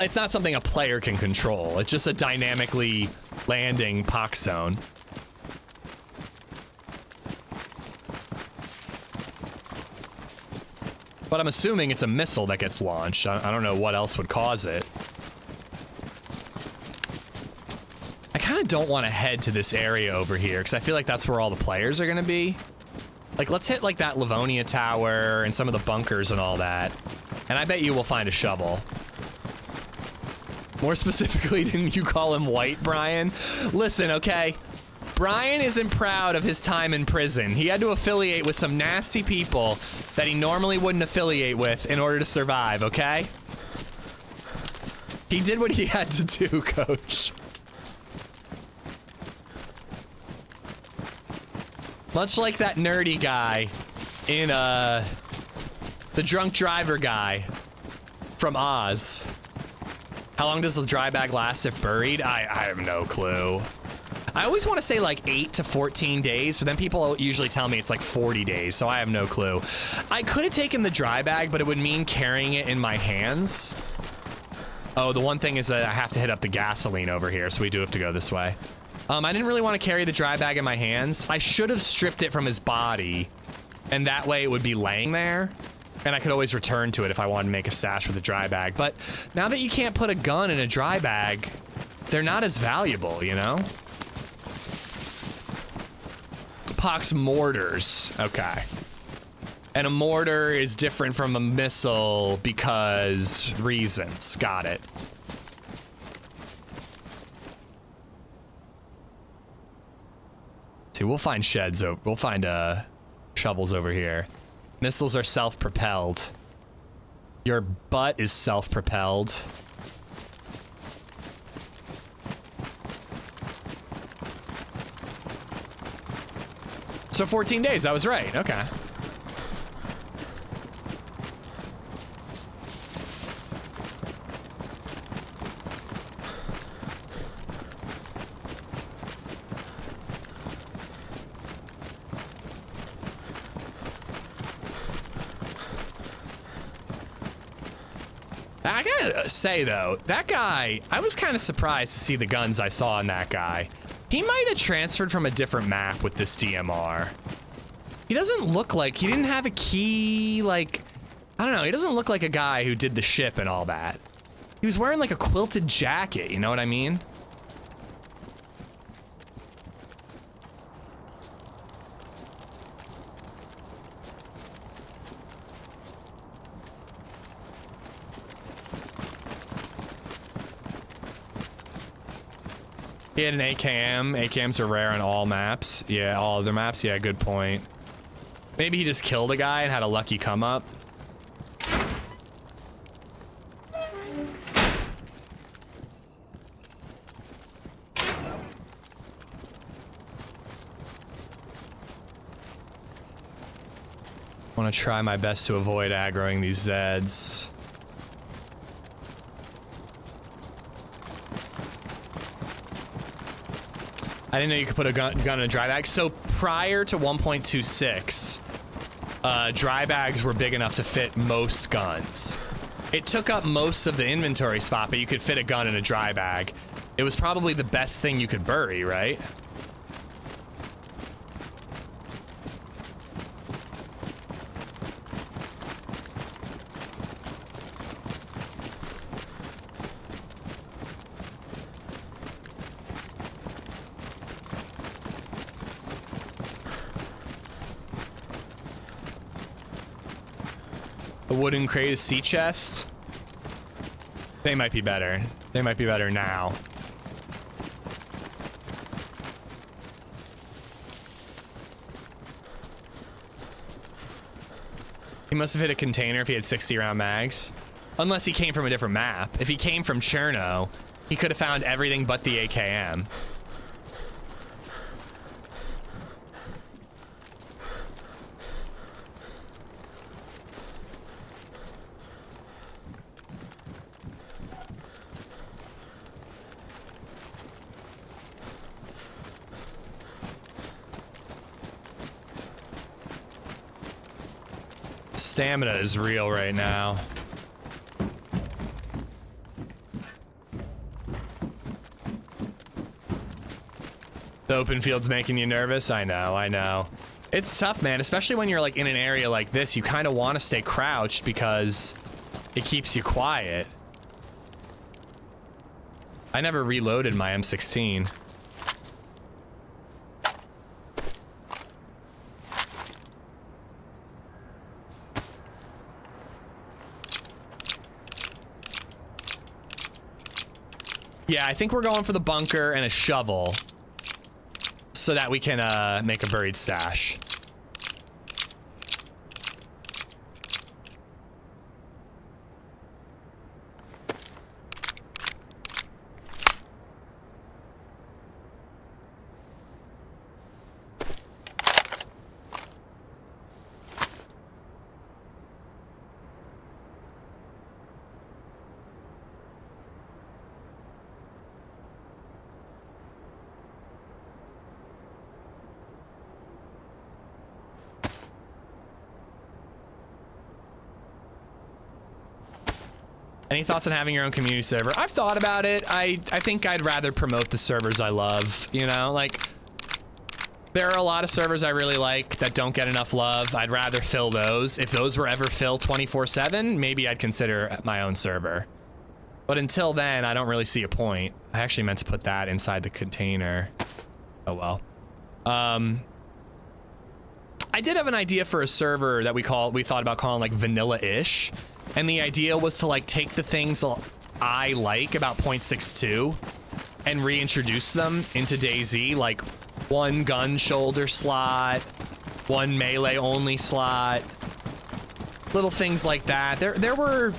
It's not something a player can control. It's just a dynamically landing pox zone. But I'm assuming it's a missile that gets launched. I don't know what else would cause it. I kind of don't want to head to this area over here because I feel like that's where all the players are going to be. Like, let's hit like that Livonia Tower and some of the bunkers and all that. And I bet you will find a shovel. More specifically, didn't you call him white, Brian? Listen, okay? Brian isn't proud of his time in prison. He had to affiliate with some nasty people that he normally wouldn't affiliate with in order to survive, okay? He did what he had to do, Coach. Much like that nerdy guy in, the drunk driver guy from Oz. How long does the dry bag last if buried? I have no clue. I always want to say like 8 to 14 days, but then people usually tell me it's like 40 days, so I have no clue. I could have taken the dry bag, but it would mean carrying it in my hands. Oh, the one thing is that I have to hit up the gasoline over here, so we do have to go this way. I didn't really want to carry the dry bag in my hands. I should have stripped it from his body, and that way it would be laying there. And I could always return to it if I wanted to make a stash with a dry bag. But now that you can't put a gun in a dry bag, they're not as valuable, you know? Pox mortars. Okay. And a mortar is different from a missile because reasons. Got it. See, we'll find sheds over. We'll find shovels over here. Missiles are self-propelled. Your butt is self-propelled. So 14 days, I was right, okay. I gotta say though, that guy, I was kind of surprised to see the guns I saw on that guy. He might have transferred from a different map with this DMR. He doesn't look like, he didn't have a key, like, I don't know, he doesn't look like a guy who did the ship and all that. He was wearing like a quilted jacket, you know what I mean? He had an AKM. AKMs are rare on all maps. Yeah, all other maps. Yeah, good point. Maybe he just killed a guy and had a lucky come up. I want to try my best to avoid aggroing these Zeds. I didn't know you could put a gun in a dry bag. So prior to 1.26, dry bags were big enough to fit most guns. It took up most of the inventory spot, but you could fit a gun in a dry bag. It was probably the best thing you could bury, right? A wooden crate, a sea chest. They might be better. They might be better now. He must have hit a container if he had 60 round mags. Unless he came from a different map. If he came from Cherno, he could have found everything but the AKM. Stamina is real right now. The open field's making you nervous? I know. It's tough, man, especially when you're like in an area like this. You kind of want to stay crouched because it keeps you quiet. I never reloaded my M16. Yeah, I think we're going for the bunker and a shovel so that we can make a buried stash. Any thoughts on having your own community server? I've thought about it. I think I'd rather promote the servers I love, you know? Like, there are a lot of servers I really like that don't get enough love. I'd rather fill those. If those were ever filled 24/7, maybe I'd consider my own server. But until then, I don't really see a point. I actually meant to put that inside the container. Oh well. I did have an idea for a server that we thought about calling like vanilla-ish. And the idea was to like take the things I like about 0.62 and reintroduce them into DayZ, like one gun shoulder slot, one melee only slot, little things like that. There were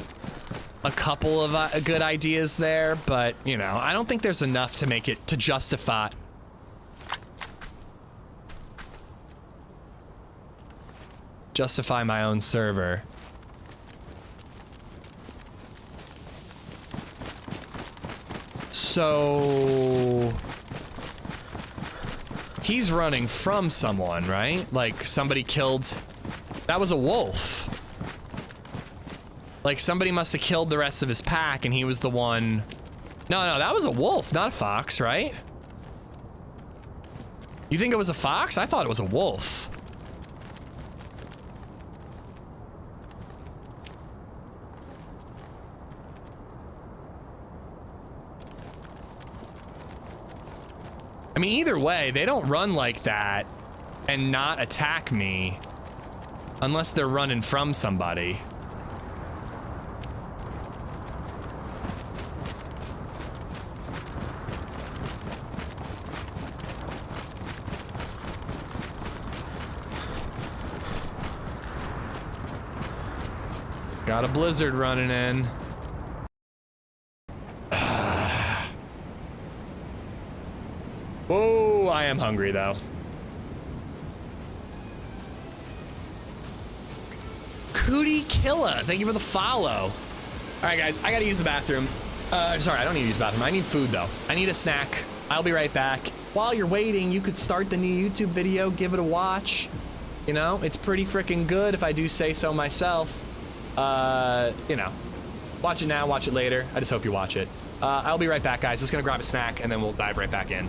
a couple of good ideas there, but you know, I don't think there's enough to make it to justify my own server. So he's running from someone, right? Like somebody killed, that was a wolf. Like somebody must have killed the rest of his pack and he was the one. No, no, that was a wolf, not a fox, right? You think it was a fox? I thought it was a wolf. I mean, either way, they don't run like that and not attack me unless they're running from somebody. Got a blizzard running in. Oh, I am hungry though. Cootie Killa, thank you for the follow. All right, guys, I gotta use the bathroom. Sorry, I don't need to use the bathroom. I need food though. I need a snack. I'll be right back. While you're waiting, you could start the new YouTube video, give it a watch. You know, it's pretty freaking good if I do say so myself. You know, watch it now, watch it later. I just hope you watch it. I'll be right back, guys. Just gonna grab a snack and then we'll dive right back in.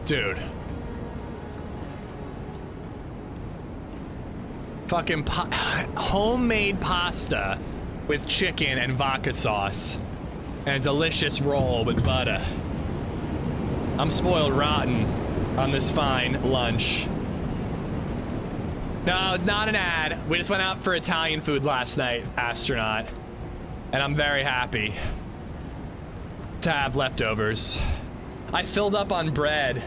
Dude. Fucking homemade pasta with chicken and vodka sauce. And a delicious roll with butter. I'm spoiled rotten on this fine lunch. No, it's not an ad. We just went out for Italian food last night, astronaut. And I'm very happy to have leftovers. I filled up on bread,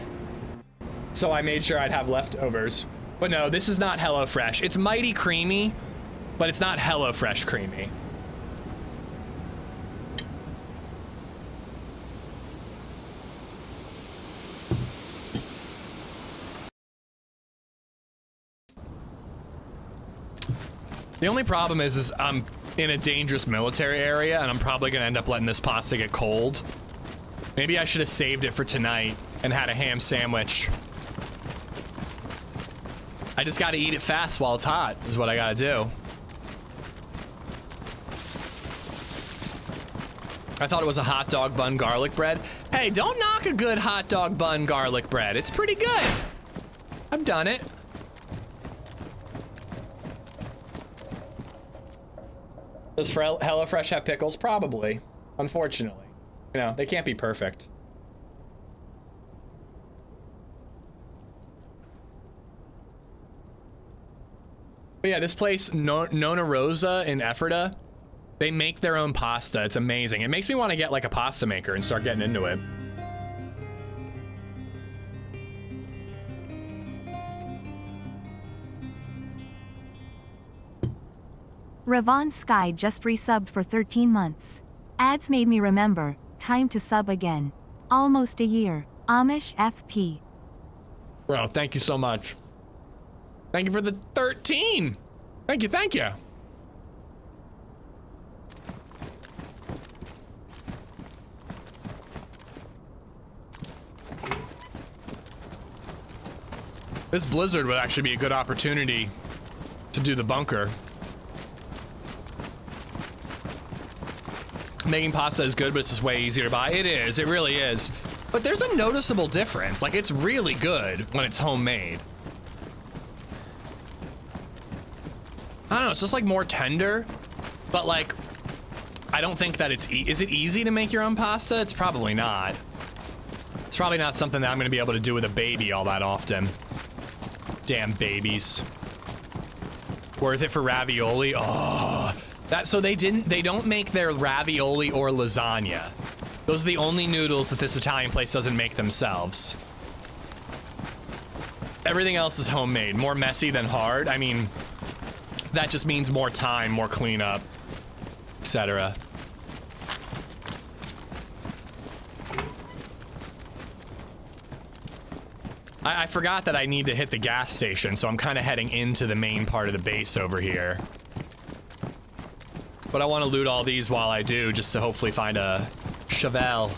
so I made sure I'd have leftovers. But no, this is not HelloFresh. It's mighty creamy, but it's not HelloFresh creamy. The only problem is I'm in a dangerous military area, and I'm probably gonna end up letting this pasta get cold. Maybe I should have saved it for tonight and had a ham sandwich. I just gotta eat it fast while it's hot, is what I gotta do. I thought it was a hot dog bun garlic bread. Hey, don't knock a good hot dog bun garlic bread. It's pretty good. I've done it. Does HelloFresh have pickles? Probably. Unfortunately. You know, they can't be perfect. But yeah, this place, Nona Rosa in Ephrata, they make their own pasta. It's amazing. It makes me want to get like a pasta maker and start getting into it. Ravon Sky just resubbed for 13 months. Ads made me remember, time to sub again. Almost a year. Amish FP. Bro, thank you so much. Thank you for the 13. Thank you, thank you. This blizzard would actually be a good opportunity to do the bunker. Making pasta is good, but it's just way easier to buy. It is, it really is. But there's a noticeable difference. Like, it's really good when it's homemade. I don't know, it's just like more tender, but like, I don't think that it's, is it easy to make your own pasta? It's probably not. It's probably not something that I'm gonna be able to do with a baby all that often. Damn babies. Worth it for ravioli? Oh. So they don't make their ravioli or lasagna. Those are the only noodles that this Italian place doesn't make themselves. Everything else is homemade. More messy than hard. I mean, that just means more time, more cleanup, etc. I forgot that I need to hit the gas station, so I'm kind of heading into the main part of the base over here. But I want to loot all these while I do, just to hopefully find a Chevelle.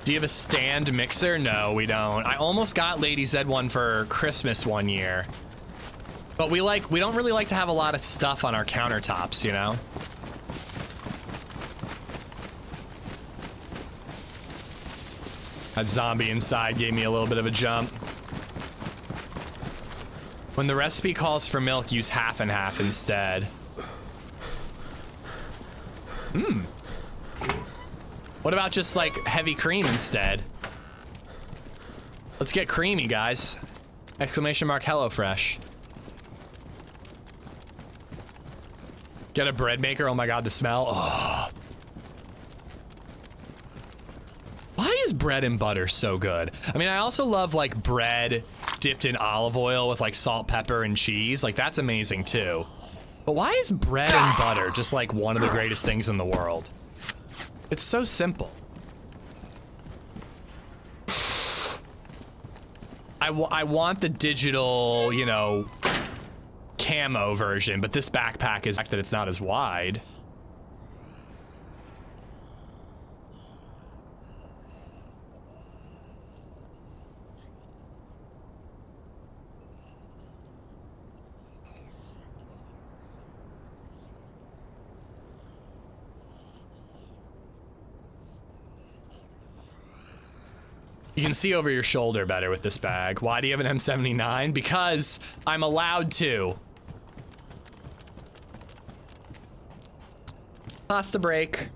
Do you have a stand mixer? No, we don't. I almost got LadyZed one for Christmas one year. But we don't really like to have a lot of stuff on our countertops, you know? That zombie inside gave me a little bit of a jump. When the recipe calls for milk, use half and half instead. What about just like heavy cream instead? Let's get creamy, guys. Exclamation mark HelloFresh. Get a bread maker. Oh my god, the smell. Oh. Why is bread and butter so good? I mean, I also love like bread dipped in olive oil with like salt, pepper, and cheese. Like, that's amazing too. But why is bread and butter just like one of the greatest things in the world? It's so simple. I want the digital, you know, camo version, but this backpack is that it's not as wide. You can see over your shoulder better with this bag. Why do you have an M79? Because I'm allowed to. Pasta break.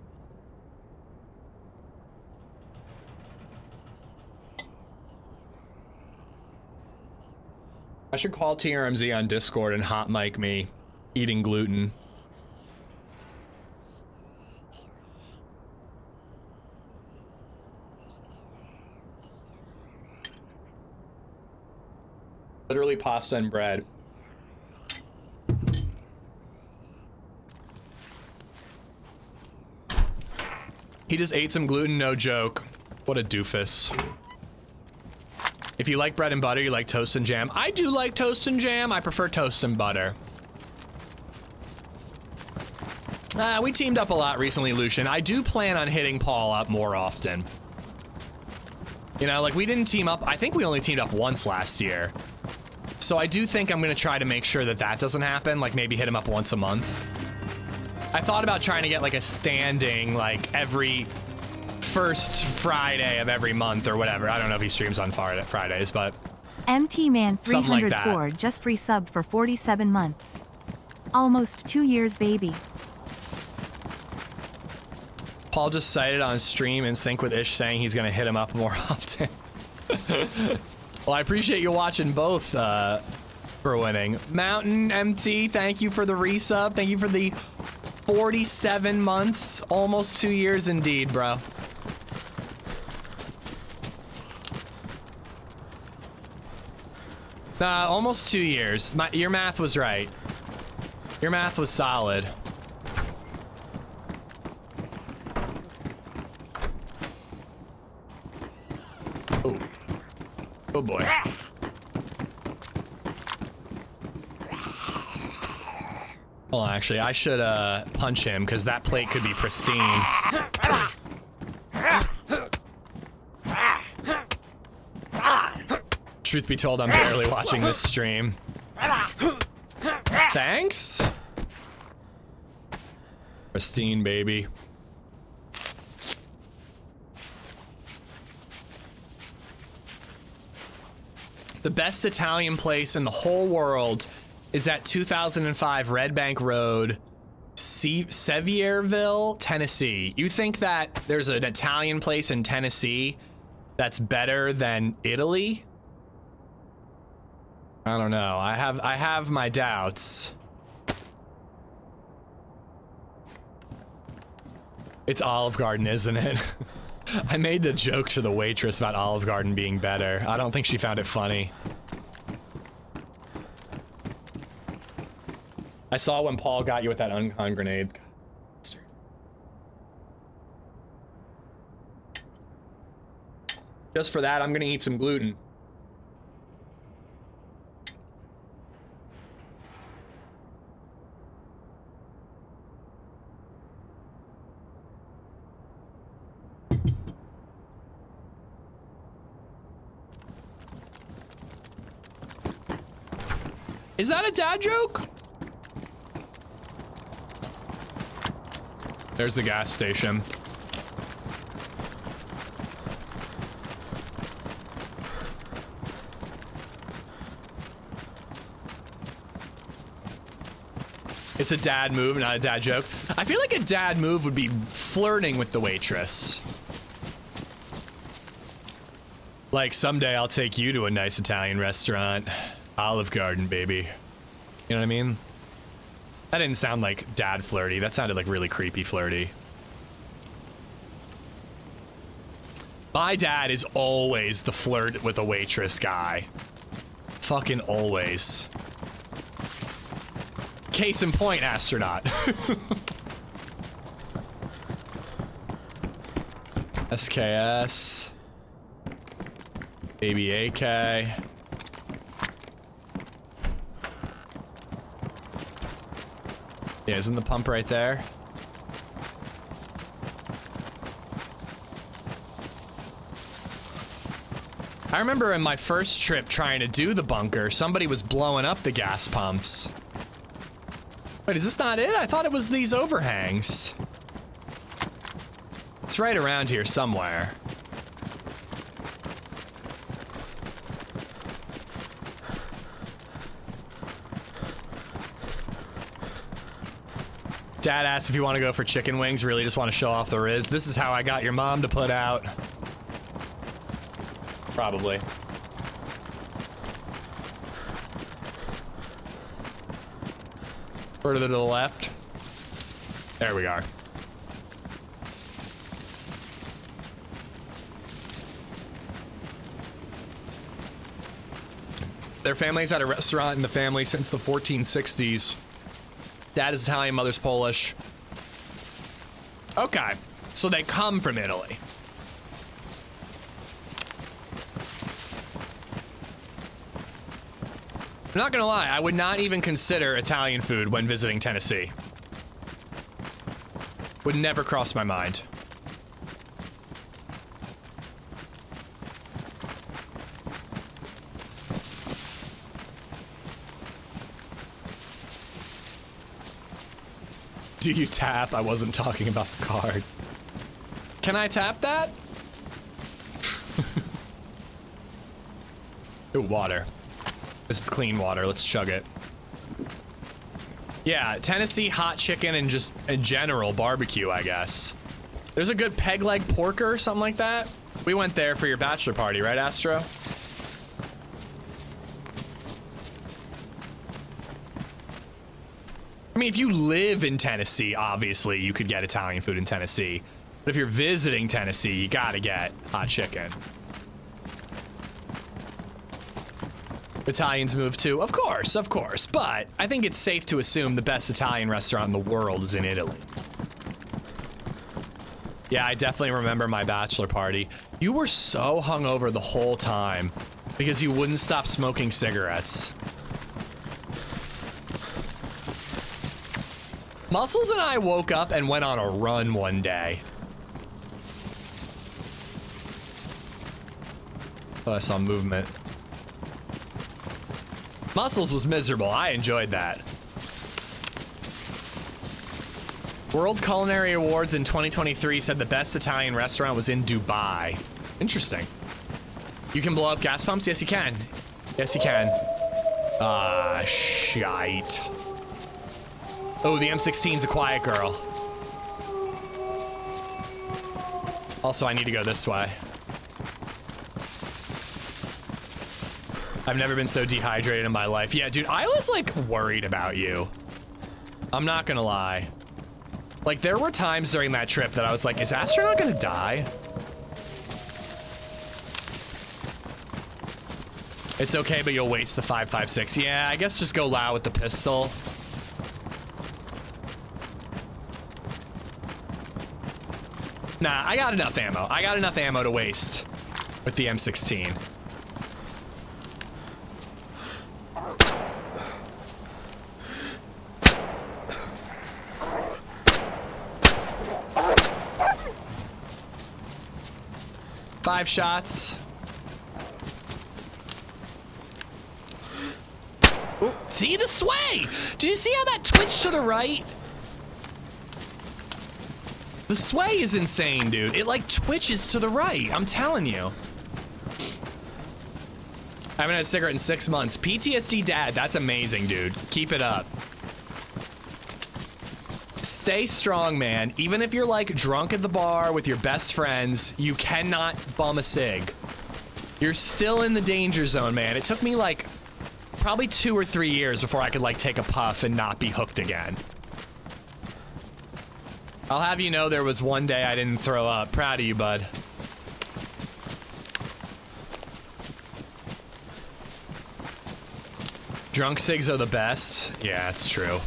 I should call TRMZ on Discord and hot mic me eating gluten. Literally pasta and bread. He just ate some gluten, no joke. What a doofus. If you like bread and butter, you like toast and jam. I do like toast and jam. I prefer toast and butter. We teamed up a lot recently, Lucian. I do plan on hitting Paul up more often. You know, like we didn't team up. I think we only teamed up once last year. So I do think I'm going to try to make sure that that doesn't happen. Like maybe hit him up once a month. I thought about trying to get like a standing, like every first Friday of every month or whatever. I don't know if he streams on Fridays, but MT Man something like 304 that. just resubbed for 47 months. Almost 2 years, baby. Paul just cited on stream in sync with Ish saying he's going to hit him up more often. Well, I appreciate you watching both for winning. Mountain MT, thank you for the resub. Thank you for the 47 months. Almost 2 years indeed, bro. Almost 2 years. Your math was right. Your math was solid. Oh. Oh boy. Hold on, actually, I should punch him because that plate could be pristine. Truth be told, I'm barely watching this stream. Thanks. Pristine, baby. The best Italian place in the whole world is at 2005 Red Bank Road, Sevierville, Tennessee. You think that there's an Italian place in Tennessee that's better than Italy? I don't know. I have my doubts. It's Olive Garden, isn't it? I made a joke to the waitress about Olive Garden being better. I don't think she found it funny. I saw when Paul got you with that uncon grenade. Just for that, I'm gonna eat some gluten. Is that a dad joke? There's the gas station. It's a dad move, not a dad joke. I feel like a dad move would be flirting with the waitress. Like, someday I'll take you to a nice Italian restaurant. Olive Garden, baby. You know what I mean? That didn't sound like dad flirty. That sounded like really creepy flirty. My dad is always the flirt with a waitress guy. Fucking always. Case in point, astronaut. SKS. Baby AK. Yeah, isn't the pump right there? I remember in my first trip trying to do the bunker, somebody was blowing up the gas pumps. Wait, is this not it? I thought it was these overhangs. It's right around here somewhere. Dad asked if you want to go for chicken wings. Really just want to show off the Riz. This is how I got your mom to put out. Probably. Further to the left. There we are. Their family's had a restaurant in the family since the 1460s. Dad is Italian, mother's Polish. Okay, so they come from Italy. I'm not gonna lie, I would not even consider Italian food when visiting Tennessee. Would never cross my mind. Do you tap? I wasn't talking about the card. Can I tap that? Ooh, water. This is clean water. Let's chug it. Yeah, Tennessee hot chicken and just in general barbecue, I guess. There's a good peg leg porker or something like that. We went there for your bachelor party, right, Astro? I mean, if you live in Tennessee, obviously you could get Italian food in Tennessee. But if you're visiting Tennessee, you gotta get hot chicken. Italians move too, of course, but I think it's safe to assume the best Italian restaurant in the world is in Italy. Yeah, I definitely remember my bachelor party. You were so hungover the whole time because you wouldn't stop smoking cigarettes. Muscles and I woke up and went on a run one day. Oh, I saw movement. Muscles was miserable. I enjoyed that. World Culinary Awards in 2023 said the best Italian restaurant was in Dubai. Interesting. You can blow up gas pumps? Yes, you can. Yes, you can. Ah, shite. Oh, the M16's a quiet girl. Also, I need to go this way. I've never been so dehydrated in my life. Yeah, dude, I was like worried about you. I'm not gonna lie. Like, there were times during that trip that I was like, is Astronaut gonna die? It's okay, but you'll waste the 5.56. Yeah, I guess just go loud with the pistol. Nah, I got enough ammo. I got enough ammo to waste with the M16. Five shots. Ooh, see the sway? Did you see how that twitched to the right? The sway is insane, dude. It like twitches to the right. I'm telling you. I haven't had a cigarette in 6 months. PTSD dad, that's amazing, dude. Keep it up. Stay strong, man. Even if you're like drunk at the bar with your best friends, you cannot bum a cig. You're still in the danger zone, man. It took me like probably 2 or 3 years before I could like take a puff and not be hooked again. I'll have you know there was one day I didn't throw up. Proud of you, bud. Drunk cigs are the best. Yeah, it's true.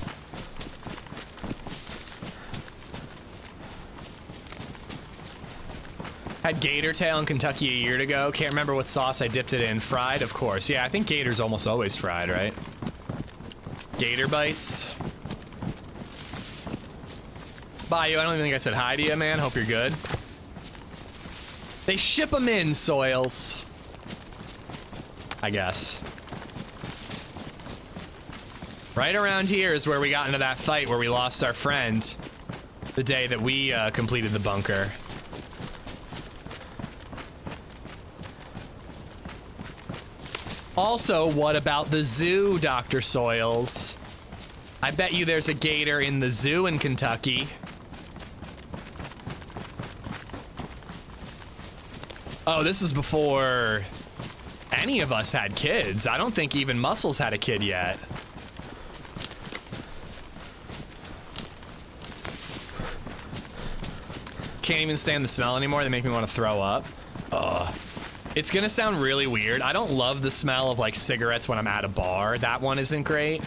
Had gator tail in Kentucky a year ago. Can't remember what sauce I dipped it in. Fried, of course. Yeah, I think gator's almost always fried, right? Gator bites. Bayou, I don't even think I said hi to you, man. Hope you're good. They ship them in, Soils. I guess. Right around here is where we got into that fight where we lost our friend the day that we completed the bunker. Also, what about the zoo, Dr. Soils? I bet you there's a gator in the zoo in Kentucky. Oh, this is before any of us had kids. I don't think even Muscles had a kid yet. Can't even stand the smell anymore. They make me want to throw up. Ugh. It's gonna sound really weird. I don't love the smell of like cigarettes when I'm at a bar. That one isn't great.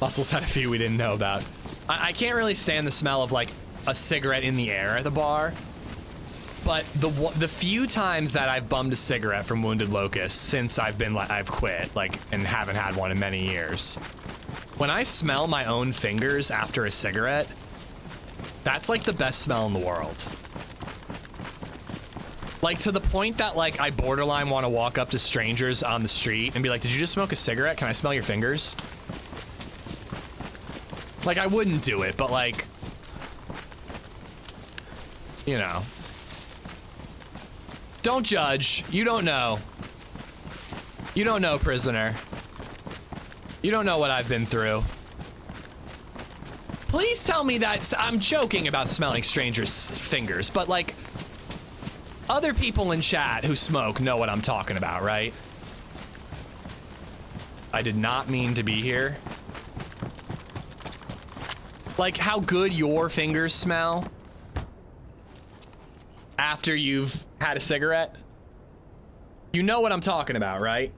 Muscles had a few we didn't know about. I can't really stand the smell of like a cigarette in the air at the bar. But the few times that I've bummed a cigarette from Wounded Locust since I've quit, like, and haven't had one in many years. When I smell my own fingers after a cigarette, that's like the best smell in the world. Like, to the point that, like, I borderline want to walk up to strangers on the street and be like, did you just smoke a cigarette? Can I smell your fingers? Like, I wouldn't do it, but, like, you know. Don't judge. You don't know. You don't know, prisoner. You don't know what I've been through. Please tell me that I'm joking about smelling strangers' fingers, but, like, other people in chat who smoke know what I'm talking about, right? I did not mean to be here. Like how good your fingers smell after you've had a cigarette. You know what I'm talking about, right?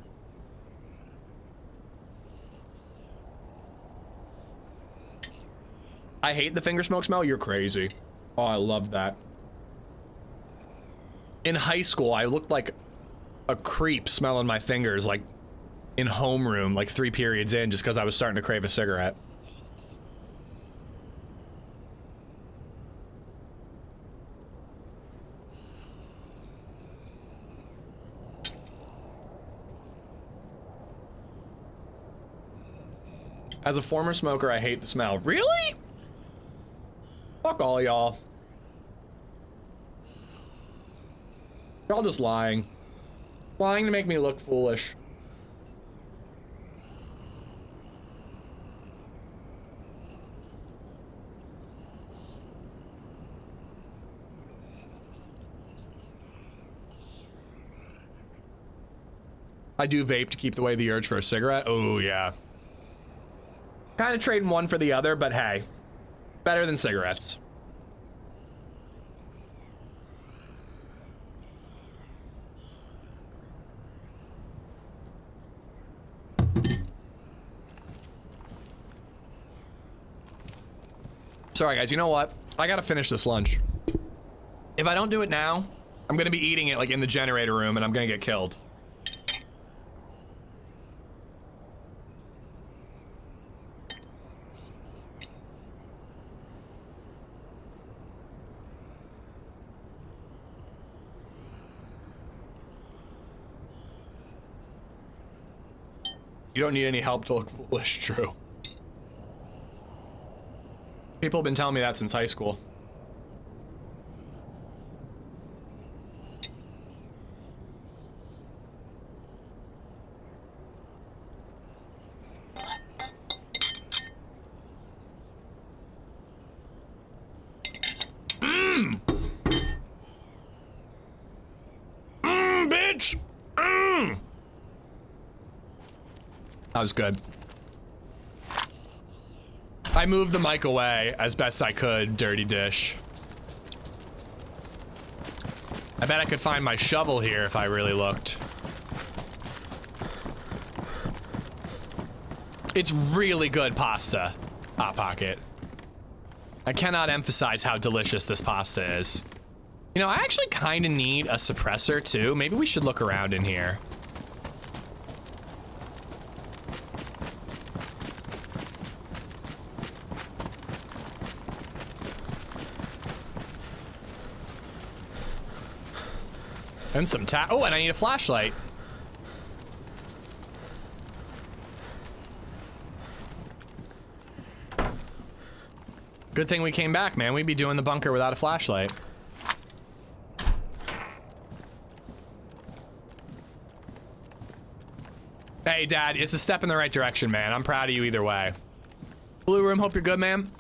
I hate the finger smoke smell. You're crazy. Oh, I love that. In high school, I looked like a creep smelling my fingers, like in homeroom, like 3 periods in, just because I was starting to crave a cigarette. As a former smoker, I hate the smell. Really? Fuck all y'all. You're all just lying. Lying to make me look foolish. I do vape to keep away the urge for a cigarette. Oh, yeah. Kind of trading one for the other, but hey. Better than cigarettes. Sorry, guys. You know what? I gotta finish this lunch. If I don't do it now, I'm gonna be eating it like in the generator room and I'm gonna get killed. You don't need any help to look foolish, true. People have been telling me that since high school. Bitch! That was good. I moved the mic away as best I could, dirty dish. I bet I could find my shovel here if I really looked. It's really good pasta, Hot Pocket. I cannot emphasize how delicious this pasta is. You know, I actually kind of need a suppressor too. Maybe we should look around in here. And some oh, and I need a flashlight. Good thing we came back, man. We'd be doing the bunker without a flashlight. Hey, Dad, it's a step in the right direction, man. I'm proud of you either way. Blue room, hope you're good, ma'am.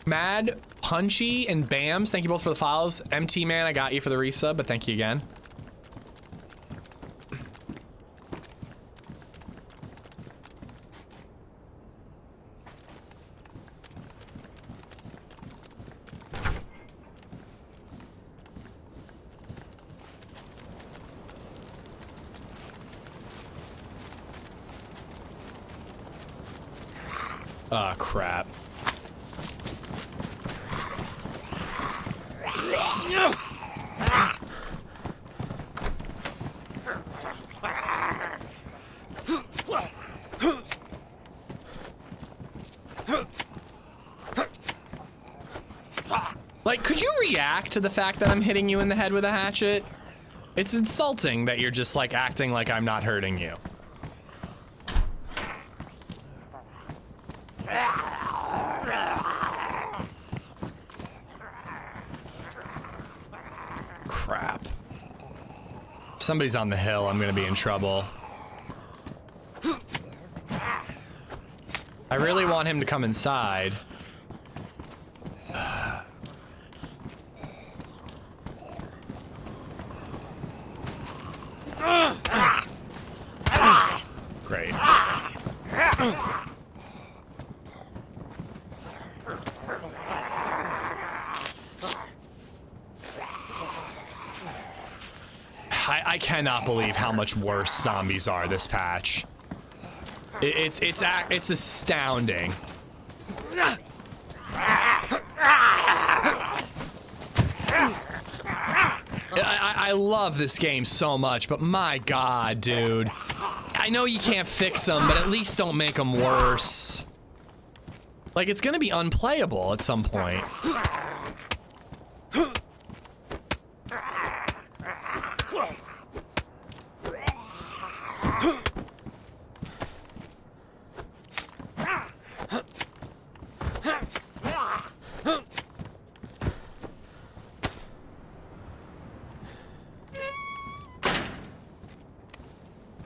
Mad, Punchy, and Bams, thank you both for the follows. MT Man, I got you for the resub, but thank you again. Oh, crap. Like, could you react to the fact that I'm hitting you in the head with a hatchet? It's insulting that you're just like acting like I'm not hurting you. Crap. If somebody's on the hill, I'm gonna be in trouble. I really want him to come inside. Great. I cannot believe how much worse zombies are this patch. It's astounding. I love this game so much, but my God, dude. I know you can't fix them, but at least don't make them worse. Like, it's gonna be unplayable at some point.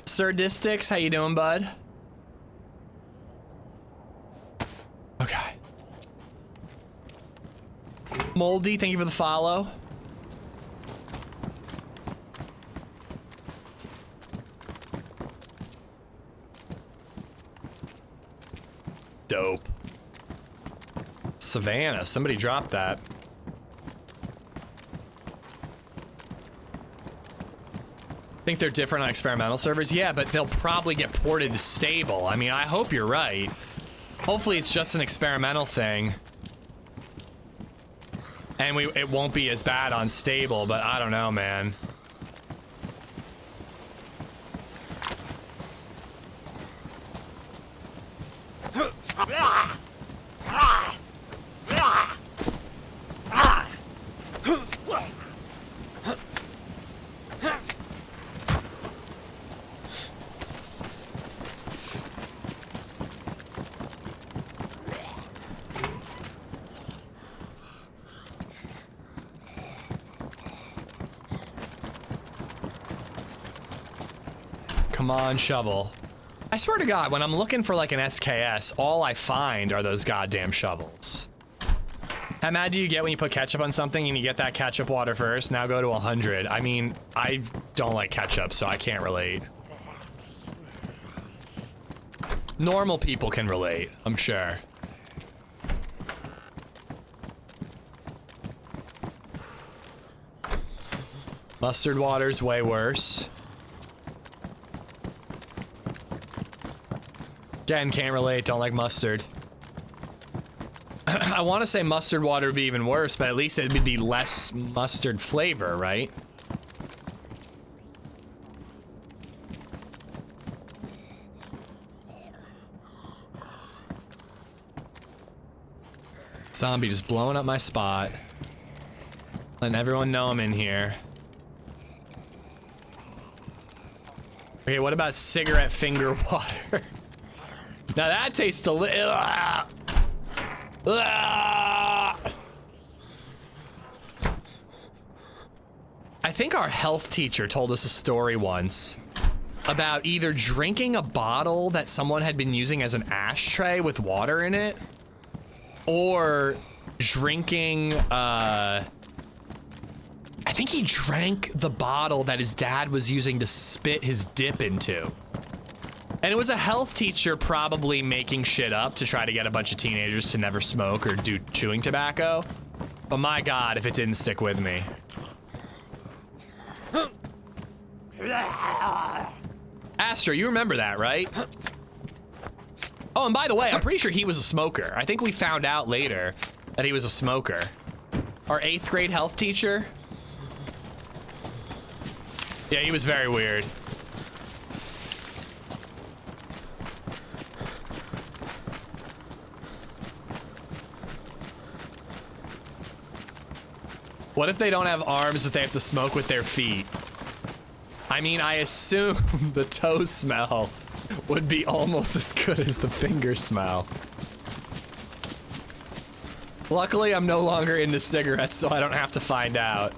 Sirdistics, how you doing, bud? Okay. Moldy, thank you for the follow. Dope. Savannah, somebody dropped that. Think they're different on experimental servers? Yeah, but they'll probably get ported to stable. I mean, I hope you're right. Hopefully it's just an experimental thing. And it won't be as bad on stable, but I don't know, man. Come on, shovel. I swear to God, when I'm looking for like an SKS, all I find are those goddamn shovels. How mad do you get when you put ketchup on something and you get that ketchup water first? Now go to 100. I mean, I don't like ketchup, so I can't relate. Normal people can relate, I'm sure. Mustard water's way worse. Again, can't relate, don't like mustard. I want to say mustard water would be even worse, but at least it would be less mustard flavor, right? Zombie just blowing up my spot. Letting everyone know I'm in here. Okay, what about cigarette finger water? Now that tastes a little... I think our health teacher told us a story once about either drinking a bottle that someone had been using as an ashtray with water in it, or drinking, I think he drank the bottle that his dad was using to spit his dip into. And it was a health teacher probably making shit up to try to get a bunch of teenagers to never smoke or do chewing tobacco. But my God, if it didn't stick with me. Astro, you remember that, right? Oh, and by the way, I'm pretty sure he was a smoker. I think we found out later that he was a smoker. Our 8th grade health teacher. Yeah, he was very weird. What if they don't have arms but they have to smoke with their feet? I mean, I assume the toe smell would be almost as good as the finger smell. Luckily, I'm no longer into cigarettes, so I don't have to find out.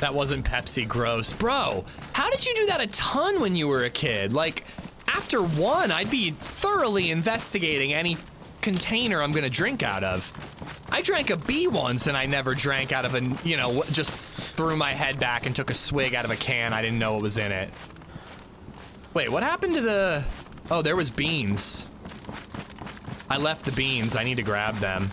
That wasn't Pepsi, gross. Bro, how did you do that a ton when you were a kid? Like, after one, I'd be thoroughly investigating any container I'm gonna drink out of. I drank a bee once and I never drank out of a, you know, just threw my head back and took a swig out of a can. I didn't know what was in it. Wait, what happened to the... Oh, there was beans. I left the beans. I need to grab them.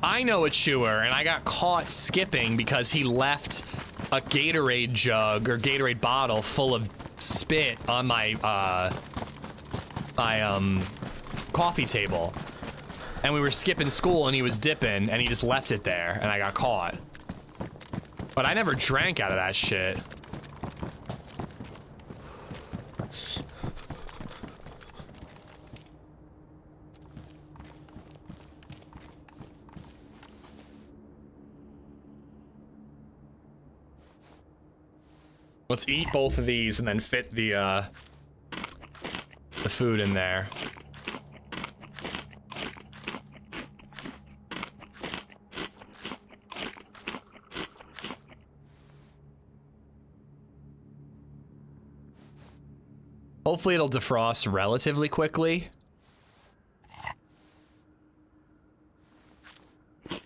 I know a chewer, and I got caught skipping because he left a Gatorade jug or Gatorade bottle full of spit on my coffee table, and we were skipping school and he was dipping and he just left it there and I got caught. But I never drank out of that shit. Let's eat both of these and then fit the food in there. Hopefully it'll defrost relatively quickly.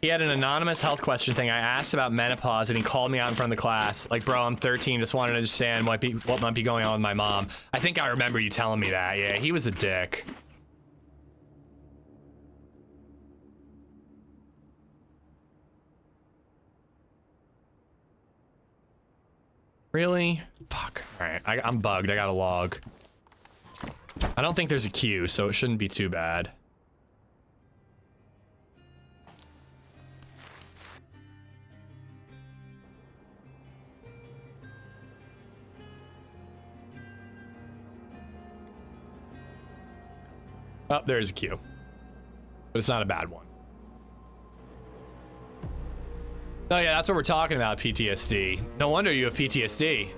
He had an anonymous health question thing. I asked about menopause and he called me out in front of the class. Like, bro, I'm 13, just wanted to understand what might be going on with my mom. I think I remember you telling me that. Yeah, he was a dick. Really? Fuck. All right, I'm bugged. I got a log. I don't think there's a queue, so it shouldn't be too bad. Oh, there's a queue. But it's not a bad one. Oh yeah, that's what we're talking about, PTSD. No wonder you have PTSD.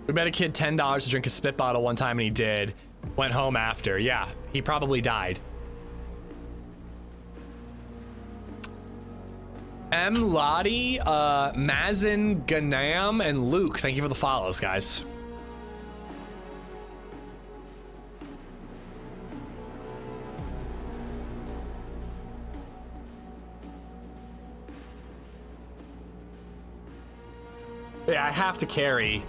We bet a kid $10 to drink a spit bottle one time and he did. Went home after. Yeah, he probably died. M. Lottie, Mazin, Ganam, and Luke. Thank you for the follows, guys. Yeah, I have to carry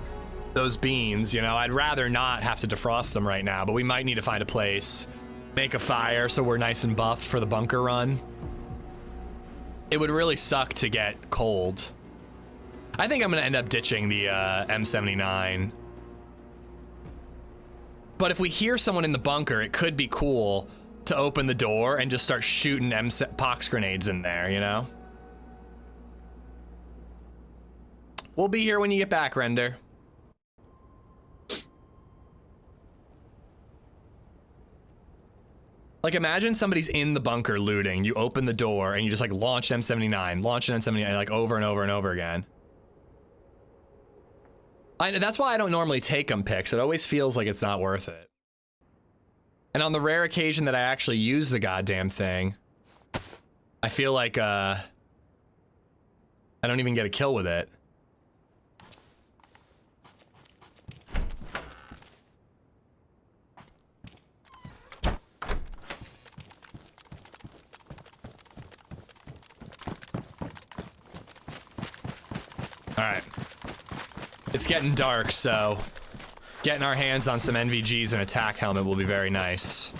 those beans, you know. I'd rather not have to defrost them right now, but we might need to find a place, make a fire so we're nice and buffed for the bunker run. It would really suck to get cold. I think I'm gonna end up ditching the M79. But if we hear someone in the bunker, it could be cool to open the door and just start shooting pox grenades in there, you know? We'll be here when you get back, Render. Like, imagine somebody's in the bunker looting, you open the door, and you just, like, launch an M79, like, over and over and over again. That's why I don't normally take them pics. It always feels like it's not worth it. And on the rare occasion that I actually use the goddamn thing, I feel like I don't even get a kill with it. All right. It's getting dark, so getting our hands on some NVGs and attack helmet will be very nice.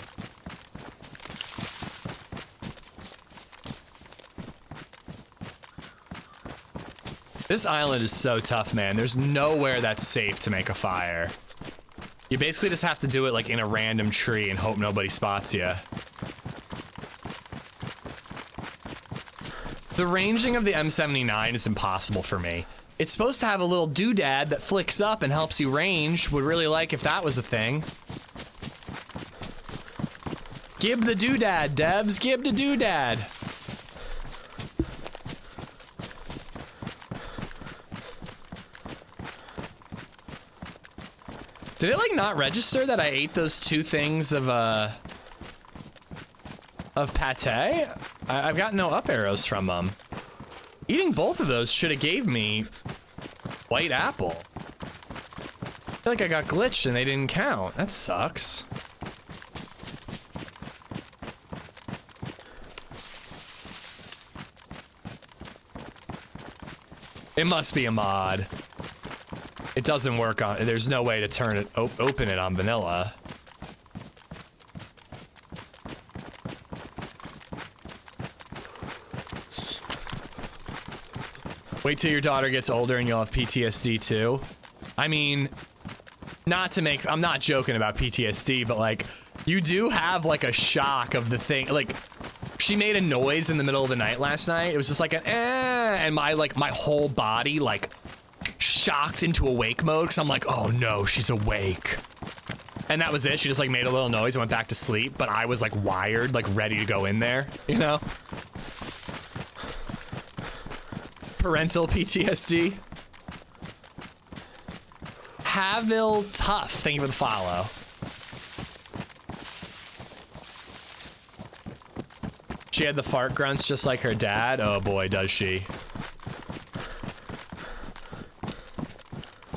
This island is so tough, man. There's nowhere that's safe to make a fire. You basically just have to do it like in a random tree and hope nobody spots you. The ranging of the M79 is impossible for me. It's supposed to have a little doodad that flicks up and helps you range. Would really like if that was a thing. Gib the doodad, devs. Gib the doodad. Did it like not register that I ate those 2 things of pate? I've got no up arrows from them. Eating both of those should have gave me white apple. I feel like I got glitched and they didn't count. That sucks. It must be a mod. It doesn't work on, there's no way to turn it, open it on vanilla. Wait till your daughter gets older and you'll have PTSD too. I mean, not to make, I'm not joking about PTSD, but like, you do have like a shock of the thing. Like, she made a noise in the middle of the night last night. It was just like an and my whole body like shocked into awake mode because I'm like, oh no, she's awake. And that was it. She just like made a little noise and went back to sleep, but I was like wired, like ready to go in there, you know? Parental PTSD. Havil Tough, thank you for the follow. She had the fart grunts just like her dad. Oh boy, does she.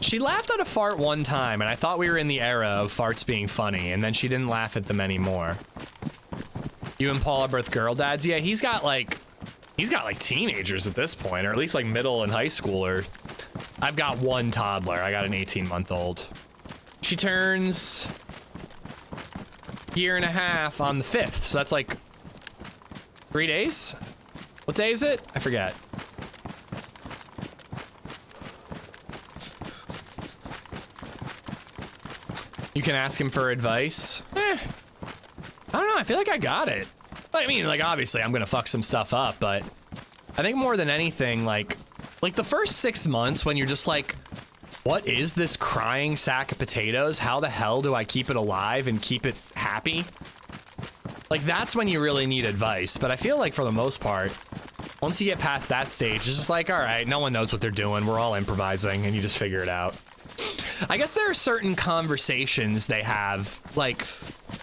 She laughed at a fart one time, and I thought we were in the era of farts being funny, and then she didn't laugh at them anymore. You and Paul are both girl dads? Yeah, he's got like teenagers at this point, or at least like middle and high schooler. I've got one toddler. I got an 18-month-old. She turns a year and a half on the 5th, so that's like 3 days? What day is it? I forget. You can ask him for advice. I don't know. I feel like I got it. I mean, like, obviously I'm gonna fuck some stuff up, but I think more than anything, like the first 6 months when you're just like, what is this crying sack of potatoes? How the hell do I keep it alive and keep it happy? Like, that's when you really need advice. But I feel like for the most part, once you get past that stage, it's just like, all right, no one knows what they're doing. We're all improvising and you just figure it out. I guess there are certain conversations they have, like,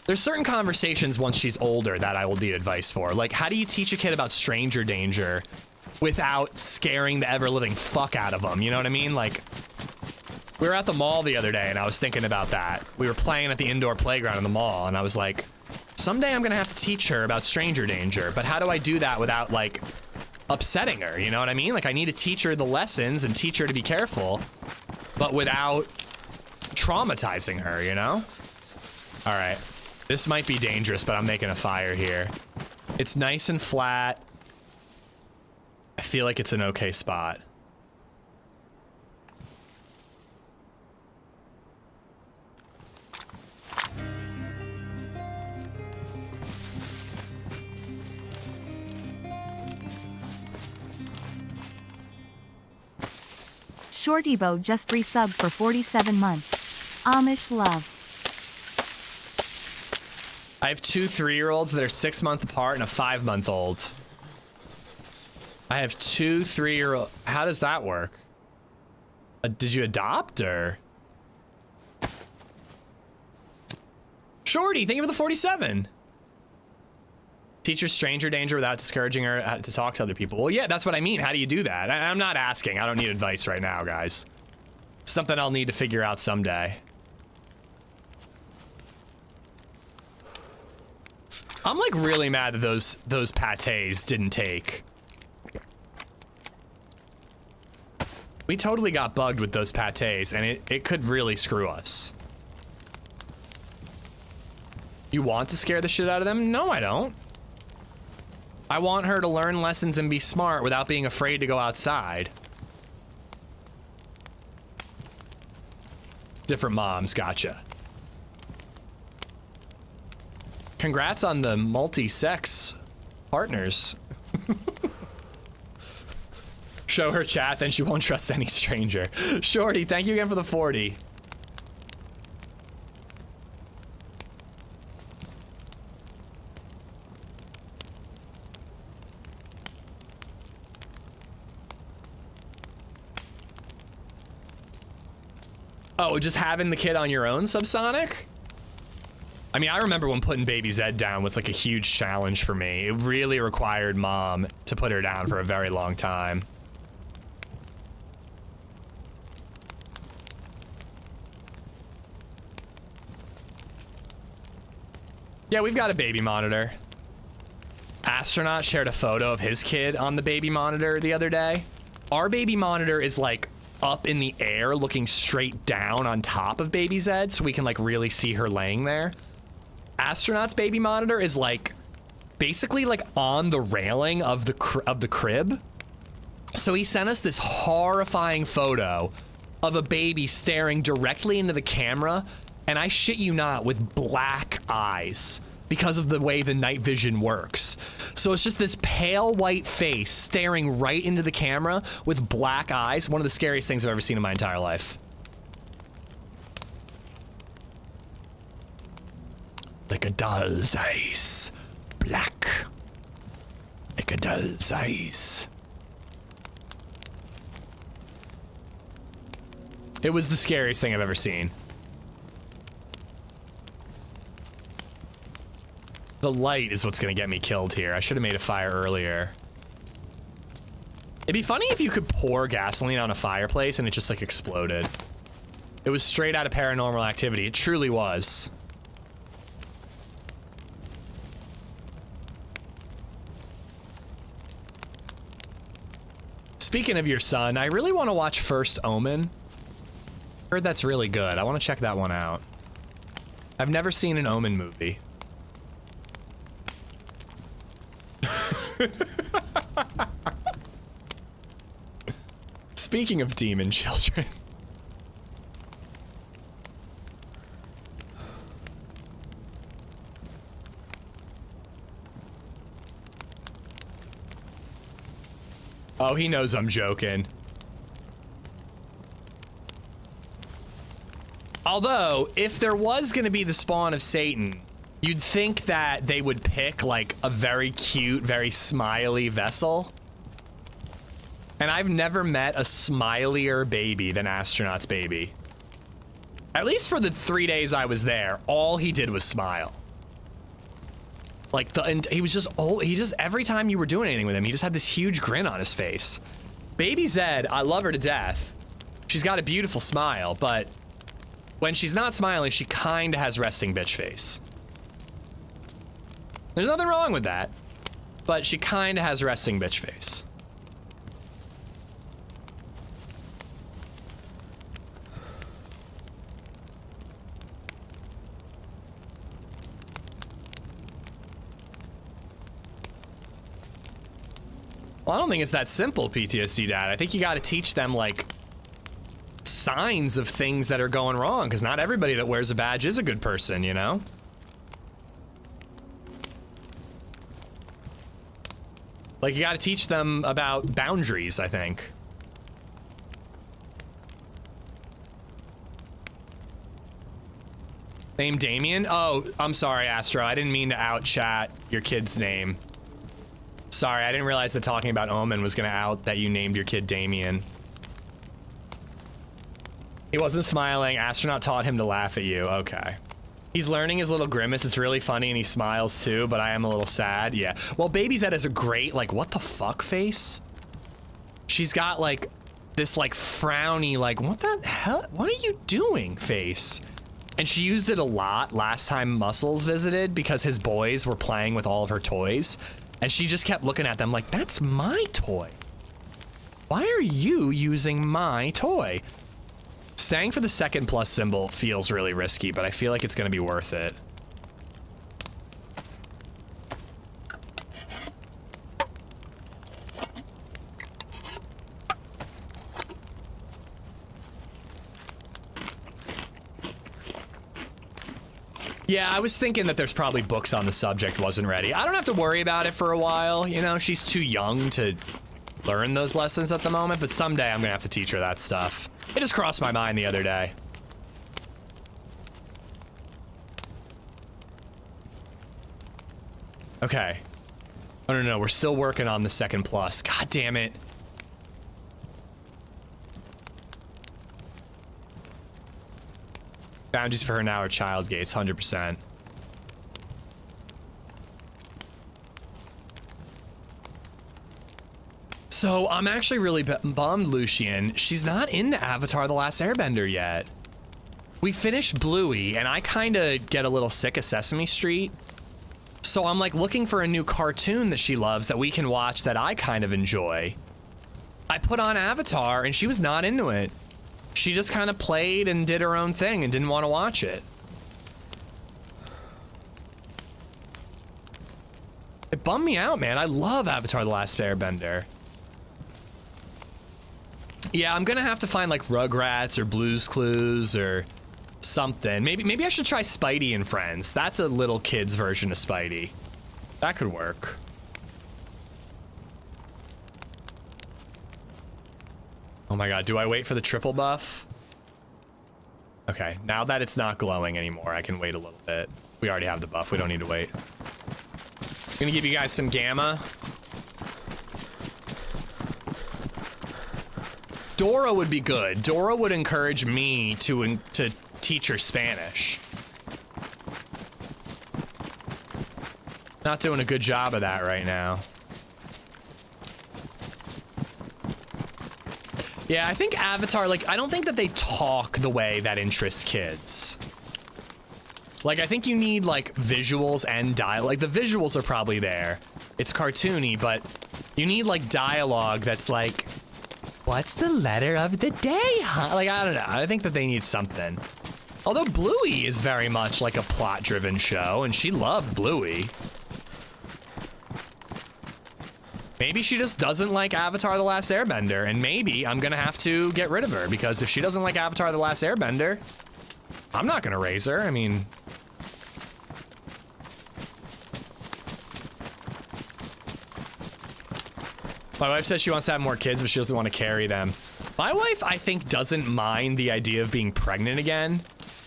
there's certain conversations once she's older that I will need advice for. Like, how do you teach a kid about stranger danger without scaring the ever-living fuck out of them? You know what I mean? Like, we were at the mall the other day and I was thinking about that. We were playing at the indoor playground in the mall and I was like, someday I'm gonna have to teach her about stranger danger, but how do I do that without, like, upsetting her? You know what I mean? Like, I need to teach her the lessons and teach her to be careful, but without traumatizing her, you know? All right. This might be dangerous, but I'm making a fire here. It's nice and flat. I feel like it's an okay spot. Shortybo just resubbed for 47 months. Amish love. I have 2 3-year-olds that are 6 months apart and a 5-month-old. I have 2 3-year-old. How does that work? Did you adopt, or? Shorty, thank you for the 47. Teach her stranger danger without discouraging her to talk to other people. Well, yeah, that's what I mean. How do you do that? I'm not asking. I don't need advice right now, guys. Something I'll need to figure out someday. I'm like really mad that those pâtés didn't take. We totally got bugged with those pâtés, and it could really screw us. You want to scare the shit out of them? No, I don't. I want her to learn lessons and be smart without being afraid to go outside. Different moms, gotcha. Congrats on the multi-sex partners. Show her chat, then she won't trust any stranger. Shorty, thank you again for the 40. Oh, just having the kid on your own, Subsonic? I mean, I remember when putting baby Zed down was like a huge challenge for me. It really required mom to put her down for a very long time. Yeah, we've got a baby monitor. Astronaut shared a photo of his kid on the baby monitor the other day. Our baby monitor is like up in the air looking straight down on top of baby Zed, so we can like really see her laying there. Astronaut's baby monitor is like basically like on the railing of the crib. So he sent us this horrifying photo of a baby staring directly into the camera, and I shit you not, with black eyes because of the way the night vision works. So it's just this pale white face staring right into the camera with black eyes. One of the scariest things I've ever seen in my entire life. Like a doll's eyes. Black. Like a doll's eyes. It was the scariest thing I've ever seen. The light is what's gonna get me killed here. I should have made a fire earlier. It'd be funny if you could pour gasoline on a fireplace and it just like exploded. It was straight out of Paranormal Activity. It truly was. Speaking of your son, I really want to watch First Omen. Heard that's really good. I want to check that one out. I've never seen an Omen movie. Speaking of demon children. Oh, he knows I'm joking. Although, if there was going to be the spawn of Satan, you'd think that they would pick like a very cute, very smiley vessel. And I've never met a smilier baby than Astronaut's baby. At least for the 3 days I was there, all he did was smile. Like he was just, every time you were doing anything with him, he just had this huge grin on his face. Baby Zed, I love her to death. She's got a beautiful smile, but when she's not smiling, she kind of has resting bitch face. There's nothing wrong with that, but she kind of has resting bitch face. Well, I don't think it's that simple, PTSD Dad. I think you got to teach them, like, signs of things that are going wrong, because not everybody that wears a badge is a good person, you know? Like, you got to teach them about boundaries, I think. Name Damien? Oh, I'm sorry, Astro. I didn't mean to out chat your kid's name. Sorry, I didn't realize that talking about Omen was gonna out that you named your kid Damien. He wasn't smiling. Astronaut taught him to laugh at you. Okay. He's learning his little grimace. It's really funny, and he smiles too, but I am a little sad. Yeah. Well, LadyZed has a great, like, what the fuck face? She's got, like, this, like, frowny, like, what the hell? What are you doing face? And she used it a lot last time Muscles visited because his boys were playing with all of her toys. And she just kept looking at them like, that's my toy. Why are you using my toy? Staying for the second plus symbol feels really risky, but I feel like it's going to be worth it. Yeah, I was thinking that there's probably books on the subject, wasn't ready. I don't have to worry about it for a while. You know, she's too young to learn those lessons at the moment, but someday I'm gonna have to teach her that stuff. It just crossed my mind the other day. Okay. Oh, no, we're still working on the second plus. God damn it. Boundaries for her now are child gates, 100%. So I'm actually really bummed, Lucian. She's not into Avatar: The Last Airbender yet. We finished Bluey, and I kind of get a little sick of Sesame Street. So I'm like looking for a new cartoon that she loves that we can watch that I kind of enjoy. I put on Avatar, and she was not into it. She just kind of played and did her own thing and didn't want to watch it. It bummed me out, man. I love Avatar: The Last Airbender. Yeah, I'm gonna have to find like Rugrats or Blue's Clues or something. Maybe I should try Spidey and Friends. That's a little kid's version of Spidey. That could work. Oh my god, do I wait for the triple buff? Okay, now that it's not glowing anymore, I can wait a little bit. We already have the buff, we don't need to wait. I'm gonna give you guys some gamma. Dora would be good. Dora would encourage me to teach her Spanish. Not doing a good job of that right now. Yeah, I think Avatar, like, I don't think that they talk the way that interests kids. Like, I think you need, like, visuals and dialogue. Like, the visuals are probably there. It's cartoony, but you need, like, dialogue that's like, what's the letter of the day, huh? Like, I don't know. I think that they need something. Although Bluey is very much like a plot-driven show, and she loved Bluey. Maybe she just doesn't like Avatar: The Last Airbender, and maybe I'm gonna have to get rid of her, because if she doesn't like Avatar: The Last Airbender, I'm not gonna raise her. I mean... My wife says she wants to have more kids, but she doesn't want to carry them. My wife, I think, doesn't mind the idea of being pregnant again.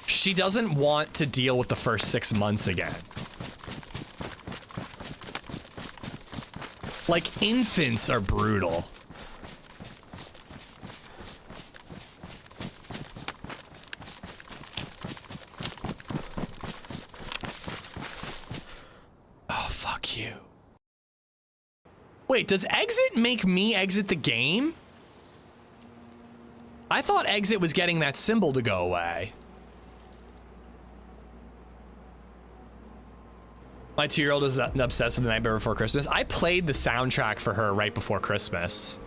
She doesn't want to deal with the first 6 months again. Like, infants are brutal. Oh, fuck you. Wait, does exit make me exit the game? I thought exit was getting that symbol to go away. My 2-year-old is obsessed with The Nightmare Before Christmas. I played the soundtrack for her right before Christmas.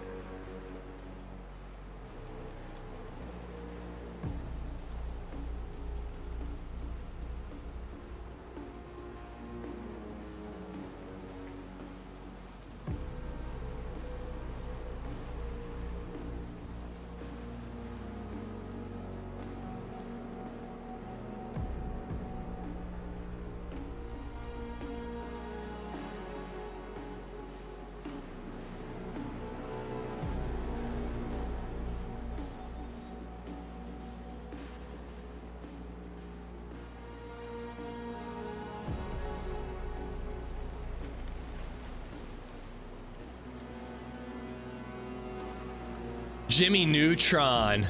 Jimmy Neutron.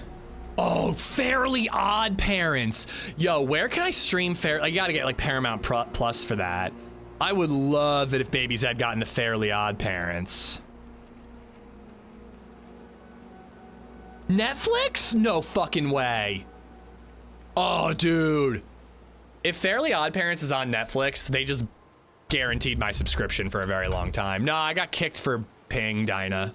Oh, Fairly Odd Parents. Yo, where can I stream I gotta get like Paramount Plus for that. I would love it if DayZ got into Fairly Odd Parents. Netflix? No fucking way. Oh, dude. If Fairly Odd Parents is on Netflix, they just guaranteed my subscription for a very long time. No, I got kicked for Ping, Dinah.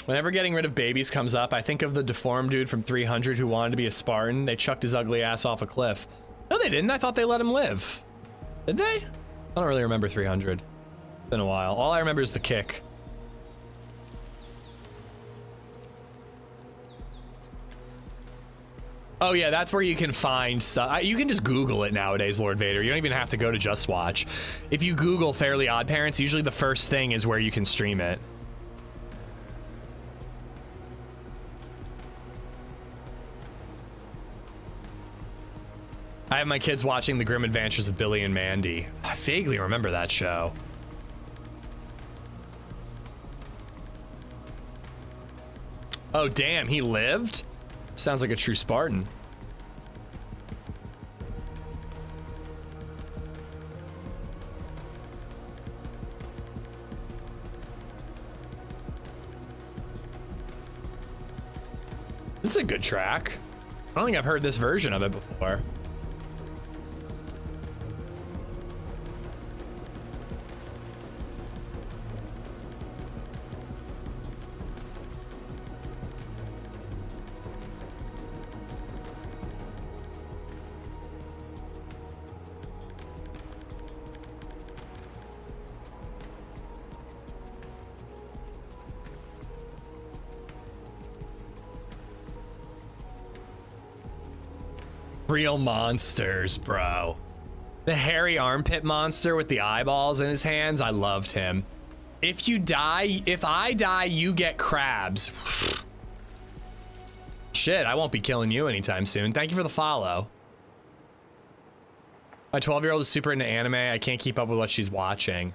Whenever getting rid of babies comes up, I think of the deformed dude from 300 who wanted to be a Spartan. They chucked his ugly ass off a cliff. No, they didn't. I thought they let him live. Did they? I don't really remember 300. It's been a while. All I remember is the kick. Oh yeah, that's where you can find stuff. You can just Google it nowadays, Lord Vader. You don't even have to go to Just Watch. If you Google Fairly Odd Parents, usually the first thing is where you can stream it. I have my kids watching The Grim Adventures of Billy and Mandy. I vaguely remember that show. Oh, damn, he lived? Sounds like a true Spartan. This is a good track. I don't think I've heard this version of it before. Real monsters, bro. The hairy armpit monster with the eyeballs in his hands, I loved him. If I die, you get crabs. Shit, I won't be killing you anytime soon. Thank you for the follow. My 12-year-old is super into anime. I can't keep up with what she's watching.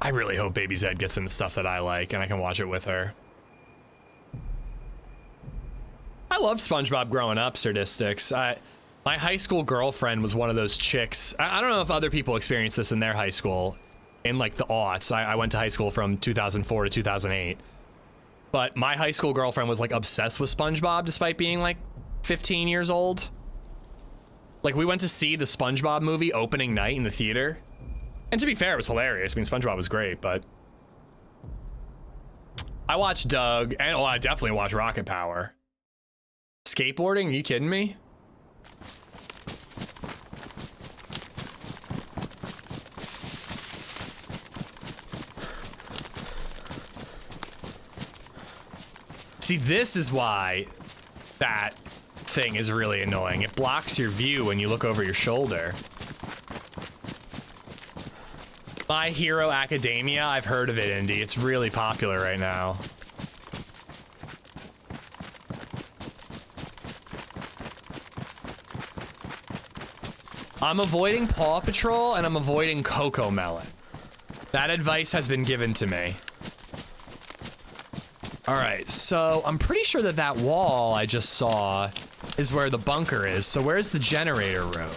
I really hope DayZ gets into stuff that I like and I can watch it with her. I loved SpongeBob growing up, Sadistics. My high school girlfriend was one of those chicks. I don't know if other people experienced this in their high school, in like the aughts. I went to high school from 2004 to 2008. But my high school girlfriend was like obsessed with SpongeBob despite being like 15 years old. Like we went to see the SpongeBob movie opening night in the theater. And to be fair, it was hilarious. I mean, SpongeBob was great, but I watched Doug and I definitely watched Rocket Power. Skateboarding? Are you kidding me? See, this is why that thing is really annoying. It blocks your view when you look over your shoulder. My Hero Academia, I've heard of it, Indy. It's really popular right now. I'm avoiding Paw Patrol and I'm avoiding Coco Melon. That advice has been given to me. All right, so I'm pretty sure that that wall I just saw is where the bunker is. So where's the generator room?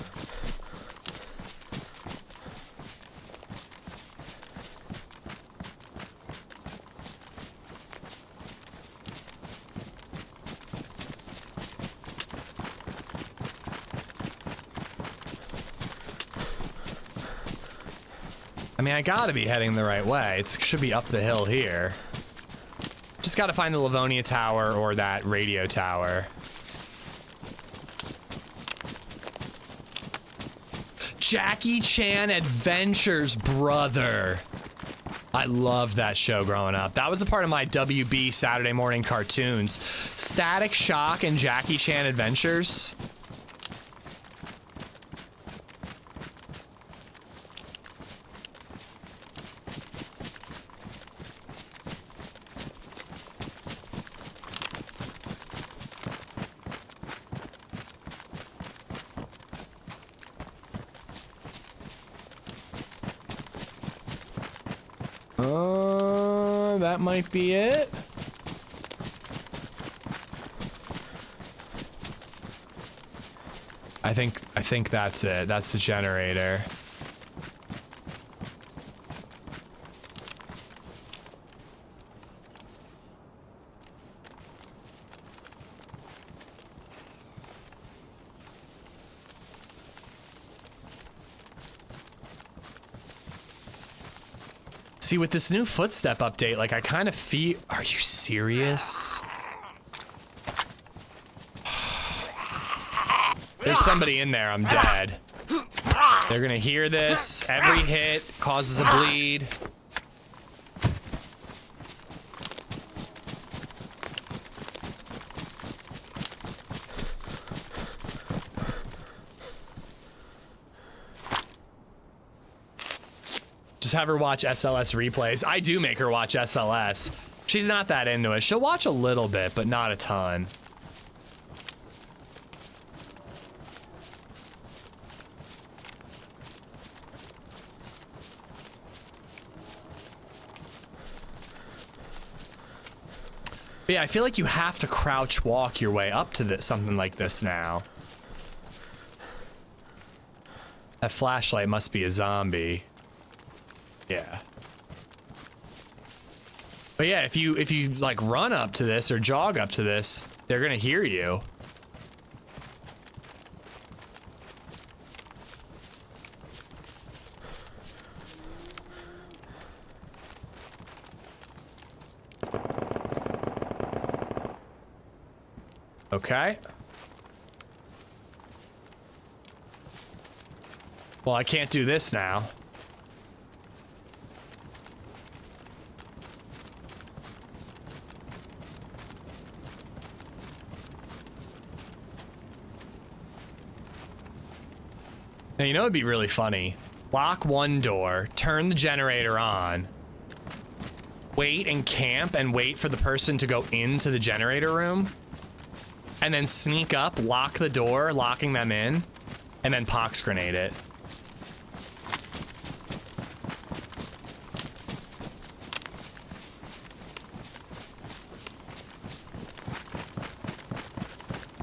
I mean, I gotta be heading the right way. It should be up the hill here. Just gotta find the Livonia Tower or that radio tower. Jackie Chan Adventures, brother. I loved that show growing up. That was a part of my WB Saturday morning cartoons. Static Shock and Jackie Chan Adventures. that might be it. I think that's it. That's the generator. See, with this new footstep update, like I kind of feel... Are you serious? There's somebody in there, I'm dead. They're gonna hear this. Every hit causes a bleed. Just have her watch SLS replays. I do make her watch SLS. She's not that into it. She'll watch a little bit, but not a ton. But yeah, I feel like you have to crouch walk your way up to this, something like this now. That flashlight must be a zombie. Yeah. But yeah, if you like run up to this or jog up to this, they're gonna hear you. Okay. Well, I can't do this now. Now, you know it'd be really funny. Lock one door, turn the generator on, wait and camp and wait for the person to go into the generator room, and then sneak up, lock the door, locking them in, and then pox grenade it.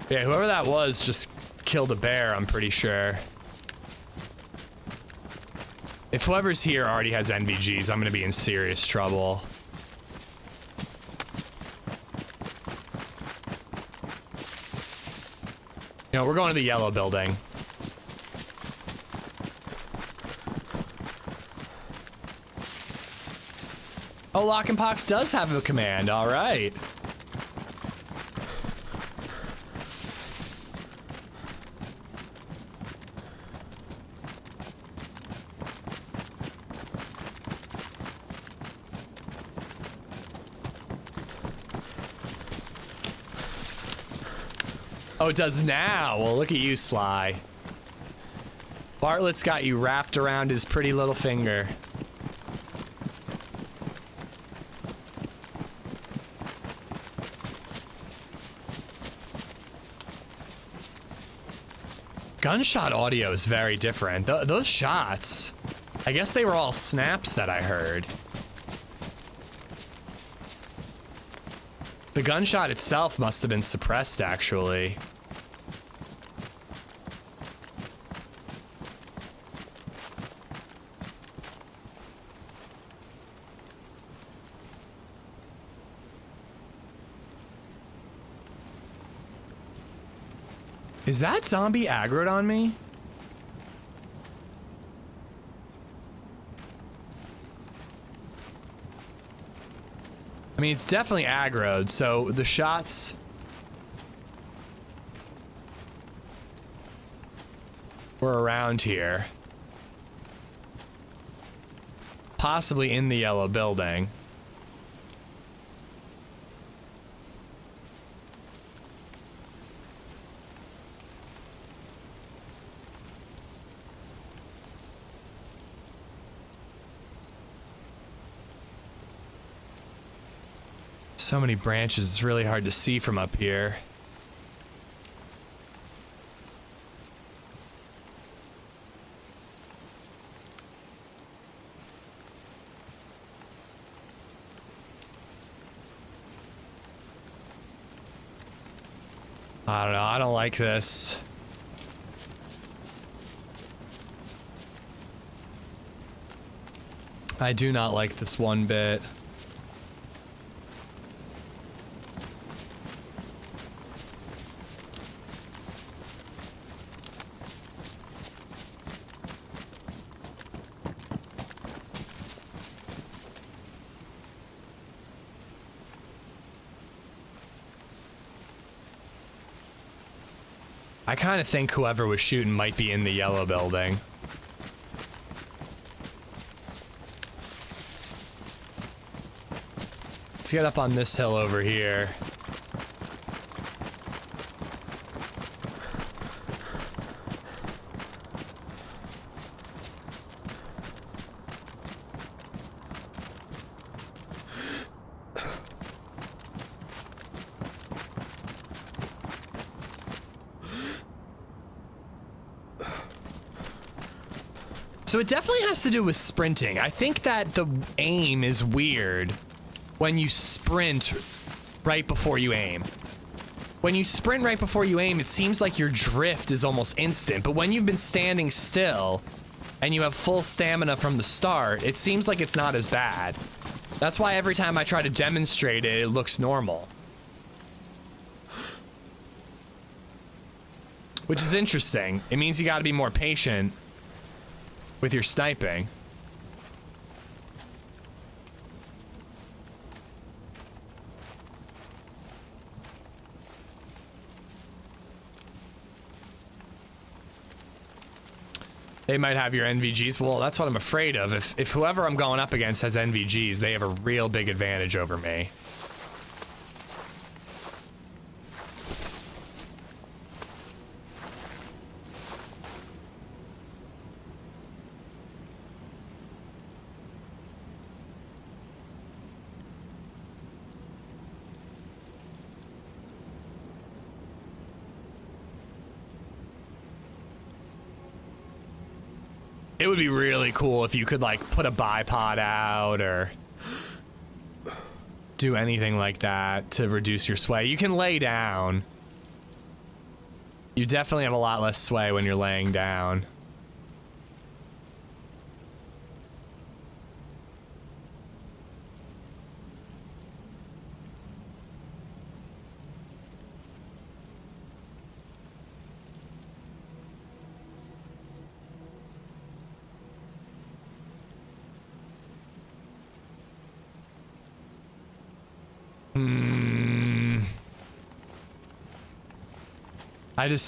Yeah, whoever that was just killed a bear, I'm pretty sure. If whoever's here already has NVGs, I'm gonna be in serious trouble. You know, we're going to the yellow building. Oh, Lock and Pox does have a command, all right. Oh, it does now. Well, look at you, Sly. Bartlett's got you wrapped around his pretty little finger. Gunshot audio is very different. Those shots, I guess they were all snaps that I heard. The gunshot itself must have been suppressed, actually. Is that zombie aggroed on me? I mean, it's definitely aggroed, so the shots... were around here. Possibly in the yellow building. So many branches, it's really hard to see from up here. I don't know. I don't like this. I do not like this one bit. I kind of think whoever was shooting might be in the yellow building. Let's get up on this hill over here. So it definitely has to do with sprinting. I think that the aim is weird when you sprint right before you aim. When you sprint right before you aim, it seems like your drift is almost instant. But when you've been standing still and you have full stamina from the start, it seems like it's not as bad. That's why every time I try to demonstrate it, it looks normal. Which is interesting. It means you gotta be more patient with your sniping. They might have your NVGs. Well, that's what I'm afraid of. If whoever I'm going up against has NVGs, they have a real big advantage over me. It would be really cool if you could like put a bipod out or do anything like that to reduce your sway. You can lay down. You definitely have a lot less sway when you're laying down.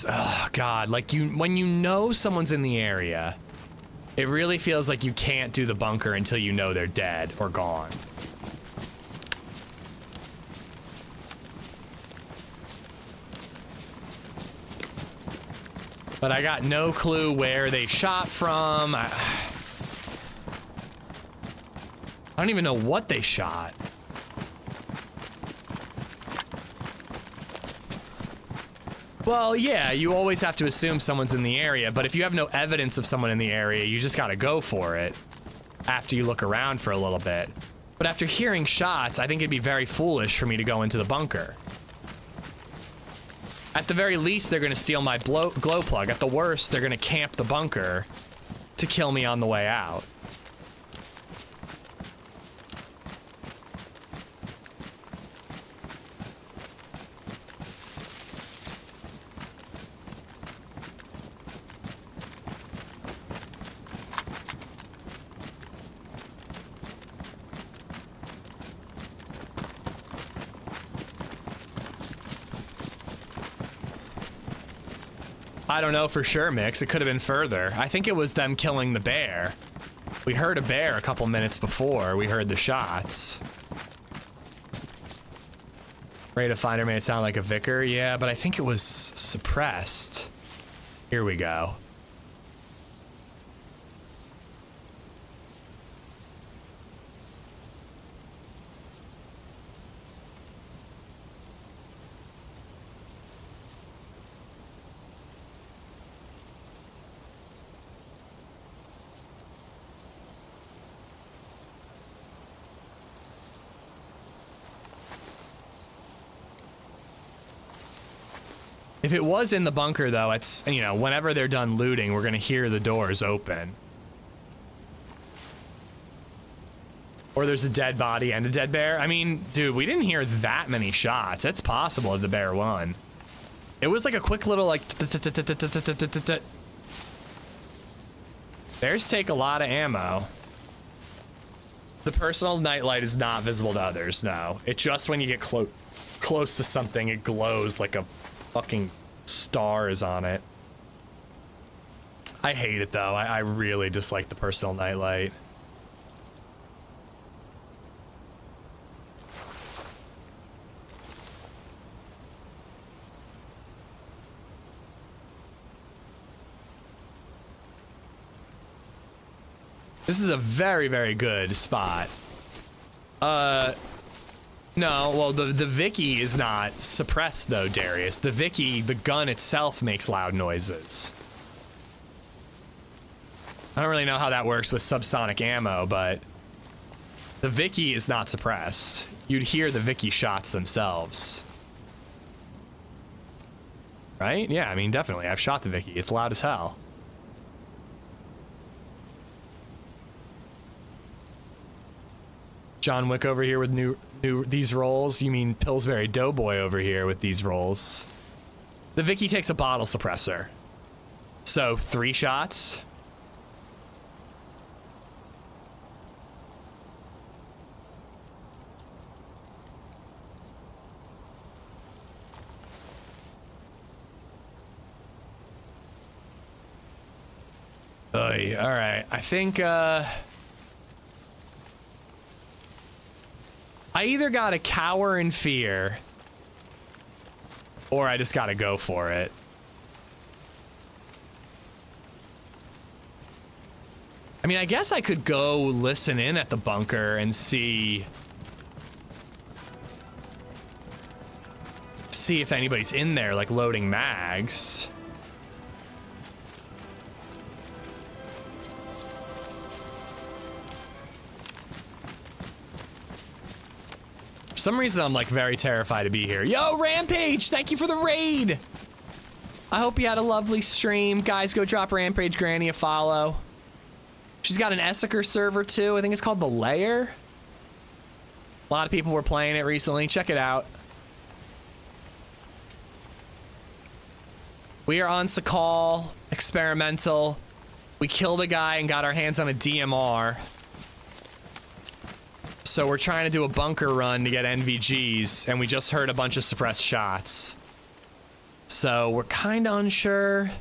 Oh God, like when you know someone's in the area, it really feels like you can't do the bunker until you know they're dead or gone. But I got no clue where they shot from. I don't even know what they shot. Well, yeah, you always have to assume someone's in the area, but if you have no evidence of someone in the area, you just gotta go for it after you look around for a little bit. But after hearing shots, I think it'd be very foolish for me to go into the bunker. At the very least, they're gonna steal my glow plug. At the worst, they're gonna camp the bunker to kill me on the way out. I don't know for sure, Mix. It could have been further. I think it was them killing the bear. We heard a bear a couple minutes before we heard the shots. Rate of Finder made it sound like a Vicar. Yeah, but I think it was suppressed. Here we go. If it was in the bunker, though, it's, you know, whenever they're done looting, we're gonna hear the doors open. Or there's a dead body and a dead bear. I mean, dude, we didn't hear that many shots. It's possible if the bear won. It was like a quick little, like... Bears take a lot of ammo. The personal nightlight is not visible to others, no. It's just when you get close to something, it glows like a fucking star is on it. I hate it, though. I really dislike the personal nightlight. This is a very, very good spot. No, well, the Vicky is not suppressed, though, Darius. The Vicky, the gun itself makes loud noises. I don't really know how that works with subsonic ammo, but the Vicky is not suppressed. You'd hear the Vicky shots themselves. Right? Yeah, I mean, definitely. I've shot the Vicky. It's loud as hell. John Wick over here with these rolls. You mean Pillsbury Doughboy over here with these rolls. The Vicky takes a bottle suppressor. So 3 shots. Oy, all right. I think I either gotta cower in fear, or I just gotta go for it. I mean, I guess I could go listen in at the bunker and see if anybody's in there, like loading mags. For some reason, I'm like very terrified to be here. Yo, Rampage, thank you for the raid. I hope you had a lovely stream. Guys, go drop Rampage Granny a follow. She's got an Essiker server too. I think it's called The Lair. A lot of people were playing it recently. Check it out. We are on Sakhal, experimental. We killed a guy and got our hands on a DMR. So we're trying to do a bunker run to get NVGs, and we just heard a bunch of suppressed shots. So we're kind of unsure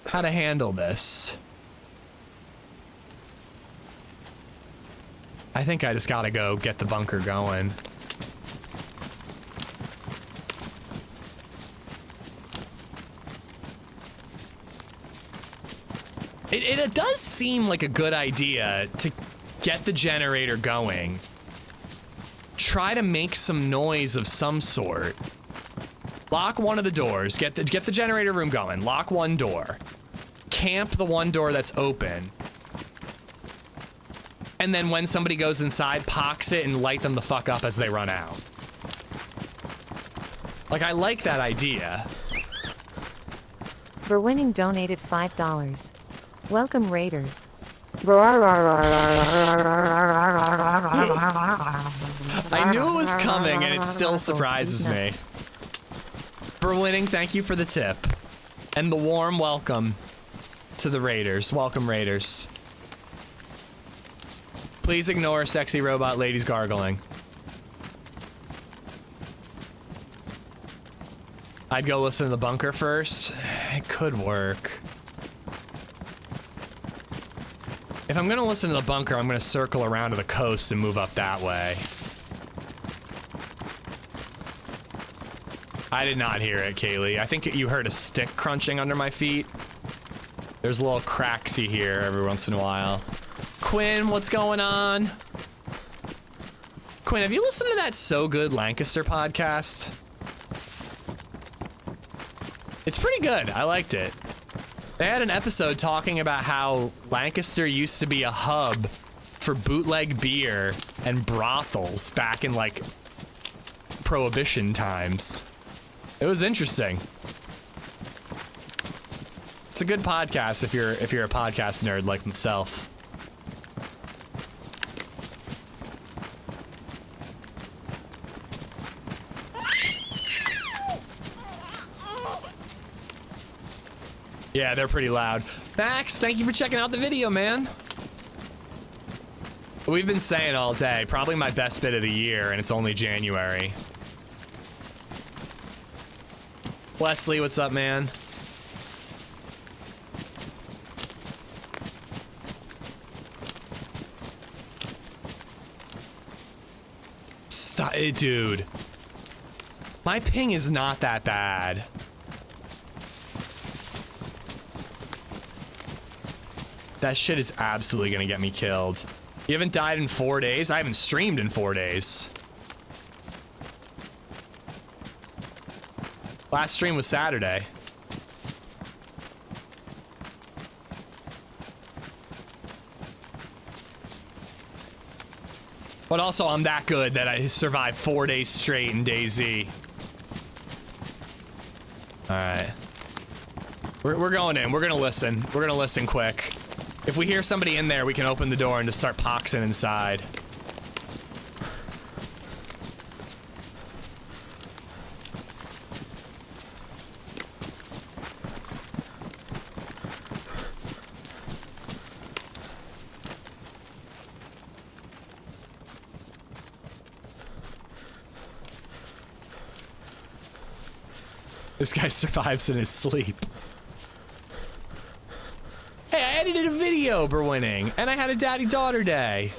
how to handle this. I think I just gotta go get the bunker going. It does seem like a good idea to get the generator going. Try to make some noise of some sort. Lock one of the doors. Get the generator room going. Lock one door. Camp the one door that's open. And then when somebody goes inside, pox it and light them the fuck up as they run out. Like, I like that idea. Verwinning donated $5. Welcome, Raiders. I knew it was coming, and it still surprises me. Verwinning, thank you for the tip. And the warm welcome to the Raiders. Welcome, Raiders. Please ignore sexy robot ladies gargling. I'd go listen to the bunker first. It could work. If I'm gonna listen to the bunker, I'm gonna circle around to the coast and move up that way. I did not hear it, Kaylee. I think you heard a stick crunching under my feet. There's a little cracksy here every once in a while. Quinn, what's going on? Quinn, have you listened to that So Good Lancaster podcast? It's pretty good. I liked it. They had an episode talking about how Lancaster used to be a hub for bootleg beer and brothels back in, like, Prohibition times. It was interesting. It's a good podcast if you're a podcast nerd like myself. Yeah, they're pretty loud. Max, thank you for checking out the video, man. We've been saying all day, probably my best bit of the year, and it's only January. Wesley, what's up, man? Stop, dude. My ping is not that bad. That shit is absolutely gonna get me killed. You haven't died in 4 days? I haven't streamed in 4 days. Last stream was Saturday. But also, I'm that good that I survived 4 days straight in DayZ. Alright. We're going in. We're gonna listen. We're gonna listen quick. If we hear somebody in there, we can open the door and just start poxing inside. This guy survives in his sleep. Hey, I edited a video for winning, and I had a daddy-daughter day.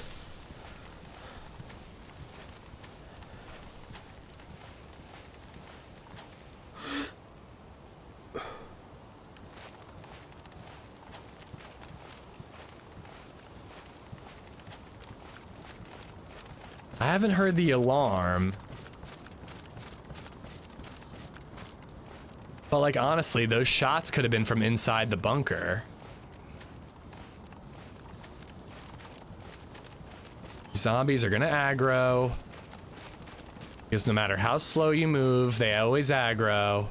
I haven't heard the alarm. But, like, honestly, those shots could have been from inside the bunker. Zombies are gonna aggro. Because no matter how slow you move, they always aggro.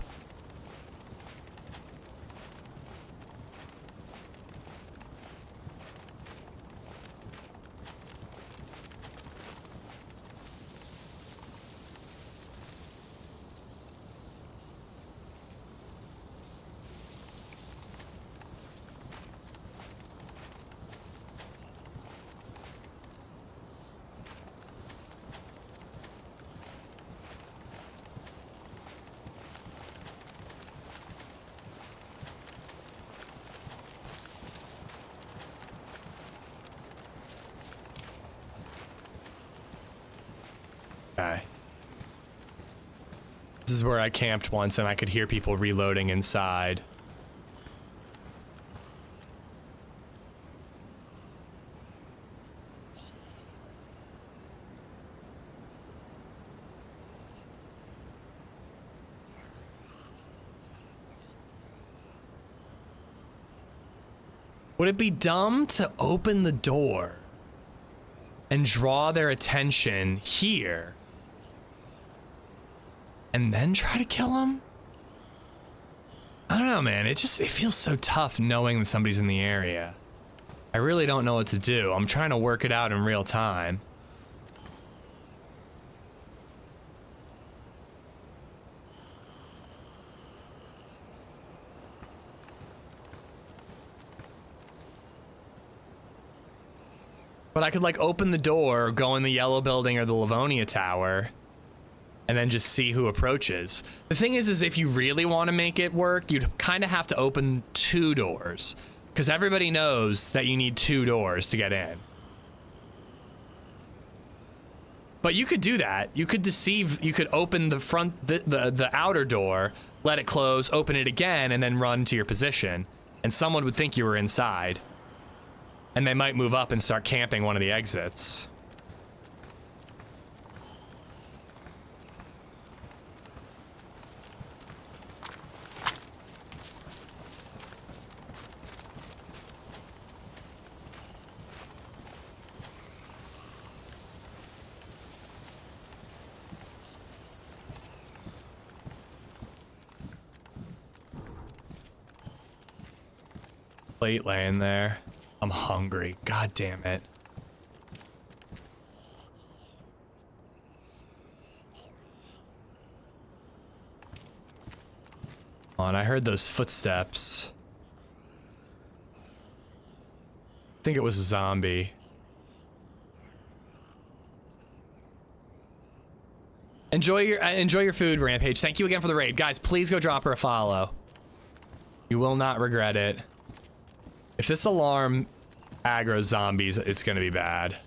Okay. This is where I camped once and I could hear people reloading inside. Would it be dumb to open the door and draw their attention here and then try to kill them? I don't know, man. It feels so tough knowing that somebody's in the area. I really don't know what to do. I'm trying to work it out in real time. But I could, like, open the door, go in the yellow building or the Livonia Tower, and then just see who approaches. The thing is if you really want to make it work, you'd kind of have to open 2 doors, because everybody knows that you need 2 doors to get in. But you could do that. You could deceive, you could open the front, the outer door, let it close, open it again, and then run to your position. And someone would think you were inside. And they might move up and start camping one of the exits. plate laying there. I'm hungry. God damn it. Oh, and I heard those footsteps. I think it was a zombie. Enjoy your food, Rampage. Thank you again for the raid. Guys, please go drop her a follow. You will not regret it. If this alarm aggroes zombies, it's gonna be bad.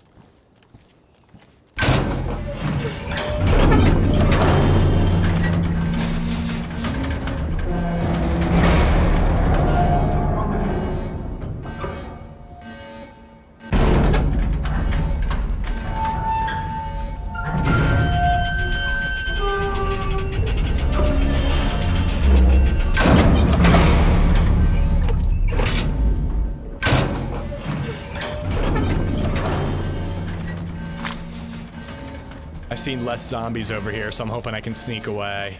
I've seen less zombies over here, so I'm hoping I can sneak away.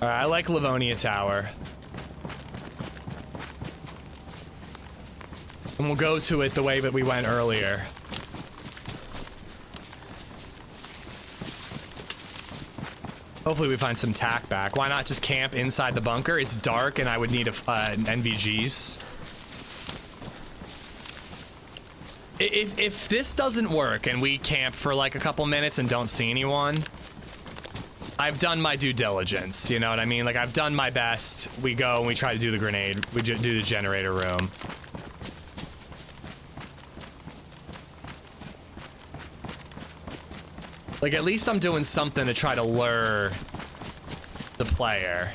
Alright, I like Livonia Tower. And we'll go to it the way that we went earlier. Hopefully we find some tack back. Why not just camp inside the bunker? It's dark and I would need an NVGs. If this doesn't work and we camp for like a couple minutes and don't see anyone, I've done my due diligence, you know what I mean? Like, I've done my best. We go and we try to do the grenade. We do the generator room. Like, at least I'm doing something to try to lure the player.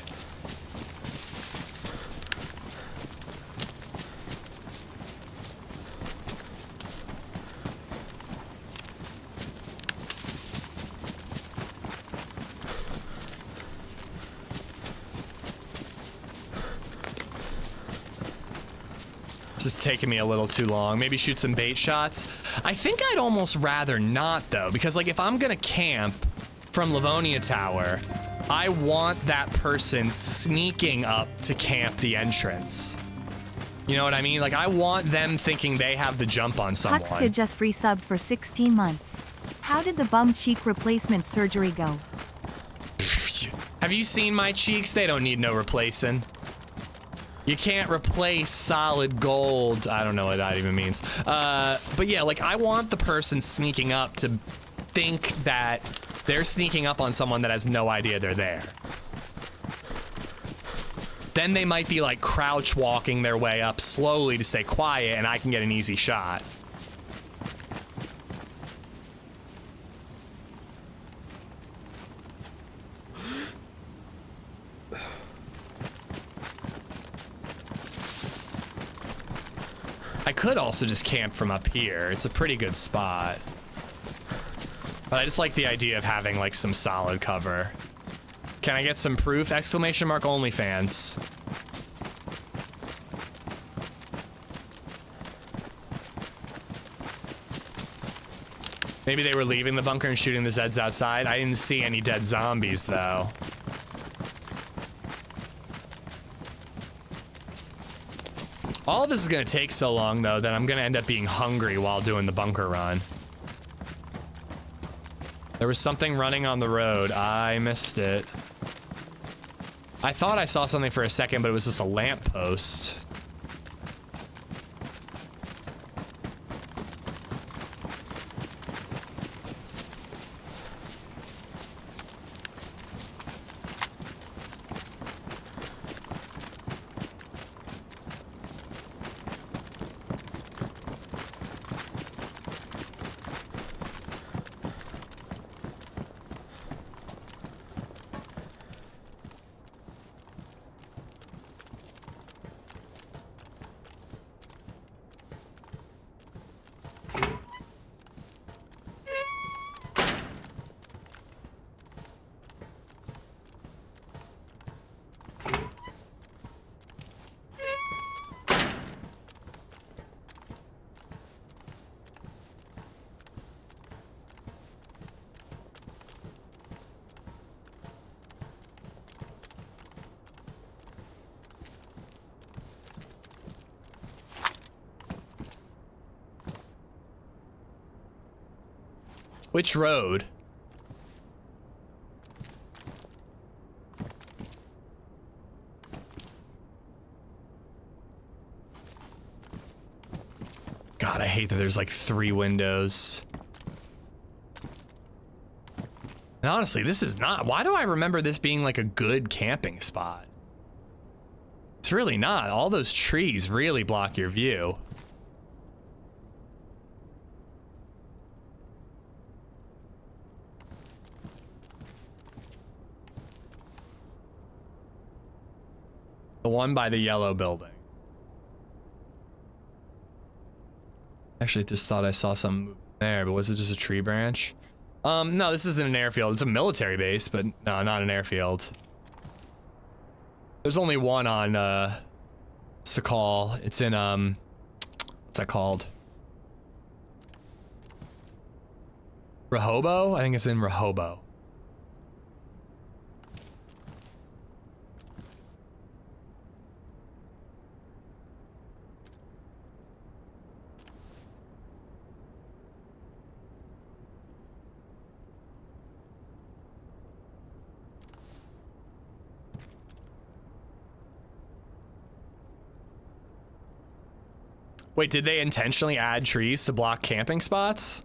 This is taking me a little too long. Maybe shoot some bait shots. I think I'd almost rather not, though, because, like, if I'm gonna camp from Livonia Tower, I want that person sneaking up to camp the entrance. You know what I mean? Like, I want them thinking they have the jump on someone. Huxka just resubbed for 16 months. How did the bum cheek replacement surgery go? Have you seen my cheeks? They don't need no replacing. You can't replace solid gold. I don't know what that even means. But yeah, like, I want the person sneaking up to think that they're sneaking up on someone that has no idea they're there. Then they might be like crouch walking their way up slowly to stay quiet and I can get an easy shot. I could also just camp from up here. It's a pretty good spot. But I just like the idea of having like some solid cover. Can I get some proof? Exclamation mark OnlyFans. Maybe they were leaving the bunker and shooting the Zeds outside. I didn't see any dead zombies though. All of this is gonna take so long though that I'm gonna end up being hungry while doing the bunker run. There was something running on the road. I missed it. I thought I saw something for a second, but it was just a lamppost. Which road? God, I hate that there's like 3 windows. And honestly, this is not... Why do I remember this being like a good camping spot? It's really not. All those trees really block your view. The one by the yellow building. Actually, just thought I saw something there, but was it just a tree branch? No, this isn't an airfield. It's a military base, but no, not an airfield. There's only one on Sakhal. It's in what's that called? Rehoboth? I think it's in Rehoboth. Wait, did they intentionally add trees to block camping spots?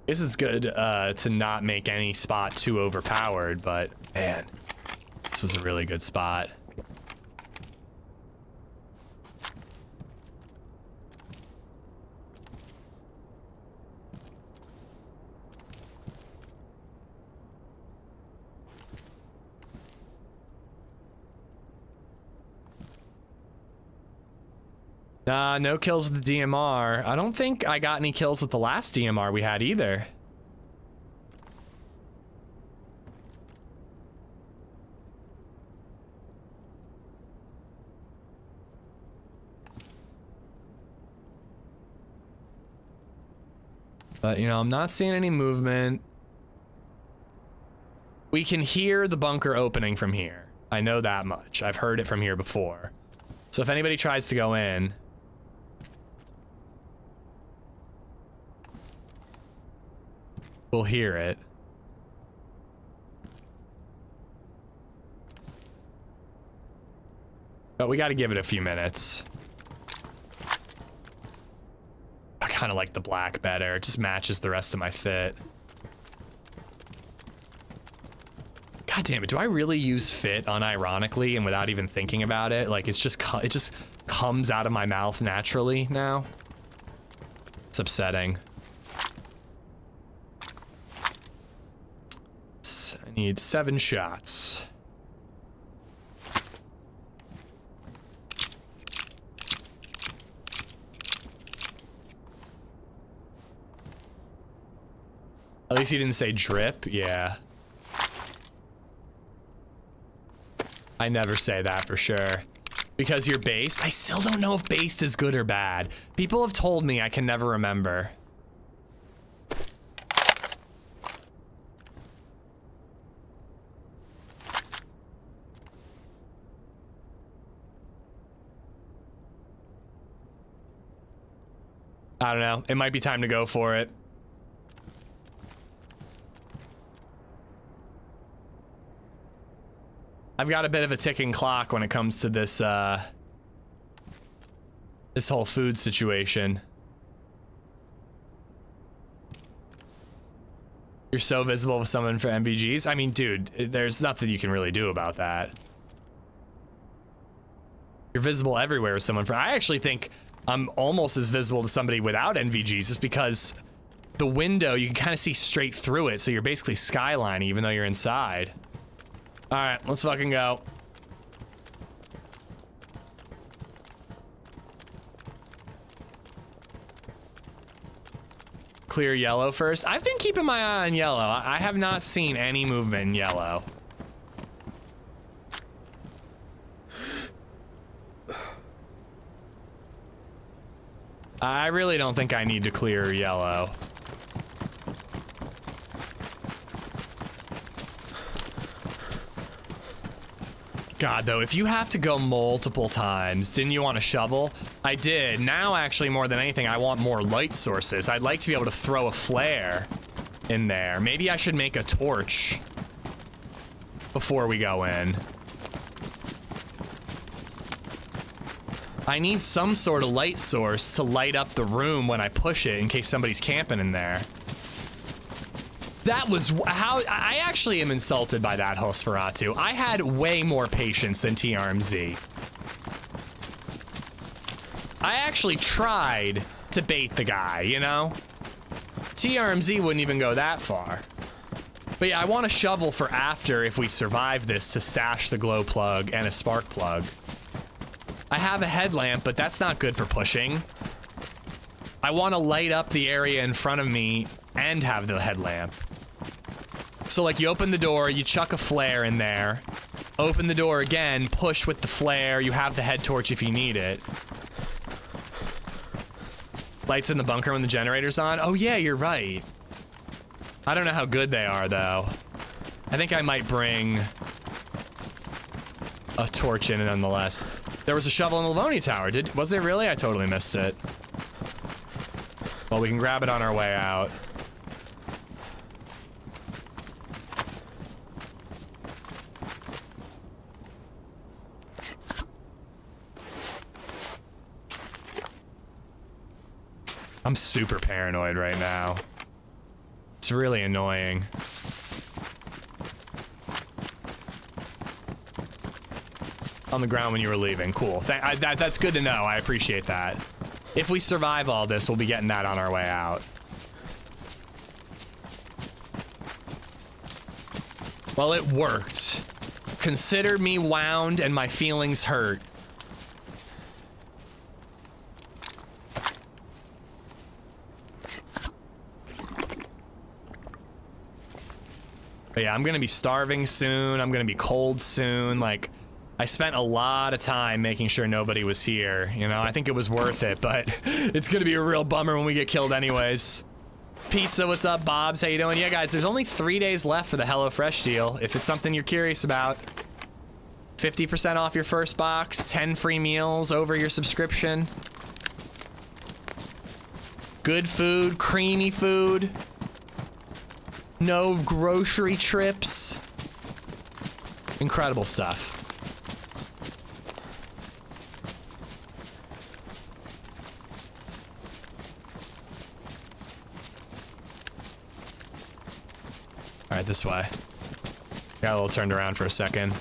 I guess it's good to not make any spot too overpowered, but man, this was a really good spot. Nah, no kills with the DMR. I don't think I got any kills with the last DMR we had either. But, you know, I'm not seeing any movement. We can hear the bunker opening from here. I know that much. I've heard it from here before. So if anybody tries to go in... we'll hear it. But we got to give it a few minutes. I kind of like the black better. It just matches the rest of my fit. God damn it, do I really use fit unironically and without even thinking about it? Like, it just comes out of my mouth naturally now. It's upsetting. I need 7 shots. At least he didn't say drip. Yeah. I never say that for sure. Because you're based? I still don't know if based is good or bad. People have told me, I can never remember. I don't know. It might be time to go for it. I've got a bit of a ticking clock when it comes to this, this whole food situation. You're so visible with someone for MVGs. I mean, dude, there's nothing you can really do about that. You're visible everywhere with someone for... I actually think I'm almost as visible to somebody without NVGs just because the window, you can kind of see straight through it, so you're basically skylining even though you're inside. All right, let's fucking go. Clear yellow first. I've been keeping my eye on yellow. I have not seen any movement in yellow. I really don't think I need to clear yellow. God, though, if you have to go multiple times, didn't you want a shovel? I did. Now, actually, more than anything, I want more light sources. I'd like to be able to throw a flare in there. Maybe I should make a torch before we go in. I need some sort of light source to light up the room when I push it in case somebody's camping in there. That was how I actually am insulted by that, Hosferatu. I had way more patience than TRMZ. I actually tried to bait the guy, you know? TRMZ wouldn't even go that far. But yeah, I want a shovel for after if we survive this to stash the glow plug and a spark plug. I have a headlamp, but that's not good for pushing. I want to light up the area in front of me and have the headlamp. So like you open the door, you chuck a flare in there, open the door again, push with the flare, you have the head torch if you need it. Lights in the bunker when the generator's on? Oh yeah, you're right. I don't know how good they are though. I think I might bring a torch in nonetheless. There was a shovel in the Livonia Tower. Was there really? I totally missed it. Well, we can grab it on our way out. I'm super paranoid right now. It's really annoying. On the ground when you were leaving. Cool. That's good to know. I appreciate that. If we survive all this, we'll be getting that on our way out. Well, it worked. Consider me wound and my feelings hurt. But yeah, I'm gonna be starving soon. I'm gonna be cold soon. Like, I spent a lot of time making sure nobody was here. You know, I think it was worth it, but it's gonna be a real bummer when we get killed anyways. Pizza, what's up? Bobs, how you doing? Yeah, guys, there's only 3 days left for the HelloFresh deal. If it's something you're curious about, 50% off your first box, 10 free meals over your subscription. Good food, creamy food. No grocery trips. Incredible stuff. All right, this way. Got a little turned around for a second.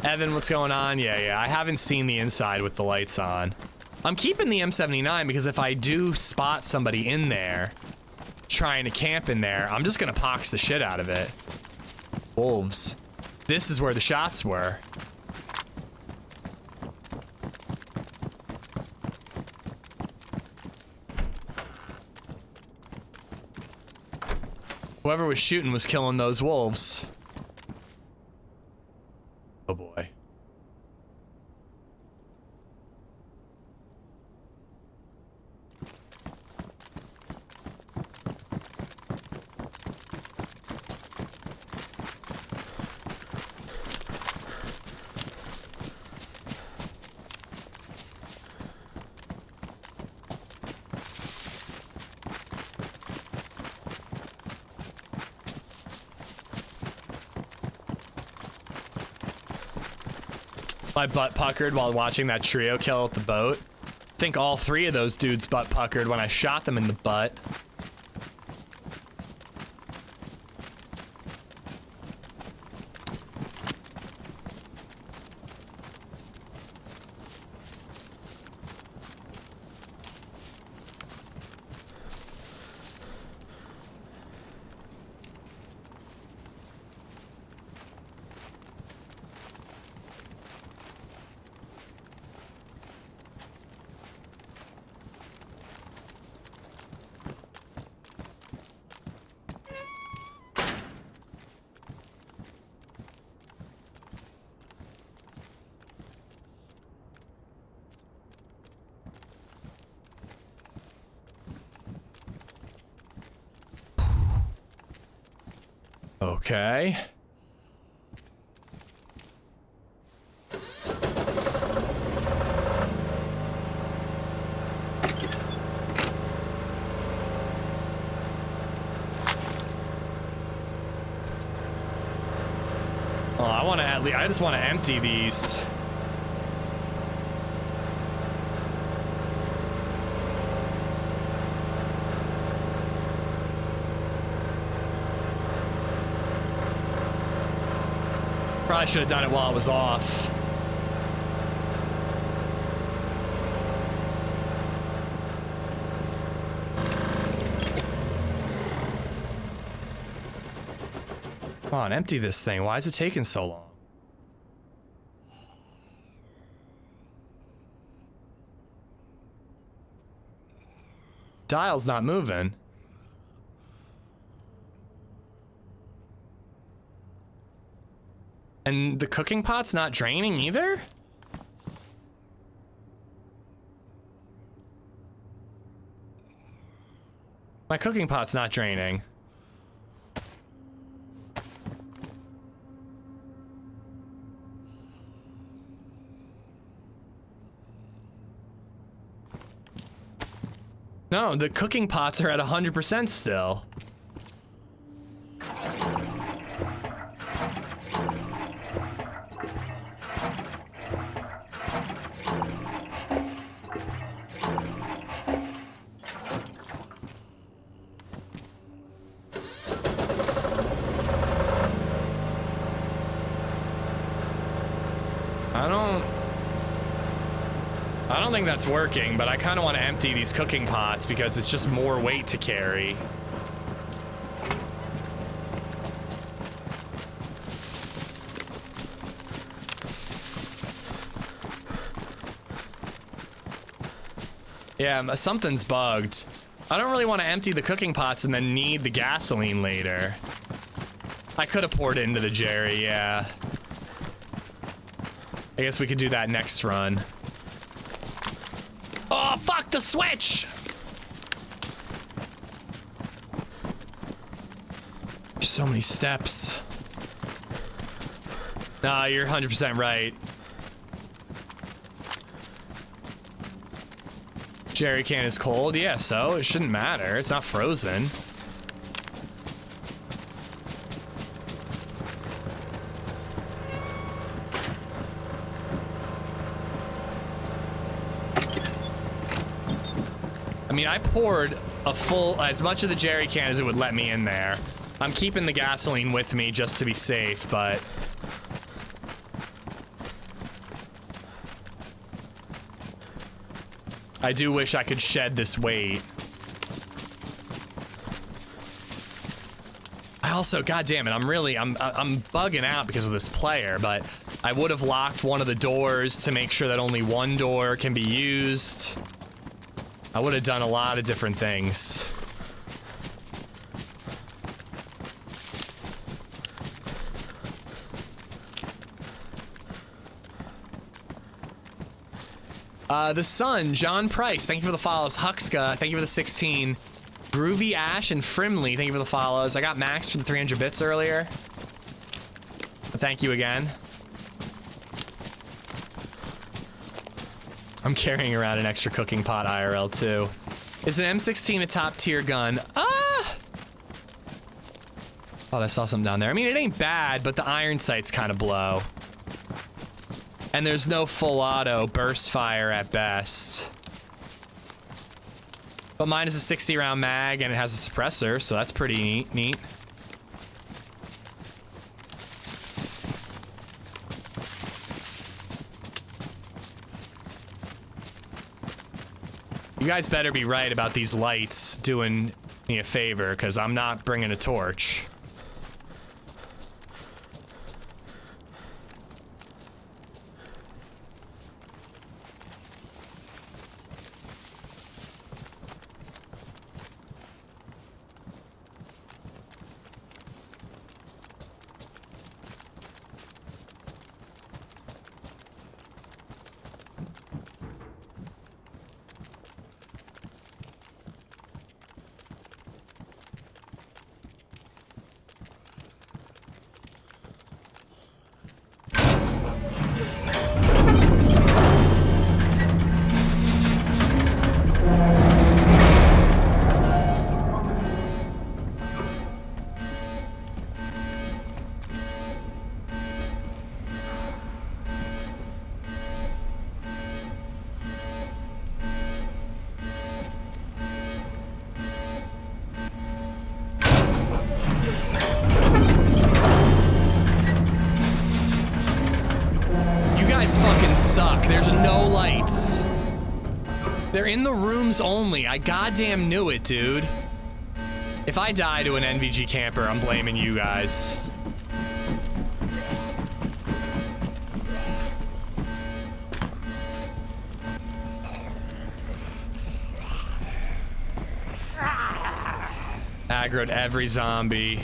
Evan, what's going on? Yeah, I haven't seen the inside with the lights on. I'm keeping the M79 because if I do spot somebody in there trying to camp in there, I'm just gonna pox the shit out of it. Wolves. This is where the shots were. Whoever was shooting was killing those wolves. Oh boy. My butt puckered while watching that trio kill at the boat. I think all 3 of those dudes butt puckered when I shot them in the butt. Okay. Oh, I want to at least. I just want to empty these. Probably should have done it while it was off. Come on, empty this thing. Why is it taking so long? Dial's not moving. And the cooking pot's not draining either? My cooking pot's not draining. No, the cooking pots are at 100% still. I don't think that's working, but I kind of want to empty these cooking pots because it's just more weight to carry. Yeah, something's bugged. I don't really want to empty the cooking pots and then need the gasoline later. I could have poured it into the Jerry, yeah. I guess we could do that next run. Oh, fuck the switch! There's so many steps. Nah, you're 100% right. Jerry can is cold, yeah, so it shouldn't matter. It's not frozen. I mean, I poured a full, as much of the jerry can as it would let me in there. I'm keeping the gasoline with me just to be safe, but... I do wish I could shed this weight. I also, goddamn it, I'm bugging out because of this player, but I would have locked one of the doors to make sure that only one door can be used. I would have done a lot of different things. The Sun, John Price, thank you for the follows. Huxka, thank you for the 16. Groovy Ash and Frimley, thank you for the follows. I got Max for the 300 bits earlier. But thank you again. I'm carrying around an extra cooking pot IRL too. Is an M16 a top tier gun? Thought I saw something down there. I mean, it ain't bad, but the iron sights kind of blow. And there's no full auto burst fire at best. But mine is a 60 round mag and it has a suppressor, so that's pretty neat. You guys better be right about these lights doing me a favor, because I'm not bringing a torch. guys fucking suck. There's no lights. They're in the rooms only. I goddamn knew it, dude. If I die to an NVG camper, I'm blaming you guys. Aggroed every zombie.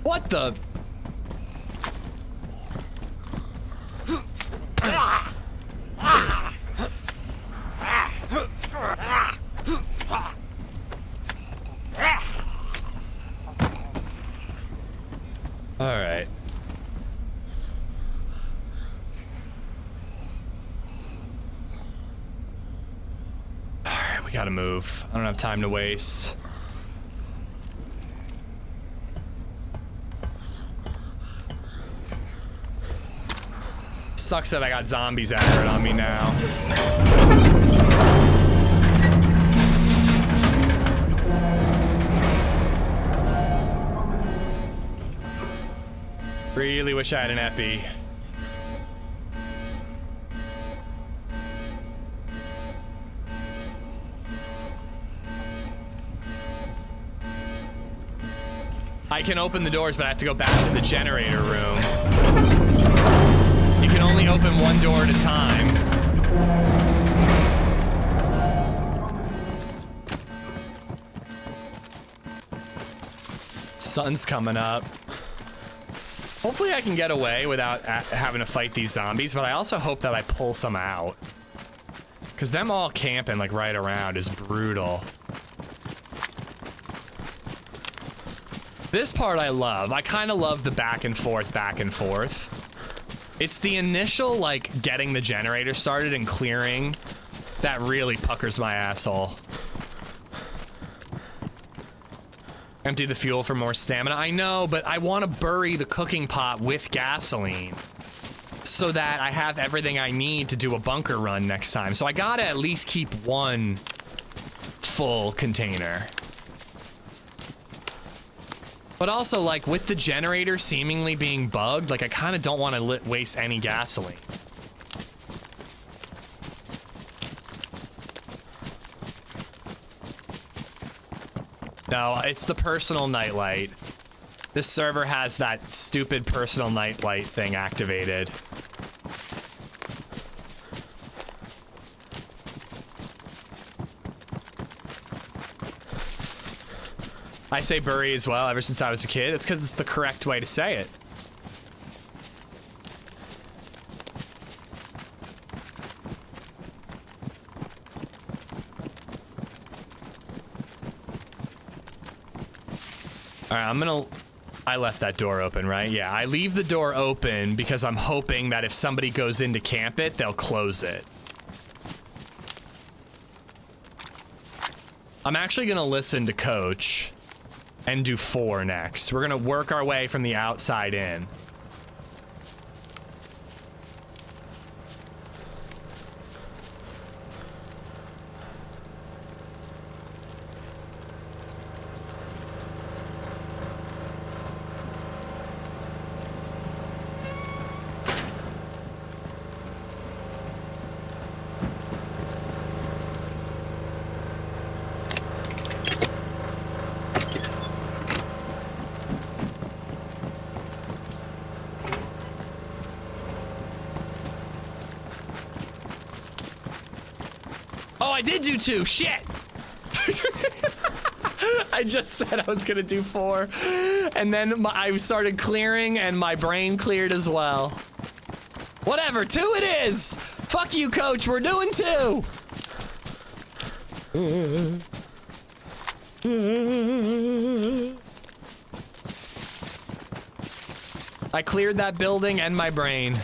What the? All right. All right, we gotta move. I don't have time to waste. Sucks that I got zombies aggroed on me now. Really wish I had an epi. I can open the doors, but I have to go back to the generator room. You can only open one door at a time. Sun's coming up. Hopefully I can get away without having to fight these zombies, but I also hope that I pull some out. Because them all camping like right around is brutal. This part I love. I kind of love the back and forth, back and forth. It's the initial, like, getting the generator started and clearing that really puckers my asshole. Empty the fuel for more stamina. I know, but I want to bury the cooking pot with gasoline so that I have everything I need to do a bunker run next time. So I gotta at least keep one full container. But also, like, with the generator seemingly being bugged, like, I kind of don't want to waste any gasoline. No, it's the personal nightlight. This server has that stupid personal nightlight thing activated. I say bury as well ever since I was a kid. It's because it's the correct way to say it. All right, I left that door open, right? Yeah, I leave the door open because I'm hoping that if somebody goes in to camp it, they'll close it. I'm actually gonna listen to Coach and do 4 next. We're gonna work our way from the outside in. I did do 2. Shit. I just said I was gonna do 4, and then I started clearing, and my brain cleared as well. Whatever, 2 it is. Fuck you, Coach. We're doing 2. I cleared that building and my brain.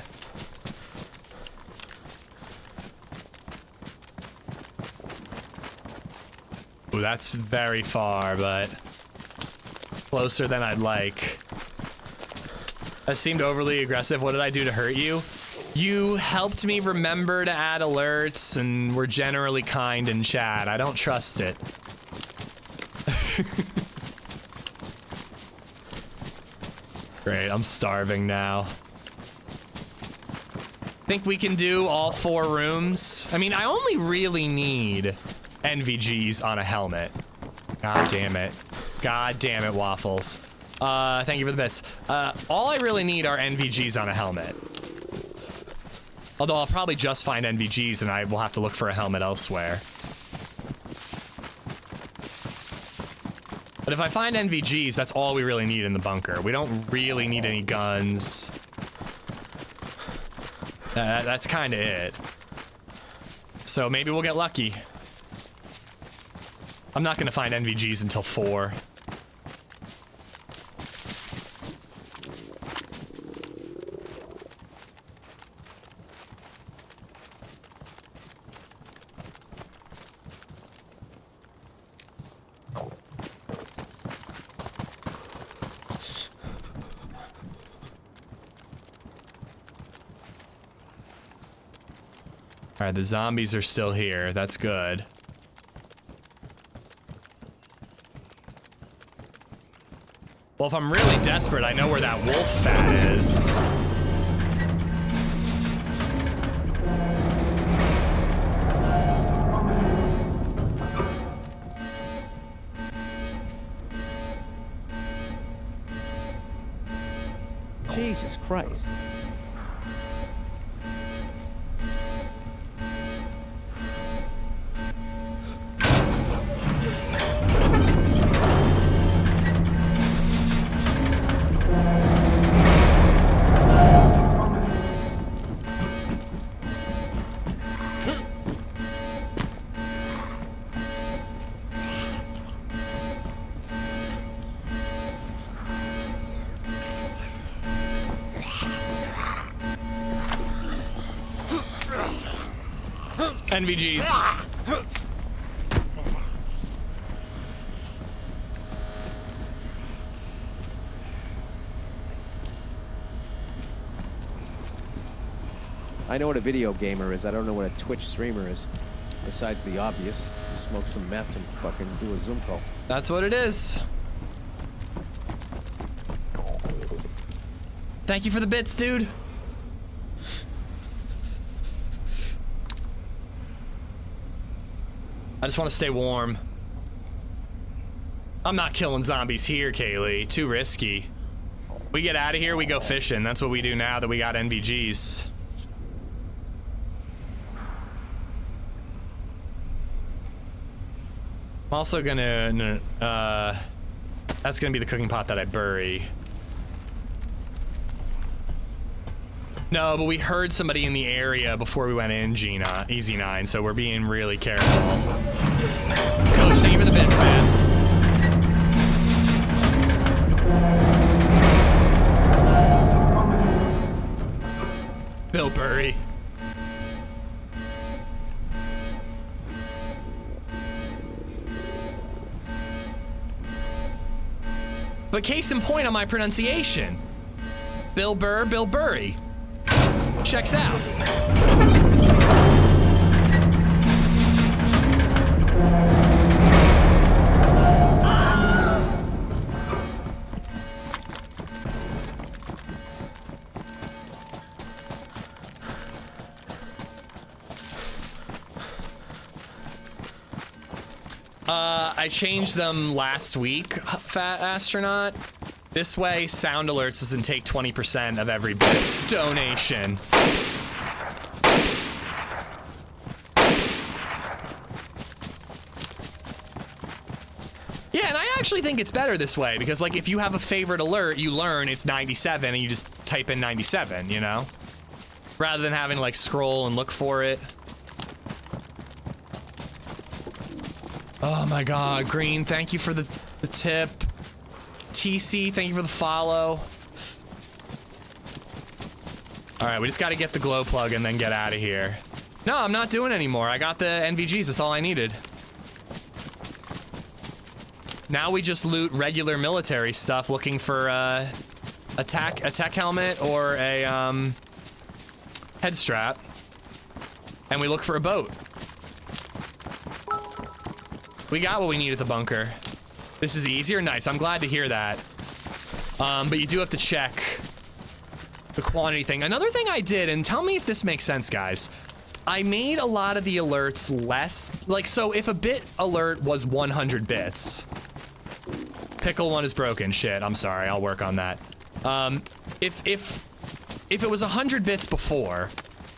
Ooh, that's very far, but closer than I'd like. That seemed overly aggressive. What did I do to hurt you? You helped me remember to add alerts and were generally kind in chat. I don't trust it. Great, I'm starving now. Think we can do all 4 rooms? I mean, I only really need NVGs on a helmet. God damn it. God damn it, Waffles. Thank you for the bits. All I really need are NVGs on a helmet. Although I'll probably just find NVGs and I will have to look for a helmet elsewhere. But if I find NVGs, that's all we really need in the bunker. We don't really need any guns. That's kind of it. So maybe we'll get lucky. I'm not going to find NVGs until 4. All right, the zombies are still here. That's good. Well, if I'm really desperate, I know where that wolf fat is. Jesus Christ. NVGs. I know what a video gamer is. I don't know what a Twitch streamer is. Besides the obvious, you smoke some meth and fucking do a Zoom call. That's what it is. Thank you for the bits, dude. I just want to stay warm. I'm not killing zombies here, Kaylee. Too risky. We get out of here, we go fishing. That's what we do now that we got NVGs. I'm also gonna, that's gonna be the cooking pot that I bury. No, but we heard somebody in the area before we went in, Gina, Easy 9, so we're being really careful. Coach, thank you for the bits, man. Bill Burry. But case in point on my pronunciation. Bill Burr, Bill Burry. Checks out. I changed them last week, Fat Astronaut. This way, sound alerts doesn't take 20% of every bit donation. Yeah, and I actually think it's better this way because, like, if you have a favorite alert, you learn it's 97 and you just type in 97, you know? Rather than having to, like, scroll and look for it. Oh my god, Green, thank you for the tip. TC, thank you for the follow. All right, we just got to get the glow plug and then get out of here. No, I'm not doing anymore. I got the NVGs. That's all I needed. Now we just loot regular military stuff, looking for a tech helmet or a head strap, and we look for a boat. We got what we need at the bunker. This is easier. Nice. I'm glad to hear that. But you do have to check the quantity thing. Another thing I did, and tell me if this makes sense, guys. I made a lot of the alerts less, like, so if a bit alert was 100 bits, pickle one is broken. Shit, I'm sorry. I'll work on that. If it was 100 bits before,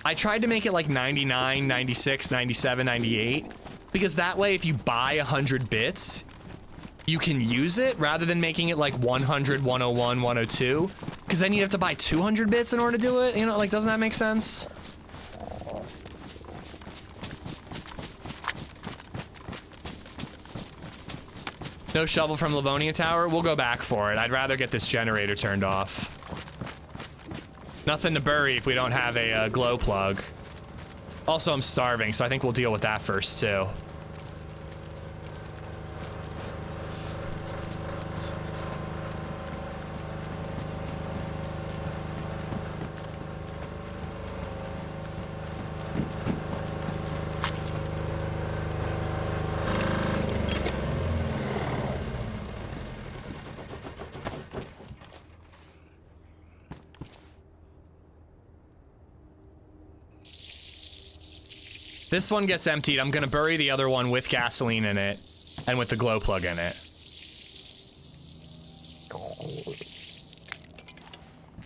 I tried to make it like 99, 96, 97, 98, because that way if you buy 100 bits, you can use it rather than making it like 100, 101, 102, because then you have to buy 200 bits in order to do it. You know, like, doesn't that make sense? No shovel from Livonia Tower? We'll go back for it. I'd rather get this generator turned off. Nothing to bury if we don't have a glow plug. Also, I'm starving, so I think we'll deal with that first, too. This one gets emptied. I'm gonna bury the other one with gasoline in it and with the glow plug in it.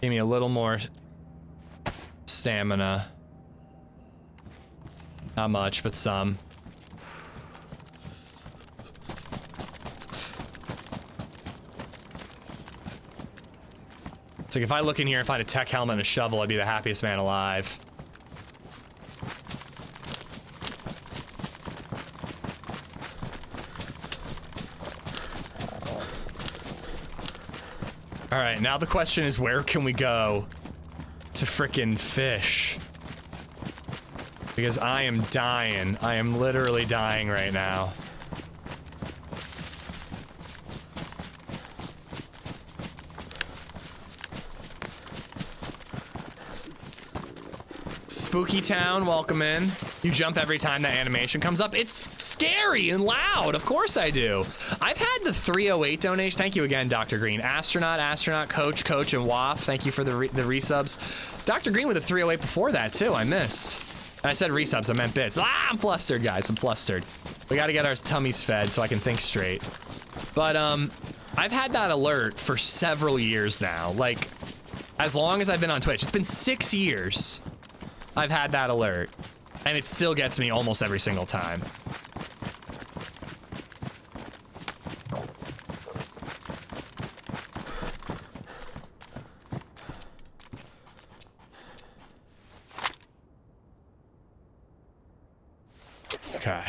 Give me a little more stamina. Not much, but some. It's like if I look in here and find a tech helmet and a shovel, I'd be the happiest man alive. All right, now the question is, where can we go to frickin' fish? Because I am dying. I am literally dying right now. Spooky Town, welcome in. You jump every time that animation comes up. It's scary and loud. Of course I do. I've had the 308 donation. Thank you again, Dr. Green. Astronaut, Coach, and Waff. Thank you for the resubs. Dr. Green with a 308 before that, too. I missed. I said resubs, I meant bits. Ah, I'm flustered, guys. I'm flustered. We got to get our tummies fed so I can think straight. But, I've had that alert for several years now. Like, as long as I've been on Twitch. It's been 6 years I've had that alert. And it still gets me almost every single time. Okay.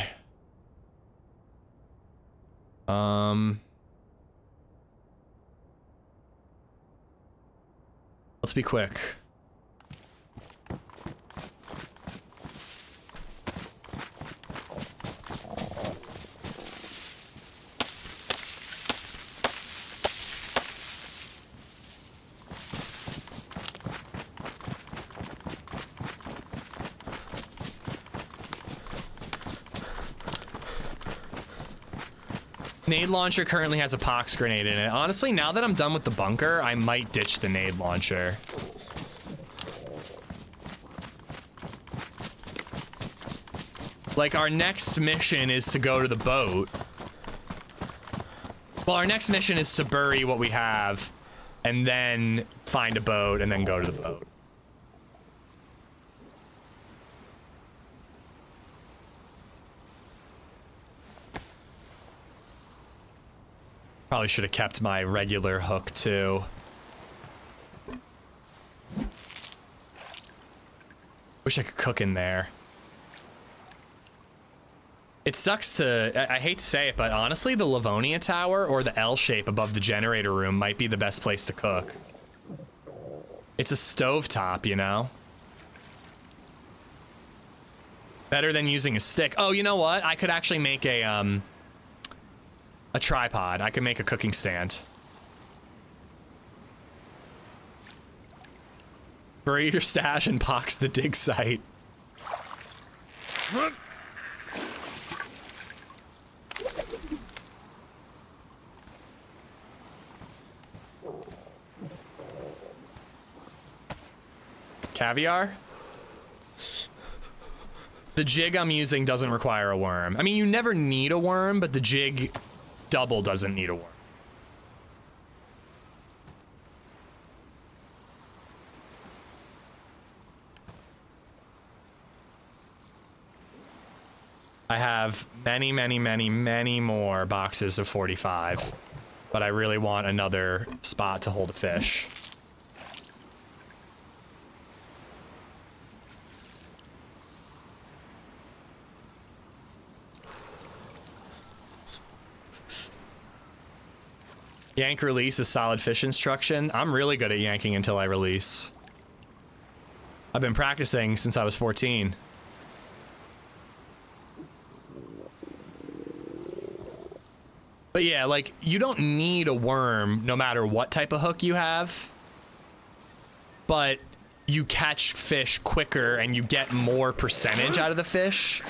Let's be quick. Nade launcher currently has a pox grenade in it. Honestly, now that I'm done with the bunker, I might ditch the nade launcher. Like, our next mission is to go to the boat. Well, our next mission is to bury what we have and then find a boat and then go to the boat. Probably should have kept my regular hook too. Wish I could cook in there. It sucks to, I hate to say it, but honestly, the Livonia Tower or the L shape above the generator room might be the best place to cook. It's a stovetop, you know? Better than using a stick. Oh, you know what? I could actually make a, A tripod. I can make a cooking stand. Bury your stash and pox the dig site. Caviar? The jig I'm using doesn't require a worm. I mean, you never need a worm, but the jig double doesn't need a worm. I have many, many, many, many more boxes of 45, but I really want another spot to hold a fish. Yank release is solid fish instruction. I'm really good at yanking until I release. I've been practicing since I was 14. But yeah, like, you don't need a worm no matter what type of hook you have. But you catch fish quicker and you get more percentage out of the fish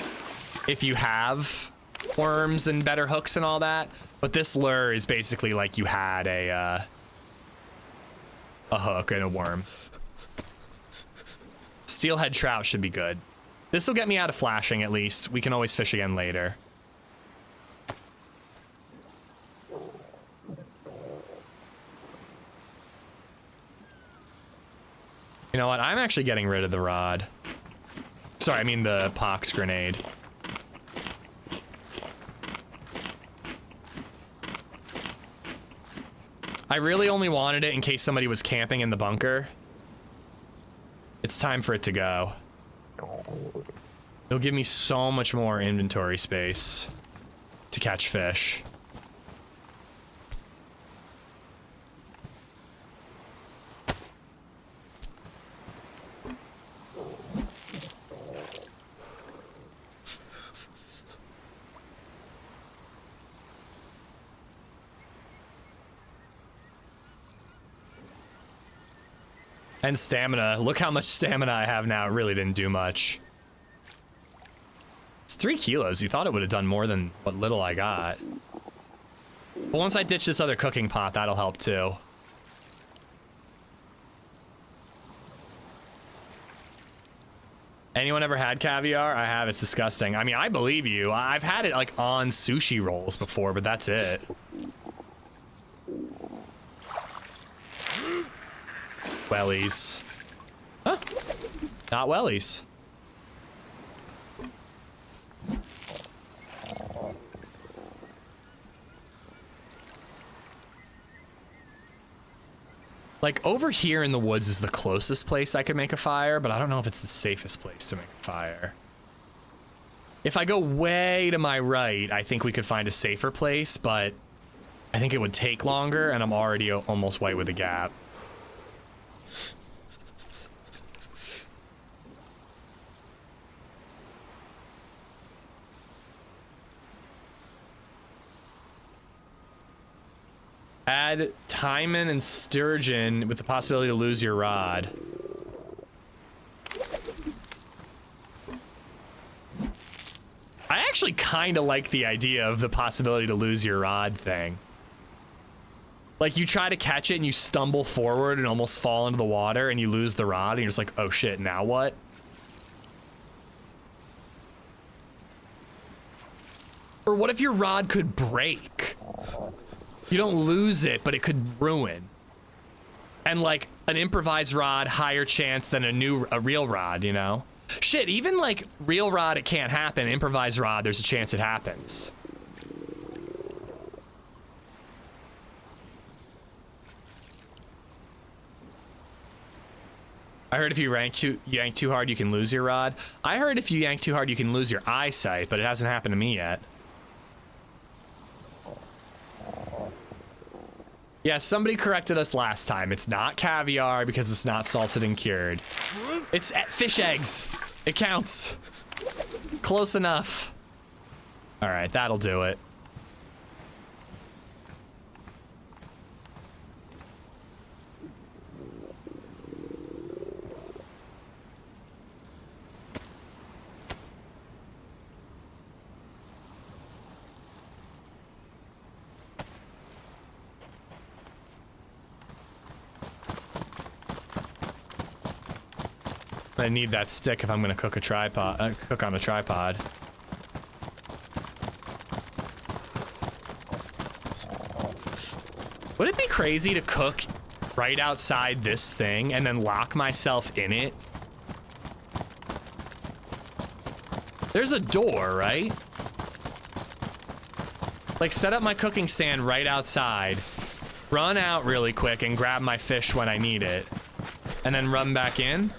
if you have worms and better hooks and all that. But this lure is basically like you had a hook and a worm. Steelhead trout should be good. This will get me out of flashing at least. We can always fish again later. You know what? I'm actually getting rid of the rod. Sorry, I mean the pox grenade. I really only wanted it in case somebody was camping in the bunker. It's time for it to go. It'll give me so much more inventory space to catch fish. And stamina. Look how much stamina I have now. It really didn't do much. It's 3 kilos. You thought it would have done more than what little I got. But once I ditch this other cooking pot, that'll help too. Anyone ever had caviar? I have. It's disgusting. I mean, I believe you. I've had it like on sushi rolls before, but that's it. Wellies. Huh? Not wellies. Like, over here in the woods is the closest place I could make a fire, but I don't know if it's the safest place to make a fire. If I go way to my right, I think we could find a safer place, but I think it would take longer, and I'm already almost white with a gap. Add thyme and sturgeon with the possibility to lose your rod. I actually kind of like the idea of the possibility to lose your rod thing. Like, you try to catch it and you stumble forward and almost fall into the water and you lose the rod and you're just like, oh shit, now what? Or what if your rod could break? You don't lose it, but it could ruin. And like an improvised rod, higher chance than a real rod, you know? Shit, even like real rod, it can't happen. Improvised rod, there's a chance it happens. I heard if you yank too hard, you can lose your rod. I heard if you yank too hard, you can lose your eyesight, but it hasn't happened to me yet. Yeah, somebody corrected us last time. It's not caviar because it's not salted and cured. It's fish eggs. It counts. Close enough. All right, that'll do it. I need that stick if I'm gonna cook a tripod, cook on a tripod. Would it be crazy to cook right outside this thing and then lock myself in it? There's a door, right? Like, set up my cooking stand right outside, run out really quick and grab my fish when I need it, and then run back in.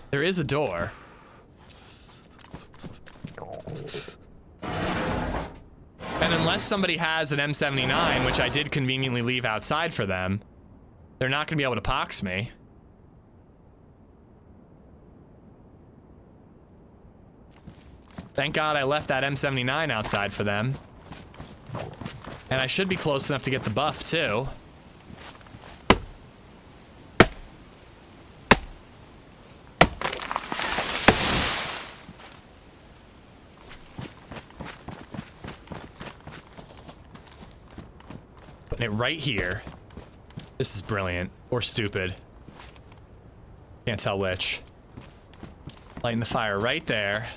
There is a door. And unless somebody has an M79, which I did conveniently leave outside for them, they're not gonna be able to pox me. Thank God I left that M79 outside for them. And I should be close enough to get the buff too. Putting it right here. This is brilliant. Or stupid. Can't tell which. Lighting the fire right there.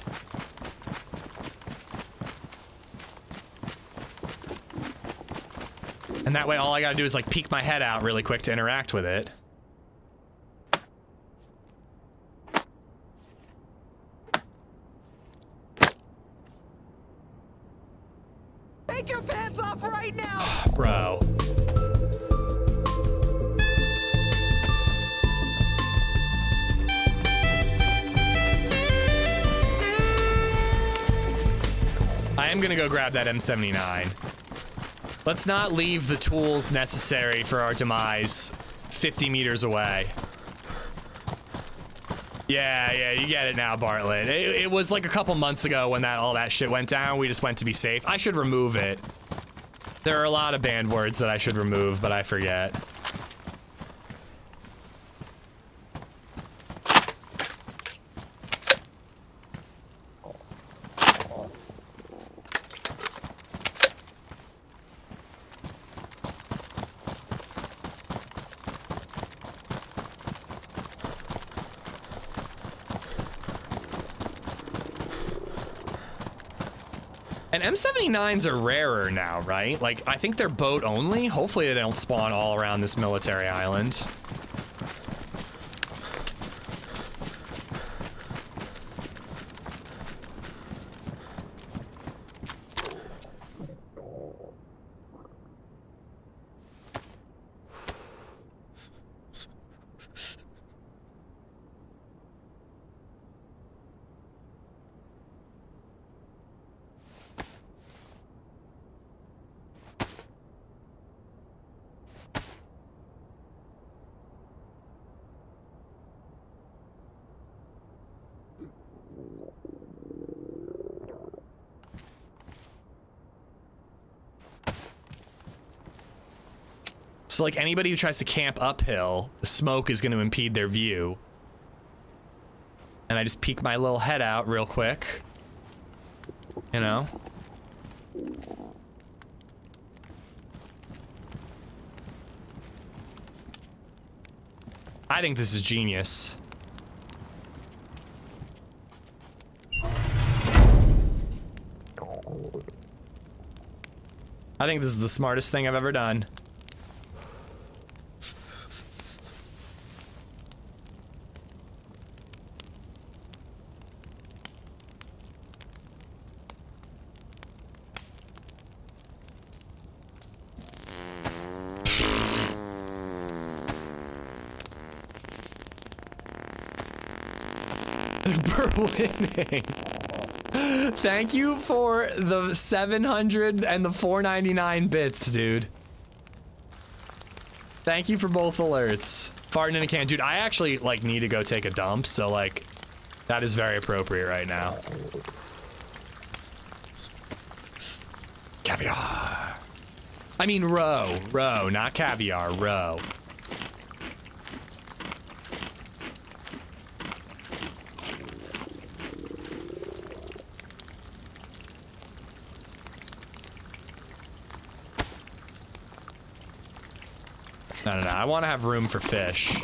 And that way all I gotta do is like peek my head out really quick to interact with it. Take your pants off right now! Bro. I am gonna go grab that M79. Let's not leave the tools necessary for our demise 50 meters away. Yeah, you get it now, Bartlett. It was like a couple months ago when all that shit went down. We just went to be safe. I should remove it. There are a lot of banned words that I should remove, but I forget. And M79s are rarer now, right? Like, I think they're boat only. Hopefully they don't spawn all around this military island. So like anybody who tries to camp uphill, the smoke is going to impede their view. And I just peek my little head out real quick. You know? I think this is genius. I think this is the smartest thing I've ever done. We're winning. Thank you for the 700 and the 499 bits, dude. Thank you for both alerts. Farting in a can. Dude, I actually, like, need to go take a dump, so, like, that is very appropriate right now. Caviar. I mean, roe, not caviar, roe. No, I want to have room for fish.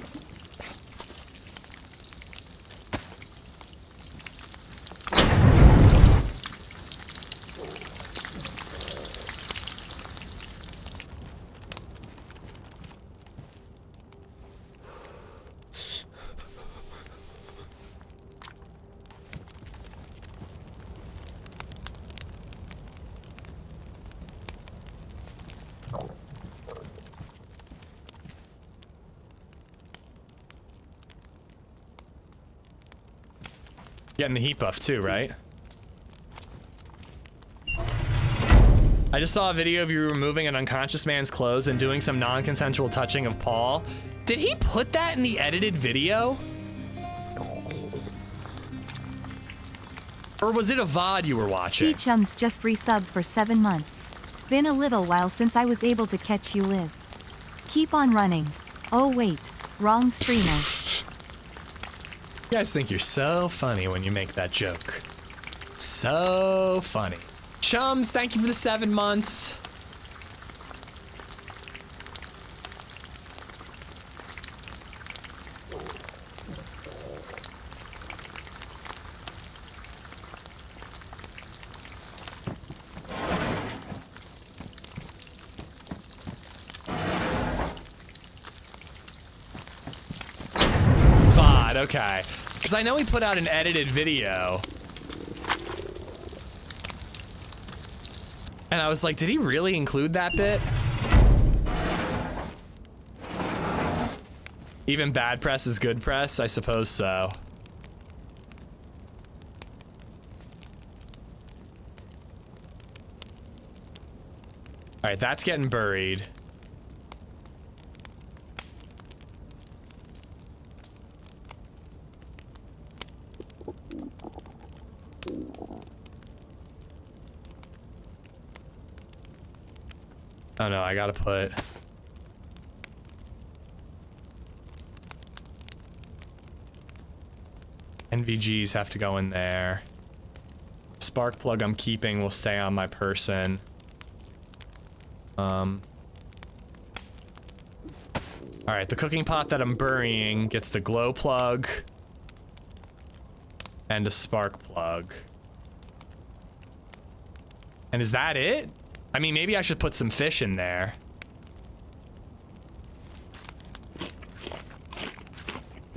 Getting the heat buff too, right? I just saw a video of you removing an unconscious man's clothes and doing some non-consensual touching of Paul. Did he put that in the edited video? Or was it a VOD you were watching? Chums just resubbed for 7 months. Been a little while since I was able to catch you live. Keep on running. Oh wait, wrong streamer. You guys think you're so funny when you make that joke. So funny. Chums, thank you for the 7 months. VOD, okay. Because I know he put out an edited video. And I was like, did he really include that bit? Even bad press is good press? I suppose so. All right, that's getting buried. Oh no, I gotta put... NVGs have to go in there. Spark plug I'm keeping will stay on my person. Alright, the cooking pot that I'm burying gets the glow plug and a spark plug. And is that it? I mean, maybe I should put some fish in there.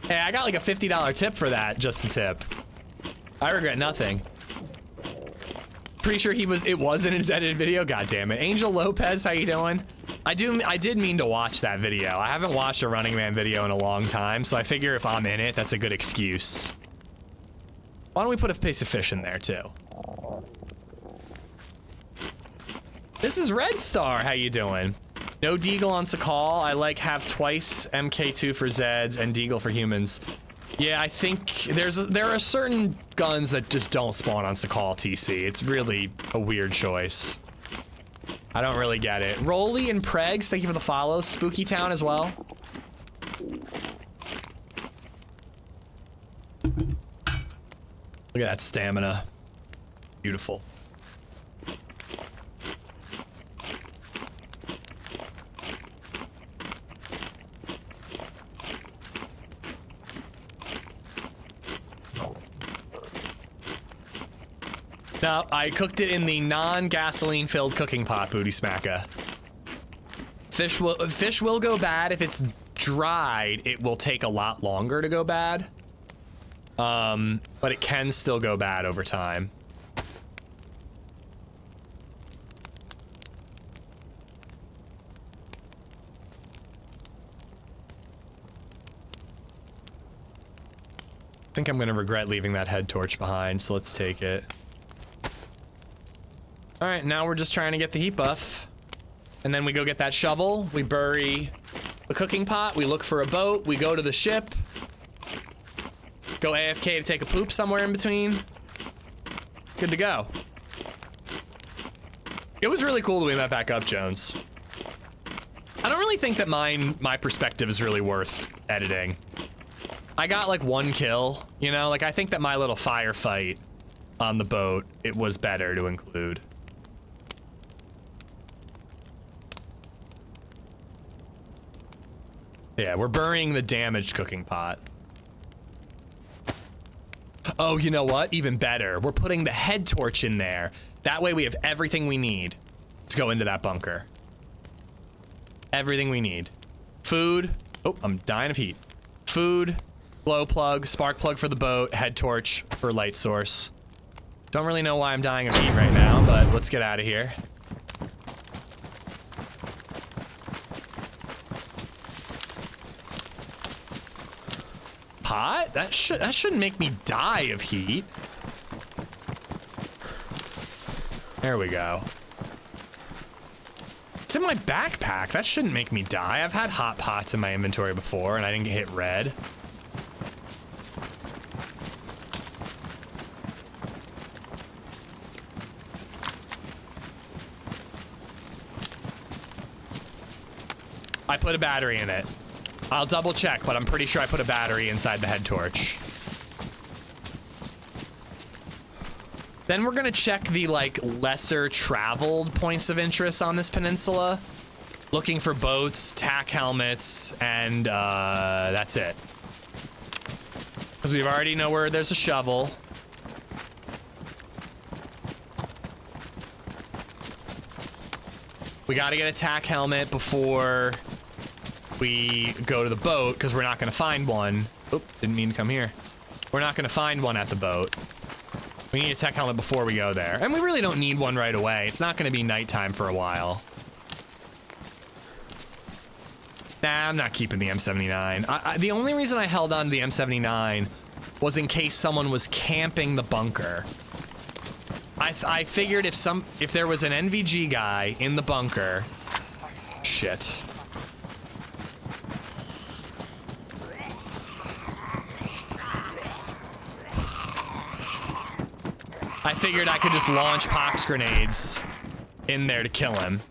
Hey, I got like a $50 tip for that, just the tip. I regret nothing. Pretty sure it was in his edited video. God damn it. Angel Lopez, how you doing? I did mean to watch that video. I haven't watched a Running Man video in a long time, so I figure if I'm in it, that's a good excuse. Why don't we put a piece of fish in there too? This is Red Star, how you doing? No Deagle on Sakhal. I have twice MK2 for Zeds and Deagle for humans. Yeah, I think there are certain guns that just don't spawn on Sakhal TC. It's really a weird choice. I don't really get it. Rolly and Pregs, thank you for the follows. Spooky Town as well. Look at that stamina. Beautiful. No, I cooked it in the non-gasoline filled cooking pot, Booty Smacka. Fish will go bad if it's dried. It will take a lot longer to go bad. But it can still go bad over time. I think I'm gonna regret leaving that head torch behind, so let's take it. All right, now we're just trying to get the heat buff. And then we go get that shovel, we bury the cooking pot, we look for a boat, we go to the ship. Go AFK to take a poop somewhere in between. Good to go. It was really cool that we met back up, Jones. I don't really think that my perspective is really worth editing. I got like 1 kill, you know? Like, I think that my little firefight on the boat, it was better to include. Yeah, we're burying the damaged cooking pot. Oh, you know what? Even better. We're putting the head torch in there. That way we have everything we need to go into that bunker. Everything we need. Food. Oh, I'm dying of heat. Food, glow plug, spark plug for the boat, head torch for light source. Don't really know why I'm dying of heat right now, but let's get out of here. pot? That shouldn't make me die of heat. There we go. It's in my backpack. That shouldn't make me die. I've had hot pots in my inventory before and I didn't get hit red. I put a battery in it. I'll double check, but I'm pretty sure I put a battery inside the head torch. Then we're gonna check the like lesser traveled points of interest on this peninsula. Looking for boats, tack helmets, and that's it. Because we already know where there's a shovel. We gotta get a tack helmet before we go to the boat, because we're not gonna find one. Oop, didn't mean to come here. We're not gonna find one at the boat. We need a tech helmet before we go there. And we really don't need one right away. It's not gonna be nighttime for a while. Nah, I'm not keeping the M79. The only reason I held on to the M79 was in case someone was camping the bunker. I figured if there was an NVG guy in the bunker, shit. I figured I could just launch pox grenades in there to kill him.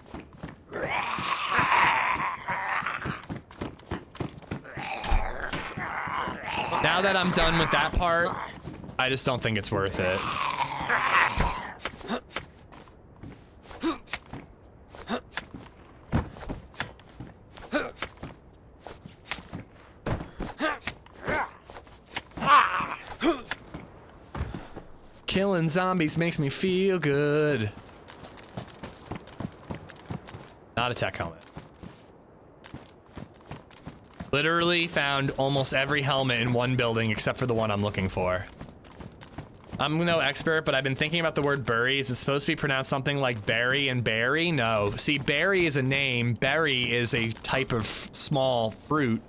Now that I'm done with that part, I just don't think it's worth it. Killing zombies makes me feel good. Not a tech helmet. Literally found almost every helmet in one building except for the one I'm looking for. I'm no expert, but I've been thinking about the word bury. Is it supposed to be pronounced something like berry and berry? No. See, berry is a name. Berry is a type of small fruit.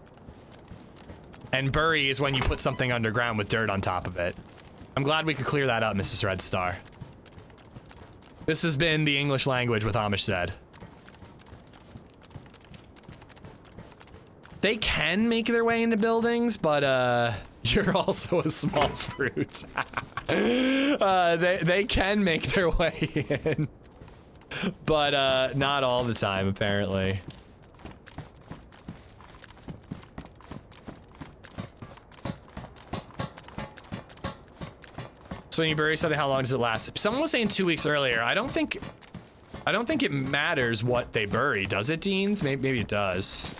And bury is when you put something underground with dirt on top of it. I'm glad we could clear that up, Mrs. Red Star. This has been the English language with LadyZed. They can make their way into buildings, but you're also a small fruit. They can make their way in, but not all the time, apparently. So when you bury something, how long does it last? Someone was saying 2 weeks earlier. I don't think it matters what they bury, does it, Deans? Maybe it does.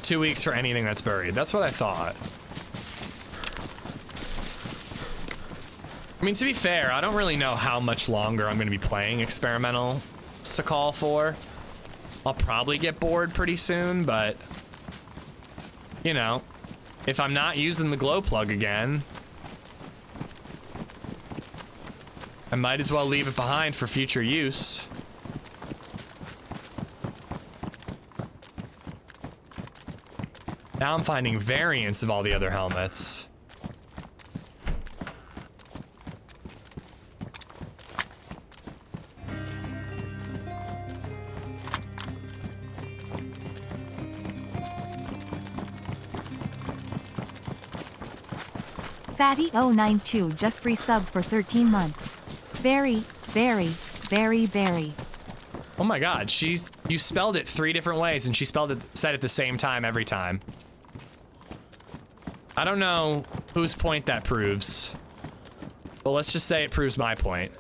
Two weeks for anything that's buried. That's what I thought. I mean, to be fair, I don't really know how much longer I'm going to be playing experimental Sakhal for. I'll probably get bored pretty soon, but you know, if I'm not using the glow plug again, I might as well leave it behind for future use. Now I'm finding variants of all the other helmets. Fatty092 just resubbed for 13 months. Very, very, very, very. Oh my god, you spelled it 3 different ways and she said it the same time every time. I don't know whose point that proves. But let's just say it proves my point.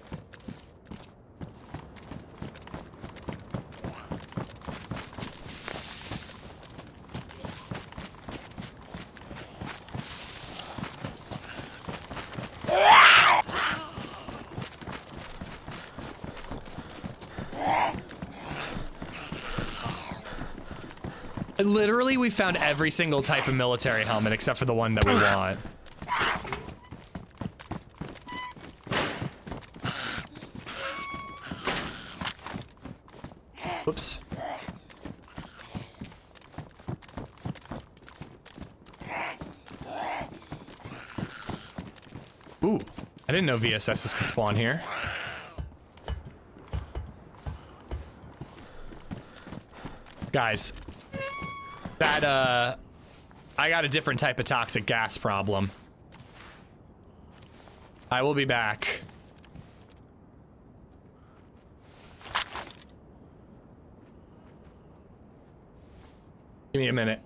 Literally, we found every single type of military helmet except for the one that we want. Whoops. Ooh, I didn't know VSSs could spawn here. Guys, that, I got a different type of toxic gas problem. I will be back. Give me a minute.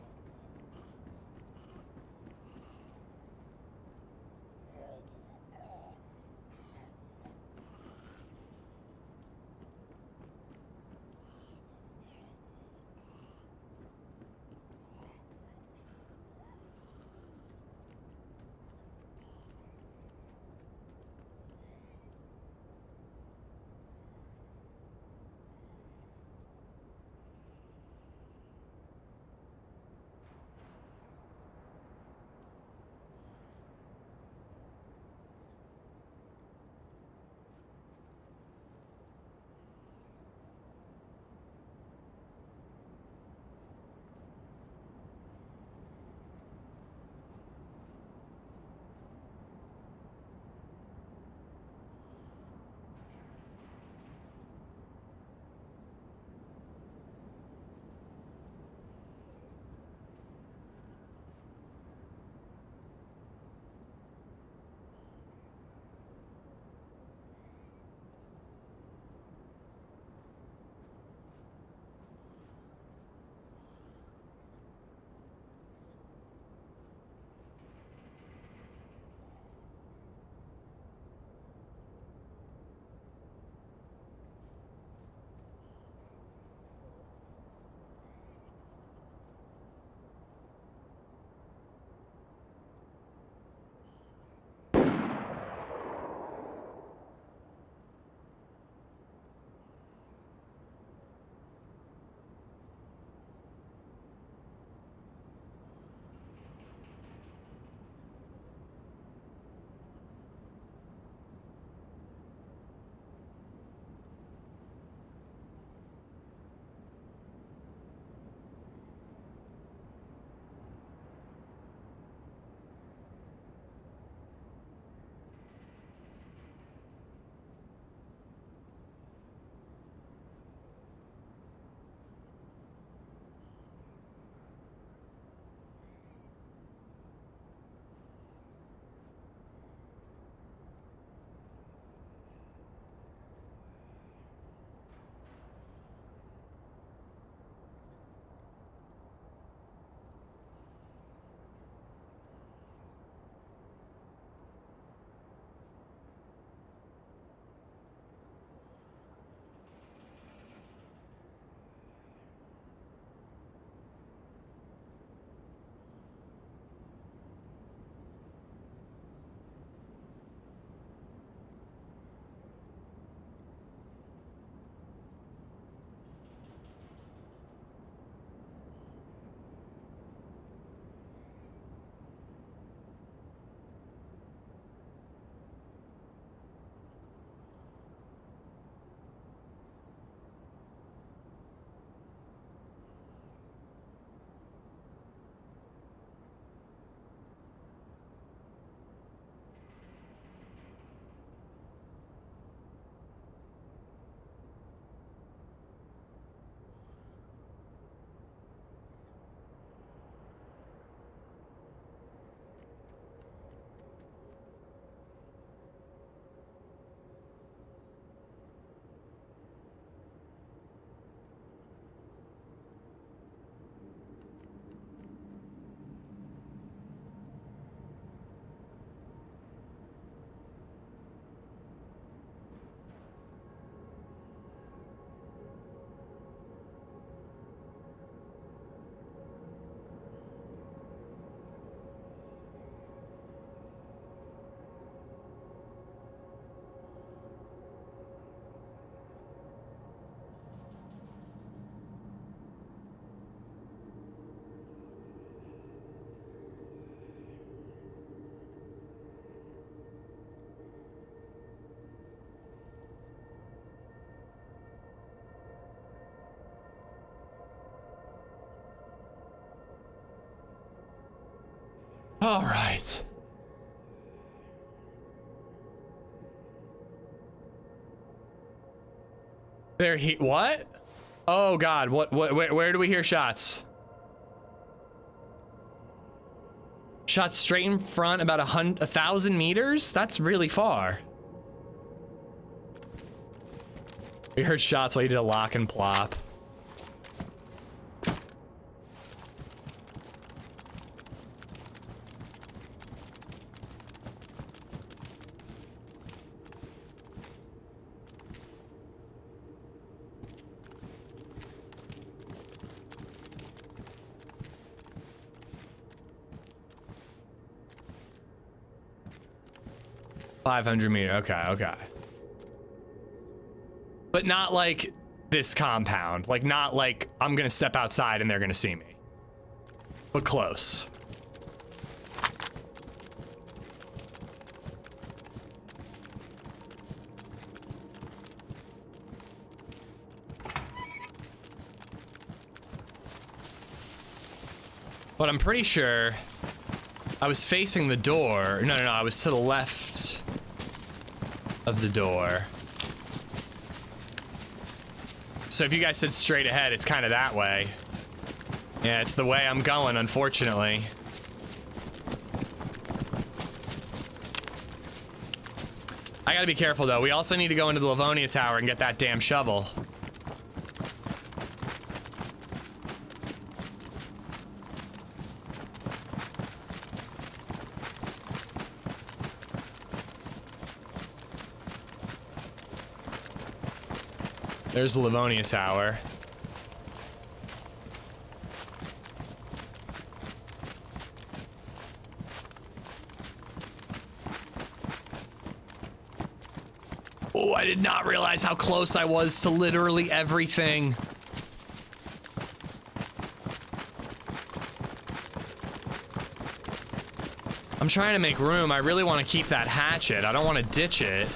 There he, what? Oh God, where do we hear shots? Shots straight in front, about 1,000 meters? That's really far. We heard shots while you did a lock and plop. $500 okay. But not like this compound. Like, not like I'm gonna step outside and they're gonna see me. But close. But I'm pretty sure I was facing the door. No, I was to the left of the door. So if you guys said straight ahead, it's kind of that way. Yeah, it's the way I'm going, unfortunately. I gotta be careful though. We also need to go into the Livonia Tower and get that damn shovel. There's the Livonia Tower. Oh, I did not realize how close I was to literally everything. I'm trying to make room. I really want to keep that hatchet. I don't want to ditch it.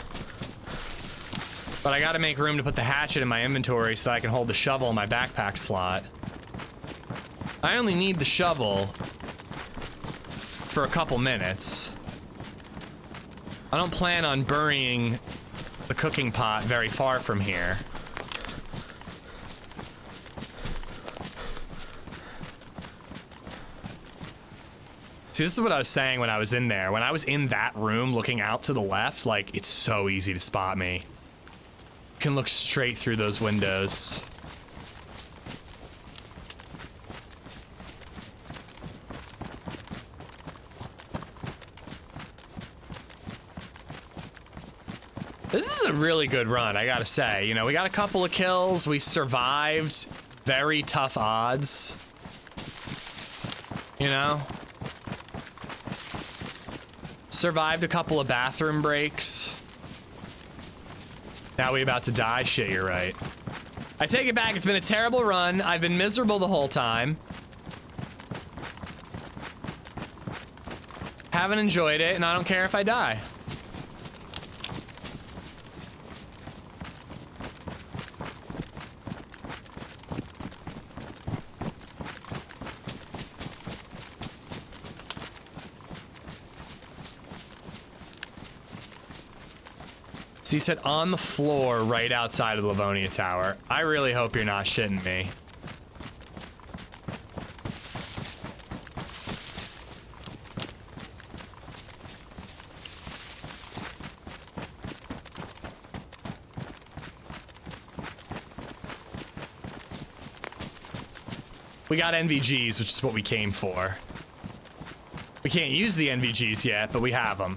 But I gotta make room to put the hatchet in my inventory so that I can hold the shovel in my backpack slot. I only need the shovel for a couple minutes. I don't plan on burying the cooking pot very far from here. See, this is what I was saying when I was in there. When I was in that room looking out to the left, like, it's so easy to spot me. Can look straight through those windows. This is a really good run, I gotta say. You know, we got a couple of kills. We survived very tough odds. You know? Survived a couple of bathroom breaks. Now we about to die? Shit, you're right. I take it back. It's been a terrible run. I've been miserable the whole time. Haven't enjoyed it, and I don't care if I die. So you said on the floor right outside of the Livonia Tower. I really hope you're not shitting me. We got NVGs, which is what we came for. We can't use the NVGs yet, but we have them.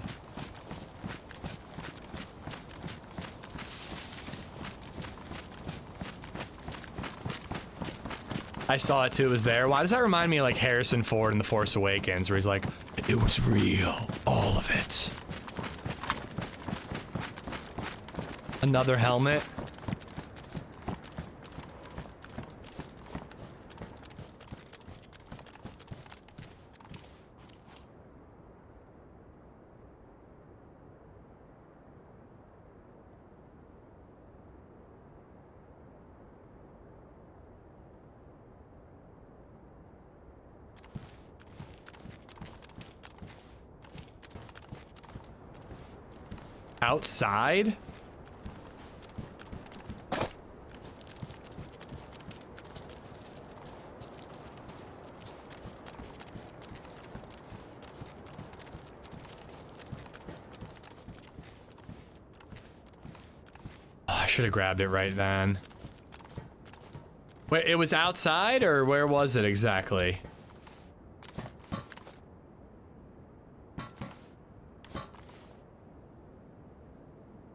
I saw it too, it was there. Why does that remind me of like Harrison Ford in The Force Awakens, where he's like, it was real, all of it. Another helmet. Outside? I should have grabbed it right then. Wait, it was outside, or where was it exactly?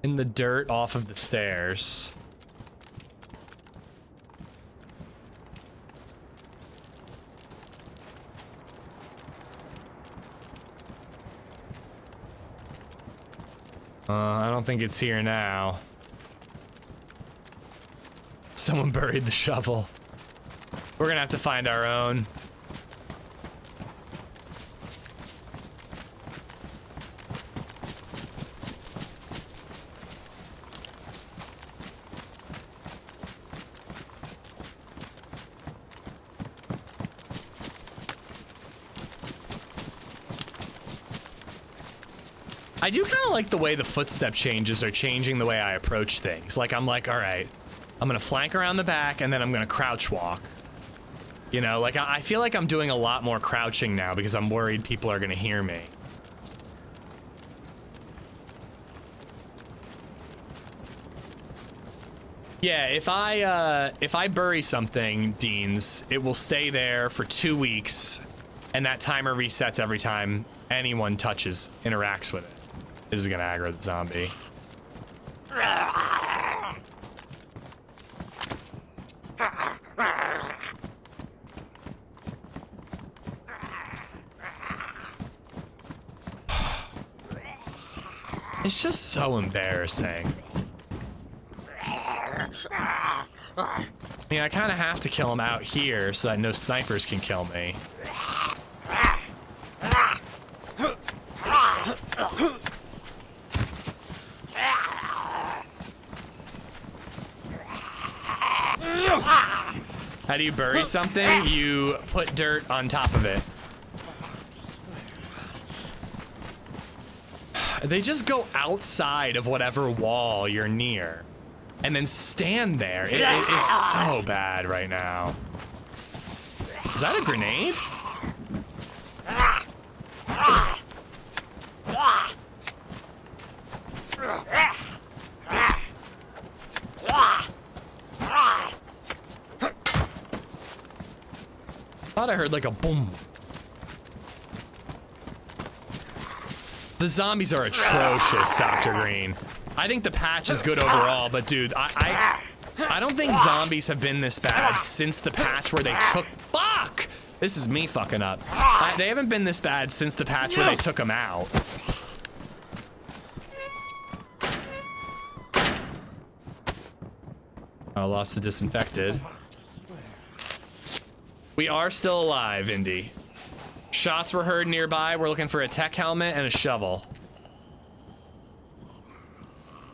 In the dirt off of the stairs. I don't think it's here now. Someone buried the shovel. We're gonna have to find our own. I do kind of like the way the footstep changes are changing the way I approach things. Like, I'm like, all right, I'm gonna flank around the back and then I'm gonna crouch walk. You know, like I feel like I'm doing a lot more crouching now because I'm worried people are gonna hear me. Yeah, if I bury something, Deans, it will stay there for 2 weeks, and that timer resets every time anyone interacts with it. This is gonna aggro the zombie. It's just so embarrassing. I mean, I kind of have to kill him out here so that no snipers can kill me. How do you bury something? You put dirt on top of it. They just go outside of whatever wall you're near and then stand there. It's so bad right now. Is that a grenade? Thought I heard like a boom. The zombies are atrocious, Dr. Green. I think the patch is good overall, but dude, I don't think zombies have been this bad since the patch where they took— Fuck! This is me fucking up. They haven't been this bad since the patch where they took them out. I lost the disinfected. We are still alive, Indy. Shots were heard nearby. We're looking for a tech helmet and a shovel.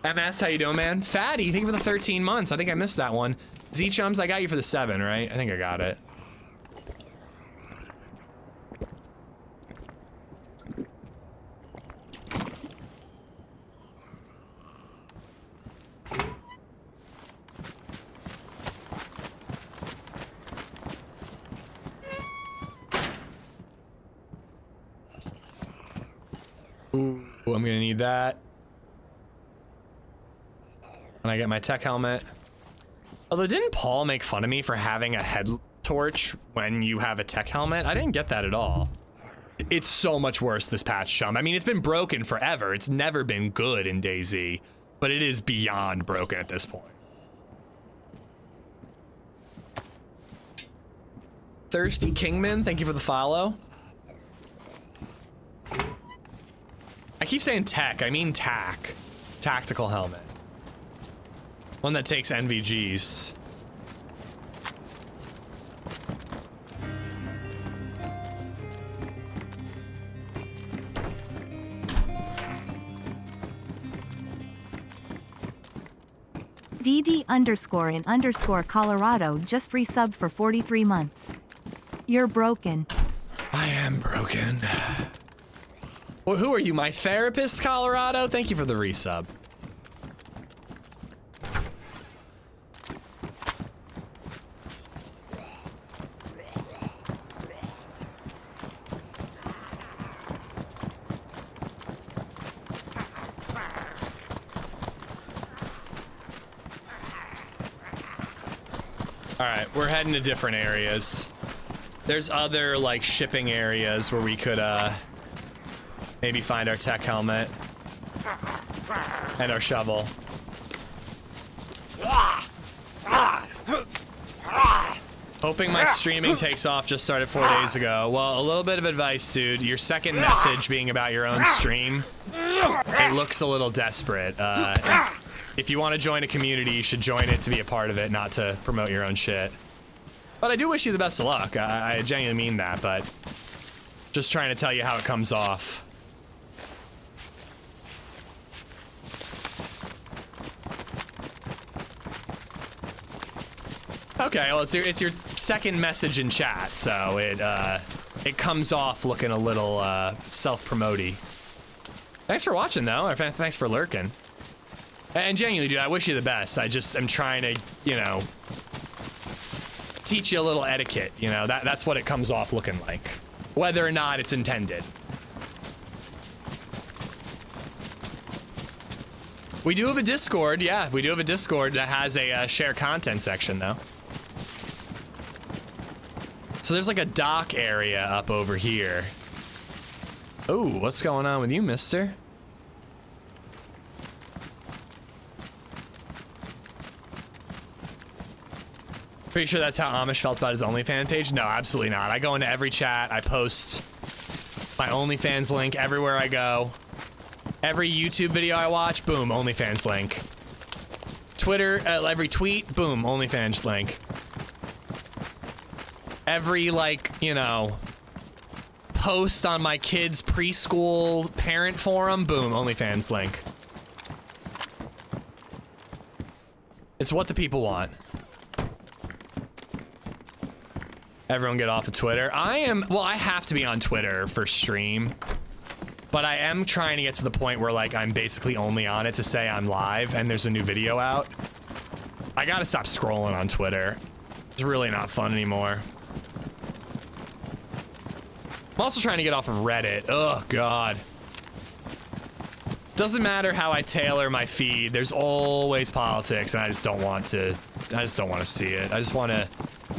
MS, how you doing, man? Fatty, thank you for the 13 months. I think I missed that one. Z-Chums, I got you for the 7, right? I think I got it. Ooh, I'm gonna need that. When I get my tech helmet. Although, didn't Paul make fun of me for having a head torch when you have a tech helmet? I didn't get that at all. It's so much worse this patch, chum. I mean, it's been broken forever. It's never been good in DayZ, but it is beyond broken at this point. Thirsty Kingman, thank you for the follow. I keep saying tech, I mean tac. Tactical helmet. One that takes NVGs. DD_in_Colorado just resubbed for 43 months. You're broken. I am broken. Well, who are you, my therapist, Colorado? Thank you for the resub. All right, we're heading to different areas. There's other like shipping areas where we could maybe find our tech helmet and our shovel. Hoping my streaming takes off. Just started 4 days ago. Well, a little bit of advice, dude. Your second message being about your own stream, it looks a little desperate. If you want to join a community, you should join it to be a part of it, not to promote your own shit. But I do wish you the best of luck. I genuinely mean that, but just trying to tell you how it comes off. Okay, well, it's your second message in chat, so it comes off looking a little self-promoty. Thanks for watching, though. Or thanks for lurking. And genuinely, dude, I wish you the best. I just am trying to, you know, teach you a little etiquette. You know, that's what it comes off looking like, whether or not it's intended. We do have a Discord, yeah. We do have a Discord that has a share content section, though. So there's like a dock area up over here. Oh, what's going on with you, mister? Pretty sure that's how Amish felt about his OnlyFans page? No, absolutely not. I go into every chat. I post my OnlyFans link everywhere I go. Every YouTube video I watch, boom, OnlyFans link. Twitter, every tweet, boom, OnlyFans link. Every, like, you know, post on my kids' preschool parent forum, boom, OnlyFans link. It's what the people want. Everyone get off of Twitter. Well, I have to be on Twitter for stream, but I am trying to get to the point where, like, I'm basically only on it to say I'm live and there's a new video out. I gotta stop scrolling on Twitter. It's really not fun anymore. I'm also trying to get off of Reddit. Oh, God. Doesn't matter how I tailor my feed. There's always politics, and I just don't want to see it. I just want to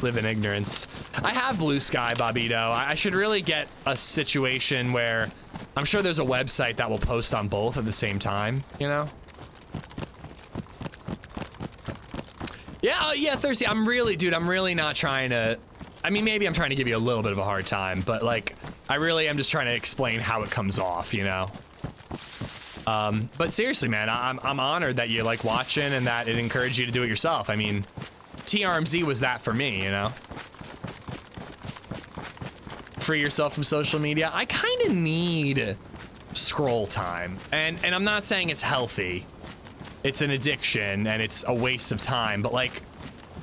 live in ignorance. I have Blue Sky, Bobito. I should really get a situation where I'm sure there's a website that will post on both at the same time, you know? Yeah, yeah, Thirsty. I'm really not trying to... I mean, maybe I'm trying to give you a little bit of a hard time, but, like, I really am just trying to explain how it comes off, you know? But seriously, man, I'm honored that you like watching and that it encouraged you to do it yourself. I mean, TRMZ was that for me, you know? Free yourself from social media. I kind of need scroll time. And I'm not saying it's healthy. It's an addiction and it's a waste of time, but like,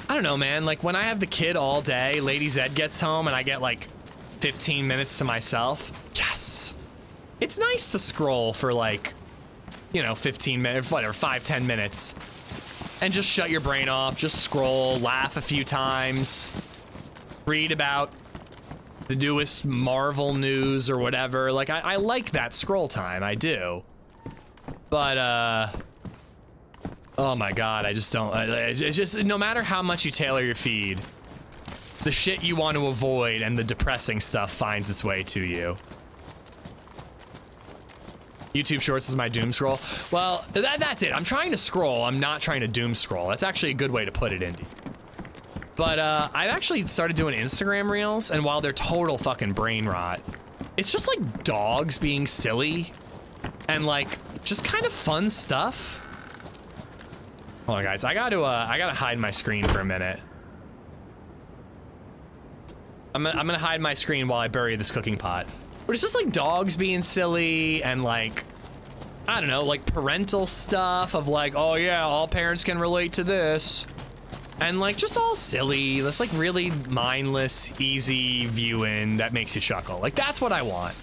I don't know, man. Like when I have the kid all day, LadyZed gets home and I get like 15 minutes to myself. Yes. It's nice to scroll for like, you know, 15 minutes, whatever, 5-10 minutes. And just shut your brain off, just scroll, laugh a few times, read about the newest Marvel news or whatever. Like, I like that scroll time, I do. But, oh my God, I just don't, it's just, no matter how much you tailor your feed, the shit you want to avoid and the depressing stuff finds its way to you. YouTube Shorts is my doom scroll. Well, that's it. I'm trying to scroll. I'm not trying to doom scroll. That's actually a good way to put it, Indy. But I've actually started doing Instagram Reels, and while they're total fucking brain rot, it's just like dogs being silly and like just kind of fun stuff. Hold on, guys. I gotta hide my screen for a minute. I'm gonna hide my screen while I bury this cooking pot. But it's just like dogs being silly and like, I don't know, like parental stuff of like, oh yeah, all parents can relate to this. And like just all silly. That's like really mindless, easy viewing that makes you chuckle. Like that's what I want.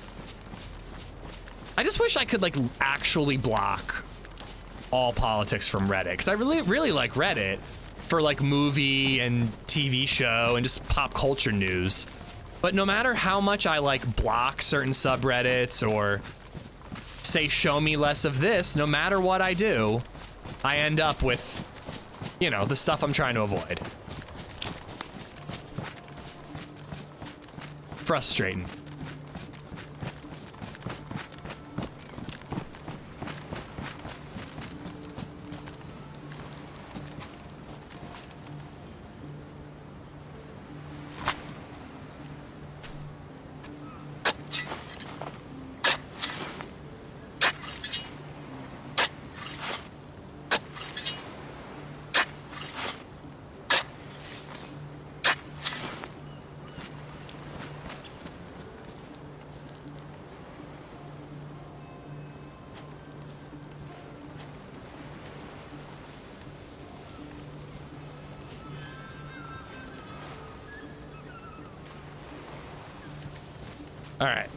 I just wish I could like actually block all politics from Reddit. Cause I really like Reddit for like movie and TV show and just pop culture news. But no matter how much I like block certain subreddits or say show me less of this, no matter what I do, I end up with, you know, the stuff I'm trying to avoid. frustrating. All right.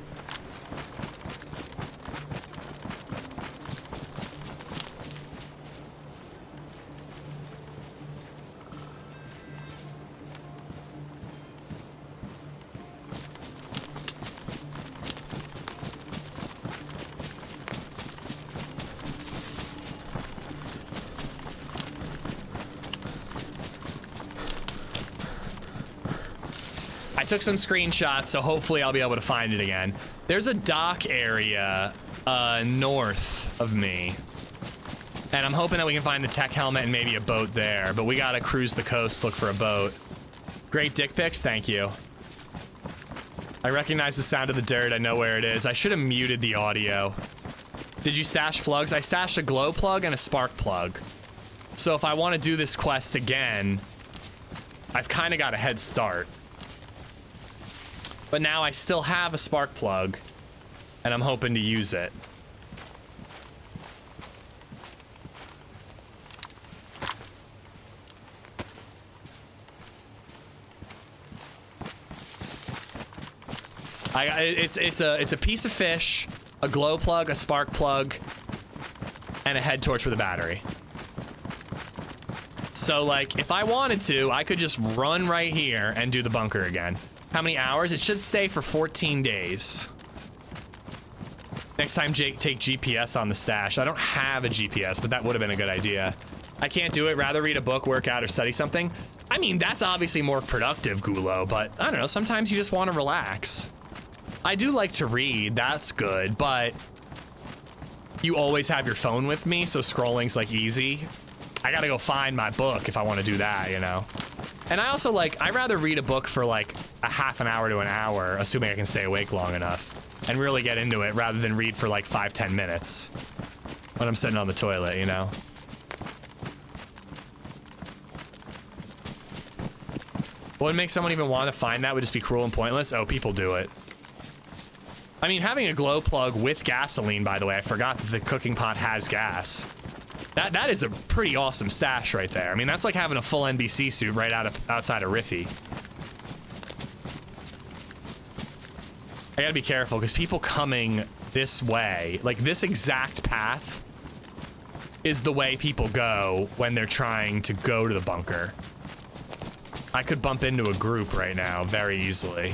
I took some screenshots, so hopefully I'll be able to find it again. There's a dock area north of me, and I'm hoping that we can find the tech helmet and maybe a boat there, but we gotta cruise the coast, look for a boat. Great dick pics, thank you. I recognize the sound of the dirt, I know where it is. I should have muted the audio. Did you stash plugs? I stashed a glow plug and a spark plug. So if I want to do this quest again, I've kind of got a head start. But now I still have a spark plug, and I'm hoping to use it. It's a piece of fish, a glow plug, a spark plug, and a head torch with a battery. So like, if I wanted to, I could just run right here and do the bunker again. How many hours? It should stay for 14 days. Next time, Jake, take GPS on the stash. I don't have a GPS, but that would have been a good idea. I can't do it. Rather read a book, work out, or study something. I mean, that's obviously more productive, Gulo, but I don't know. Sometimes you just want to relax. I do like to read. That's good, but you always have your phone with me, so scrolling's like easy. I gotta go find my book if I want to do that, you know? And I also like, I'd rather read a book for like a half an hour to an hour, assuming I can stay awake long enough, and really get into it rather than read for like 5-10 minutes when I'm sitting on the toilet, you know? What would make someone even want to find that would just be cruel and pointless? Oh, people do it. I mean, having a glow plug with gasoline, by the way, I forgot that the cooking pot has gas. That is a pretty awesome stash right there. I mean, that's like having a full NBC suit right outside of Riffy. I gotta be careful because people coming this way, like this exact path, is the way people go when they're trying to go to the bunker. I could bump into a group right now very easily.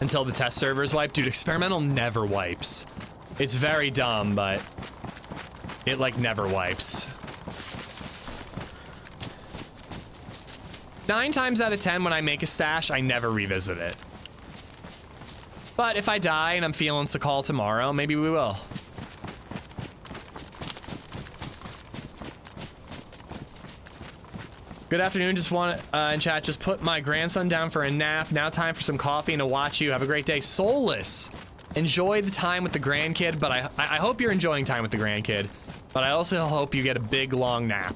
Until the test servers wipe. Dude, experimental never wipes. It's very dumb, but it like never wipes. 9 times out of 10 when I make a stash, I never revisit it. But if I die and I'm feeling Sakhal tomorrow, maybe we will. Good afternoon, just want in chat, just put my grandson down for a nap. Now time for some coffee and to watch you. Have a great day. Soulless. Enjoy the time with the grandkid, but I hope you're enjoying time with the grandkid. But I also hope you get a big, long nap.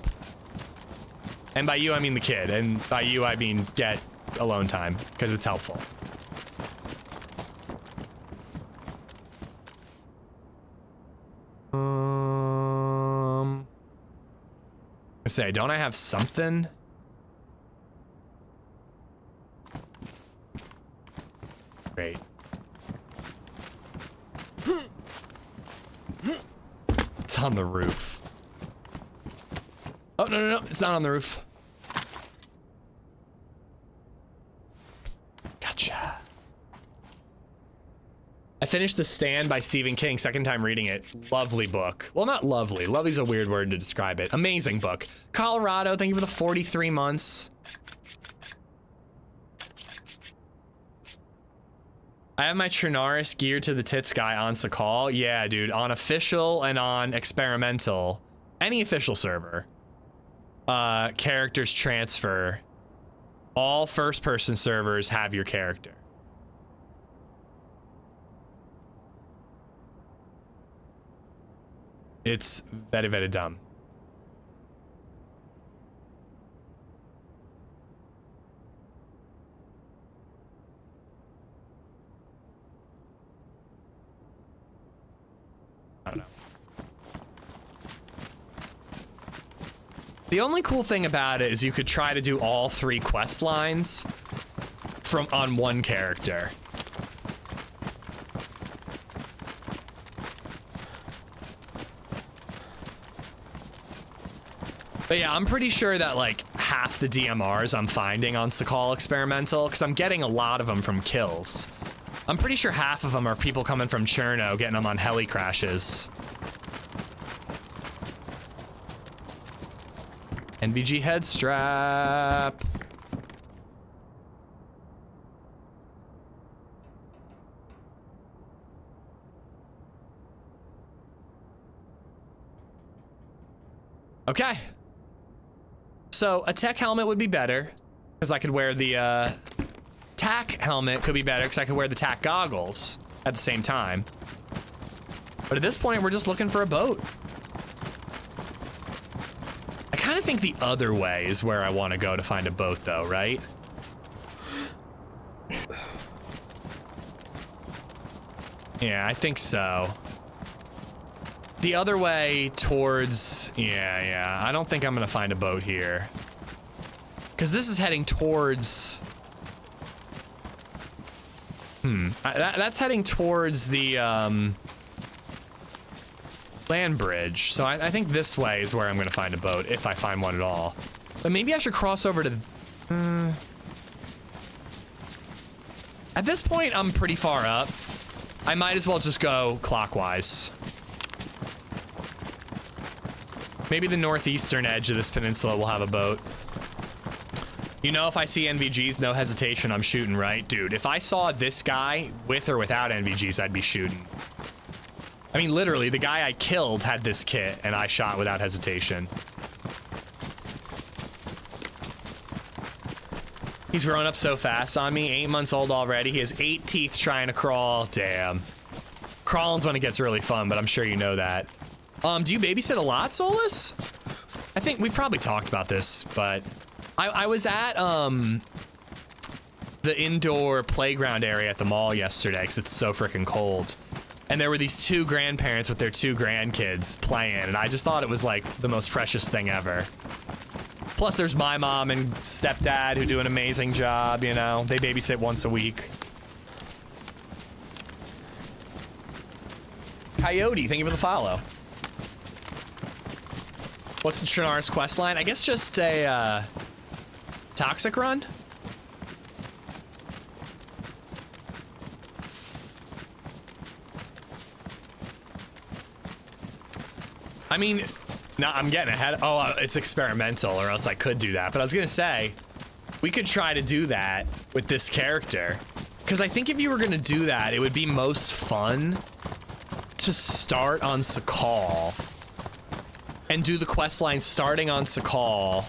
And by you, I mean the kid. And by you, I mean get alone time, because it's helpful. I say, don't I have something? Great. It's on the roof. Oh, no, it's not on the roof. Gotcha. I finished The Stand by Stephen King, second time reading it. Lovely book. Well, not lovely. Lovely's a weird word to describe it. Amazing book. Colorado, thank you for the 43 months. I have my Trinaris geared to the tits guy on Sakhal. Yeah, dude, on official and on experimental, any official server, characters transfer. All first-person servers have your character. It's very, very dumb. I don't know. The only cool thing about it is you could try to do all 3 quest lines on one character. But yeah, I'm pretty sure that like half the DMRs I'm finding on Sakhal Experimental, because I'm getting a lot of them from kills. I'm pretty sure half of them are people coming from Cherno, getting them on heli crashes. NVG head strap. Okay. So a tech helmet would be better because I could wear the tac helmet could be better because I could wear the tac goggles at the same time. But at this point, we're just looking for a boat. I kind of think the other way is where I want to go to find a boat though, right? Yeah, I think so. The other way towards, yeah, I don't think I'm gonna find a boat here. Because this is heading towards, that's heading towards the land bridge. So I think this way is where I'm gonna find a boat, if I find one at all. But maybe I should cross over to, at this point, I'm pretty far up. I might as well just go clockwise. Maybe the northeastern edge of this peninsula will have a boat. You know, if I see NVGs, no hesitation, I'm shooting, right? Dude, if I saw this guy with or without NVGs, I'd be shooting. I mean, literally, the guy I killed had this kit, and I shot without hesitation. He's grown up so fast on me, 8 months old already. He has 8 teeth trying to crawl. Damn. Crawling's when it gets really fun, but I'm sure you know that. Do you babysit a lot, Solus? I think we've probably talked about this, but I was at the indoor playground area at the mall yesterday because it's so freaking cold. And there were these 2 grandparents with their 2 grandkids playing, and I just thought it was like the most precious thing ever. Plus there's my mom and stepdad who do an amazing job, you know? They babysit once a week. Coyote, thank you for the follow. What's the Trinaris quest line? I guess just a toxic run. I mean, no, I'm getting ahead. Oh, it's experimental, or else I could do that. But I was gonna say, we could try to do that with this character. Because I think if you were gonna do that, it would be most fun to start on Sakhal and do the quest line starting on Sakhal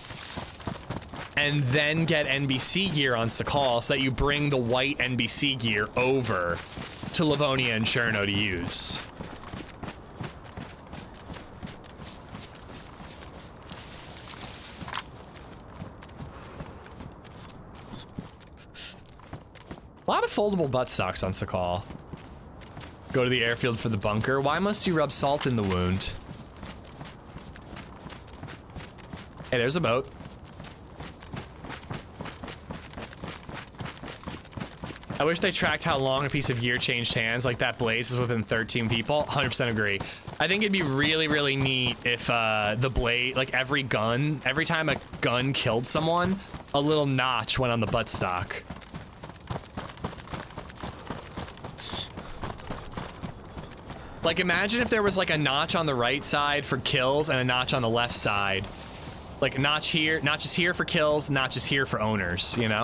and then get NBC gear on Sakhal so that you bring the white NBC gear over to Livonia and Cherno to use. A lot of foldable butt socks on Sakhal. Go to the airfield for the bunker. Why must you rub salt in the wound? Hey, there's a boat. I wish they tracked how long a piece of gear changed hands, like that blaze is within 13 people. 100% agree. I think it'd be really, really neat if the blade, like every time a gun killed someone, a little notch went on the buttstock. Like imagine if there was like a notch on the right side for kills and a notch on the left side. Like a notch here, notches here for kills, notches here for owners, you know?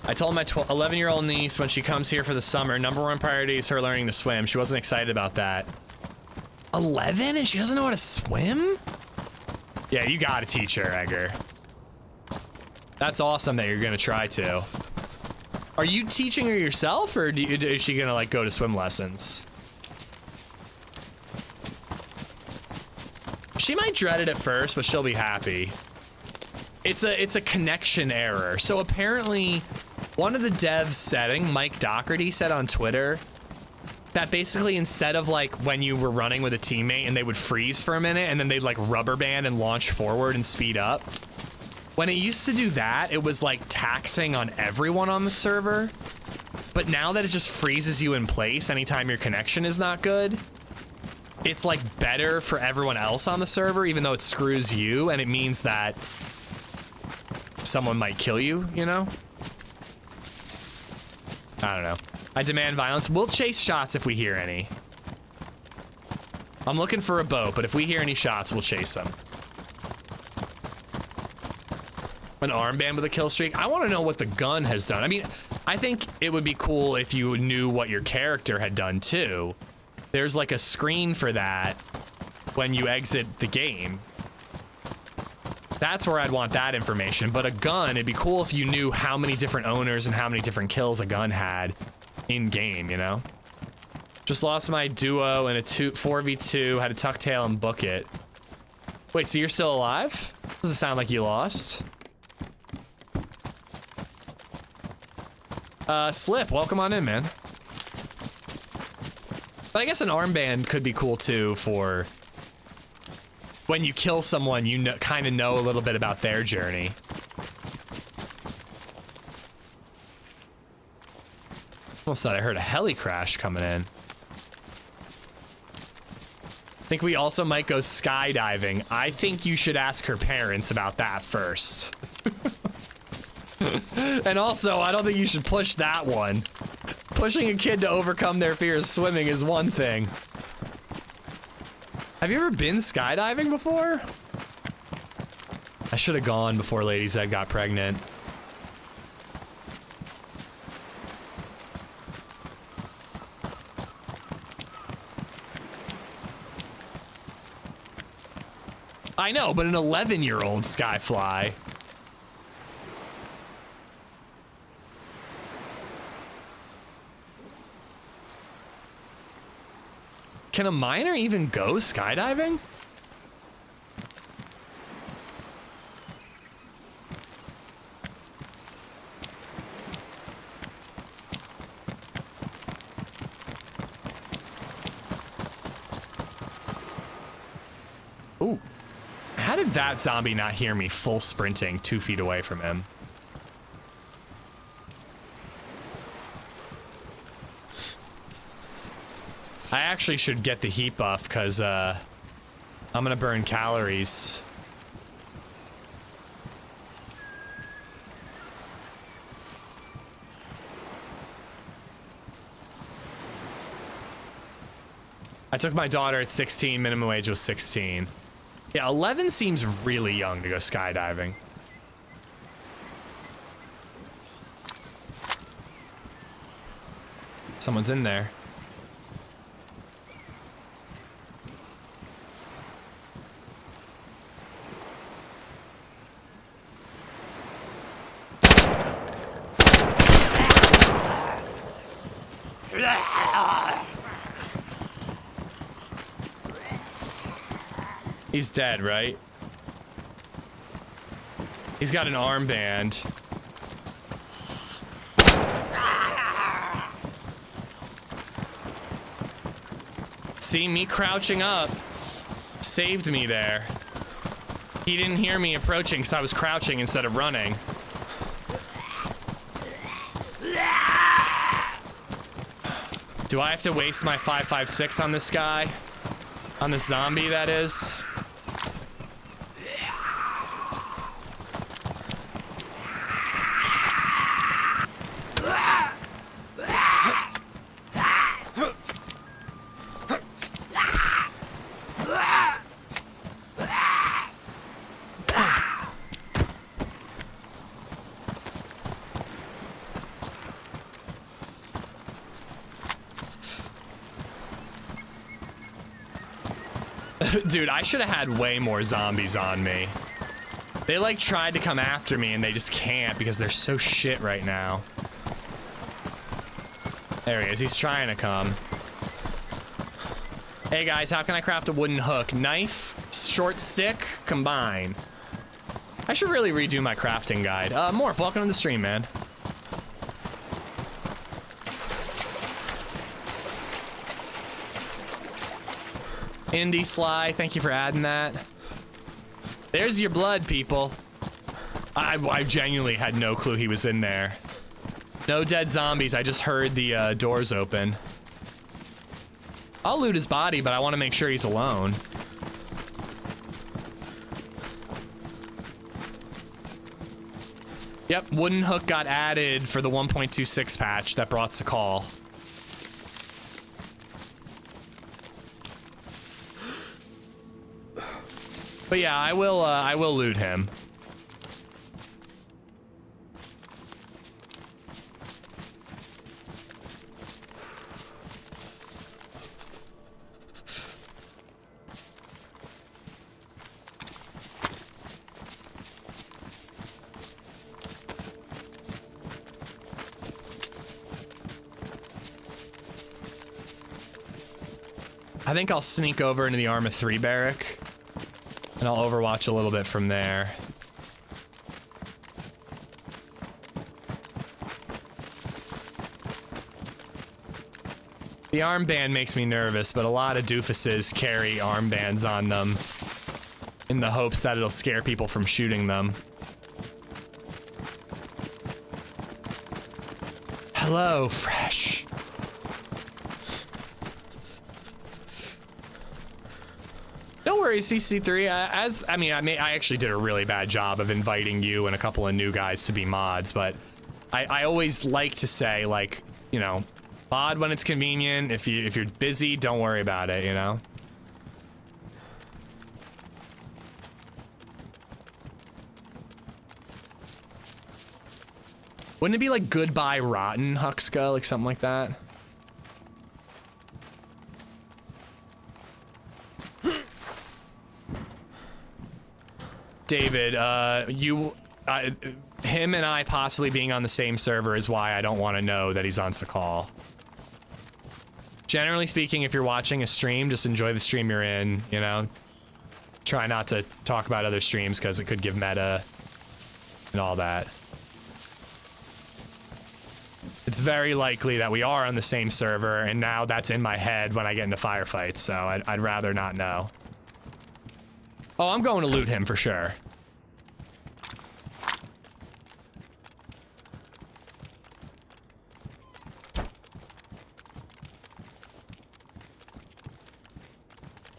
I told my 11-year-old niece when she comes here for the summer, #1 priority is her learning to swim. She wasn't excited about that. 11 and she doesn't know how to swim? Yeah, you gotta teach her, Edgar. That's awesome that you're gonna try to. Are you teaching her yourself, or is she gonna like go to swim lessons? She might dread it at first, but she'll be happy. It's a connection error. So apparently, one of the devs setting, Mike Doherty, said on Twitter that basically instead of like when you were running with a teammate and they would freeze for a minute and then they'd like rubber band and launch forward and speed up. When it used to do that, it was like taxing on everyone on the server. But now that it just freezes you in place anytime your connection is not good, it's like better for everyone else on the server, even though it screws you, and it means that someone might kill you, you know? I don't know. I demand violence. We'll chase shots if we hear any. I'm looking for a boat, but if we hear any shots, we'll chase them. An armband with a kill streak. I want to know what the gun has done. I mean, I think it would be cool if you knew what your character had done too. There's like a screen for that when you exit the game. That's where I'd want that information. But a gun, it'd be cool if you knew how many different owners and how many different kills a gun had in game, you know? Just lost my duo in a 4v2, had to tuck tail and book it. Wait, so you're still alive? Doesn't sound like you lost. Slip, welcome on in, man. But I guess an armband could be cool too for when you kill someone, you know, kind of know a little bit about their journey. Almost thought I heard a heli crash coming in. I think we also might go skydiving. I think you should ask her parents about that first. And also, I don't think you should push that one. Pushing a kid to overcome their fear of swimming is one thing. Have you ever been skydiving before? I should have gone before LadyZed got pregnant. I know, but an 11-year-old skyfly. Can a minor even go skydiving? Ooh. How did that zombie not hear me full sprinting 2 feet away from him? I actually should get the heat buff because I'm gonna burn calories. I took my daughter at 16, minimum wage was 16. Yeah, 11 seems really young to go skydiving. Someone's in there. He's dead, right? He's got an armband. See, me crouching up saved me there. He didn't hear me approaching because I was crouching instead of running. Do I have to waste my 5.56 on this guy? On this zombie, that is? Dude, I should have had way more zombies on me. They like tried to come after me and they just can't because they're so shit right now. There he is, he's trying to come. Hey guys, how can I craft a wooden hook? Knife, short stick, combine. I should really redo my crafting guide. Morph, welcome to the stream, man. Indie Sly, thank you for adding that. There's your blood, people. I genuinely had no clue he was in there. No dead zombies, I just heard the doors open. I'll loot his body, but I want to make sure he's alone. Yep, wooden hook got added for the 1.26 patch that brought Sakhal. But yeah, I will loot him. I think I'll sneak over into the Arma 3 barrack, and I'll overwatch a little bit from there. The armband makes me nervous, but a lot of doofuses carry armbands on them in the hopes that it'll scare people from shooting them. Hello, Fresh. Don't worry, CC3. I actually did a really bad job of inviting you and a couple of new guys to be mods, but I always like to say, like, you know, mod when it's convenient. If you're busy, don't worry about it, you know? Wouldn't it be like Goodbye Rotten, Huxka? Like something like that? David, him and I possibly being on the same server is why I don't want to know that he's on Sakhal. Generally speaking, if you're watching a stream, just enjoy the stream you're in, you know? Try not to talk about other streams because it could give meta and all that. It's very likely that we are on the same server, and now that's in my head when I get into firefights, so I'd rather not know. Oh, I'm going to loot him for sure.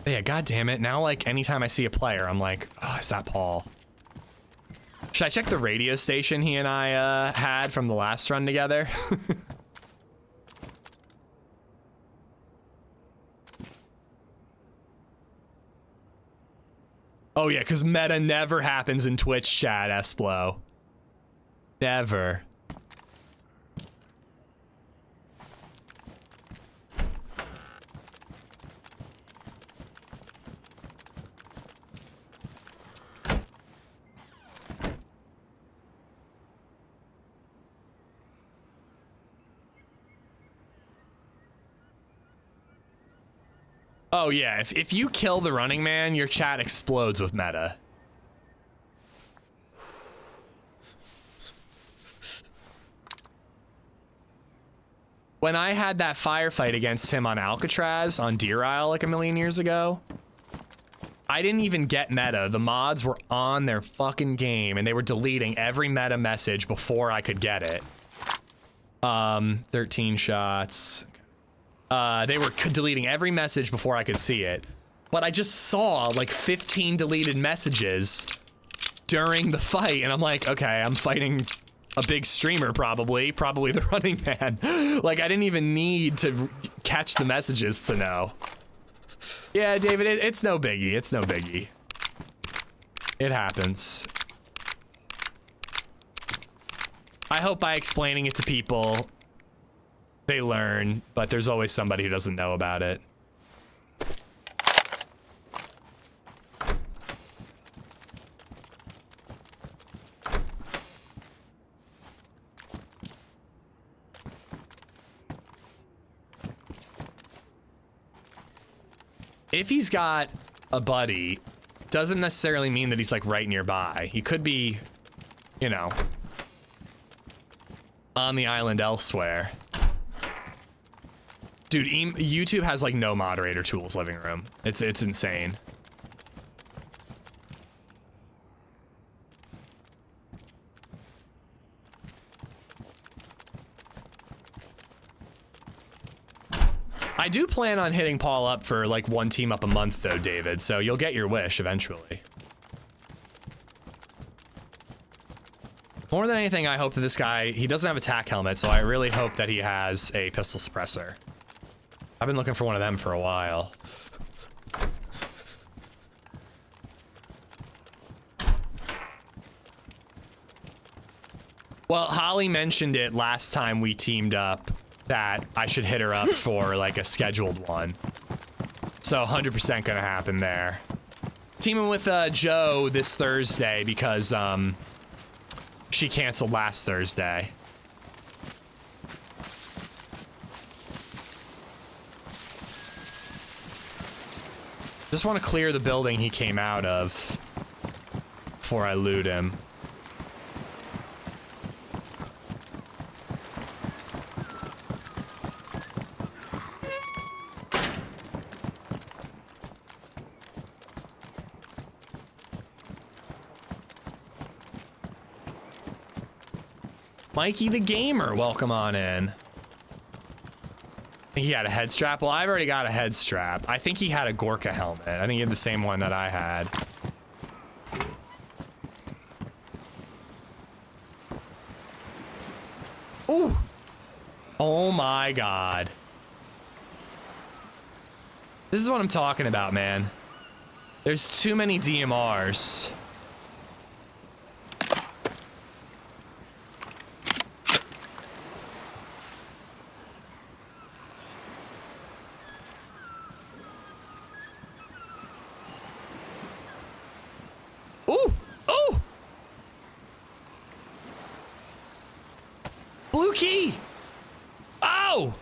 But yeah, god damn it. Now, like, anytime I see a player, I'm like, oh, is that Paul? Should I check the radio station he and I had from the last run together? Oh yeah, because meta never happens in Twitch chat, Esplo. Never. Oh yeah, if you kill the running man, your chat explodes with meta. When I had that firefight against him on Alcatraz, on Deer Isle like a million years ago, I didn't even get meta. The mods were on their fucking game and they were deleting every meta message before I could get it. 13 shots. They were deleting every message before I could see it. But I just saw like 15 deleted messages during the fight, and I'm like, okay, I'm fighting a big streamer probably the running man. Like, I didn't even need to catch the messages to know. Yeah, David, it's no biggie. It's no biggie. It happens. I hope by explaining it to people, they learn, but there's always somebody who doesn't know about it. if he's got a buddy, doesn't necessarily mean that he's like right nearby. He could be, you know, on the island elsewhere. Dude, YouTube has like no moderator tools living room. It's insane. I do plan on hitting Paul up for like one team up a month though, David, so you'll get your wish eventually. More than anything, I hope that this guy, he doesn't have a tack helmet, so I really hope that he has a pistol suppressor. I've been looking for one of them for a while. Well, Holly mentioned it last time we teamed up, that I should hit her up for like a scheduled one. So 100% gonna happen there. Teaming with Joe this Thursday because she canceled last Thursday. Just want to clear the building he came out of before I loot him. Mikey the Gamer, welcome on in. He had a head strap. Well, I've already got a head strap. I think he had a Gorka helmet. I think he had the same one that I had. Ooh. Oh my God. This is what I'm talking about, man. There's too many DMRs. Blue key! Oh!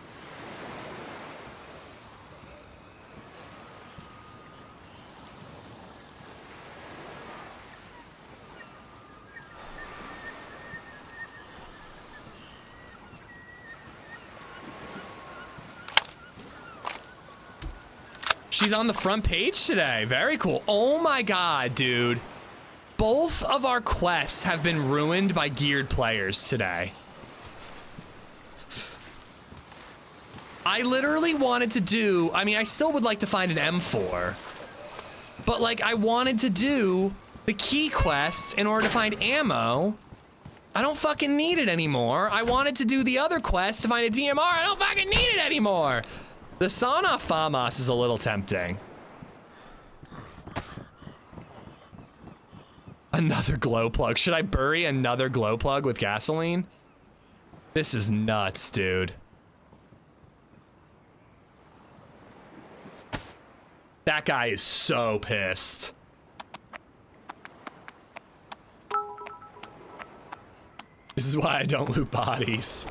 She's on the front page today. Very cool. Oh my God, dude. Both of our quests have been ruined by geared players today. I literally wanted to do, I mean, I still would like to find an M4, but like I wanted to do the key quest in order to find ammo. I don't fucking need it anymore. I wanted to do the other quest to find a DMR. I don't fucking need it anymore. The Sana Famas is a little tempting. Another glow plug. Should I bury another glow plug with gasoline? This is nuts, dude. That guy is so pissed. This is why I don't loot bodies.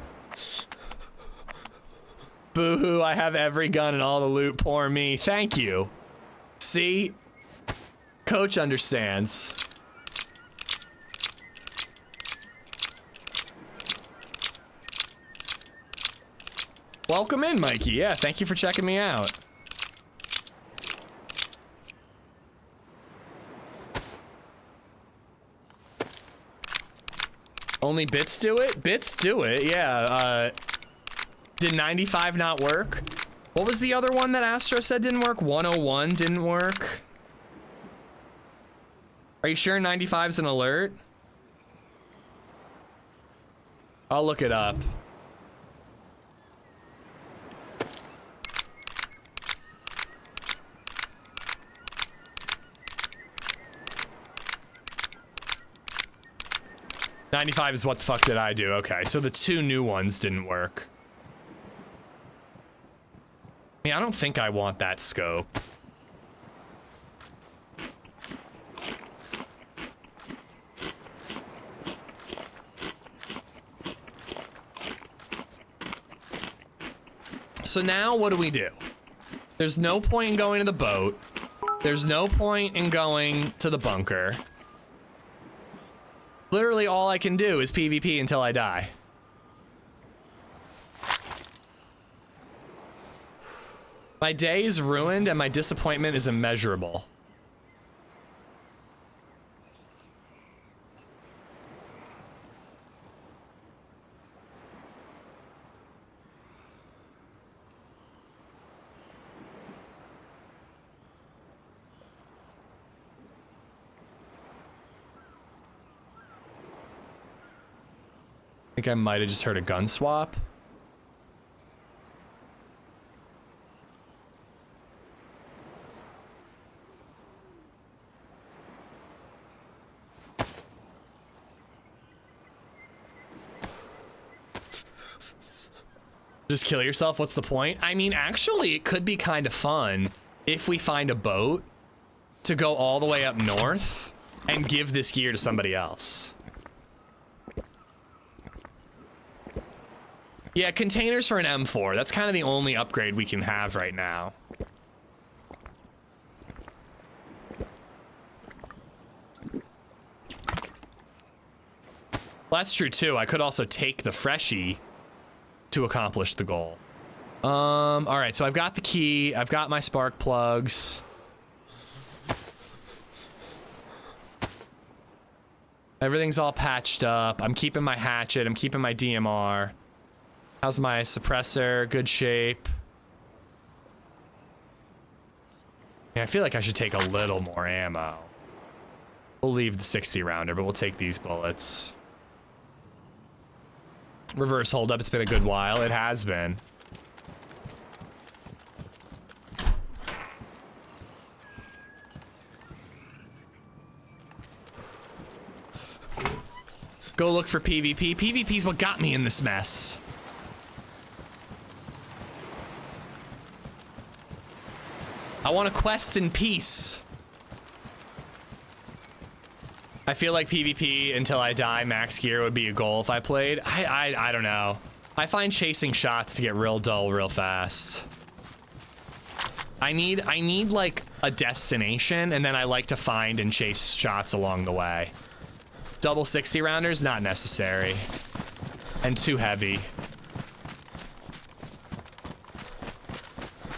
Boo-hoo, I have every gun and all the loot. Poor me. Thank you. See? Coach understands. Welcome in, Mikey. Yeah, thank you for checking me out. Only bits do it? Bits do it, yeah. Did 95 not work? What was the other one that Astro said didn't work? 101 didn't work? Are you sure 95's an alert? I'll look it up. $95 is what the fuck did I do? Okay, so the two new ones didn't work. I mean, I don't think I want that scope. So now what do we do? There's no point in going to the boat. There's no point in going to the bunker. Literally all I can do is PvP until I die. My day is ruined and my disappointment is immeasurable. I think I might have just heard a gun swap. Just kill yourself, what's the point? I mean, actually, it could be kind of fun if we find a boat to go all the way up north and give this gear to somebody else. Yeah, containers for an M4. That's kind of the only upgrade we can have right now. Well, that's true too. I could also take the freshie to accomplish the goal. All right, so I've got the key. I've got my spark plugs. Everything's all patched up. I'm keeping my hatchet. I'm keeping my DMR. How's my suppressor? Good shape. Yeah, I feel like I should take a little more ammo. We'll leave the 60 rounder, but we'll take these bullets. Reverse holdup. It's been a good while. It has been. Go look for PvP. PvP's what got me in this mess. I want to quest in peace. I feel like PvP until I die max gear would be a goal if I played. I don't know. I find chasing shots to get real dull real fast. I need like a destination, and then I like to find and chase shots along the way. Double 60 rounders, not necessary. And too heavy.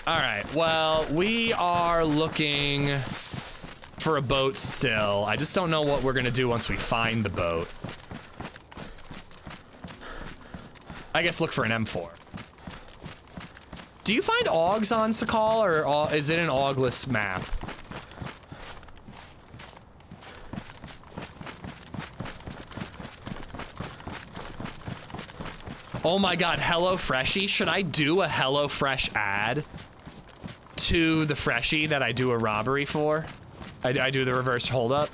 All right, well, we are looking for a boat still. I just don't know what we're gonna do once we find the boat. I guess look for an M4. Do you find AUGs on Sakhal, or is it an AUG-less map? Oh my god, HelloFreshy. Should I do a HelloFresh ad to the Freshie that I do a robbery for? I do the reverse holdup.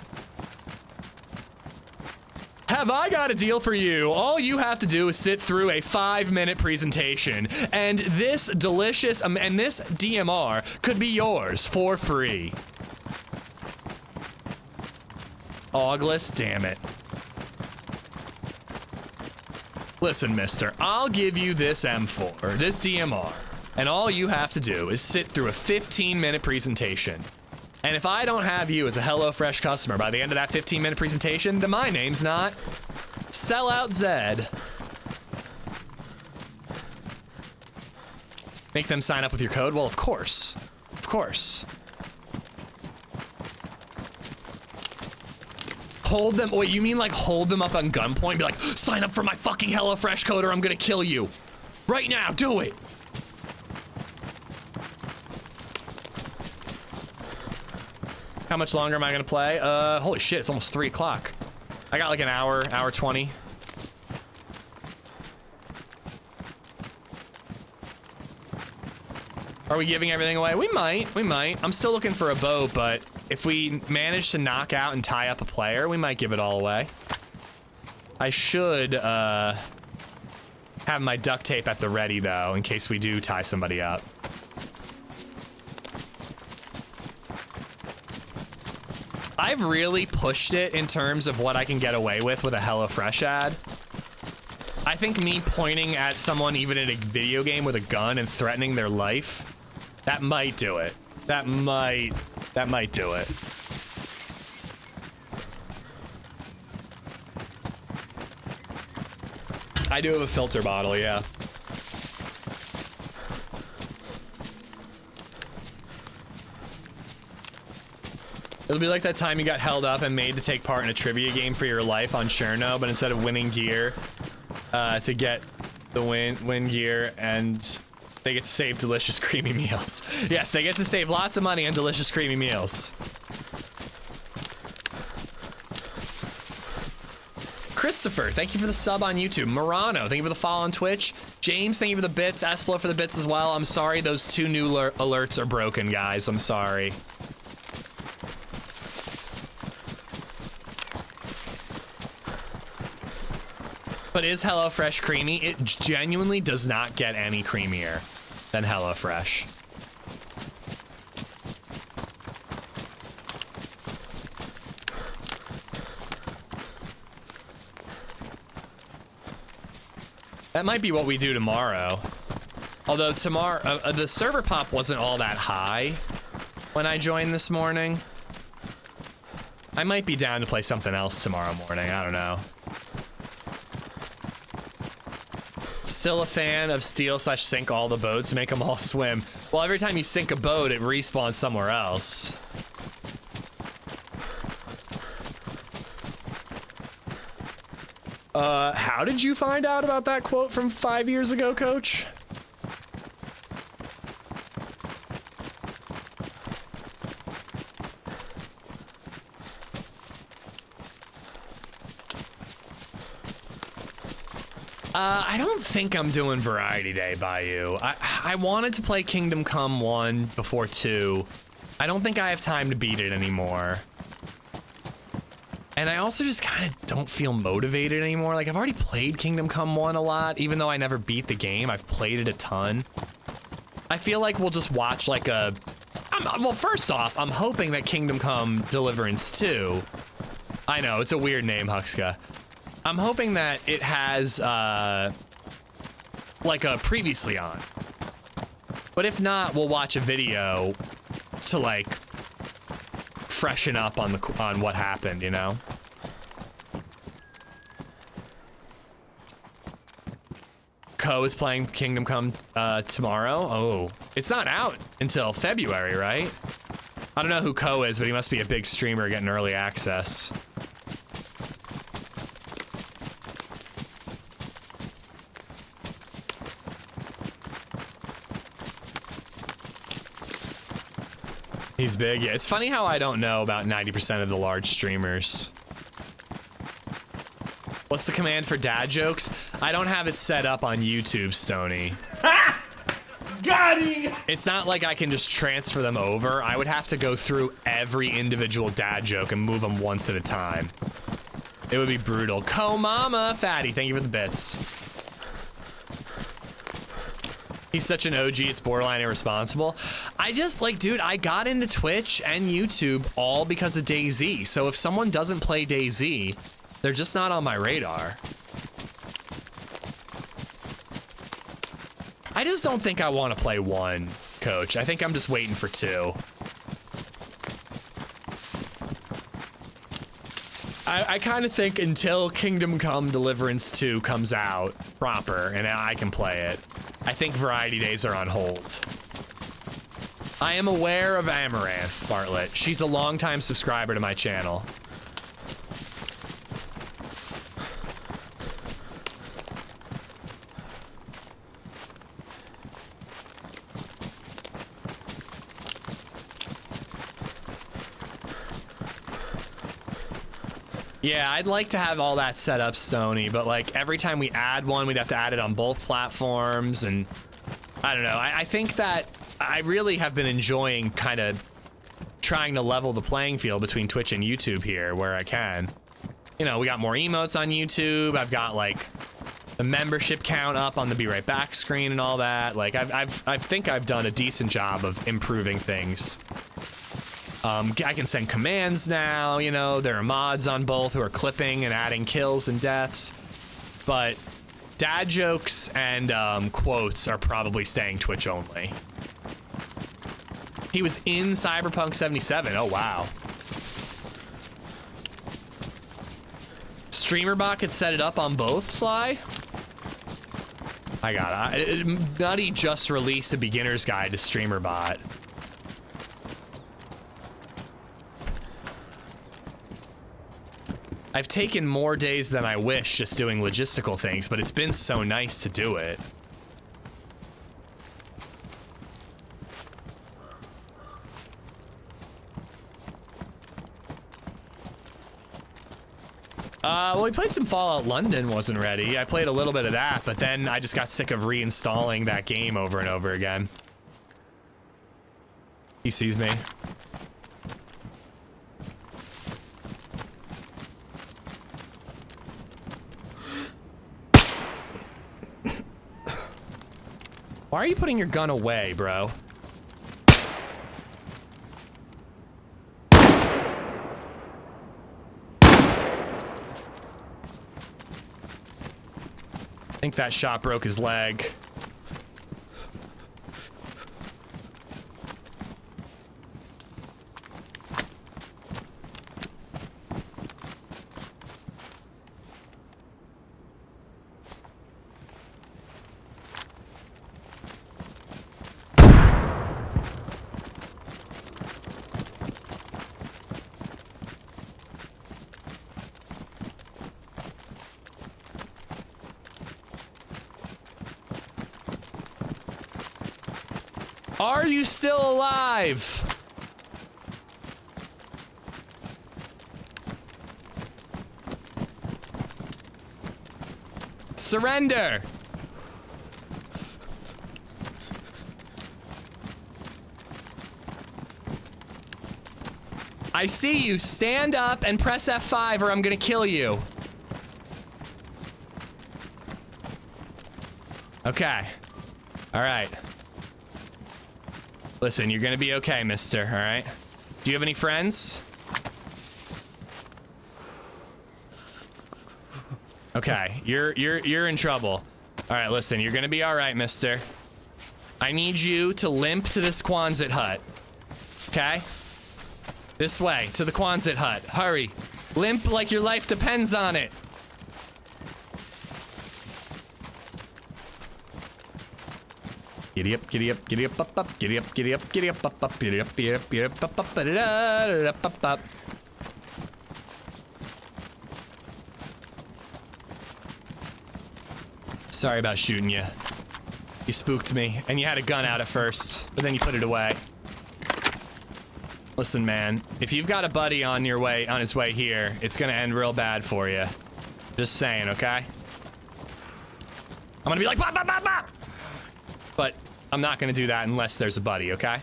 Have I got a deal for you? All you have to do is sit through a 5-minute presentation, and this delicious, and this DMR could be yours for free. AUGless, damn it. Listen, mister, I'll give you this M4, or this DMR, and all you have to do is sit through a 15-minute presentation. And if I don't have you as a HelloFresh customer by the end of that 15-minute presentation, then my name's not Sellout Zed. Make them sign up with your code? Well, of course. Of course. Hold them, wait, you mean like hold them up on gunpoint? Be like, sign up for my fucking HelloFresh code or I'm gonna kill you. Right now, do it. How much longer am I gonna play? Holy shit, it's almost 3 o'clock. I got like an hour 20. Are we giving everything away? We might. I'm still looking for a boat, but if we manage to knock out and tie up a player, we might give it all away. I should have my duct tape at the ready though, in case we do tie somebody up. I've really pushed it in terms of what I can get away with a HelloFresh ad. I think me pointing at someone even in a video game with a gun and threatening their life That might do it. That might do it. I do have a filter bottle, yeah. It'll be like that time you got held up and made to take part in a trivia game for your life on Cherno, but instead of winning gear, to get the win gear, and they get to save delicious creamy meals. Yes, they get to save lots of money on delicious creamy meals. Christopher, thank you for the sub on YouTube. Morano, thank you for the follow on Twitch. James, thank you for the bits. Esplo for the bits as well. I'm sorry, those 2 new alerts are broken, guys. I'm sorry. But is HelloFresh creamy? It genuinely does not get any creamier than HelloFresh. That might be what we do tomorrow. Although tomorrow, the server pop wasn't all that high when I joined this morning. I might be down to play something else tomorrow morning. I don't know. Still a fan of steal/sink all the boats, make them all swim. Well, every time you sink a boat, it respawns somewhere else. How did you find out about that quote from 5 years ago, Coach? I don't think I'm doing Variety Day by you. I wanted to play Kingdom Come 1 before 2. I don't think I have time to beat it anymore. And I also just kind of don't feel motivated anymore. Like, I've already played Kingdom Come 1 a lot, even though I never beat the game. I've played it a ton. I feel like we'll just watch like a... well, first off, I'm hoping that Kingdom Come Deliverance 2... I know, it's a weird name, Huxka. I'm hoping that it has, like a previously on. But if not, we'll watch a video to, like, freshen up on what happened, you know? Co is playing Kingdom Come tomorrow. Oh, it's not out until February, right? I don't know who Co is, but he must be a big streamer getting early access. He's big. Yeah, it's funny how I don't know about 90% of the large streamers. What's the command for dad jokes? I don't have it set up on YouTube, Stony. Ha! Got him! It's not like I can just transfer them over. I would have to go through every individual dad joke and move them once at a time. It would be brutal. Co-mama, Fatty, thank you for the bits. He's such an OG, it's borderline irresponsible. I just, like, dude, I got into Twitch and YouTube all because of DayZ. So if someone doesn't play DayZ, they're just not on my radar. I just don't think I want to play 1, Coach. I think I'm just waiting for 2. I kind of think until Kingdom Come Deliverance 2 comes out proper and I can play it, I think Variety Days are on hold. I am aware of Amaranth, Bartlett. She's a longtime subscriber to my channel. Yeah, I'd like to have all that set up, Stony, but like every time we add one, we'd have to add it on both platforms, and I don't know. I think that I really have been enjoying kind of trying to level the playing field between Twitch and YouTube here where I can. You know, we got more emotes on YouTube. I've got like the membership count up on the Be Right Back screen and all that. Like I think I've done a decent job of improving things. I can send commands now, you know, there are mods on both who are clipping and adding kills and deaths, but dad jokes and quotes are probably staying Twitch only. He was in Cyberpunk 77. Oh, wow. StreamerBot could set it up on both, Sly? I got it. Nutty just released a beginner's guide to StreamerBot. I've taken more days than I wish just doing logistical things, but it's been so nice to do it. Well, we played some Fallout London, wasn't ready. I played a little bit of that, but then I just got sick of reinstalling that game over and over again. He sees me. Why are you putting your gun away, bro? I think that shot broke his leg. Are you still alive? Surrender. I see you. Stand up and press F5 or I'm gonna kill you. Okay. All right. Listen, you're gonna be okay, mister, all right? Do you have any friends? Okay, you're in trouble. All right, listen, you're gonna be all right, mister. I need you to limp to this Quonset hut, okay? This way, to the Quonset hut, hurry. Limp like your life depends on it. Giddy up, giddy up, giddy up, up, up, giddy up, giddy up, giddy up, up, up, giddy up, giddy up, giddy up, up, up, da da up, up, up. Sorry about shooting you. You spooked me, and you had a gun out at first, but then you put it away. Listen, man, if you've got a buddy on his way here, it's gonna end real bad for you. Just saying, okay? I'm gonna be like, bop, bop, bop, bop! But I'm not gonna do that unless there's a buddy, okay?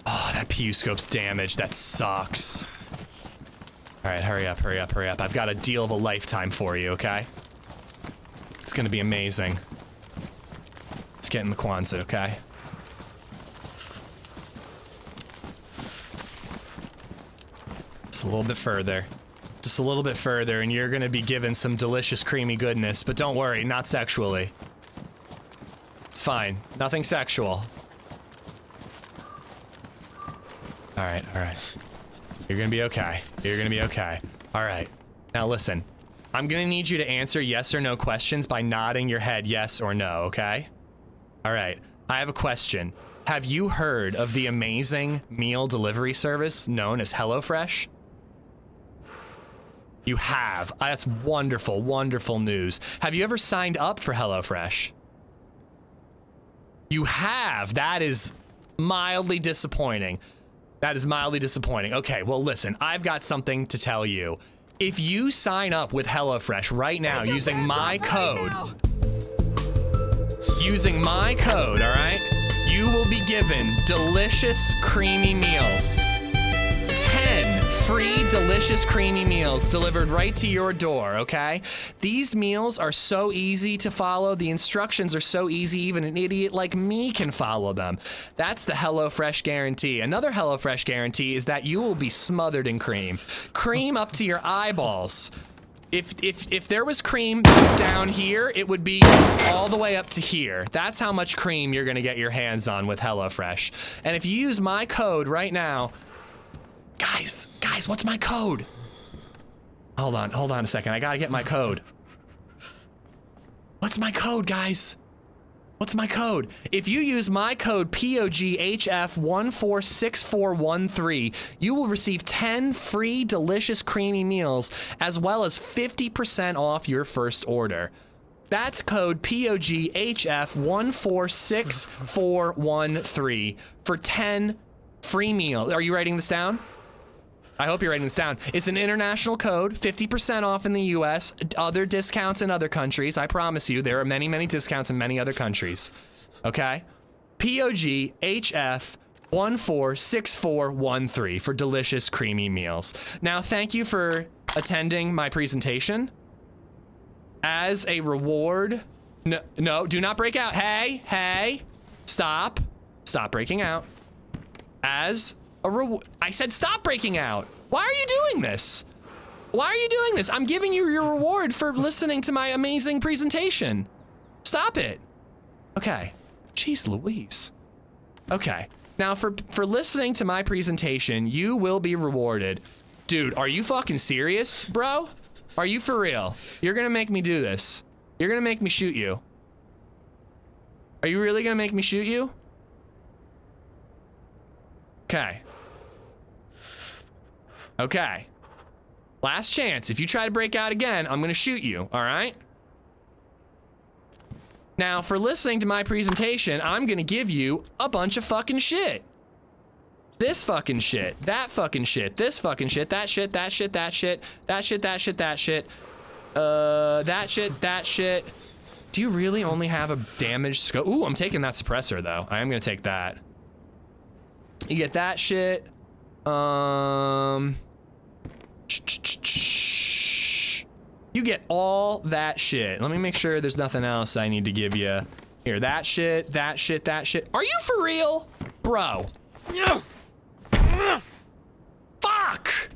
Oh, that PU scope's damaged. That sucks. All right, hurry up, hurry up, hurry up. I've got a deal of a lifetime for you, okay? It's gonna be amazing. Let's get in the Quonset, okay? Just a little bit further. Just a little bit further, and you're gonna be given some delicious, creamy goodness, but don't worry, not sexually. It's fine. Nothing sexual. Alright, alright. You're gonna be okay. You're gonna be okay. Alright. Now listen. I'm gonna need you to answer yes or no questions by nodding your head yes or no, okay? Alright. I have a question. Have you heard of the amazing meal delivery service known as HelloFresh? You have. That's wonderful, wonderful news. Have you ever signed up for HelloFresh? You have. That is mildly disappointing. That is mildly disappointing. Okay, well, listen, I've got something to tell you. If you sign up with HelloFresh right now using my code, all right, you will be given delicious, creamy meals. 10 free, delicious, creamy meals delivered right to your door, okay? These meals are so easy to follow. The instructions are so easy, even an idiot like me can follow them. That's the HelloFresh guarantee. Another HelloFresh guarantee is that you will be smothered in cream. Cream up to your eyeballs. If there was cream down here, it would be all the way up to here. That's how much cream you're gonna get your hands on with HelloFresh. And if you use my code right now, guys, what's my code? Hold on a second. I gotta get my code. What's my code, guys? What's my code? If you use my code POGHF146413, you will receive 10 free delicious creamy meals as well as 50% off your first order. That's code POGHF146413 for 10 free meals. Are you writing this down? I hope you're writing this down. It's an international code, 50% off in the US, other discounts in other countries. I promise you, there are many, many discounts in many other countries. Okay? POGHF146413 for delicious, creamy meals. Now, thank you for attending my presentation. As a reward, no, do not break out. Hey, stop breaking out. As a reward, I said stop breaking out. Why are you doing this? Why are you doing this? I'm giving you your reward for listening to my amazing presentation. Stop it. Okay. Jeez Louise. Okay. Now for listening to my presentation, you will be rewarded. Dude, are you fucking serious, bro? Are you for real? You're gonna make me do this. You're gonna make me shoot you. Are you really gonna make me shoot you? Okay. Okay. Last chance. If you try to break out again, I'm gonna shoot you, all right? Now, for listening to my presentation, I'm gonna give you a bunch of fucking shit. This fucking shit, that fucking shit, this fucking shit, that shit, that shit, that shit, that shit, that shit, that shit, that shit, that shit. Do you really only have a damaged scope? Ooh, I'm taking that suppressor though. I am gonna take that. You get that shit. You get all that shit. Let me make sure there's nothing else I need to give you. Here, that shit, that shit, that shit. Are you for real? Bro. Fuck!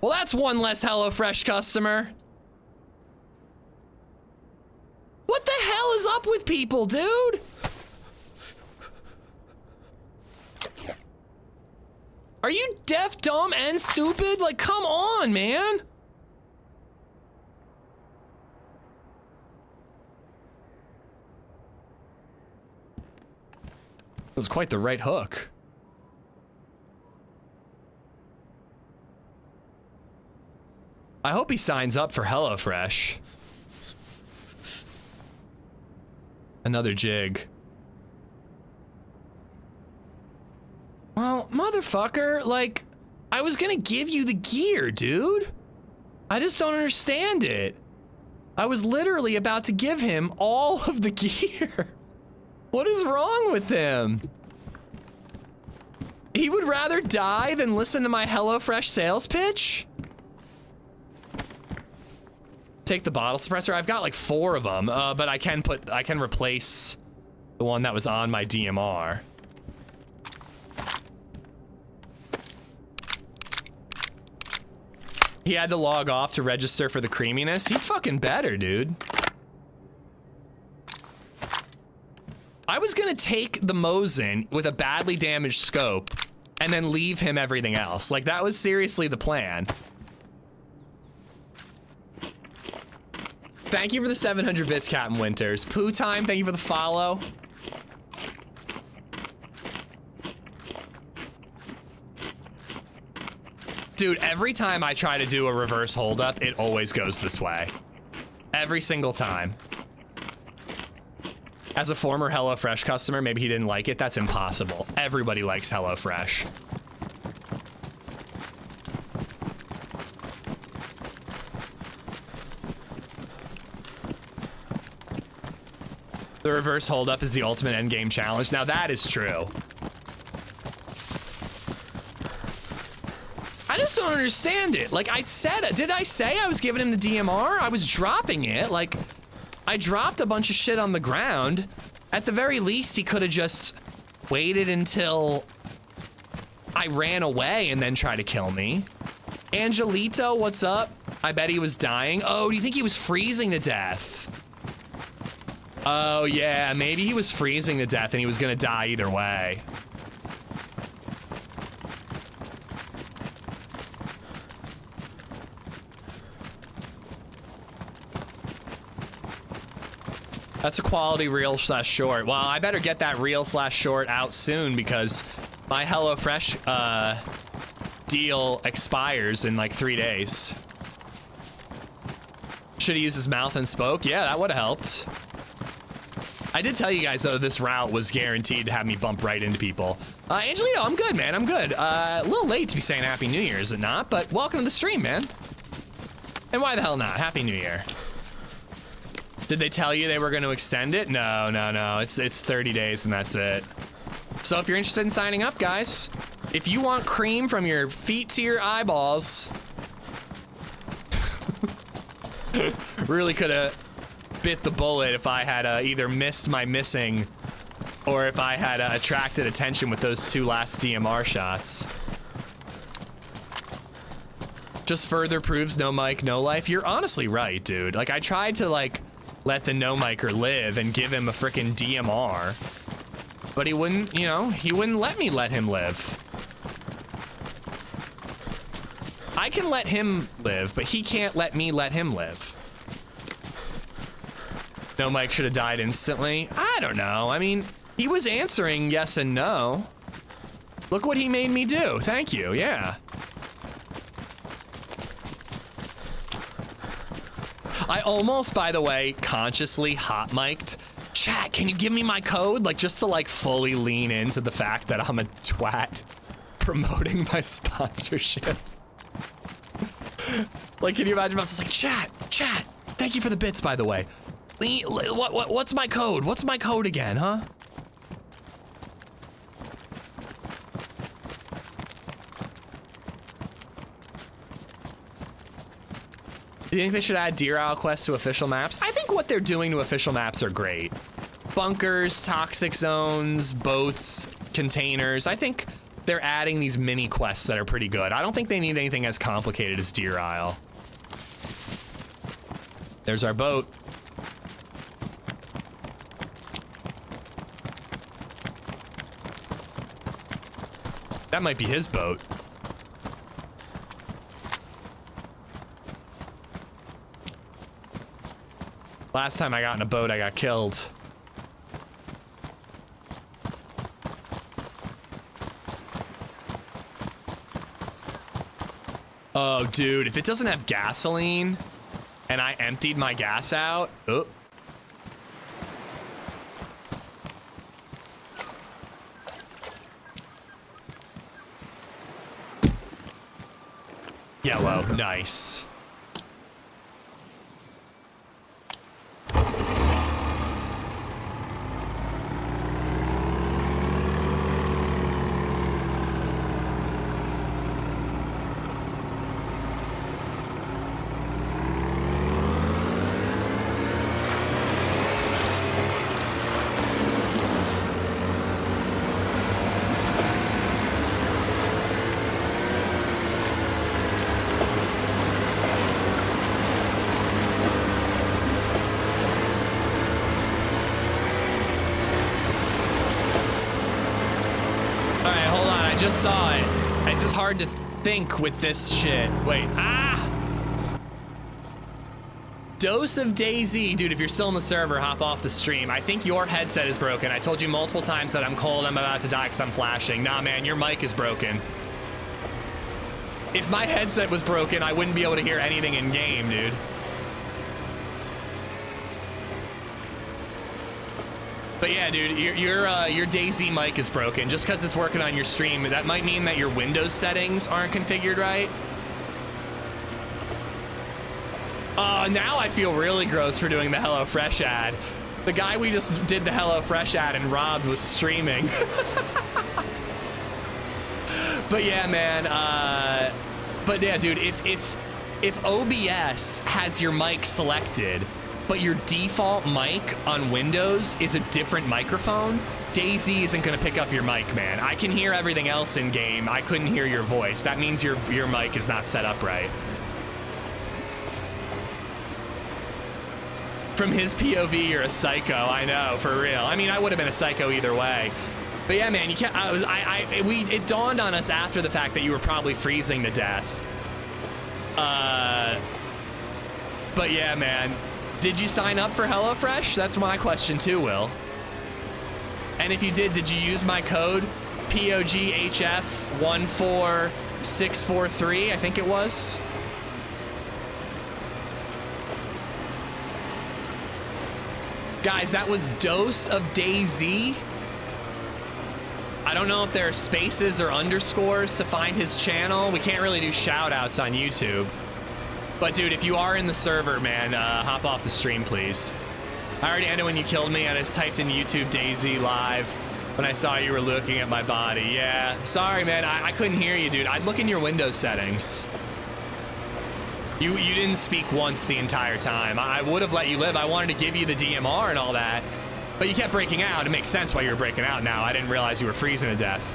Well, that's one less HelloFresh customer. What the hell is up with people, dude? Are you deaf, dumb, and stupid? Like, come on, man. It was quite the right hook. I hope he signs up for HelloFresh. Another jig. Well, motherfucker, like, I was gonna give you the gear, dude. I just don't understand it. I was literally about to give him all of the gear. What is wrong with him? He would rather die than listen to my HelloFresh sales pitch? Take the bottle suppressor. I've got like 4 of them, but I can replace the one that was on my DMR. He had to log off to register for the creaminess. He fucking better, dude. I was gonna take the Mosin with a badly damaged scope and then leave him everything else. Like, that was seriously the plan. Thank you for the 700 bits, Captain Winters. Poo Time, thank you for the follow. Dude, every time I try to do a reverse holdup, it always goes this way. Every single time. As a former HelloFresh customer, maybe he didn't like it. That's impossible. Everybody likes HelloFresh. The reverse holdup is the ultimate endgame challenge. Now that is true. I just don't understand it. Like, I said, did I say I was giving him the DMR? I was dropping it. Like, I dropped a bunch of shit on the ground. At the very least, he could have just waited until I ran away and then tried to kill me. Angelito, what's up? I bet he was dying. Oh, do you think he was freezing to death? Oh, yeah, maybe he was freezing to death and he was gonna die either way. That's a quality reel/short. Well, I better get that reel/short out soon because my HelloFresh deal expires in like 3 days. Should he use his mouth and spoke? Yeah, that would have helped. I did tell you guys, though, this route was guaranteed to have me bump right into people. Angelino, I'm good, man. I'm good. A little late to be saying Happy New Year, is it not? But welcome to the stream, man. And why the hell not? Happy New Year. Did they tell you they were going to extend it? No, no, no. It's 30 days and that's it. So if you're interested in signing up, guys, if you want cream from your feet to your eyeballs, really could have bit the bullet if I had either missed my missing or if I had attracted attention with those 2 last DMR shots. Just further proves no mic, no life. You're honestly right, dude. Like, I tried to, like, let the no micer live and give him a frickin' DMR, but he wouldn't, you know, he wouldn't let me let him live. I can let him live, but he can't let me let him live. No mic should have died instantly. I don't know. I mean, he was answering yes and no. Look what he made me do. Thank you. Yeah. I almost, by the way, consciously hot mic'd. Chat, can you give me my code? Like, just to like fully lean into the fact that I'm a twat promoting my sponsorship. Like, can you imagine if I was just like, chat, thank you for the bits, by the way. What's my code? What's my code again, huh? Do you think they should add Deer Isle quests to official maps? I think what they're doing to official maps are great. Bunkers, toxic zones, boats, containers. I think they're adding these mini quests that are pretty good. I don't think they need anything as complicated as Deer Isle. There's our boat. That might be his boat. Last time I got in a boat, I got killed. Oh, dude, if it doesn't have gasoline and I emptied my gas out, oh. Yellow, nice. Just saw it. It's just hard to think with this shit. Wait, Dose of DayZ. Dude, if you're still in the server, hop off the stream. I think your headset is broken. I told you multiple times that I'm cold, I'm about to die because I'm flashing. Nah, man, your mic is broken. If my headset was broken, I wouldn't be able to hear anything in game, dude. But yeah, dude, your DayZ mic is broken. Just because it's working on your stream, that might mean that your Windows settings aren't configured right. Now I feel really gross for doing the HelloFresh ad. The guy we just did the HelloFresh ad and robbed was streaming. But yeah, man. But yeah, dude, if OBS has your mic selected, but your default mic on Windows is a different microphone, DayZ isn't gonna pick up your mic, man. I can hear everything else in game. I couldn't hear your voice. That means your mic is not set up right. From his POV, you're a psycho. I know, for real. I mean, I would have been a psycho either way. But yeah, man, you can't. It dawned on us after the fact that you were probably freezing to death. But yeah, man, did you sign up for HelloFresh? That's my question too, Will. And if you did you use my code POGHF14643? I think it was. Guys, that was dose of DayZ. I don't know if there are spaces or underscores to find his channel. We can't really do shout outs on YouTube. But dude, if you are in the server, man, hop off the stream, please. I already ended when you killed me. I just typed in YouTube DayZ live when I saw you were looking at my body. Yeah, sorry, man. I couldn't hear you, dude. I'd look in your Windows settings. You didn't speak once the entire time. I would have let you live. I wanted to give you the DMR and all that, but you kept breaking out. It makes sense why you were breaking out now. I didn't realize you were freezing to death.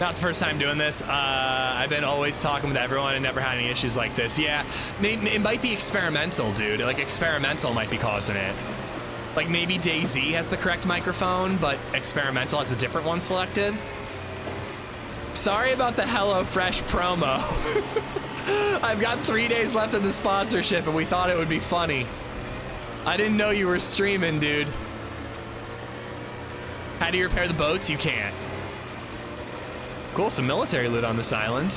Not the first time doing this. I've been always talking with everyone and never had any issues like this. Yeah, it might be experimental, dude. Like, experimental might be causing it. Like, maybe DayZ has the correct microphone, but experimental has a different one selected. Sorry about the HelloFresh promo. I've got 3 days left of the sponsorship, and we thought it would be funny. I didn't know you were streaming, dude. How do you repair the boats? You can't. Cool, some military loot on this island.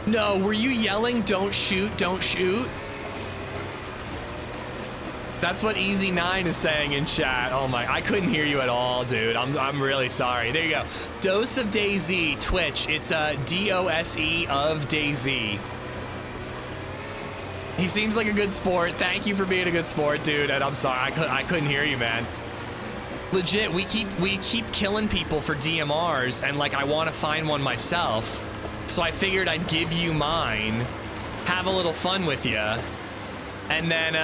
No, were you yelling, don't shoot, don't shoot? That's what Easy9 is saying in chat. Oh my, I couldn't hear you at all, dude. I'm really sorry. There you go. Dose of DayZ, Twitch. It's DOSE of DayZ. He seems like a good sport. Thank you for being a good sport, dude. And I'm sorry, I couldn't hear you, man. Legit, we keep killing people for DMRs, and like I want to find one myself. So I figured I'd give you mine, have a little fun with you, and then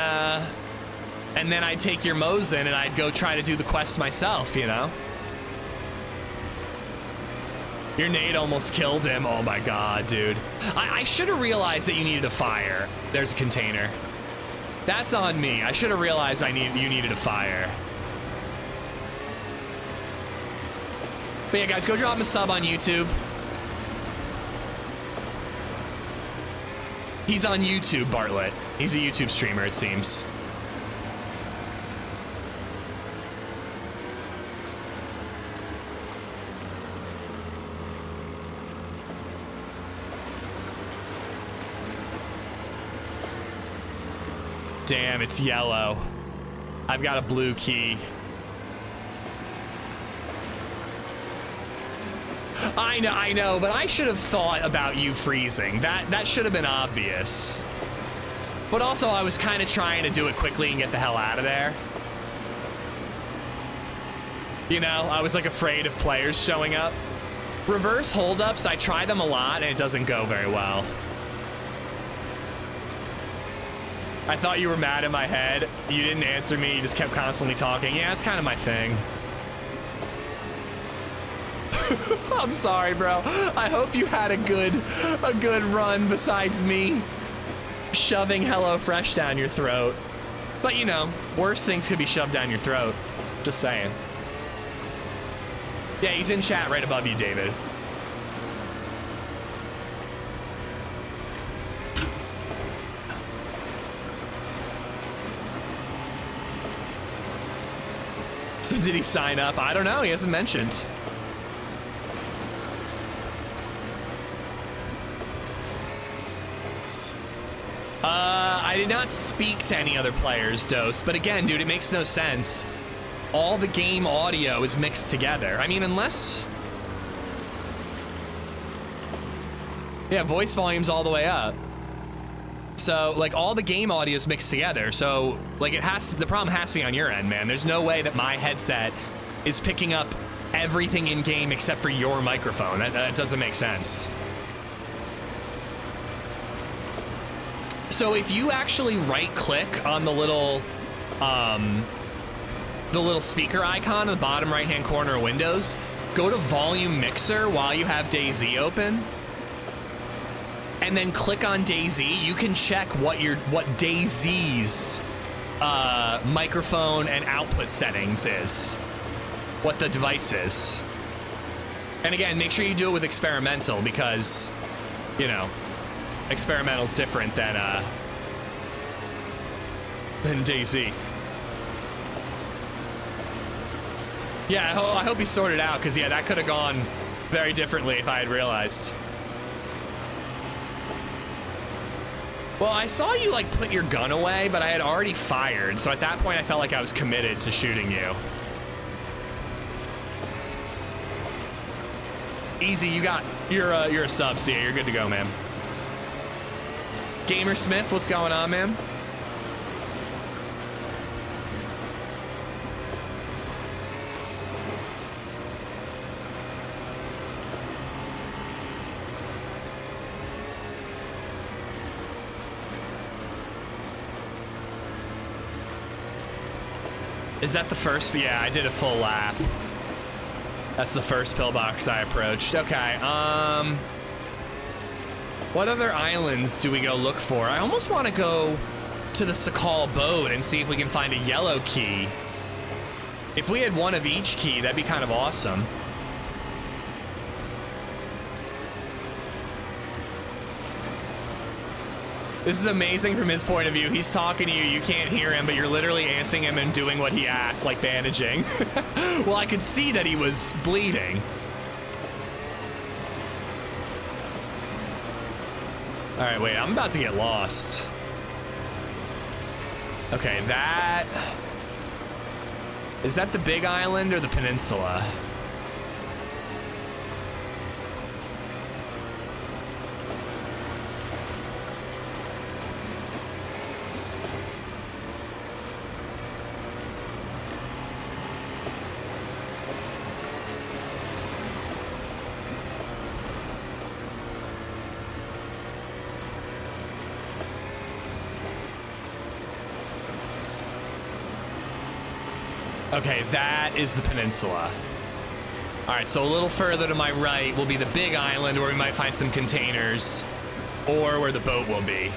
I'd take your Mosin and I'd go try to do the quest myself, you know? Your nade almost killed him. Oh my god, dude. I should have realized that you needed a fire. There's a container. That's on me. I should have realized you needed a fire. But yeah, guys, go drop him a sub on YouTube. He's on YouTube, Bartlett. He's a YouTube streamer, it seems. Damn, it's yellow. I've got a blue key. I know, but I should have thought about you freezing. That should have been obvious. But also, I was kind of trying to do it quickly and get the hell out of there. You know, I was like afraid of players showing up. Reverse holdups, I try them a lot and it doesn't go very well. I thought you were mad at my head. You didn't answer me, you just kept constantly talking. Yeah, it's kind of my thing. I'm sorry, bro. I hope you had a good run besides me shoving HelloFresh down your throat. But you know, worse things could be shoved down your throat. Just saying. Yeah, he's in chat right above you, David. So did he sign up? I don't know. He hasn't mentioned. I did not speak to any other players, Dose, but again, dude, it makes no sense. All the game audio is mixed together. I mean, unless... Yeah, voice volume's all the way up. So, like, all the game audio is mixed together. So, like, the problem has to be on your end, man. There's no way that my headset is picking up everything in game except for your microphone. That doesn't make sense. So if you actually right-click on the little speaker icon in the bottom right-hand corner of Windows, go to Volume Mixer while you have DayZ open, and then click on DayZ, you can check what DayZ's microphone and output settings is, what the device is. And again, make sure you do it with experimental because, you know, experimental's different than DayZ. Yeah, I hope he sorted out, because yeah, that could have gone very differently if I had realized. Well, I saw you like put your gun away, but I had already fired, so at that point I felt like I was committed to shooting you. Easy, you're a sub, so yeah, you're good to go, man. Gamer Smith, what's going on, man? Is that the first? Yeah, I did a full lap. That's the first pillbox I approached. Okay, what other islands do we go look for? I almost want to go to the Sakhal boat and see if we can find a yellow key. If we had one of each key, that'd be kind of awesome. This is amazing from his point of view. He's talking to you, you can't hear him, but you're literally answering him and doing what he asks, like bandaging. Well, I could see that he was bleeding. All right, wait, I'm about to get lost. Okay, is that the big island or the peninsula? Okay, that is the peninsula. All right, so a little further to my right will be the big island where we might find some containers, or where the boat will be.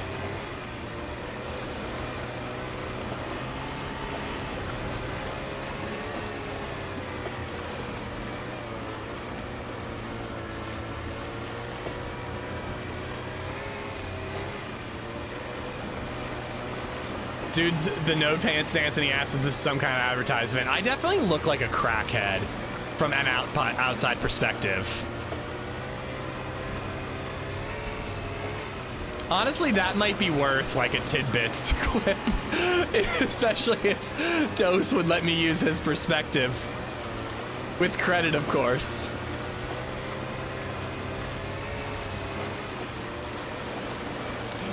Dude, the node pants stance, and he asks if this is some kind of advertisement. I definitely look like a crackhead from an outside perspective. Honestly, that might be worth like a tidbits clip, especially if Dose would let me use his perspective. With credit, of course.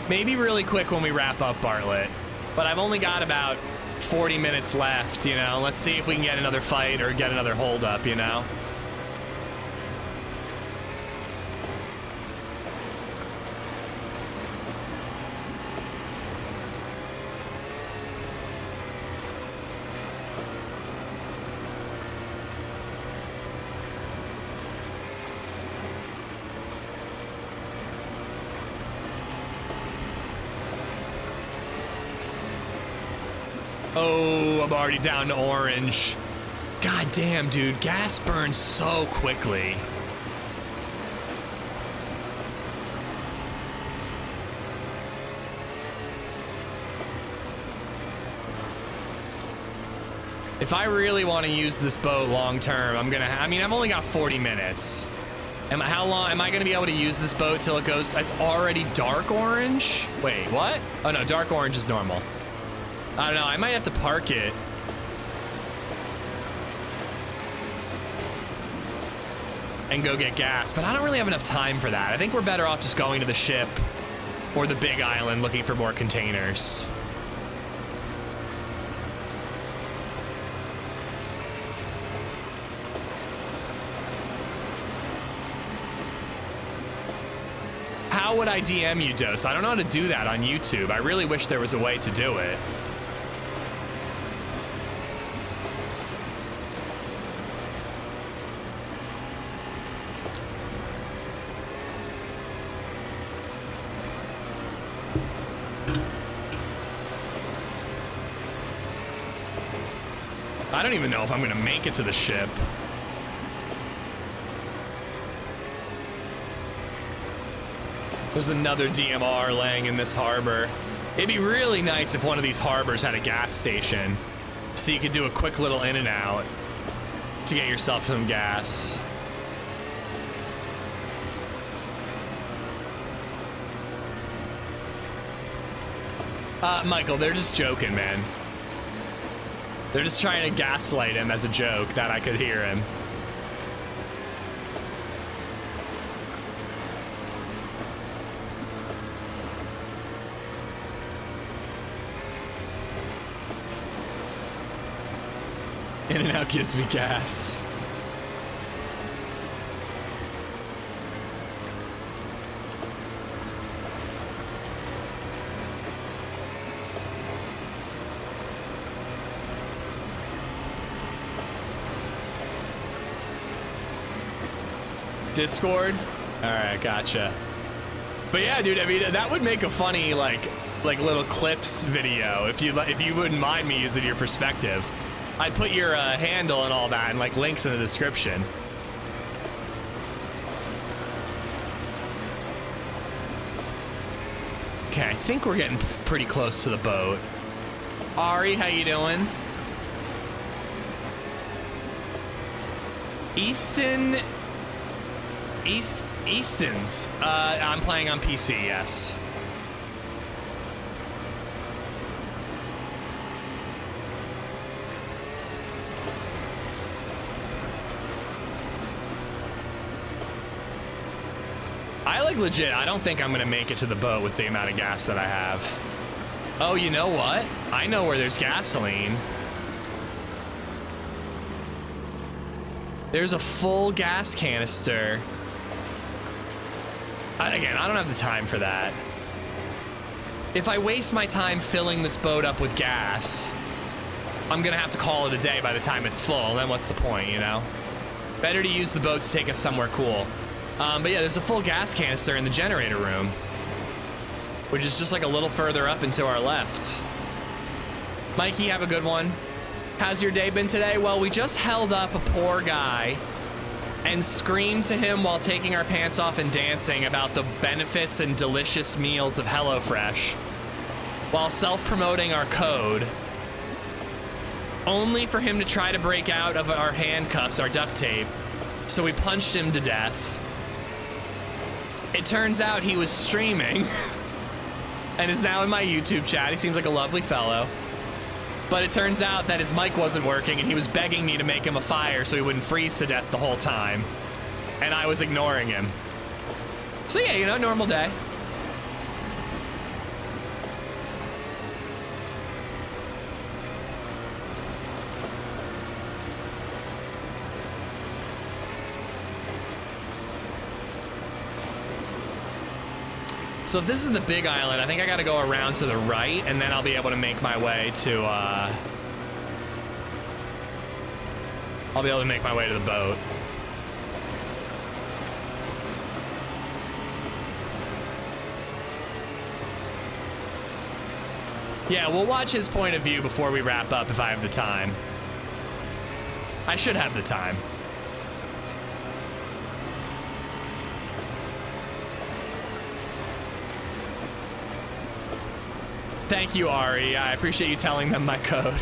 Maybe really quick when we wrap up, Bartlett. But I've only got about 40 minutes left, you know? Let's see if we can get another fight or get another hold up, you know? Oh, I'm already down to orange. God damn, dude. Gas burns so quickly. If I really want to use this boat long term, I mean, I've only got 40 minutes. How long am I going to be able to use this boat till it goes? It's already dark orange? Wait, what? Oh no, dark orange is normal. I don't know, I might have to park it. And go get gas, but I don't really have enough time for that. I think we're better off just going to the ship or the big island looking for more containers. How would I DM you, Dose? I don't know how to do that on YouTube. I really wish there was a way to do it. I don't even know if I'm gonna make it to the ship. There's another DMR laying in this harbor. It'd be really nice if one of these harbors had a gas station, so you could do a quick little in and out to get yourself some gas. Michael, they're just joking, man. They're just trying to gaslight him as a joke that I could hear him. In and out gives me gas. Discord? Alright, gotcha. But yeah, dude, I mean, that would make a funny, like little clips video if you wouldn't mind me using your perspective. I'd put your handle and all that and like links in the description. Okay, I think we're getting pretty close to the boat. Ari, how you doing? Easton's. I'm playing on PC, yes. Legit, I don't think I'm gonna make it to the boat with the amount of gas that I have. Oh, you know what? I know where there's gasoline. There's a full gas canister. Again, I don't have the time for that. If I waste my time filling this boat up with gas, I'm gonna have to call it a day by the time it's full, and then what's the point, you know? Better to use the boat to take us somewhere cool. But yeah, there's a full gas canister in the generator room, which is just like a little further up and to our left. Mikey, have a good one. How's your day been today? Well, we just held up a poor guy and screamed to him while taking our pants off and dancing about the benefits and delicious meals of HelloFresh while self-promoting our code, only for him to try to break out of our handcuffs, our duct tape. So we punched him to death. It turns out he was streaming and is now in my YouTube chat. He seems like a lovely fellow. But it turns out that his mic wasn't working and he was begging me to make him a fire so he wouldn't freeze to death the whole time. And I was ignoring him. So yeah, you know, normal day. So if this is the big island, I think I gotta go around to the right, and then I'll be able to make my way to, I'll be able to make my way to the boat. Yeah, we'll watch his point of view before we wrap up if I have the time. I should have the time. Thank you, Ari. I appreciate you telling them my code.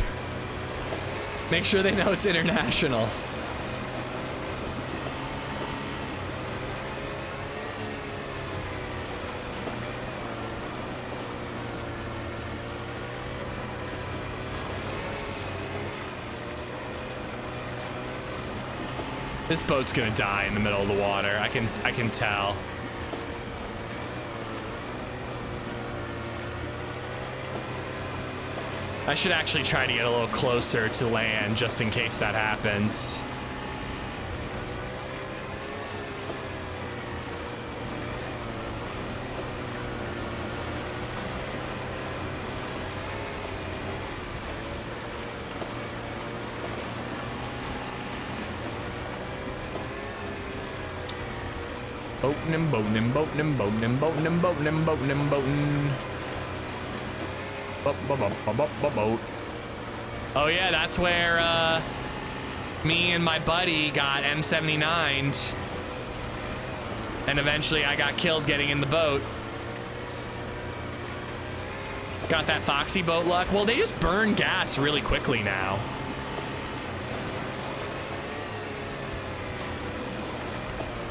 Make sure they know it's international. This boat's gonna die in the middle of the water. I can tell. I should actually try to get a little closer to land just in case that happens. Boatin' and boatin' and boatin' and boatin' and boatin' and boatin' and boatin' and boatin'. Boat. Oh yeah, that's where me and my buddy got M79'd. And eventually I got killed getting in the boat. Got that Foxy boat luck. Well, they just burn gas really quickly now.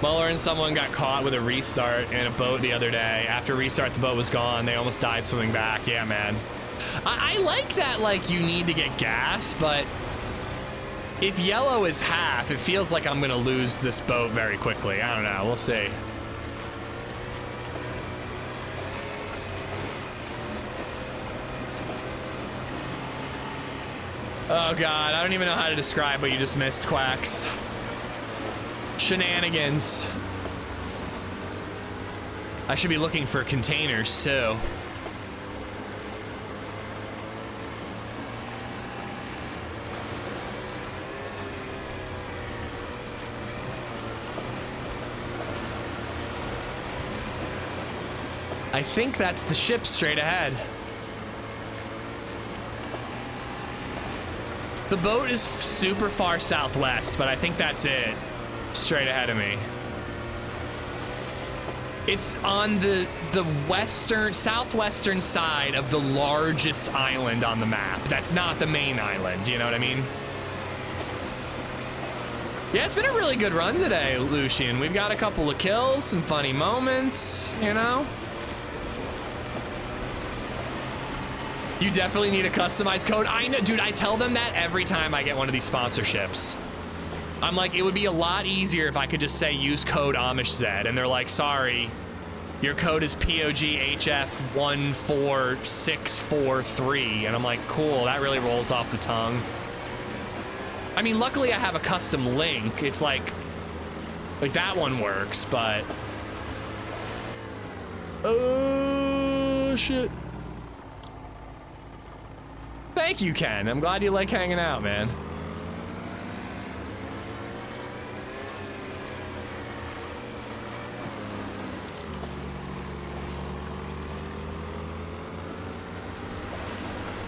Muller and someone got caught with a restart in a boat the other day. After restart, the boat was gone. They almost died swimming back. Yeah, man. I like that, like, you need to get gas, but if yellow is half, it feels like I'm gonna lose this boat very quickly. I don't know. We'll see. Oh, God. I don't even know how to describe what you just missed, Quacks. Shenanigans. I should be looking for containers too. I think that's the ship straight ahead. The boat is super far southwest, but I think that's it. Straight ahead of me. It's on the southwestern side of the largest island on the map. That's not the main island, you know what I mean? Yeah, it's been a really good run today, Lucian. We've got a couple of kills, some funny moments, you know? You definitely need a customized code. I know, dude, I tell them that every time I get one of these sponsorships. I'm like, it would be a lot easier if I could just say use code AmishZed, and they're like, sorry, your code is POGHF14643, and I'm like, cool, that really rolls off the tongue. I mean, luckily I have a custom link. It's like that one works, but oh shit. Thank you, Ken. I'm glad you like hanging out, man.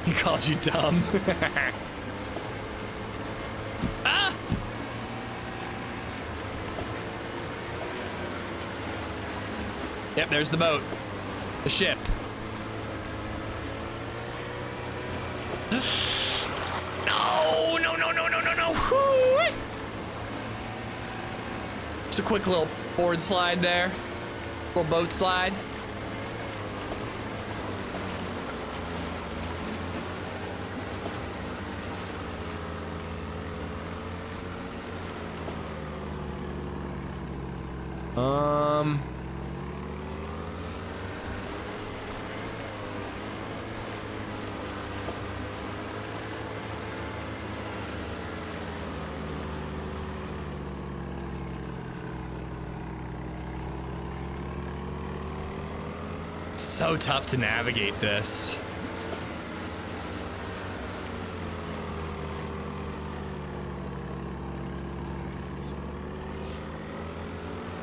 He called you dumb. Ah! Yep, there's the boat. The ship. No, no, no, no, no, no, no. Whoo! Just a quick little board slide there. Little boat slide. So tough to navigate this.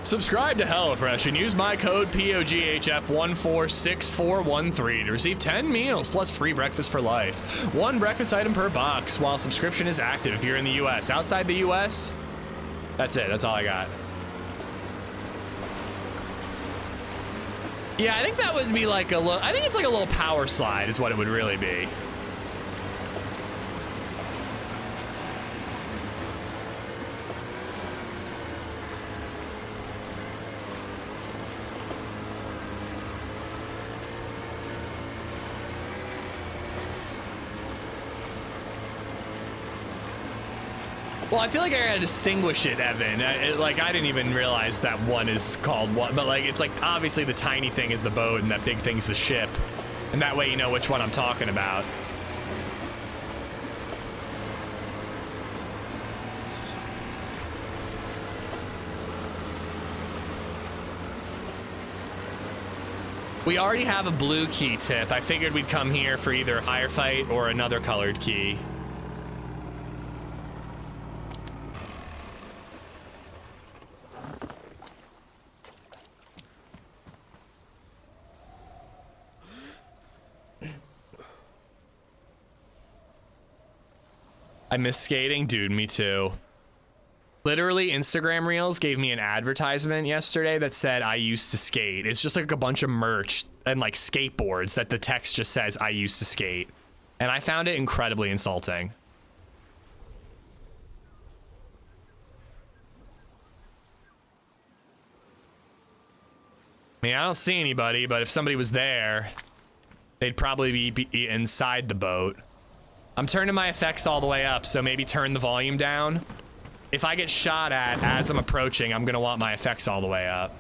Subscribe to HelloFresh and use my code POGHF146413 to receive 10 meals plus free breakfast for life. One breakfast item per box while subscription is active if you're in the US. Outside the US, that's it. That's all I got. Yeah, I think that would be like a little, I think it's like a little power slide is what it would really be. Well, I feel like I gotta distinguish it, Evan. Like, I didn't even realize that one is called one, but like, it's like, obviously the tiny thing is the boat and that big thing's the ship. And that way you know which one I'm talking about. We already have a blue key tip. I figured we'd come here for either a firefight or another colored key. I miss skating. Dude, me too. Literally, Instagram Reels gave me an advertisement yesterday that said I used to skate. It's just like a bunch of merch and like skateboards that the text just says I used to skate. And I found it incredibly insulting. I mean, I don't see anybody, but if somebody was there, they'd probably be inside the boat. I'm turning my effects all the way up, so maybe turn the volume down. If I get shot at as I'm approaching, I'm gonna want my effects all the way up.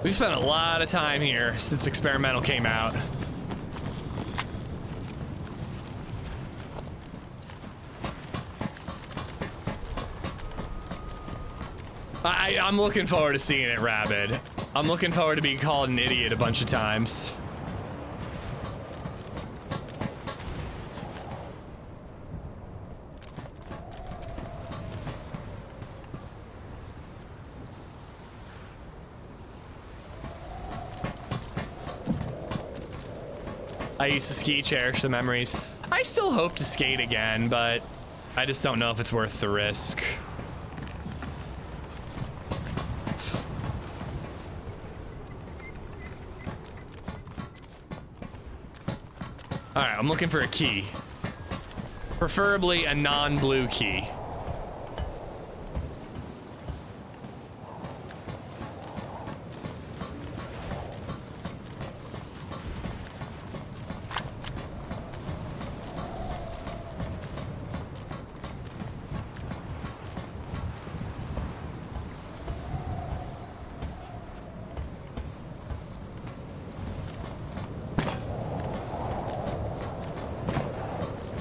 We've spent a lot of time here since Experimental came out. I'm looking forward to seeing it, Rabid. I'm looking forward to being called an idiot a bunch of times. I used to ski, cherish the memories. I still hope to skate again, but I just don't know if it's worth the risk. All right, I'm looking for a key. Preferably a non-blue key.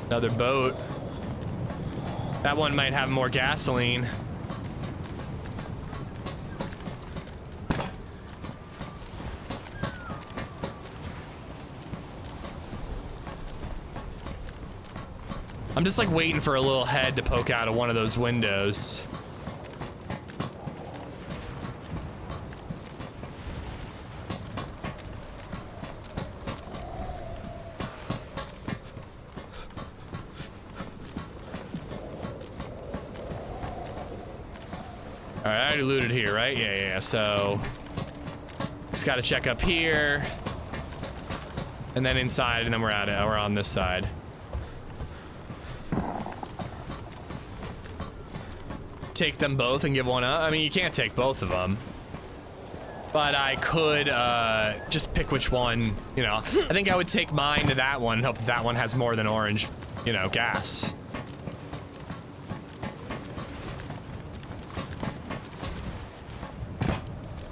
Another boat. That one might have more gasoline. I'm just like waiting for a little head to poke out of one of those windows. All right, I already looted here, right? Yeah. So just got to check up here, and then inside, and then we're at it. We're on this side. Take them both and give one up. I mean, you can't take both of them, but I could just pick which one. You know, I think I would take mine to that one and hope that one has more than orange, you know, gas.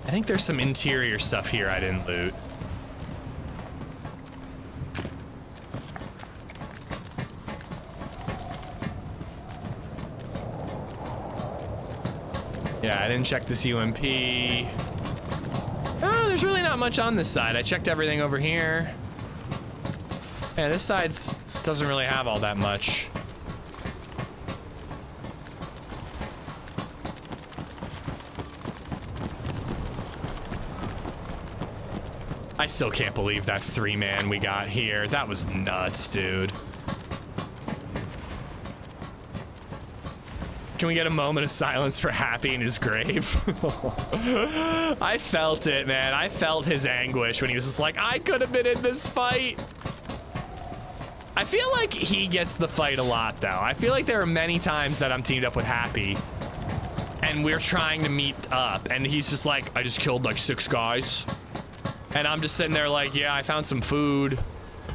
I think there's some interior stuff here I didn't loot. Yeah, I didn't check this UMP. Oh, there's really not much on this side. I checked everything over here. Yeah, this side doesn't really have all that much. I still can't believe that 3-man we got here. That was nuts, dude. Can we get a moment of silence for Happy in his grave? I felt it, man. I felt his anguish when he was just like, I could have been in this fight. I feel like he gets the fight a lot, though. I feel like there are many times that I'm teamed up with Happy and we're trying to meet up and he's just like, I just killed like 6 guys. And I'm just sitting there like, yeah, I found some food.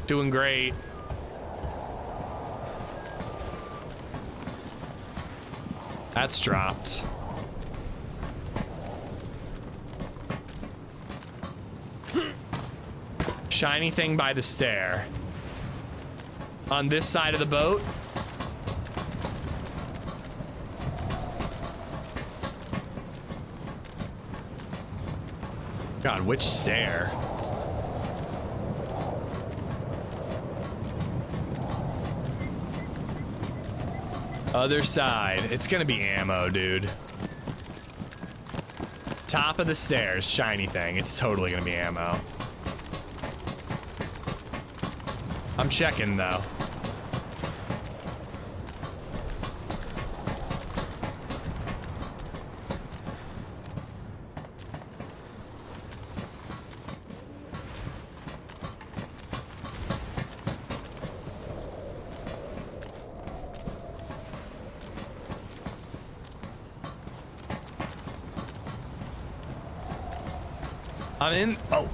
Doing great. That's dropped. Shiny thing by the stair. On this side of the boat. God, which stair? Other side. It's gonna be ammo, dude. Top of the stairs, shiny thing. It's totally gonna be ammo. I'm checking, though. I'm in. Oh.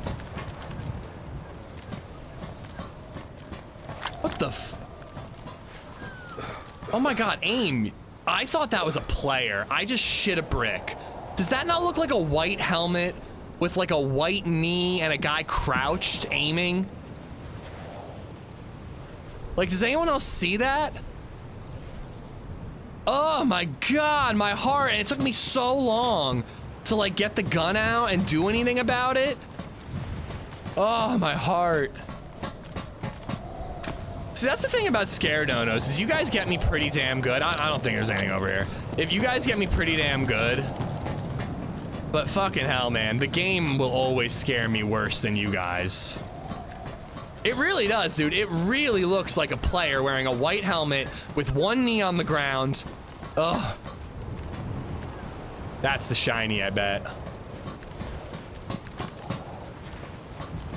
What the f? Oh my god, aim. I thought that was a player. I just shit a brick. Does that not look like a white helmet with like a white knee and a guy crouched aiming? Like, does anyone else see that? Oh my god, my heart. And it took me so long to like get the gun out and do anything about it. Oh, my heart. See, that's the thing about scare donos is you guys get me pretty damn good. I don't think there's anything over here. If you guys get me pretty damn good, but fucking hell, man, the game will always scare me worse than you guys. It really does, dude. It really looks like a player wearing a white helmet with one knee on the ground. Ugh. That's the shiny, I bet.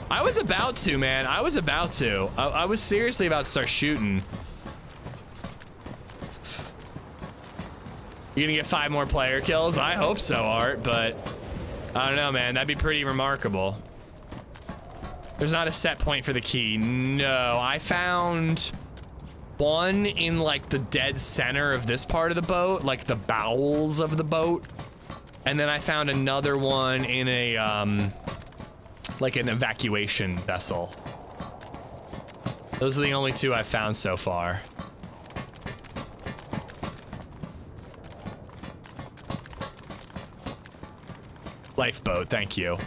I was about to, man. I was about to. I was seriously about to start shooting. You gonna get 5 more player kills? I hope so, Art, but I don't know, man. That'd be pretty remarkable. There's not a set point for the key. No, I found one in like the dead center of this part of the boat, like the bowels of the boat. And then I found another one in a, like an evacuation vessel. Those are the only 2 I've found so far. Lifeboat, thank you.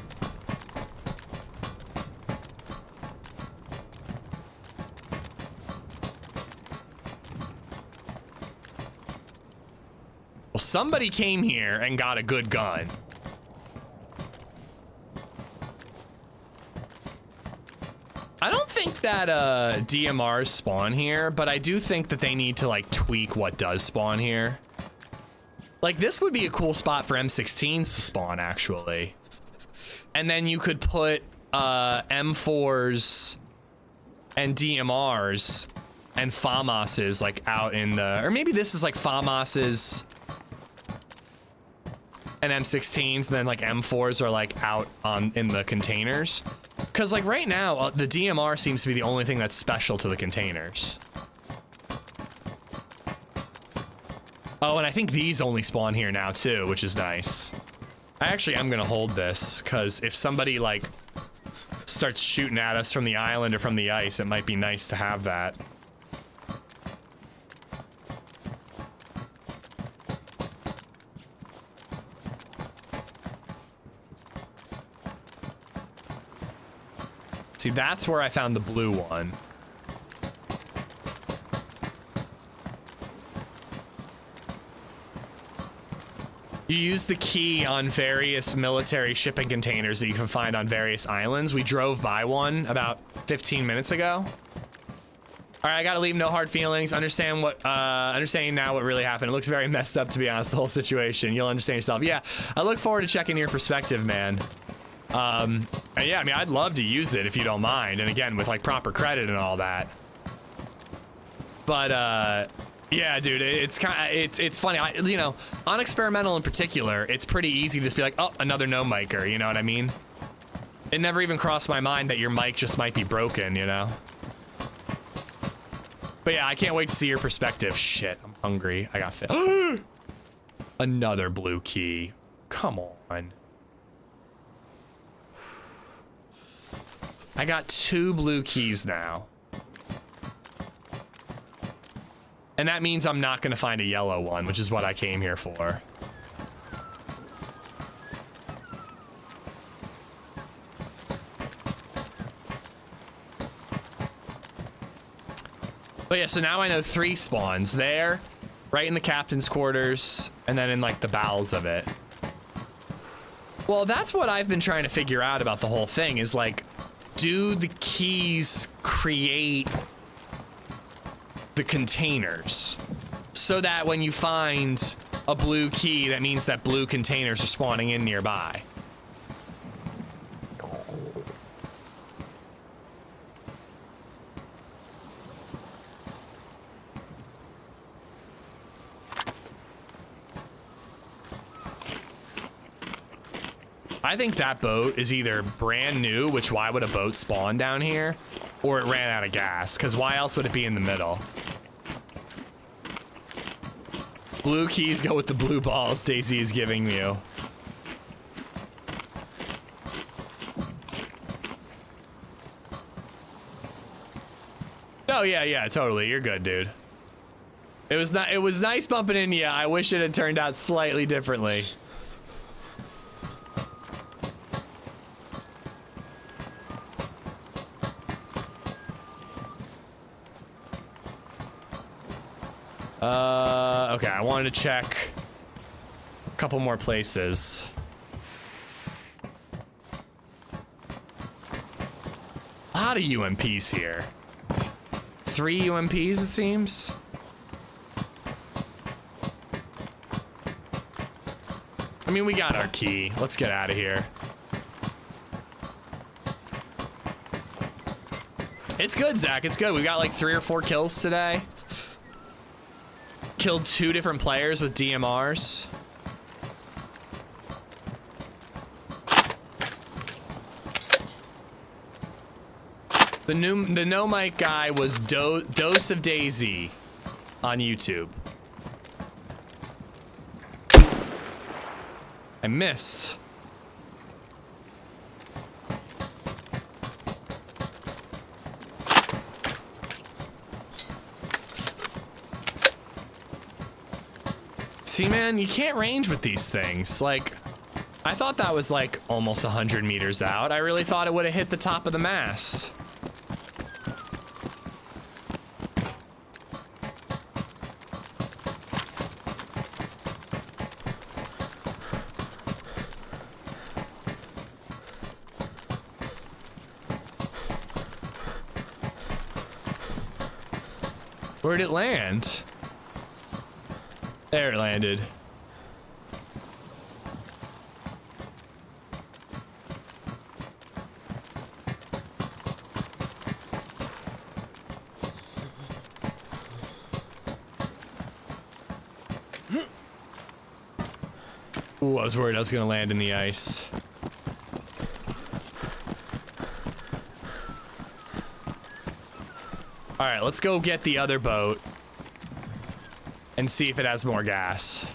Well, somebody came here and got a good gun. I don't think that DMRs spawn here, but I do think that they need to like tweak what does spawn here. Like this would be a cool spot for M16s to spawn actually. And then you could put M4s and DMRs and FAMASs like out in the, or maybe this is like FAMASs and M16s, and then like M4s are like out on in the containers. Cause like right now, the DMR seems to be the only thing that's special to the containers. Oh, and I think these only spawn here now too, which is nice. I actually am gonna hold this, cause if somebody like starts shooting at us from the island or from the ice, it might be nice to have that. See, that's where I found the blue one. You use the key on various military shipping containers that you can find on various islands. We drove by one about 15 minutes ago. All right, I gotta leave no hard feelings. Understanding now what really happened. It looks very messed up, to be honest, the whole situation. You'll understand yourself. Yeah, I look forward to checking your perspective, man. And yeah, I mean, I'd love to use it if you don't mind. And again, with like proper credit and all that. But, yeah, dude, it's funny. You know, on experimental in particular, it's pretty easy to just be like, oh, another no micer. You know what I mean? It never even crossed my mind that your mic just might be broken, you know? But yeah, I can't wait to see your perspective. Shit, I'm hungry. I got fit. Another blue key. Come on. I got 2 blue keys now. And that means I'm not gonna find a yellow one, which is what I came here for. But yeah, so now I know 3 spawns there, right in the captain's quarters, and then in like the bowels of it. Well, that's what I've been trying to figure out about the whole thing is like, do the keys create the containers so that when you find a blue key, that means that blue containers are spawning in nearby? I think that boat is either brand new, which why would a boat spawn down here, or it ran out of gas, because why else would it be in the middle? Blue keys go with the blue balls DayZ is giving you. Oh yeah, totally. You're good, dude. It was nice bumping into you. I wish it had turned out slightly differently. Okay, I wanted to check a couple more places. A lot of UMPs here. 3 UMPs, it seems. I mean, we got our key. Let's get out of here. It's good, Zach. It's good. We got like 3 or 4 kills today. Killed 2 different players with DMRs. The no mic guy was Dose of DayZ on YouTube. I missed. See, man, you can't range with these things. Like, I thought that was like almost 100 meters out. I really thought it would have hit the top of the mast. Where'd it land? There it landed. Ooh, I was worried I was gonna land in the ice. All right, let's go get the other boat and see if it has more gas.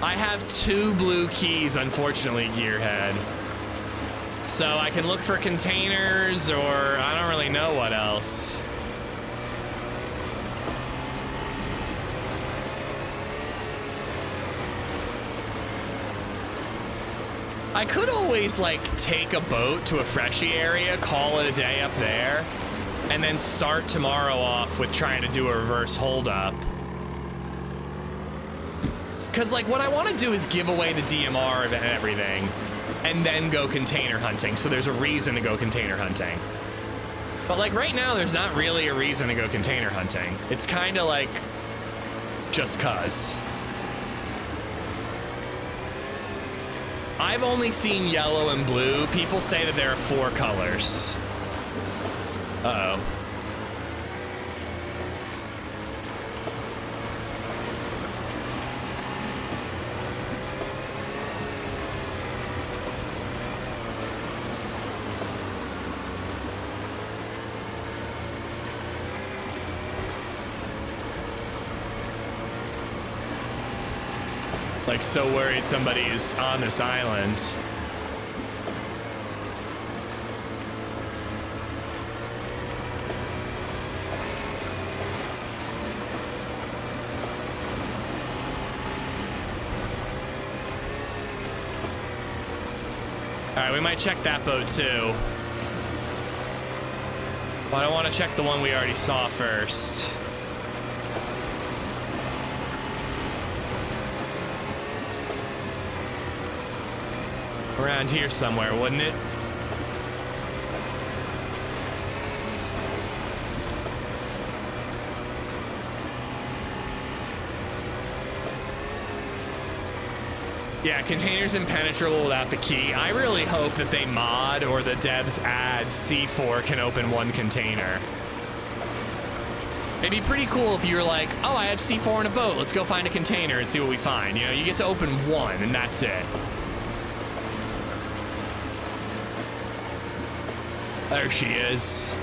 I have 2 blue keys, unfortunately, Gearhead. So I can look for containers, or I don't really know what else. I could always, like, take a boat to a freshy area, call it a day up there, and then start tomorrow off with trying to do a reverse holdup. Because, like, what I want to do is give away the DMR and everything, and then go container hunting, so there's a reason to go container hunting. But, like, right now, there's not really a reason to go container hunting. It's kind of like, just cuz. I've only seen yellow and blue. People say that there are 4 colors. Uh-oh. Like, so worried somebody is on this island. All right, we might check that boat too. But I want to check the one we already saw first. Around here somewhere, wouldn't it? Yeah, container's impenetrable without the key. I really hope that they mod or the devs add C4 can open 1 container. It'd be pretty cool if you were like, oh, I have C4 in a boat. Let's go find a container and see what we find. You know, you get to open 1 and that's it. There she is.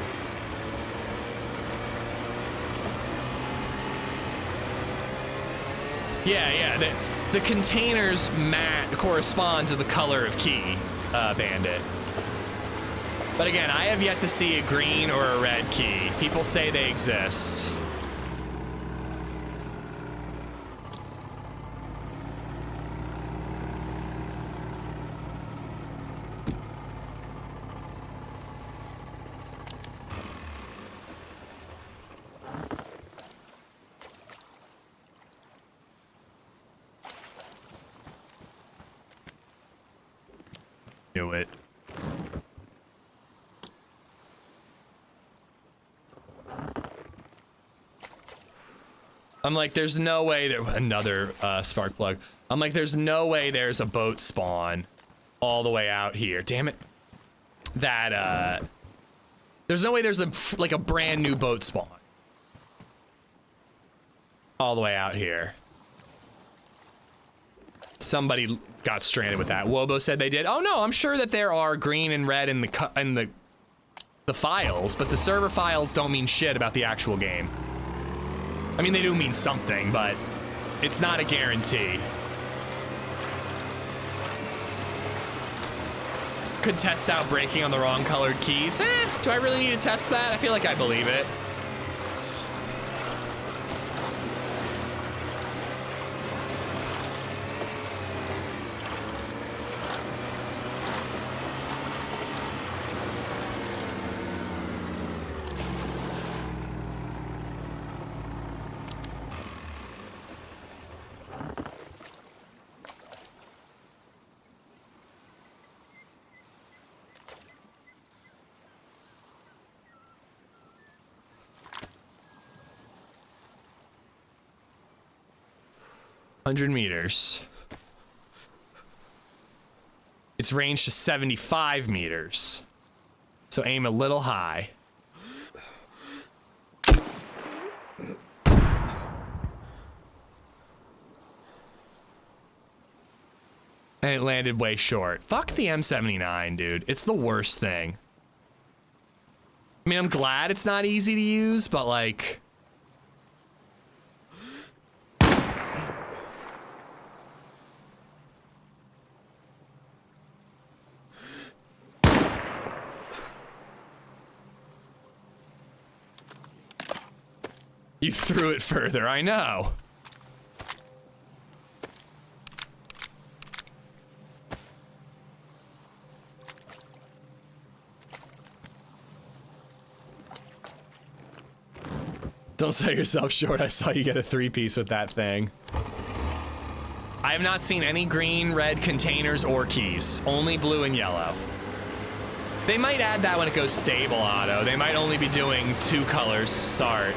Yeah, the containers correspond to the color of key, Bandit. But again, I have yet to see a green or a red key. People say they exist. Knew it. I'm like, there's no way there. Another spark plug. I'm like, there's no way there's a boat spawn all the way out here. Damn it. That there's no way there's like a brand new boat spawn all the way out here. Somebody got stranded with that. Wobo said they did. Oh no, I'm sure that there are green and red in the files, but the server files don't mean shit about the actual game. I mean, they do mean something, but it's not a guarantee. Could test out breaking on the wrong colored keys. Do I really need to test that? I feel like I believe it. $100 It's ranged to 75 meters. So aim a little high. And it landed way short. Fuck the M79, dude. It's the worst thing. I mean, I'm glad it's not easy to use, but like... You threw it further, I know. Don't sell yourself short. I saw you get a 3-piece with that thing. I have not seen any green, red containers or keys. Only blue and yellow. They might add that when it goes stable auto. They might only be doing 2 colors to start.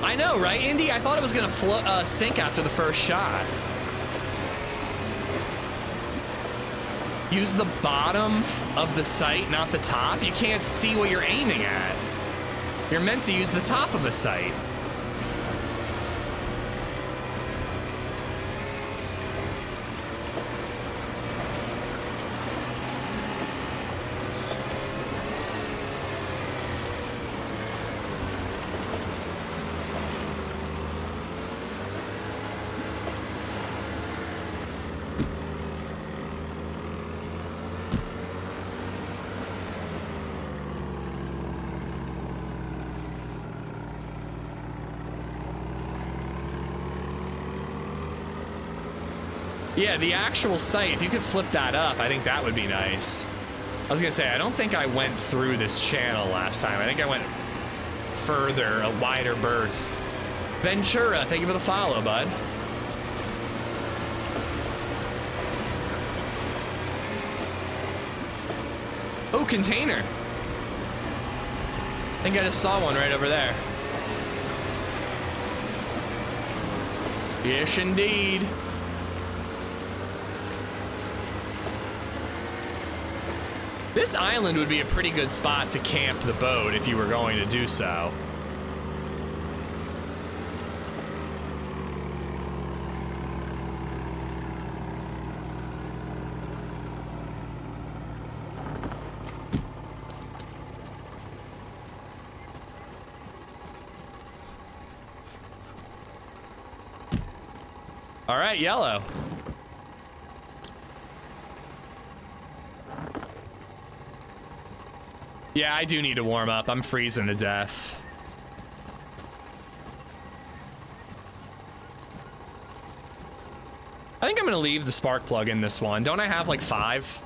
I know, right, Indy? I thought it was gonna sink after the first shot. Use the bottom of the sight, not the top. You can't see what you're aiming at. You're meant to use the top of the sight. Yeah, the actual site, if you could flip that up, I think that would be nice. I was gonna say, I don't think I went through this channel last time. I think I went further, a wider berth. Ventura, thank you for the follow, bud. Oh, container. I think I just saw one right over there. Yes, indeed. This island would be a pretty good spot to camp the boat if you were going to do so. All right, yellow. Yeah, I do need to warm up. I'm freezing to death. I think I'm gonna leave the spark plug in this one. Don't I have like 5?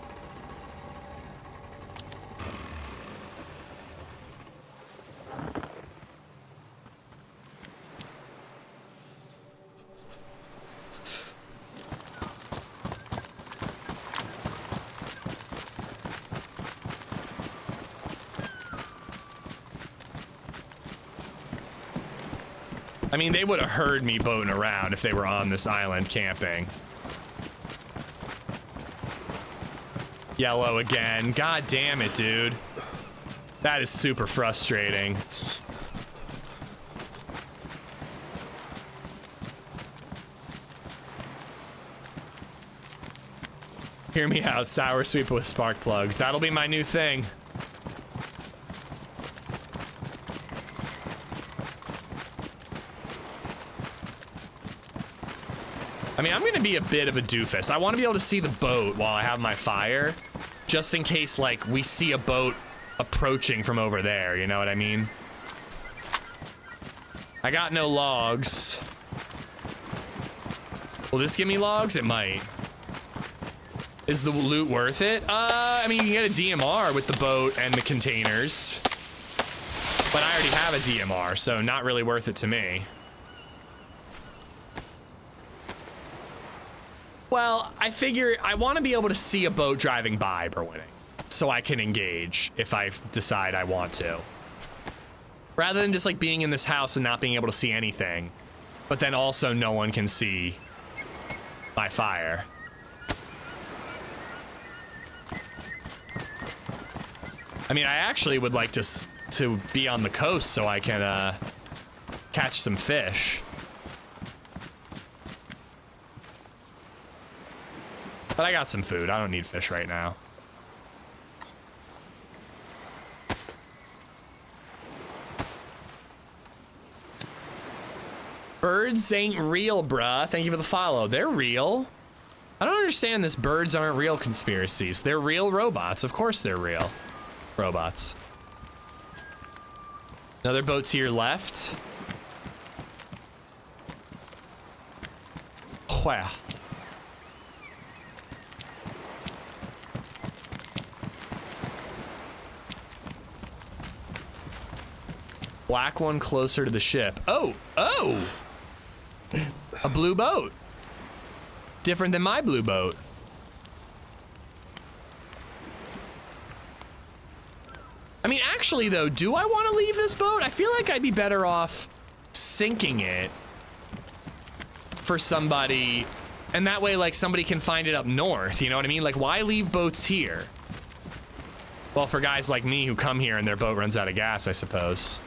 I mean, they would have heard me boating around if they were on this island camping. Yellow again. God damn it, dude. That is super frustrating. Hear me out, sour sweep with spark plugs. That'll be my new thing. I mean, I'm gonna be a bit of a doofus. I want to be able to see the boat while I have my fire, just in case, like, we see a boat approaching from over there, you know what I mean? I got no logs. Will this give me logs? It might. Is the loot worth it? I mean, you can get a DMR with the boat and the containers, but I already have a DMR, so not really worth it to me. Well, I figure I want to be able to see a boat driving by, Berwinning, so I can engage if I decide I want to. Rather than just like being in this house and not being able to see anything, but then also no one can see my fire. I mean, I actually would like to be on the coast so I can catch some fish. But I got some food. I don't need fish right now. Birds ain't real, bruh. Thank you for the follow. They're real. I don't understand this birds aren't real conspiracies. They're real robots. Of course they're real robots. Another boat to your left. Wow. Black one closer to the ship. Oh, oh! A blue boat. Different than my blue boat. I mean, actually, though, do I want to leave this boat? I feel like I'd be better off sinking it for somebody, and that way, like, somebody can find it up north, you know what I mean? Like, why leave boats here? Well, for guys like me who come here and their boat runs out of gas, I suppose.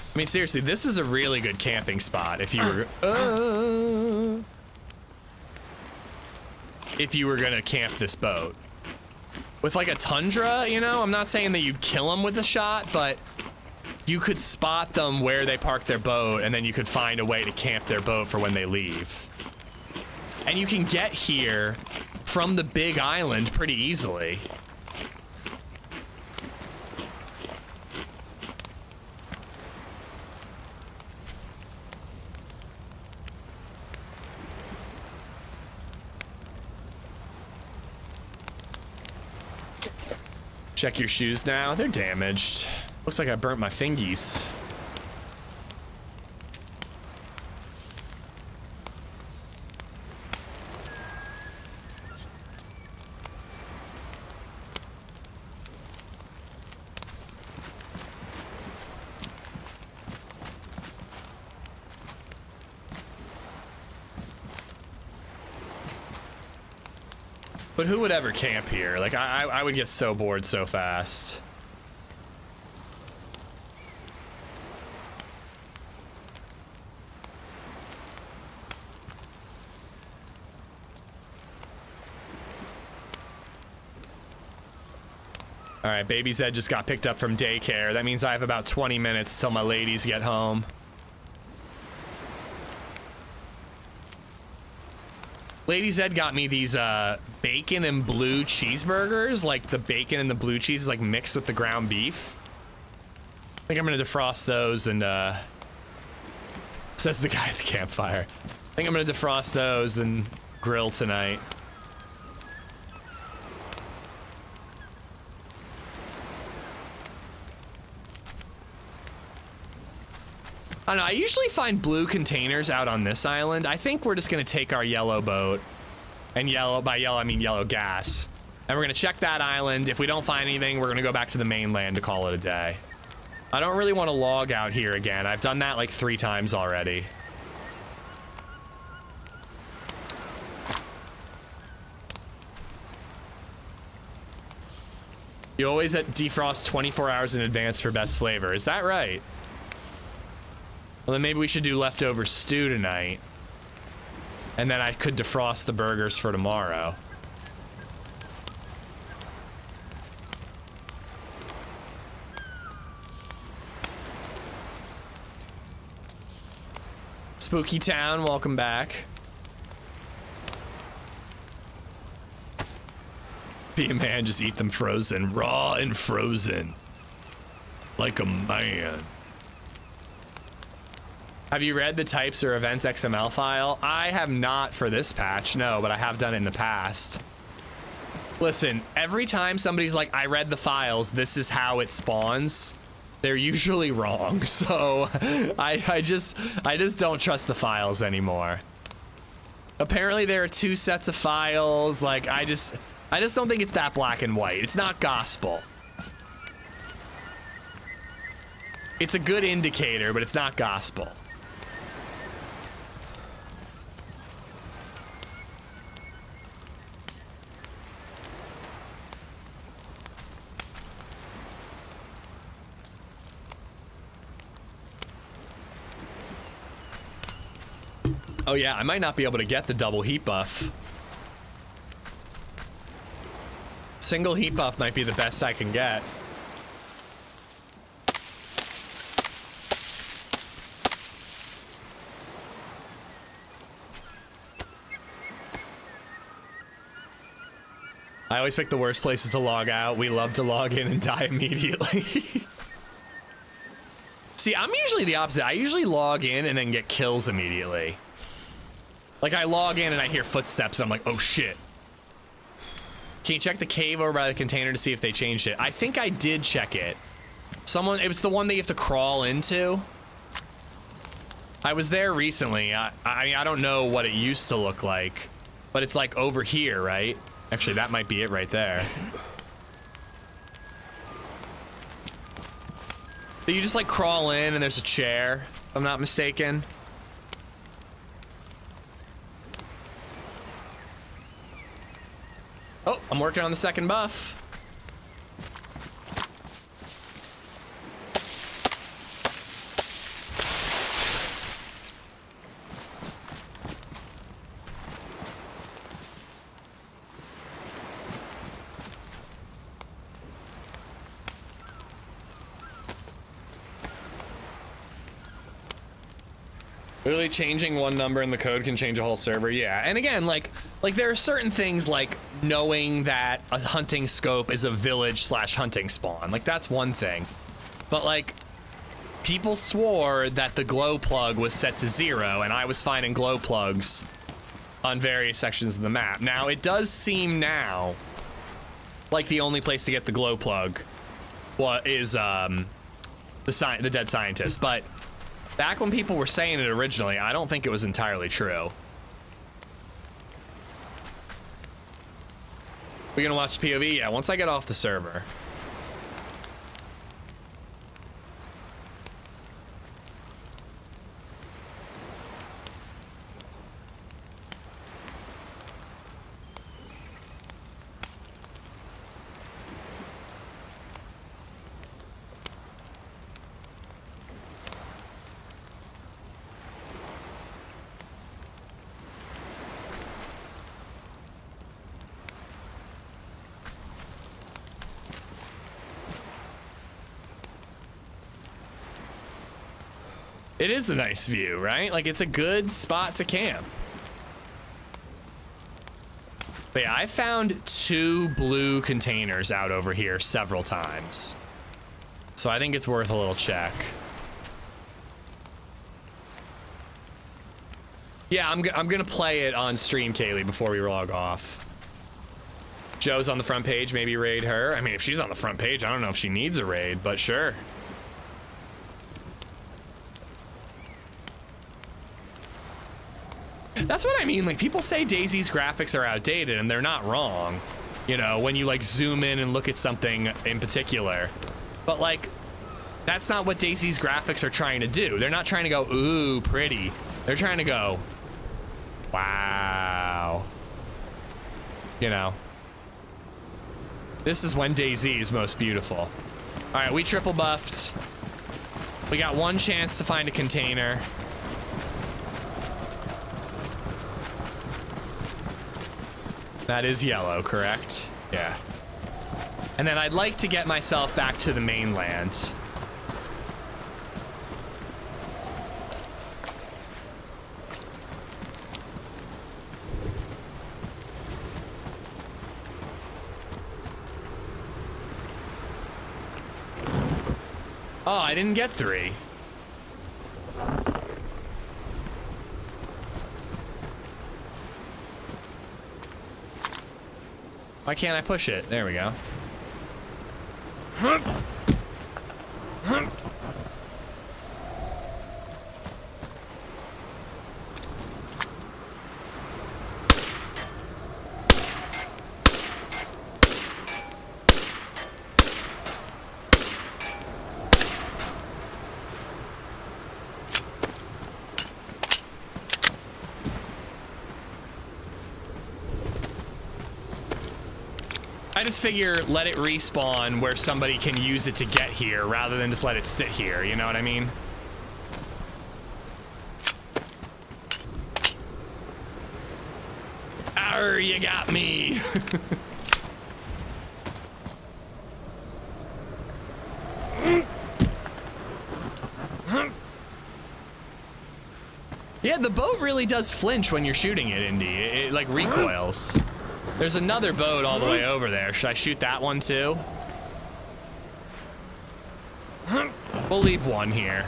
I mean, seriously, this is a really good camping spot if you were gonna camp this boat. With like a tundra, you know, I'm not saying that you'd kill them with a shot, but you could spot them where they park their boat, and then you could find a way to camp their boat for when they leave. And you can get here from the big island pretty easily. Check your shoes now. They're damaged. Looks like I burnt my fingies. But who would ever camp here? Like, I would get so bored so fast. All right, LadyZed just got picked up from daycare. That means I have about 20 minutes till my ladies get home. LadyZed got me these bacon and blue cheeseburgers. Like the bacon and the blue cheese is like mixed with the ground beef. I think I'm gonna defrost those and says the guy at the campfire. I think I'm gonna defrost those and grill tonight. I don't know, I usually find blue containers out on this island. I think we're just gonna take our yellow boat, and yellow, by yellow I mean yellow gas, and we're gonna check that island. If we don't find anything, we're gonna go back to the mainland to call it a day. I don't really want to log out here again. I've done that like 3 times already. You always defrost 24 hours in advance for best flavor. Is that right? Well, then maybe we should do leftover stew tonight. And then I could defrost the burgers for tomorrow. Spooky Town, welcome back. Be a man, just eat them frozen. Raw and frozen. Like a man. Have you read the types or events XML file? I have not for this patch, no, but I have done it in the past. Listen, every time somebody's like, I read the files, this is how it spawns, they're usually wrong. So I just don't trust the files anymore. Apparently there are 2 sets of files. Like, I just don't think it's that black and white. It's not gospel. It's a good indicator, but it's not gospel. Oh yeah, I might not be able to get the double heat buff. Single heat buff might be the best I can get. I always pick the worst places to log out. We love to log in and die immediately. See, I'm usually the opposite. I usually log in and then get kills immediately. Like, I log in and I hear footsteps and I'm like, oh shit. Can you check the cave over by the container to see if they changed it? I think I did check it. It was the one that you have to crawl into. I was there recently. I don't know what it used to look like, but it's like over here, right? Actually, that might be it right there. So you just like crawl in and there's a chair, if I'm not mistaken. Oh, I'm working on the second buff. Literally changing one number in the code can change a whole server. Yeah, and again, like there are certain things like knowing that a hunting scope is a village/hunting spawn. Like that's one thing, but like people swore that the glow plug was set to 0, and I was finding glow plugs on various sections of the map. Now it does seem now like the only place to get the glow plug is the dead scientist, but back when people were saying it originally, I don't think it was entirely true. We gonna watch POV? Yeah, once I get off the server. It is a nice view, right? Like, it's a good spot to camp. But yeah, I found 2 blue containers out over here several times. So I think it's worth a little check. Yeah, I'm gonna play it on stream, Kaylee, before we log off. Joe's on the front page, maybe raid her. I mean, if she's on the front page, I don't know if she needs a raid, but sure. That's what I mean. Like, people say DayZ's graphics are outdated, and they're not wrong. You know, when you like zoom in and look at something in particular. But like, that's not what DayZ's graphics are trying to do. They're not trying to go, ooh, pretty. They're trying to go, wow. You know, this is when DayZ is most beautiful. All right, we triple buffed. We got one chance to find a container. That is yellow, correct? Yeah. And then I'd like to get myself back to the mainland. Oh, I didn't get 3. Why can't I push it? There we go. I just figure let it respawn where somebody can use it to get here rather than just let it sit here, you know what I mean? Arr, you got me. Yeah, the boat really does flinch when you're shooting it, Indy. It like recoils. There's another boat all the way over there. Should I shoot that one too? We'll leave one here.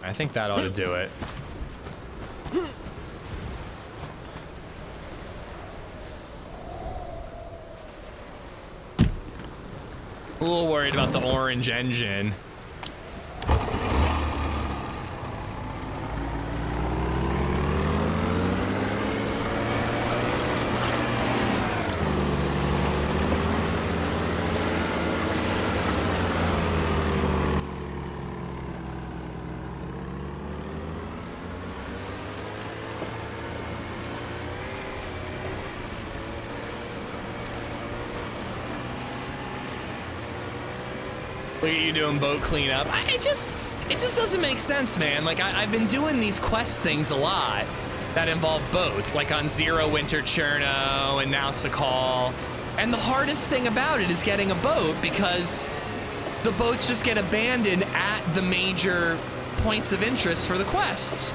I think that ought to do it. A little worried about the orange engine. Look at you doing boat cleanup. It just doesn't make sense, man. Like, I've been doing these quest things a lot that involve boats, like on Zero Winter Cherno and now Sakhal. And the hardest thing about it is getting a boat because the boats just get abandoned at the major points of interest for the quest.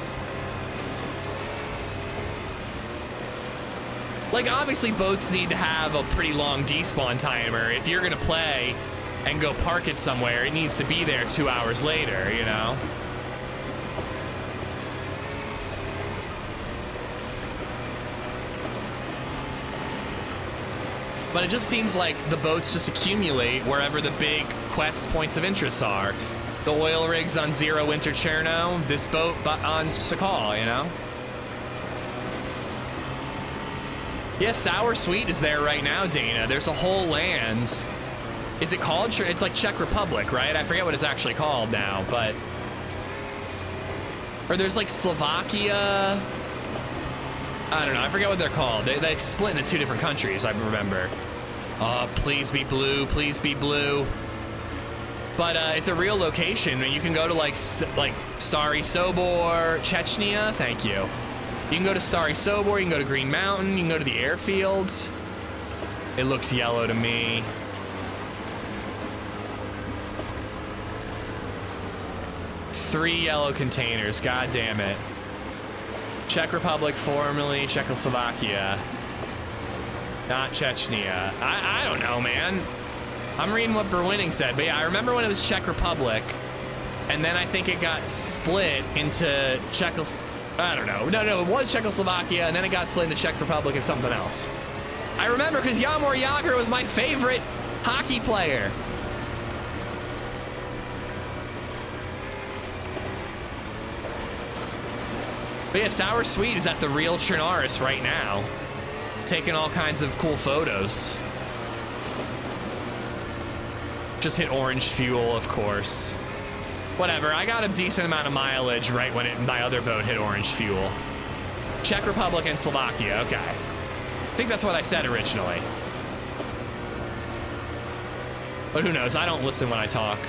Like, obviously boats need to have a pretty long despawn timer. If you're gonna play and go park it somewhere, it needs to be there 2 hours later, you know? But it just seems like the boats just accumulate wherever the big quest points of interest are. The oil rigs on Zero Winter Cherno, this boat on Sakhal, you know? Yeah, Sour Sweet is there right now, Dana. There's a whole land. Is it called? It's like Czech Republic, right? I forget what it's actually called now, but... Or there's like Slovakia. I don't know, I forget what they're called. They split into 2 different countries, I remember. Please be blue, please be blue. But it's a real location. You can go to like Stary Sobor, Chechnya, thank you. You can go to Stary Sobor, you can go to Green Mountain, you can go to the airfields. It looks yellow to me. Three yellow containers, god damn it. Czech Republic, formerly Czechoslovakia. Not Chechnya. I don't know, man. I'm reading what Berwinning said, but yeah, I remember when it was Czech Republic, and then I think it got split into I don't know. No, it was Czechoslovakia, and then it got split into Czech Republic and something else. I remember because Jaromír Jágr was my favorite hockey player. But yeah, Sour Sweet is at the real Chernaris right now, taking all kinds of cool photos. Just hit orange fuel, of course. Whatever, I got a decent amount of mileage right when my other boat hit orange fuel. Czech Republic and Slovakia, okay. I think that's what I said originally. But who knows, I don't listen when I talk.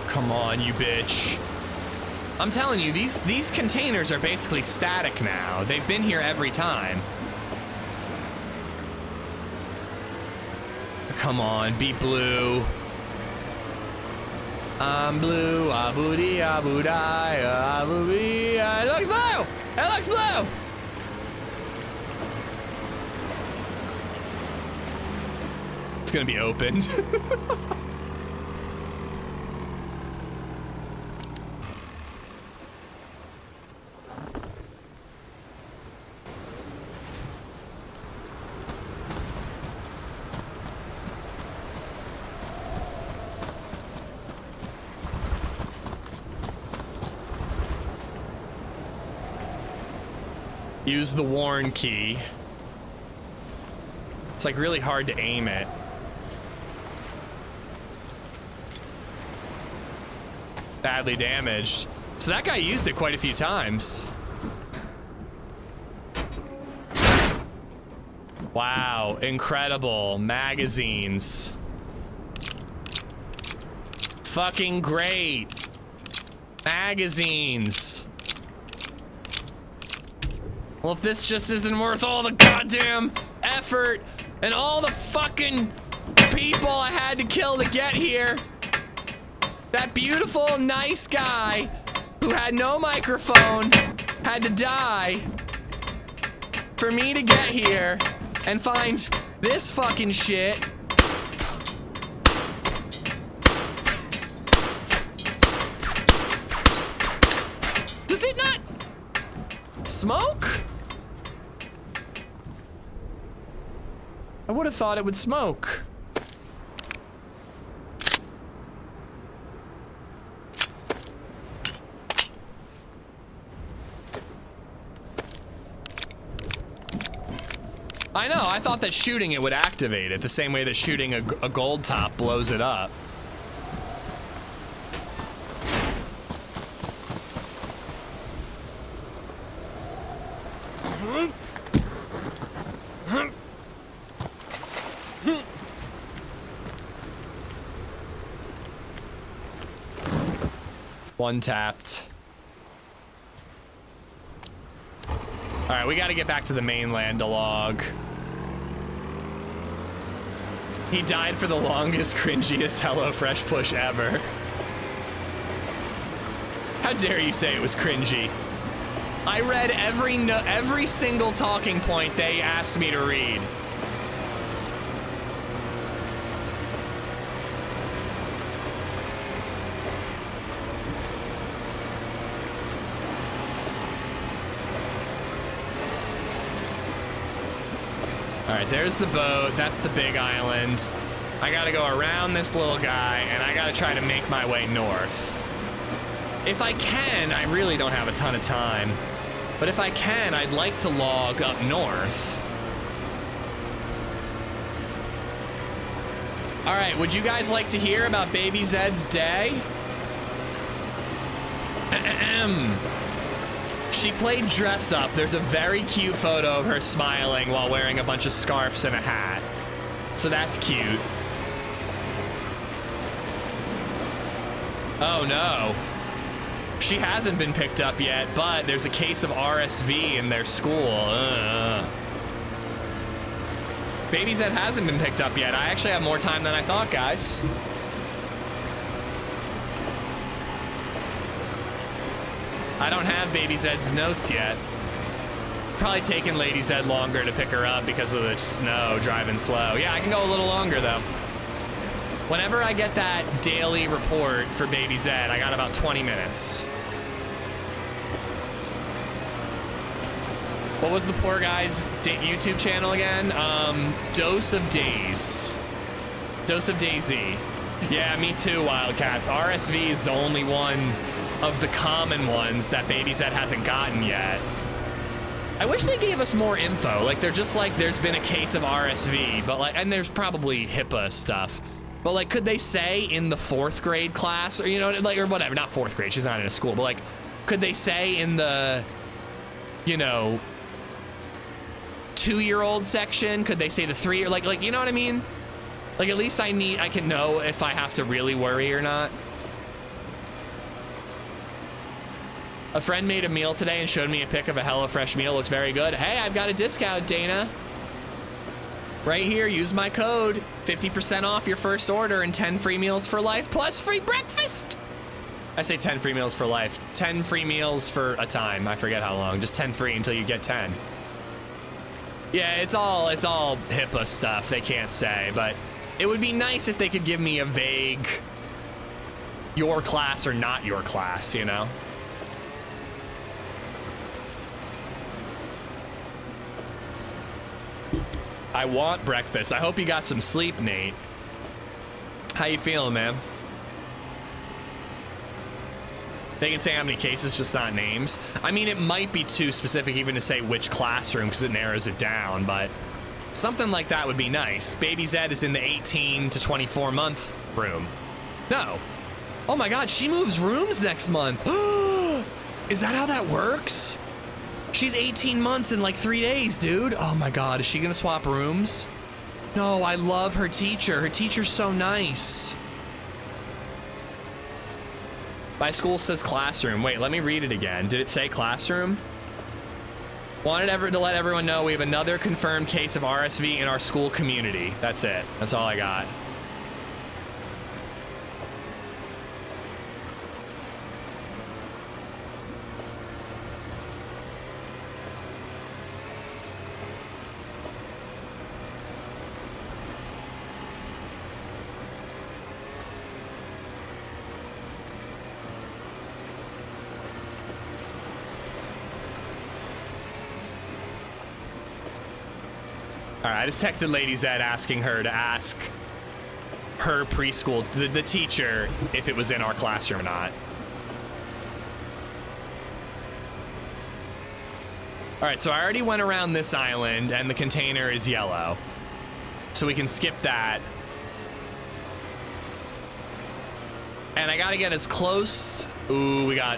Come on, you bitch. I'm telling you, these containers are basically static now. They've been here every time. Come on, be blue. I'm blue, abu-dee, abu-dai, abu-dee. It looks blue! It looks blue! It's gonna be opened. Use the warn key. It's like really hard to aim it. badly damaged. So that guy used it quite a few times. Wow, incredible. Magazines. Fucking great. Magazines. Well, if this just isn't worth all the goddamn effort and all the fucking people I had to kill to get here. That beautiful, nice guy who had no microphone had to die for me to get here and find this fucking shit. Does it not smoke? I would have thought it would smoke. I know, I thought that shooting it would activate it the same way that shooting a gold top blows it up. One tapped. All right, we got to get back to the mainland to log. He died for the longest, cringiest HelloFresh push ever. How dare you say it was cringy? I read every single talking point they asked me to read. All right, there's the boat. That's the big island. I gotta go around this little guy, and I gotta try to make my way north. If I can, I really don't have a ton of time, but if I can, I'd like to log up north. All right, would you guys like to hear about LadyZed's day? She played dress up. There's a very cute photo of her smiling while wearing a bunch of scarves and a hat. So that's cute. Oh no. She hasn't been picked up yet, but there's a case of RSV in their school. LadyZed hasn't been picked up yet. I actually have more time than I thought, guys. I don't have LadyZed's notes yet. Probably taking LadyZed longer to pick her up because of the snow, driving slow. Yeah, I can go a little longer though. Whenever I get that daily report for LadyZed, I got about 20 minutes. What was the poor guy's YouTube channel again? Dose of Days. Dose of DayZ. Yeah, me too, Wildcats. RSV is the only one of the common ones that LadyZed hasn't gotten yet. I wish they gave us more info. Like, they're just like, there's been a case of RSV, but like, and there's probably HIPAA stuff. But like, could they say in the 4th grade class, or, you know, like, or whatever, not 4th grade, she's not in a school, but like, could they say in the, you know, 2-year-old section? Could they say the 3 or like, you know what I mean? Like, at least I can know if I have to really worry or not. A friend made a meal today and showed me a pic of a HelloFresh meal. Looks very good. Hey, I've got a discount, Dana. Right here, use my code. 50% off your first order and 10 free meals for life plus free breakfast. I say 10 free meals for life. 10 free meals for a time. I forget how long. Just 10 free until you get 10. Yeah, it's all HIPAA stuff. They can't say, but it would be nice if they could give me a vague your class or not your class, you know? I want breakfast. I hope you got some sleep, Nate. How you feeling, man? They can say how many cases, just not names. I mean, it might be too specific even to say which classroom because it narrows it down, but something like that would be nice. LadyZed is in the 18 to 24 month room. No, Oh my God, she moves rooms next month. Is that how that works? She's 18 months in like 3 days, dude. Oh my God, is she gonna swap rooms? No, I love her teacher. Her teacher's so nice. My school says classroom. Wait, let me read it again. Did it say classroom? Wanted to let everyone know we have another confirmed case of RSV in our school community. That's it. That's all I got. All right, I just texted LadyZed asking her to ask her preschool, the teacher, if it was in our classroom or not. All right, so I already went around this island and the container is yellow. So we can skip that. And I gotta get as close. Ooh, we got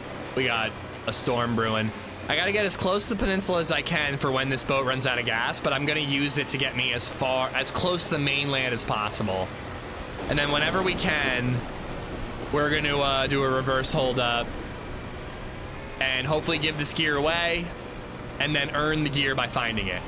a storm brewing. I gotta get as close to the peninsula as I can for when this boat runs out of gas, but I'm gonna use it to get me as close to the mainland as possible. And then whenever we can, we're gonna do a reverse holdup and hopefully give this gear away and then earn the gear by finding it.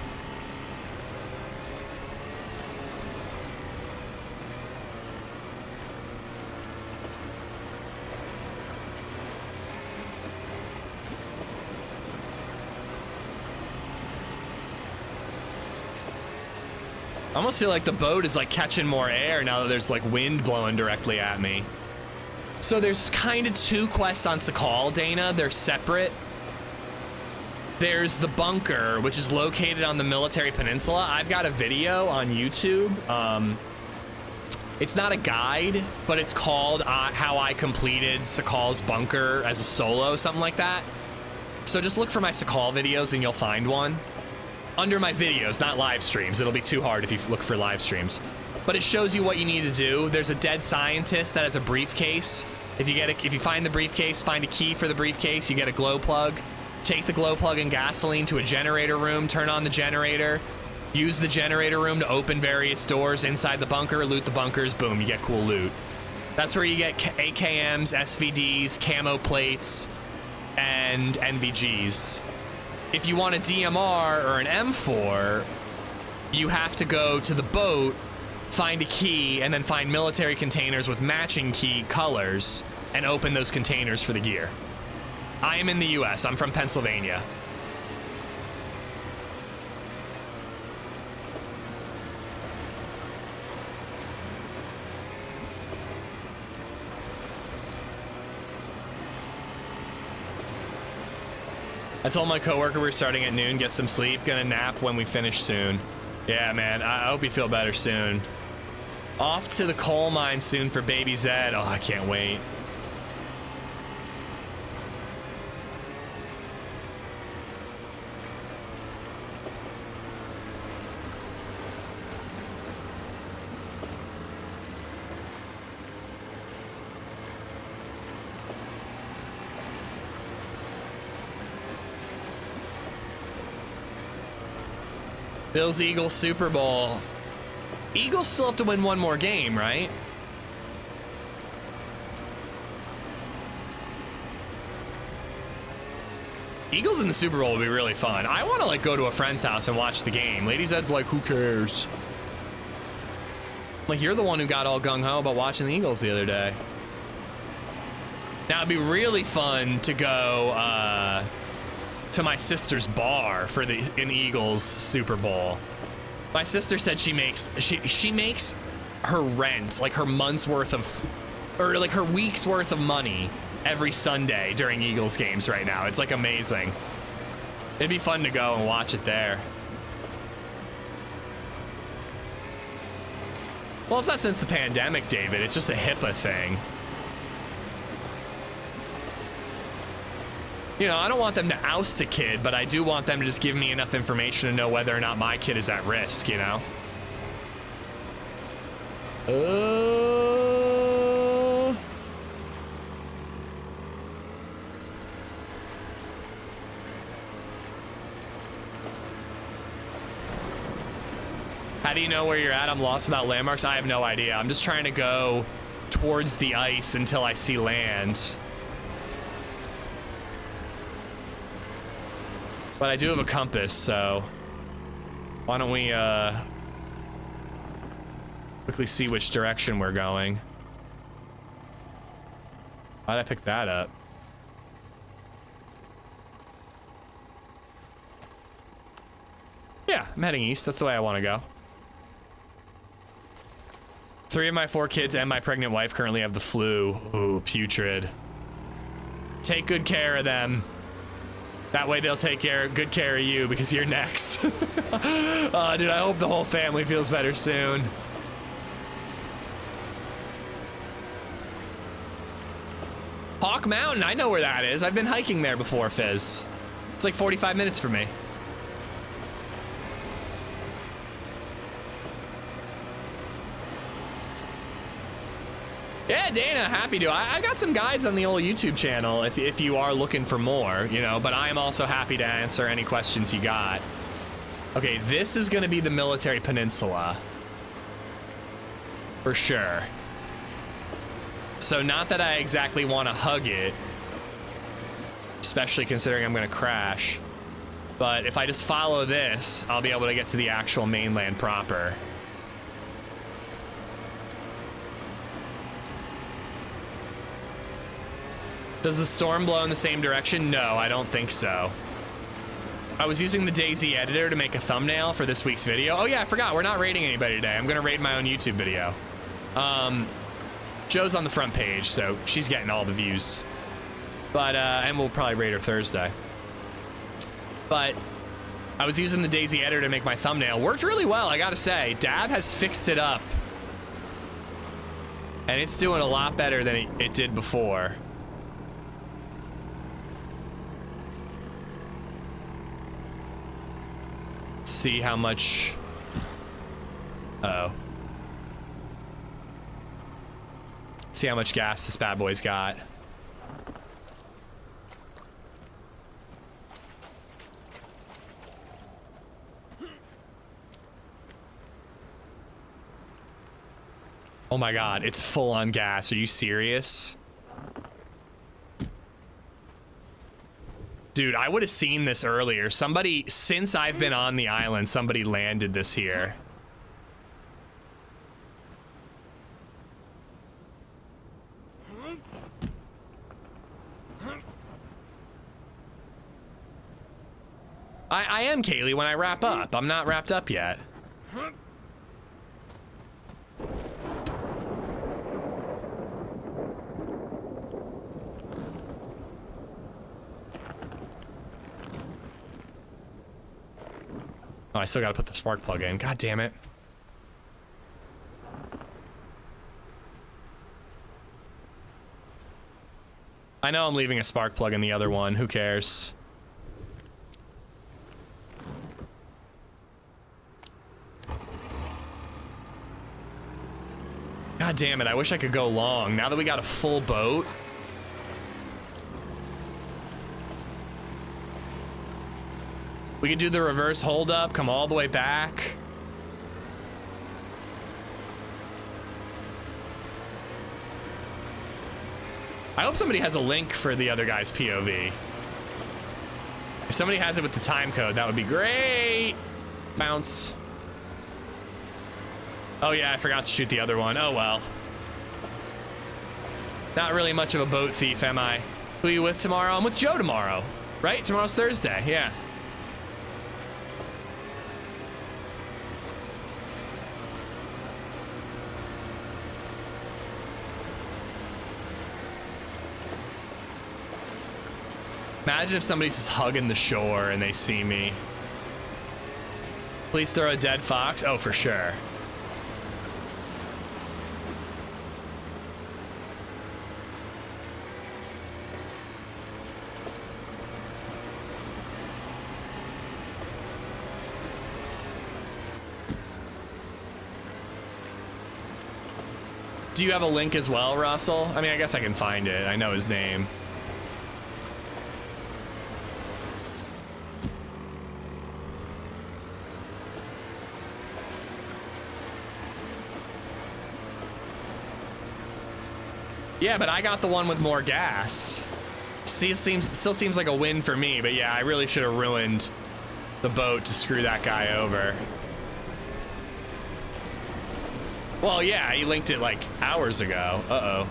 I almost feel like the boat is like catching more air now that there's like wind blowing directly at me. So there's kind of two quests on Sakhal, Dana. They're separate. There's the bunker, which is located on the military peninsula. I've got a video on YouTube. It's not a guide, but it's called How I Completed Sakhal's Bunker as a Solo, something like that. So just look for my Sakhal videos and you'll find one. Under my videos, not live streams. It'll be too hard if you look for live streams. But it shows you what you need to do. There's a dead scientist that has a briefcase. If you find the briefcase, find a key for the briefcase, you get a glow plug. Take the glow plug and gasoline to a generator room, turn on the generator, use the generator room to open various doors inside the bunker, loot the bunkers, boom, you get cool loot. That's where you get AKMs, SVDs, camo plates, and NVGs. If you want a DMR or an M4, you have to go to the boat, find a key, and then find military containers with matching key colors and open those containers for the gear. I am in the US. I'm from Pennsylvania. I told my coworker we're starting at noon, get some sleep, gonna nap when we finish soon. Yeah, man, I hope you feel better soon. Off to the coal mine soon for baby Zed. Oh, I can't wait. Bills Eagles Super Bowl. Eagles still have to win one more game, right? Eagles in the Super Bowl would be really fun. I want to like go to a friend's house and watch the game. LadyZed's like, who cares? Like, you're the one who got all gung-ho about watching the Eagles the other day. Now it'd be really fun to go to my sister's bar for an Eagles Super Bowl. My sister said she makes her rent, like her month's worth of, or like her week's worth of money every Sunday during Eagles games right now. It's like amazing. It'd be fun to go and watch it there. Well, it's not since the pandemic, David. It's just a HIPAA thing. You know, I don't want them to oust a kid, but I do want them to just give me enough information to know whether or not my kid is at risk, you know? How do you know where you're at? I'm lost without landmarks. I have no idea. I'm just trying to go towards the ice until I see land. But I do have a compass, so why don't we quickly see which direction we're going. Why'd I pick that up? Yeah, I'm heading east. That's the way I want to go. 3 of my 4 kids and my pregnant wife currently have the flu. Ooh, putrid. Take good care of them. That way they'll take good care of you because you're next. Oh, dude, I hope the whole family feels better soon. Hawk Mountain, I know where that is. I've been hiking there before, Fizz. It's like 45 minutes for me. Yeah, Dana, happy to. I got some guides on the old YouTube channel if you are looking for more, you know, but I am also happy to answer any questions you got. Okay, this is going to be the military peninsula. For sure. So not that I exactly want to hug it, especially considering I'm going to crash, but if I just follow this, I'll be able to get to the actual mainland proper. Does the storm blow in the same direction? No, I don't think so. I was using the DayZ editor to make a thumbnail for this week's video. Oh yeah, I forgot, we're not raiding anybody today. I'm gonna raid my own YouTube video. Joe's on the front page, so she's getting all the views. But, and we'll probably raid her Thursday. But I was using the DayZ editor to make my thumbnail. Worked really well, I gotta say. Dab has fixed it up. And it's doing a lot better than it did before. See how much. Uh-oh. See how much gas this bad boy's got. Oh my god, it's full on gas. Are you serious? Dude, I would have seen this earlier. Somebody, since I've been on the island, somebody landed this here. I am, Kaylee, when I wrap up. I'm not wrapped up yet. Oh, I still gotta put the spark plug in. God damn it. I know I'm leaving a spark plug in the other one. Who cares? God damn it. I wish I could go long. Now that we got a full boat. We could do the reverse hold up, come all the way back. I hope somebody has a link for the other guy's POV. If somebody has it with the time code, that would be great. Bounce. Oh yeah, I forgot to shoot the other one. Oh well. Not really much of a boat thief, am I? Who are you with tomorrow? I'm with Joe tomorrow. Right? Tomorrow's Thursday, yeah. Imagine if somebody's just hugging the shore and they see me. Please throw a dead fox. Oh, for sure. Do you have a link as well, Russell? I mean, I guess I can find it. I know his name. Yeah, but I got the one with more gas. See, it still seems like a win for me, but yeah, I really should have ruined the boat to screw that guy over. Well, yeah, he linked it like hours ago. Uh-oh.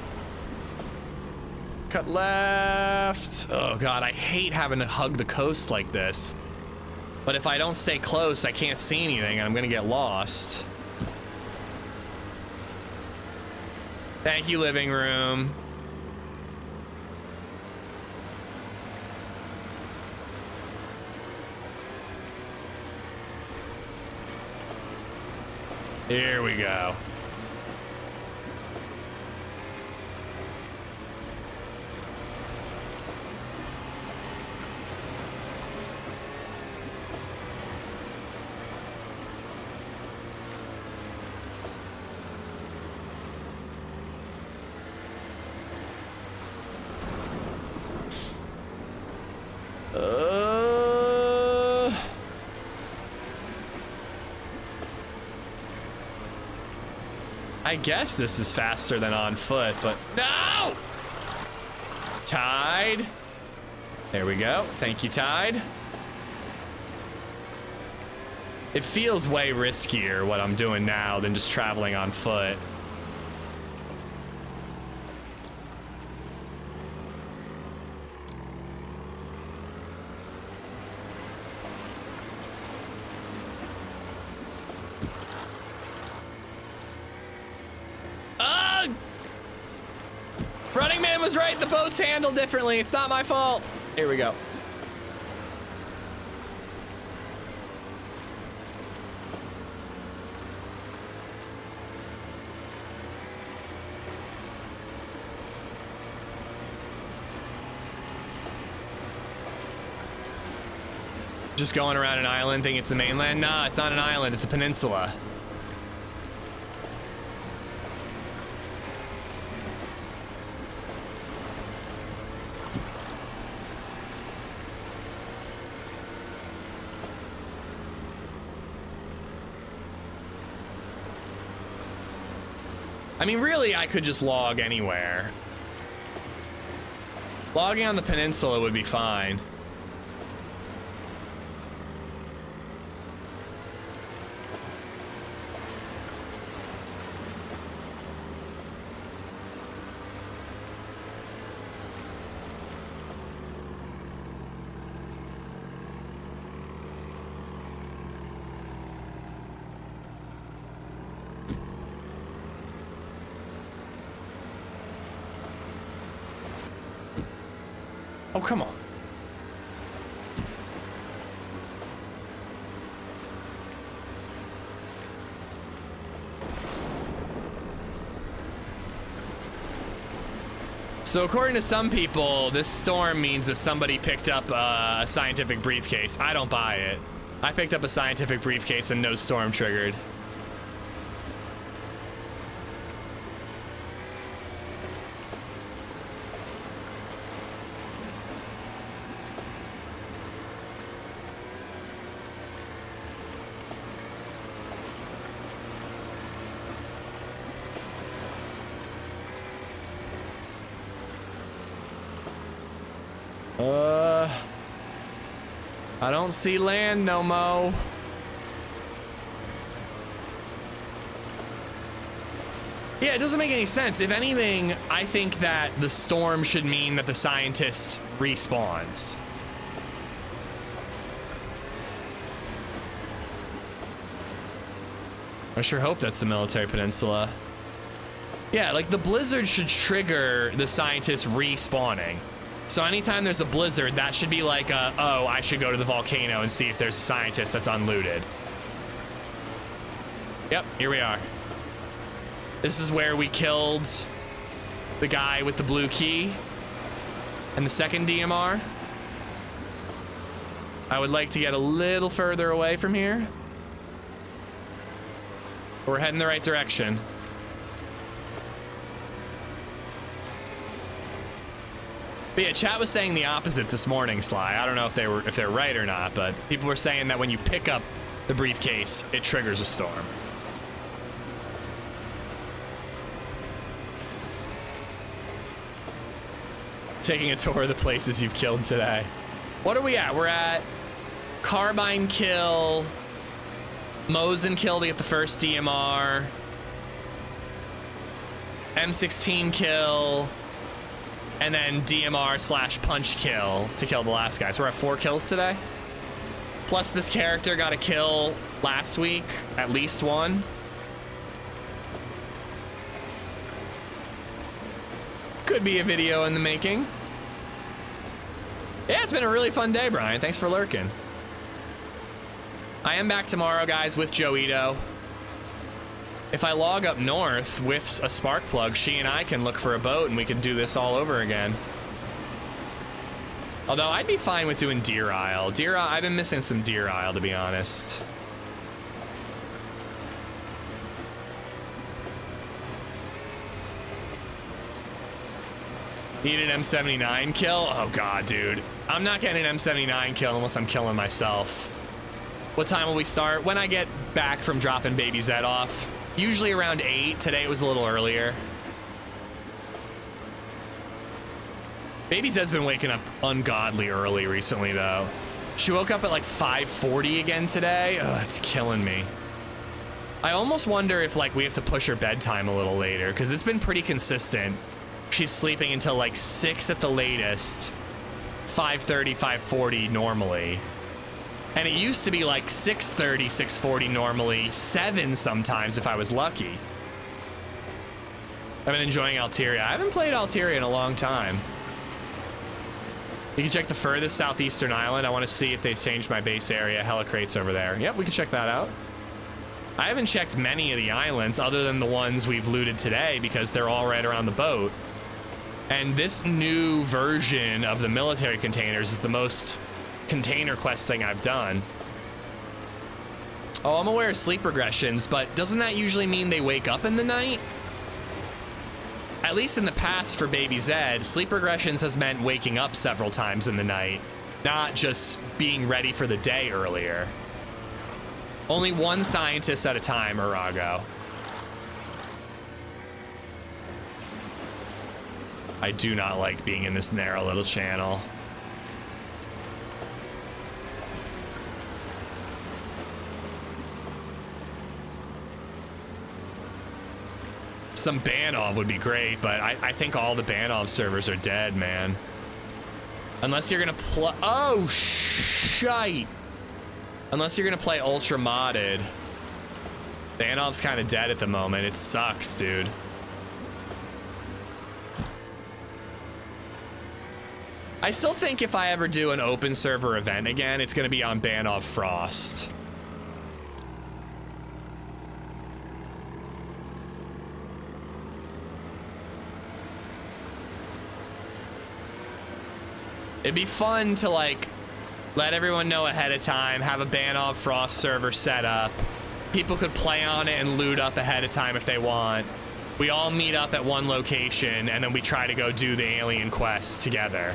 Cut left. Oh God, I hate having to hug the coast like this. But if I don't stay close, I can't see anything and I'm gonna get lost. Thank you, living room. Here we go. I guess this is faster than on foot, but no! Tide. There we go. Thank you, Tide. It feels way riskier what I'm doing now than just traveling on foot. Running Man was right. The boat's handled differently. It's not my fault. Here we go. Just going around an island thinking it's the mainland? Nah, it's not an island. It's a peninsula. I mean, really, I could just log anywhere. Logging on the peninsula would be fine. Oh, come on. So according to some people, this storm means that somebody picked up a scientific briefcase. I don't buy it. I picked up a scientific briefcase and no storm triggered. I don't see land no mo. Yeah, it doesn't make any sense. If anything, I think that the storm should mean that the scientist respawns. I sure hope that's the military peninsula. Yeah, like the blizzard should trigger the scientists respawning. So anytime there's a blizzard, that should be like, oh, I should go to the volcano and see if there's a scientist that's unlooted. Yep, here we are. This is where we killed the guy with the blue key and the second DMR. I would like to get a little further away from here. We're heading the right direction. But yeah, chat was saying the opposite this morning, Sly. I don't know if they're right or not, but people were saying that when you pick up the briefcase, it triggers a storm. Taking a tour of the places you've killed today. What are we at? We're at Carbine kill, Mosin kill to get the first DMR, M16 kill, and then DMR / punch kill to kill the last guy. So we're at 4 kills today. Plus this character got a kill last week, at least 1. Could be a video in the making. Yeah, it's been a really fun day, Brian. Thanks for lurking. I am back tomorrow, guys, with Joito. If I log up north with a spark plug, she and I can look for a boat and we can do this all over again. Although I'd be fine with doing Deer Isle. Deer Isle, I've been missing some Deer Isle, to be honest. Need an M79 kill? Oh god, dude. I'm not getting an M79 kill unless I'm killing myself. What time will we start? When I get back from dropping DayZ off. Usually around 8. Today it was a little earlier. DayZ's been waking up ungodly early recently, though. She woke up at like 5:40 again today. Ugh, it's killing me. I almost wonder if like we have to push her bedtime a little later, because it's been pretty consistent. She's sleeping until like 6 at the latest, 5:30, 5:40 normally. And it used to be like 6:30, 6:40 normally, 7 sometimes if I was lucky. I've been enjoying Alteria. I haven't played Alteria in a long time. You can check the furthest southeastern island. I want to see if they changed my base area. Helicrate's over there. Yep, we can check that out. I haven't checked many of the islands other than the ones we've looted today because they're all right around the boat. And this new version of the military containers is the most container quest thing I've done. Oh, I'm aware of sleep regressions, but doesn't that usually mean they wake up in the night? At least in the past for DayZ, sleep regressions has meant waking up several times in the night, not just being ready for the day earlier. Only one scientist at a time, Arago. I do not like being in this narrow little channel. Some Banov would be great, but I think all the Banov servers are dead, man. Unless you're gonna play... Oh, shite! Unless you're gonna play ultra modded. Banov's kind of dead at the moment. It sucks, dude. I still think if I ever do an open server event again, it's gonna be on Banov Frost. It'd be fun to like let everyone know ahead of time, have a Banov Frost server set up. People could play on it and loot up ahead of time if they want. We all meet up at one location and then we try to go do the alien quest together.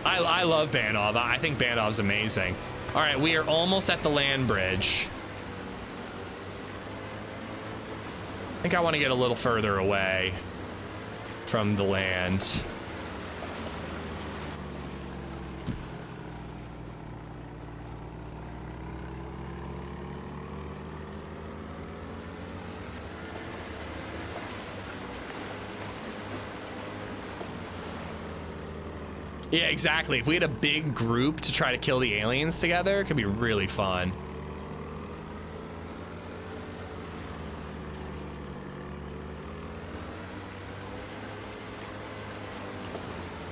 I love Banov. I think Banov's amazing. All right, we are almost at the land bridge. I think I want to get a little further away from the land. Yeah, exactly. If we had a big group to try to kill the aliens together, it could be really fun.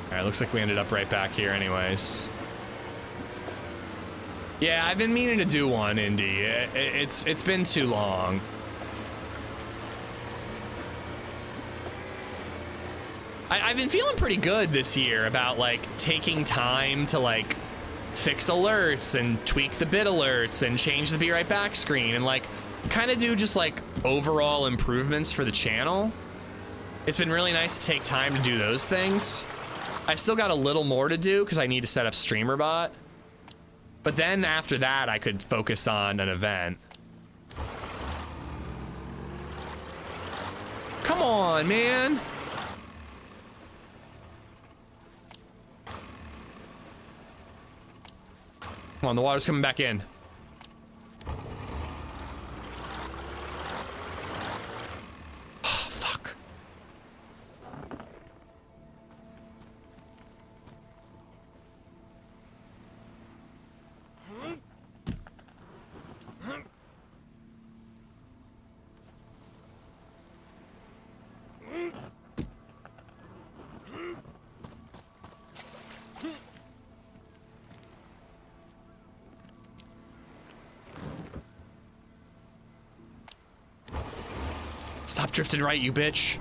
All right, looks like we ended up right back here anyways. Yeah, I've been meaning to do one, Indy. It's been too long. I've been feeling pretty good this year about like taking time to like fix alerts and tweak the bit alerts and change the be right back screen and like kind of do just like overall improvements for the channel. It's been really nice to take time to do those things. I've still got a little more to do because I need to set up StreamerBot. But then after that, I could focus on an event. Come on, man. Come on, the water's coming back in. Oh, fuck. Stop drifting right, you bitch.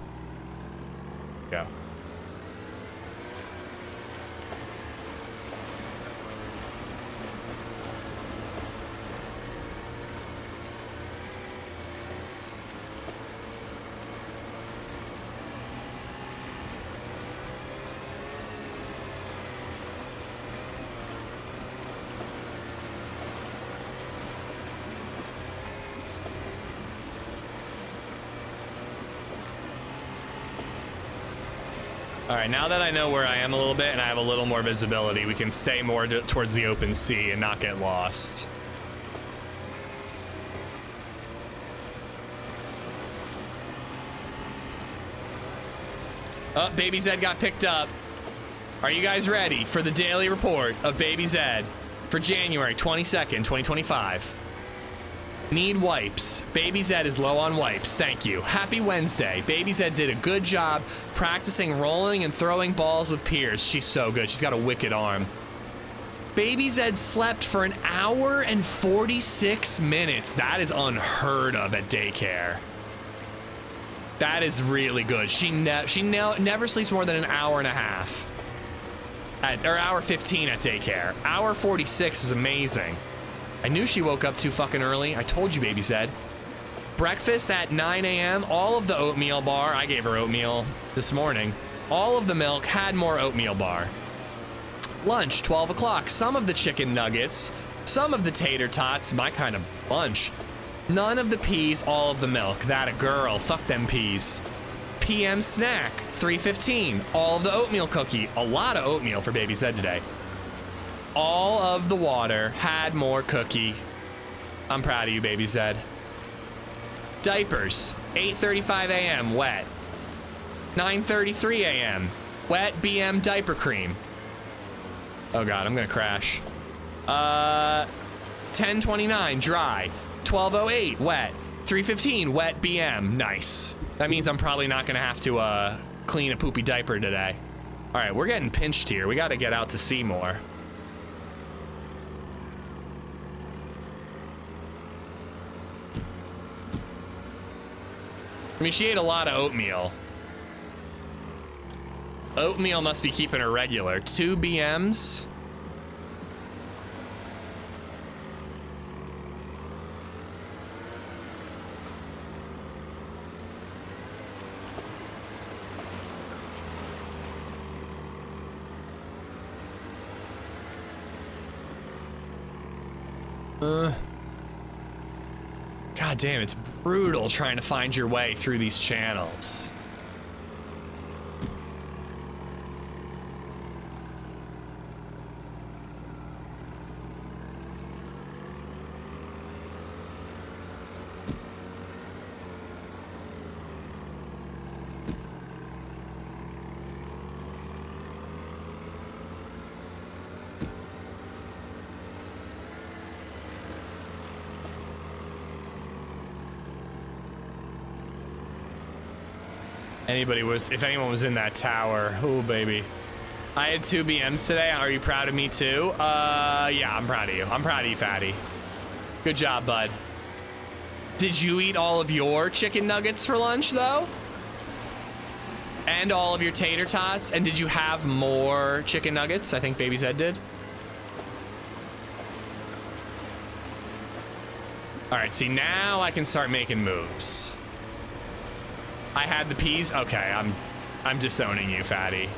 Go. All right, now that I know where I am a little bit and I have a little more visibility, we can stay more towards the open sea and not get lost. Oh, BabyZed got picked up. Are you guys ready for the daily report of BabyZed for January 22nd, 2025? Need wipes. BabyZed is low on wipes. Thank you. Happy Wednesday. BabyZed did a good job practicing rolling and throwing balls with peers. She's so good. She's got a wicked arm. BabyZed slept for an hour and 46 minutes. That is unheard of at daycare. That is really good. She never sleeps more than an hour and a half. Or hour 15 at daycare. Hour 46 is amazing. I knew she woke up too fucking early. I told you, BabyZed. Breakfast at 9 a.m. All of the oatmeal bar. I gave her oatmeal this morning. All of the milk had more oatmeal bar. Lunch, 12 o'clock. Some of the chicken nuggets. Some of the tater tots. My kind of lunch. None of the peas, all of the milk. That a girl. Fuck them peas. PM snack, 3:15. All of the oatmeal cookie. A lot of oatmeal for BabyZed today. All of the water had more cookie. I'm proud of you, BabyZed. Diapers, 8:35 a.m. wet. 9:33 a.m. wet BM diaper cream. Oh god, I'm gonna crash. 10:29 dry. 12:08 wet. 3:15 wet BM. Nice. That means I'm probably not gonna have to clean a poopy diaper today. All right, we're getting pinched here. We got to get out to sea more. I mean, she ate a lot of oatmeal. Oatmeal must be keeping her regular. 2 BMs. God damn, it's brutal trying to find your way through these channels. If anyone was in that tower, oh baby. I had 2 BMs today. Are you proud of me too? Yeah, I'm proud of you. I'm proud of you, fatty. Good job, bud. Did you eat all of your chicken nuggets for lunch though? And all of your tater tots? And did you have more chicken nuggets? I think BabyZed did. All right, see, now I can start making moves. I had the peas. Okay, I'm disowning you, fatty.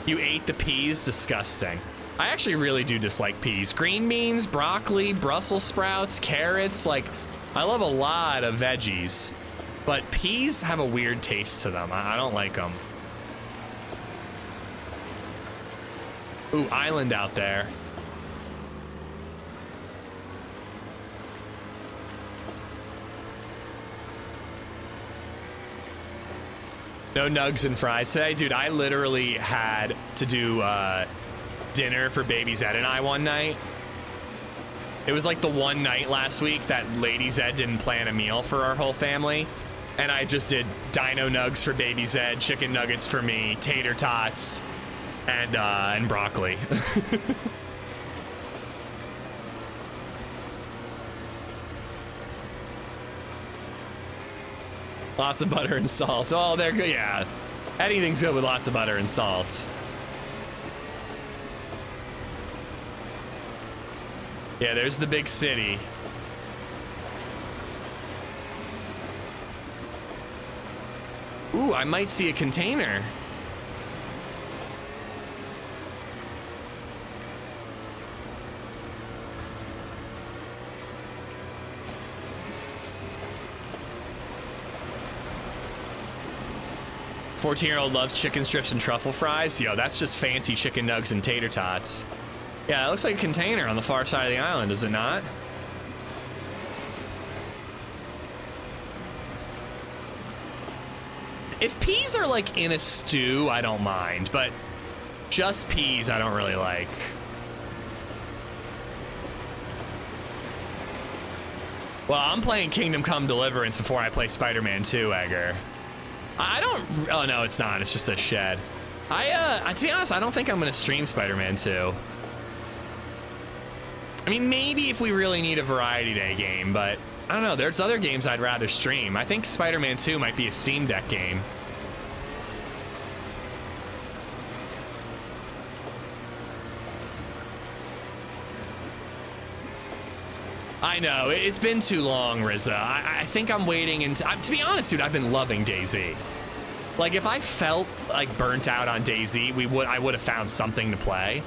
You ate the peas? Disgusting. I actually really do dislike peas. Green beans, broccoli, Brussels sprouts, carrots. Like, I love a lot of veggies. But peas have a weird taste to them. I don't like them. Ooh, island out there. No nugs and fries today. Dude, I literally had to do dinner for LadyZed and I one night. It was like the one night last week that LadyZed didn't plan a meal for our whole family. And I just did dino nugs for LadyZed, chicken nuggets for me, tater tots, and broccoli. Lots of butter and salt. Oh, they're good. Yeah. Anything's good with lots of butter and salt. Yeah, there's the big city. Ooh, I might see a container. "14-year-old loves chicken strips and truffle fries." Yo, that's just fancy chicken nugs and tater tots. Yeah, it looks like a container on the far side of the island, does it not? If peas are like in a stew, I don't mind, but just peas I don't really like. Well, I'm playing Kingdom Come Deliverance before I play Spider-Man 2, Edgar. I don't, oh no, it's not, it's just a shed. To be honest, I don't think I'm gonna stream Spider-Man 2. I mean, maybe if we really need a variety day game, but I don't know, there's other games I'd rather stream. I think Spider-Man 2 might be a Steam Deck game. I know, it's been too long, Rizza. I think I'm waiting until, to be honest, dude, I've been loving DayZ. Like, if I felt like burnt out on DayZ, I would have found something to play.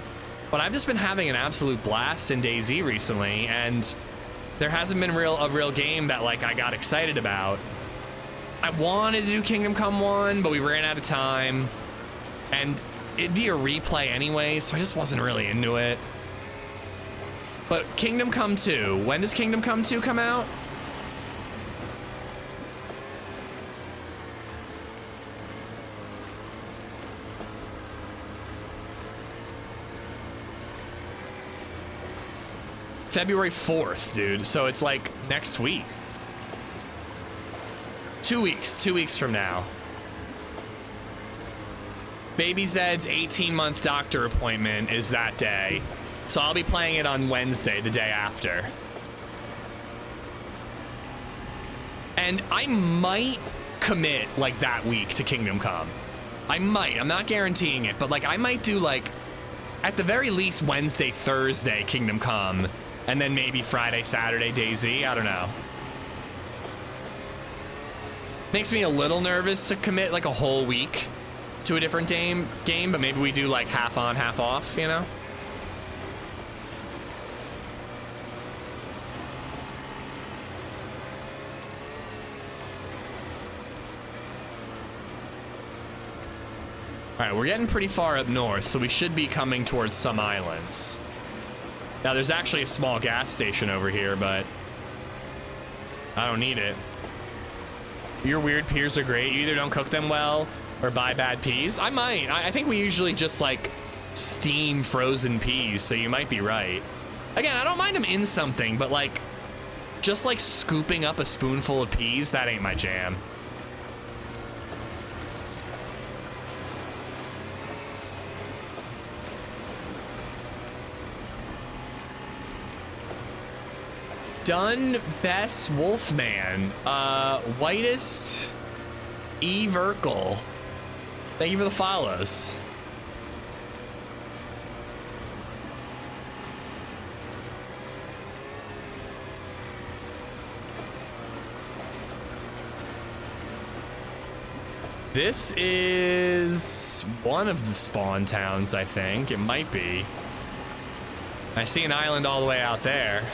But I've just been having an absolute blast in DayZ recently, and there hasn't been a real game that like I got excited about. I wanted to do Kingdom Come 1, but we ran out of time, and it'd be a replay anyway, so I just wasn't really into it. But Kingdom Come 2, when does Kingdom Come 2 come out? February 4th, dude. So it's like next week. 2 weeks, 2 weeks from now. LadyZed's 18-month doctor appointment is that day. So I'll be playing it on Wednesday, the day after. And I might commit like that week to Kingdom Come. I might, I'm not guaranteeing it, but like I might do like at the very least Wednesday, Thursday Kingdom Come, and then maybe Friday, Saturday DayZ, I don't know. Makes me a little nervous to commit like a whole week to a different game, but maybe we do like half on, half off, you know? All right, we're getting pretty far up north, so we should be coming towards some islands. Now, there's actually a small gas station over here, but I don't need it. Your weird peas are great. You either don't cook them well or buy bad peas. I might. I think we usually just, like, steam frozen peas, so you might be right. Again, I don't mind them in something, but, like, just, like, scooping up a spoonful of peas, that ain't my jam. Done Best Wolfman, Whitest E Verkle. Thank you for the follows. This is one of the spawn towns, I think. It might be. I see an island all the way out there.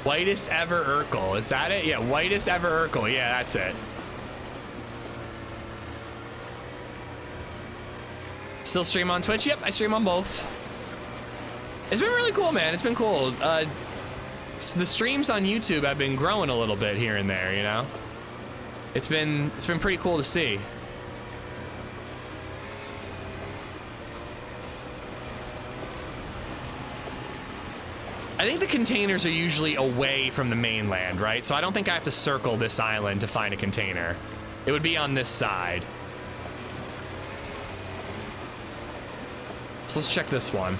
Whitest ever Urkel. Is that it? Yeah, whitest ever Urkel. Yeah, that's it. Still stream on Twitch? Yep, I stream on both. It's been really cool, man. It's been cool. The streams on YouTube have been growing a little bit here and there, you know? It's been pretty cool to see. I think the containers are usually away from the mainland, right? So I don't think I have to circle this island to find a container. It would be on this side. So let's check this one.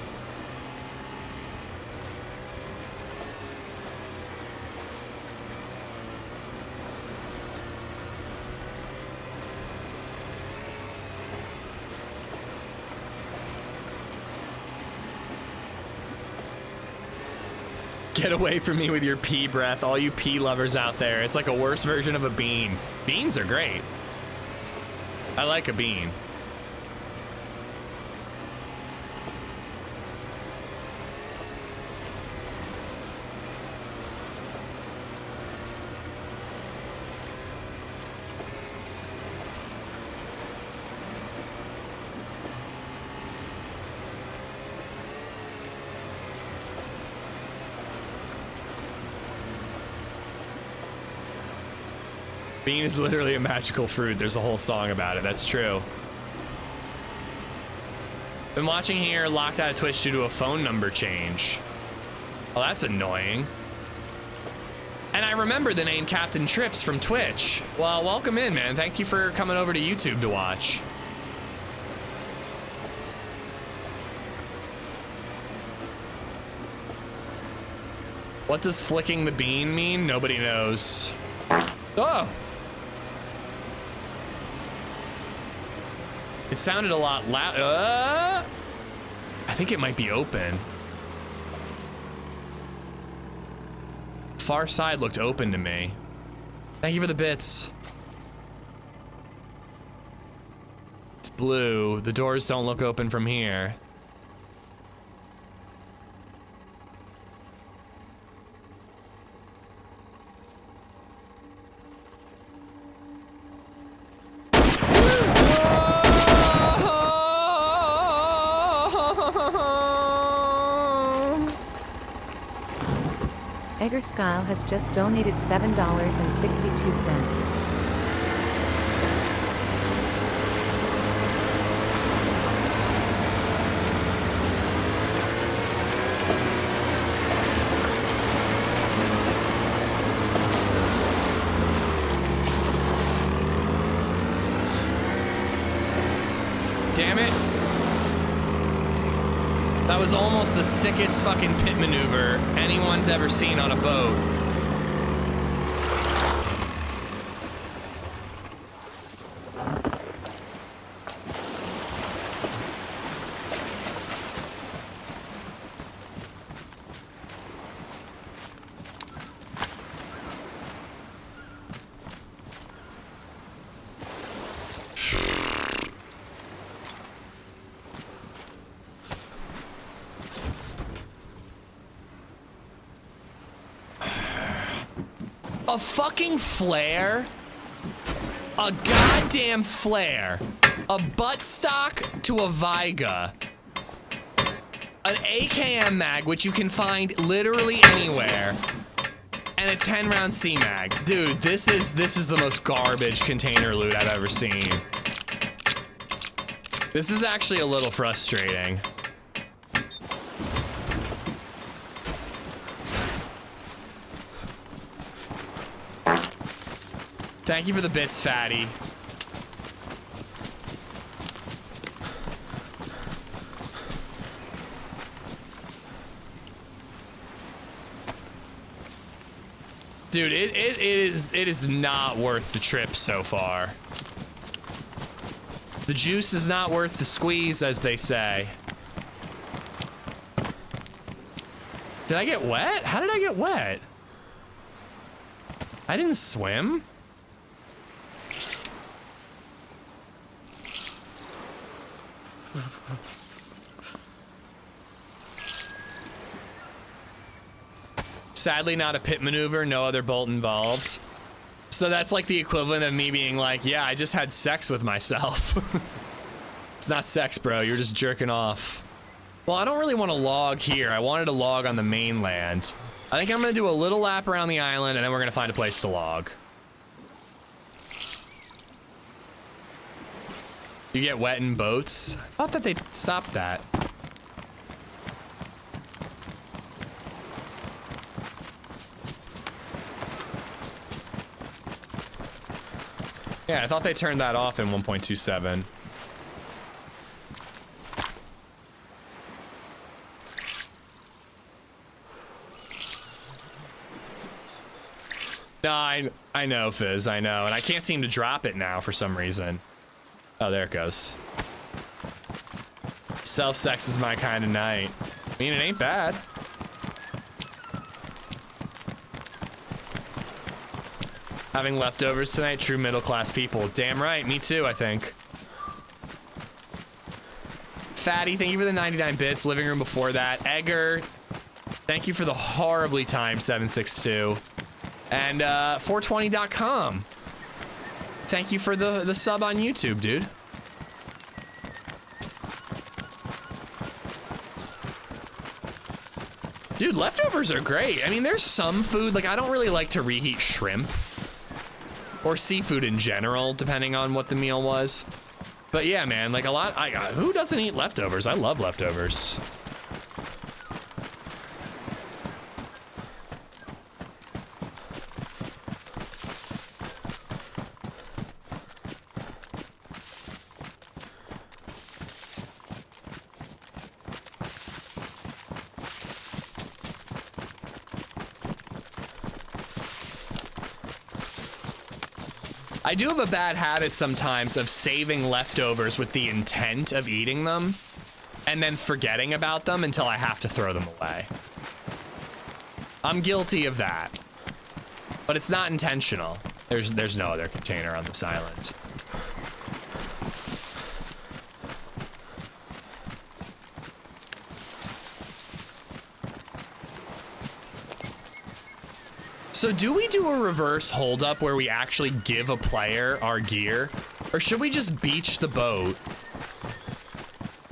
Get away from me with your pea breath, all you pea lovers out there. It's like a worse version of a bean. Beans are great. I like a bean. Bean is literally a magical fruit. There's a whole song about it. That's true. Been watching here, locked out of Twitch due to a phone number change. Well, that's annoying. And I remember the name Captain Trips from Twitch. Well, welcome in, man. Thank you for coming over to YouTube to watch. What does flicking the bean mean? Nobody knows. Oh! It sounded a lot loud. I think it might be open. Far side looked open to me. Thank you for the bits. It's blue. The doors don't look open from here. Egger Skyle has just donated $7.62. Damn it. That was almost the sickest fucking pit maneuver anyone's ever seen on a boat. A fucking flare? A goddamn flare. A buttstock to a Viga. An AKM mag, which you can find literally anywhere. And a 10-round C-mag. Dude, this is the most garbage container loot I've ever seen. This is actually a little frustrating. Thank you for the bits, fatty. Dude, it is not worth the trip so far. The juice is not worth the squeeze, as they say. Did I get wet? How did I get wet? I didn't swim. Sadly, not a pit maneuver, no other bolt involved. So that's like the equivalent of me being like, yeah, I just had sex with myself. It's not sex, bro. You're just jerking off. Well, I don't really want to log here. I wanted to log on the mainland. I think I'm going to do a little lap around the island, and then we're going to find a place to log. You get wet in boats? I thought that they stopped that. Yeah, I thought they turned that off in 1.27. No, I know, Fizz, I know. And I can't seem to drop it now for some reason. Oh, there it goes. Self-sex is my kind of night. I mean, it ain't bad. Having leftovers tonight, true middle-class people. Damn right, me too, I think. Fatty, thank you for the 99 bits. Living room before that. Egger, thank you for the horribly timed 762. And 420.com. Thank you for the sub on YouTube, dude. Dude, leftovers are great. I mean, there's some food, like I don't really like to reheat shrimp. Or seafood in general, depending on what the meal was. But yeah, man, like a lot, who doesn't eat leftovers? I love leftovers. I do have a bad habit sometimes of saving leftovers with the intent of eating them and then forgetting about them until I have to throw them away. I'm guilty of that, but it's not intentional. There's no other container on this island. So do we do a reverse holdup where we actually give a player our gear? Or should we just beach the boat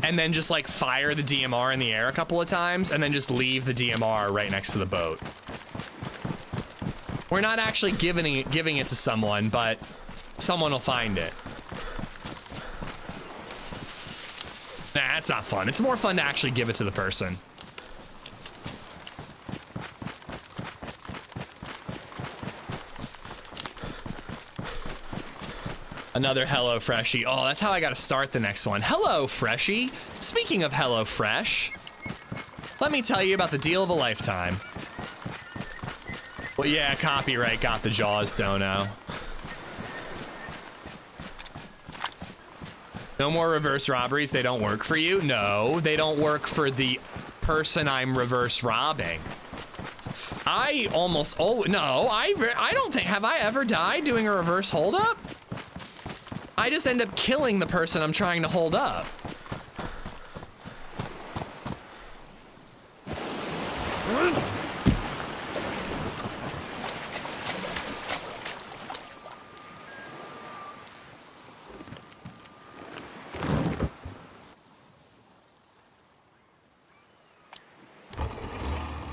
and then just like fire the DMR in the air a couple of times and then just leave the DMR right next to the boat? We're not actually giving it to someone, but someone will find it. Nah, that's not fun. It's more fun to actually give it to the person. Another Hello Freshie. Oh, that's how I gotta start the next one. Hello Freshie. Speaking of Hello Fresh, let me tell you about the deal of a lifetime. Well, yeah, copyright got the Jaws dono. No more reverse robberies. They don't work for you? No, they don't work for the person I'm reverse robbing. I almost, oh, no, I don't think, have I ever died doing a reverse holdup? I just end up killing the person I'm trying to hold up.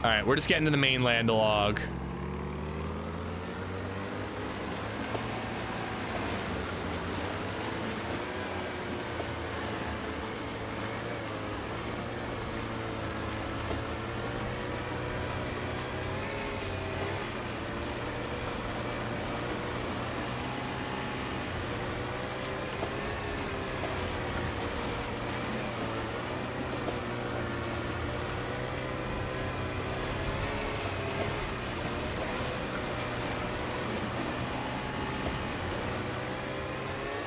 All right, we're just getting to the mainland to log.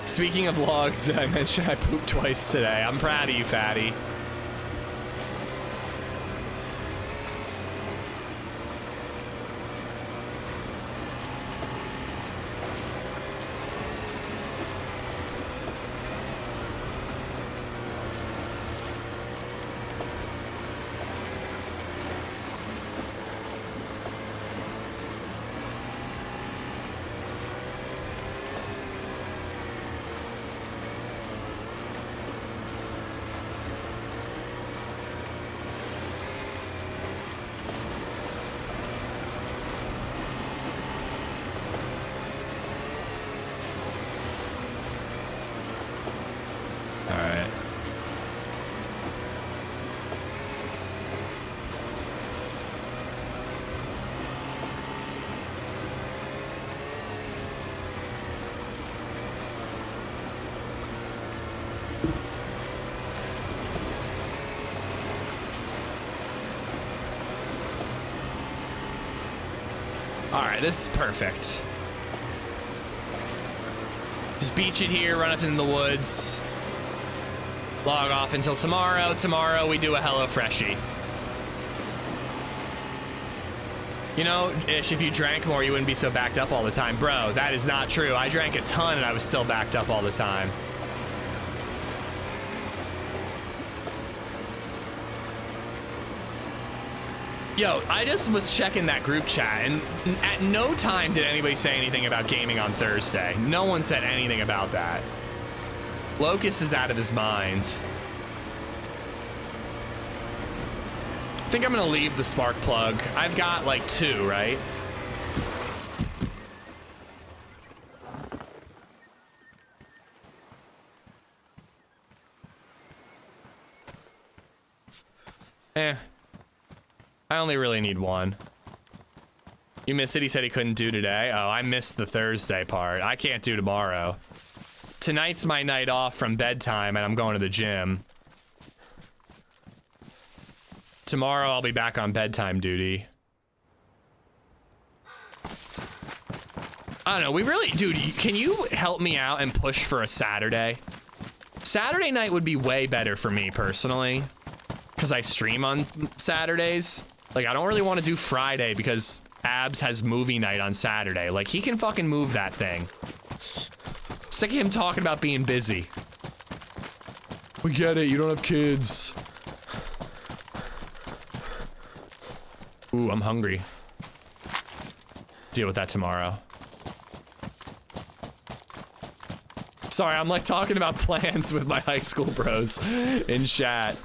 Speaking of logs, did I mention I pooped twice today? I'm proud of you, fatty. All right, this is perfect. Just beach it here, run up in the woods. Log off until tomorrow. Tomorrow we do a HelloFreshie. You know, Ish, if you drank more, you wouldn't be so backed up all the time. Bro, that is not true. I drank a ton and I was still backed up all the time. Yo, I just was checking that group chat, and at no time did anybody say anything about gaming on Thursday. No one said anything about that. Locust is out of his mind. I think I'm gonna leave the spark plug. I've got like 2, right? I only really need 1. You missed it? He said he couldn't do today. Oh, I missed the Thursday part. I can't do tomorrow. Tonight's my night off from bedtime and I'm going to the gym. Tomorrow I'll be back on bedtime duty. I don't know, we really, dude, can you help me out and push for a Saturday? Saturday night would be way better for me personally, because I stream on Saturdays. Like, I don't really want to do Friday because Abs has movie night on Saturday. Like, he can fucking move that thing. Sick of him talking about being busy. We get it, you don't have kids. Ooh, I'm hungry. Deal with that tomorrow. Sorry, I'm like talking about plans with my high school bros in chat.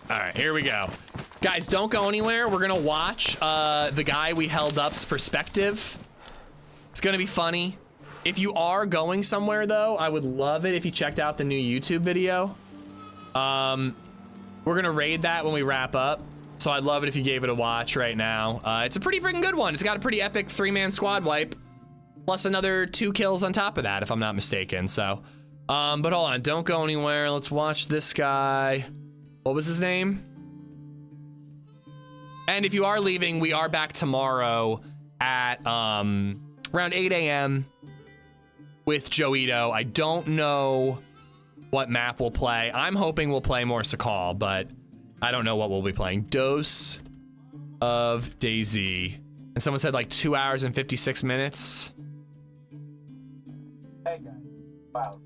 All right, here we go. Guys, don't go anywhere. We're gonna watch the guy we held up's perspective. It's gonna be funny. If you are going somewhere though, I would love it if you checked out the new YouTube video. We're gonna raid that when we wrap up. So I'd love it if you gave it a watch right now. It's a pretty freaking good one. It's got a pretty epic 3-man squad wipe. Plus another 2 kills on top of that, if I'm not mistaken. So, but hold on, don't go anywhere. Let's watch this guy. What was his name? And if you are leaving, we are back tomorrow at around 8 a.m. with Joito. I don't know what map we'll play. I'm hoping we'll play more Sakhal, but I don't know what we'll be playing. Dose of DayZ. And someone said like 2 hours and 56 minutes. Hey guys, wow.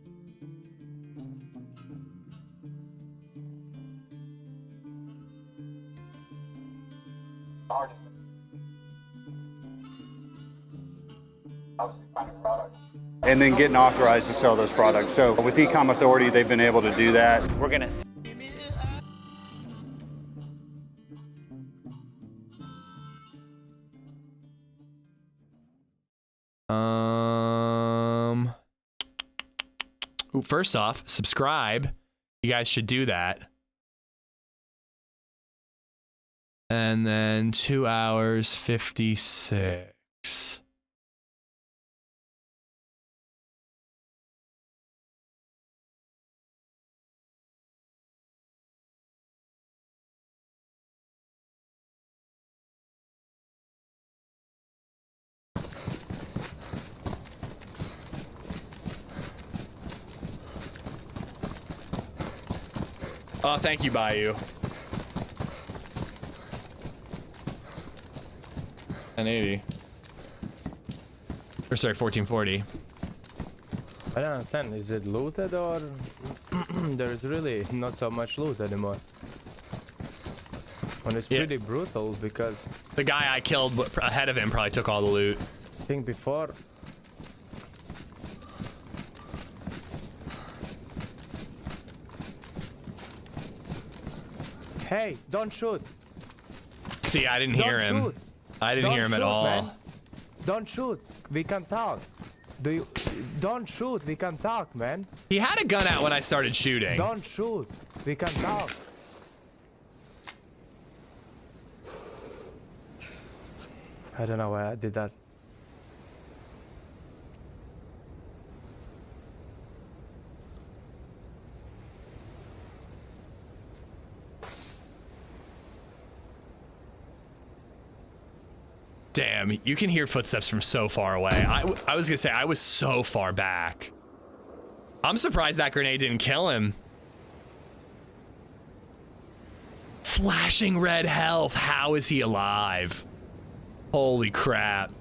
And then getting authorized to sell those products. So with Ecom Authority, they've been able to do that. We're gonna Ooh, first off, subscribe. You guys should do that. And then 2 hours 56. Oh, thank you, Bayou. 1080. Or sorry, 1440. I don't understand. Is it looted or there's really not so much loot anymore? And it's pretty brutal because the guy I killed ahead of him probably took all the loot. I think before. Hey, don't shoot. See, I didn't hear him. Shoot. I didn't hear him at all. Man. Don't shoot. We can talk. Don't shoot. We can talk, man. He had a gun out when I started shooting. Don't shoot. We can talk. I don't know why I did that. Damn, you can hear footsteps from so far away. I was gonna say, I was so far back. I'm surprised that grenade didn't kill him. Flashing red health. How is he alive? Holy crap.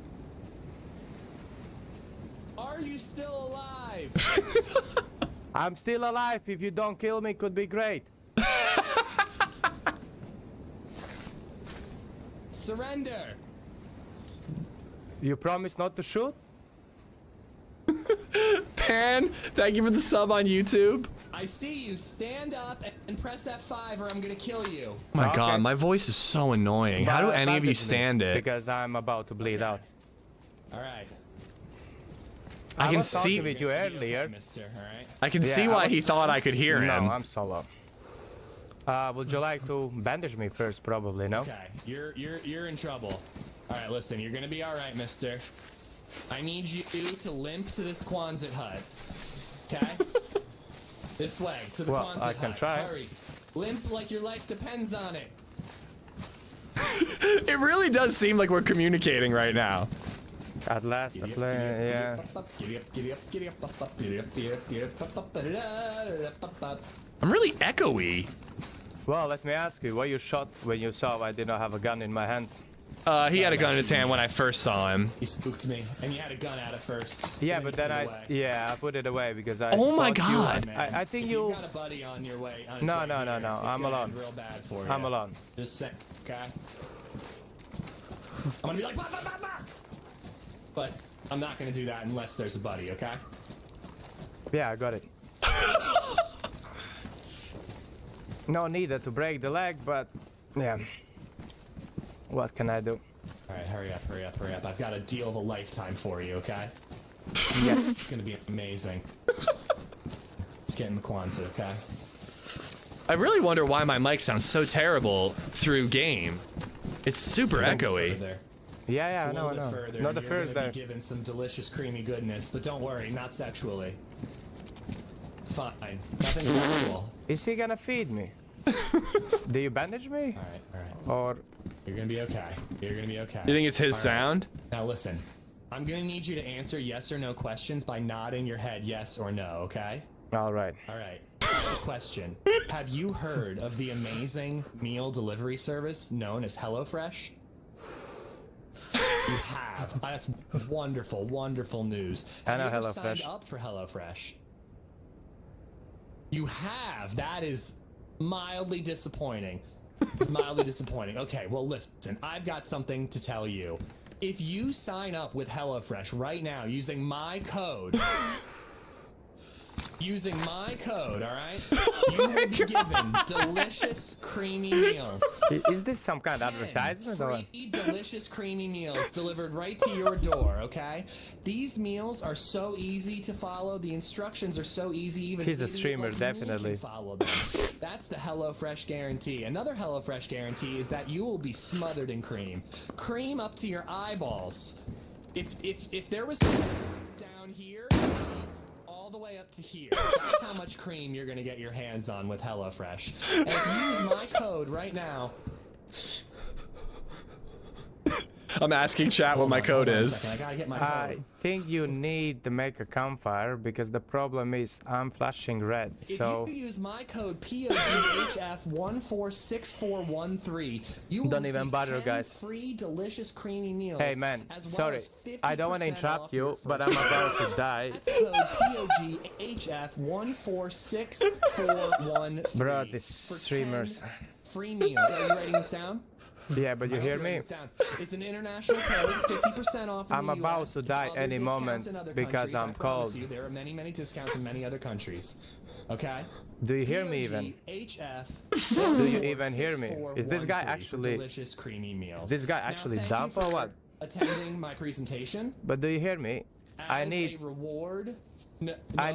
Are you still alive? I'm still alive. If you don't kill me, could be great. Surrender. You promise not to shoot? Pan, thank you for the sub on YouTube. I see you. Stand up and press F5 or I'm gonna kill you. Oh my god, my voice is so annoying. How do any of you Bandage me, stand it? Because I'm about to bleed out. All right. I can was talking see. with you earlier. Mister, all right? I can see why he thought I could hear him. No, I'm solo. Would you like to bandage me first? Probably, no? Okay, you're in trouble. All right, listen, you're gonna be all right, mister. I need you to limp to this Quonset hut. Okay? This way, to the Quonset hut. I can try. Hurry. Limp like your life depends on it. It really does seem like we're communicating right now. At last, I play, yeah. I'm really echoey. Well, let me ask you, why you shot when you saw I did not have a gun in my hands? He had a gun in his hand when I first saw him. You spooked me, and you had a gun at it first. Yeah, but then I put it away because I. Oh my spot you. god! I think if you. got a buddy on your way. On his No, way no, no, here, no. it's I'm gonna alone. end real bad for you. I'm alone. Just say, okay. I'm gonna be like, bah, bah, bah, bah. But I'm not gonna do that unless there's a buddy, okay? Yeah, I got it. No need to break the leg, but yeah. What can I do? All right, hurry up, hurry up, hurry up. I've got a deal of a lifetime for you, okay? Yeah. It's gonna be amazing. Let's get in the Quonset, okay? I really wonder why my mic sounds so terrible through game. It's super echoey. Yeah, I know, I know. Not the first You're day. given some delicious, creamy goodness, but don't worry, not sexually. It's fine. Nothing sexual. Is he gonna feed me? Do you bandage me? All right, all right. Or You're gonna be okay. You're gonna be okay. You think it's his All right. sound? Now listen, I'm gonna need you to answer yes or no questions by nodding your head yes or no, okay? all right. All right. Question. Have you heard of the amazing meal delivery service known as HelloFresh? You have. That's wonderful, wonderful news. I know Have you ever HelloFresh. signed up for HelloFresh? You have. That is mildly disappointing. It's mildly disappointing. Okay, well listen, I've got something to tell you. If you sign up with HelloFresh right now using my code, all right, you will be given delicious, creamy meals. Is this some kind of advertisement or? Free, delicious, creamy meals delivered right to your door, okay? These meals are so easy to follow. The instructions are so easy. Even He's a idiots streamer, like me definitely. can follow them. That's the HelloFresh guarantee. Another HelloFresh guarantee is that you will be smothered in cream. Cream up to your eyeballs. If there was down here, all the way up to here. That's how much cream you're gonna get your hands on with HelloFresh. And if you use my code right now. I'm asking chat what my code Hold on a is. second, I gotta get my I code. think you need to make a campfire because the problem is I'm flashing red. So If you use my code POGHF146413, you will Don't even receive bother, 10 guys. free delicious creamy meals. hey man, as well sorry. as 50% I don't want to interrupt off your you, but first I'm about to die. That's code POGHF146413. Bro, these for 10 streamers. Free meals. Are you writing this down? Yeah, but you I hope hear you're me? writing this down. It's an international code, 50% off in I'm the about US, to die other any discounts moment in other because countries. I I'm promise cold. you, there are many, many discounts in many other countries. Okay? Do you hear me even? POGHF Do you even hear me? Is this guy 146413 for actually? delicious creamy meals. Is this guy Now, actually thank dumb you or for what? Attending my presentation. But do you hear me? I As need. a reward. No,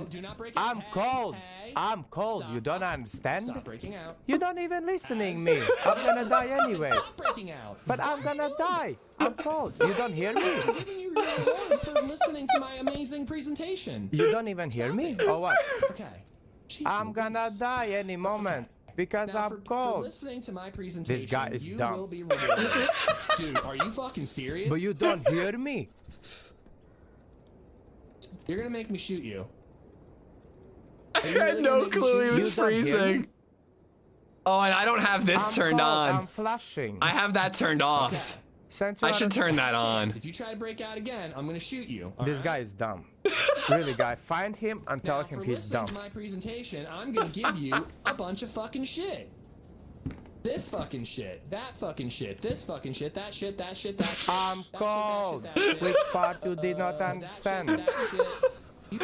do not break I'm out. cold. Hey, I'm cold. You stop. don't understand? Stop breaking out. You don't even listening me. I'm gonna die anyway. Stop breaking out. But I'm gonna die. I'm cold. You don't hear me? I'm giving you your reward for listening to my amazing presentation. You don't even hear me? Or what? Okay. I'm gonna Jesus. die any moment. Because Now, I'm for cold. listening to my presentation, This guy is you dumb. will be rewarded. Dude, are you fucking serious? But you don't hear me. You're gonna make me shoot you. I had no clue he was You don't hear me? freezing. Oh, and I don't have this I'm turned cold, on. I'm flashing. I have that turned off. Okay. Since you I are should a- turn that on. If you try to break out again, I'm gonna shoot you. This guy is dumb. Really, guy. Find him and tell Now, him for he's listening dumb. to my presentation, I'm gonna give you a bunch of fucking shit. This fucking shit, that fucking shit, this fucking shit, that shit, that shit, that shit. I'm that shit, cold. that shit, that shit. Which part you did not That understand? shit, that shit. You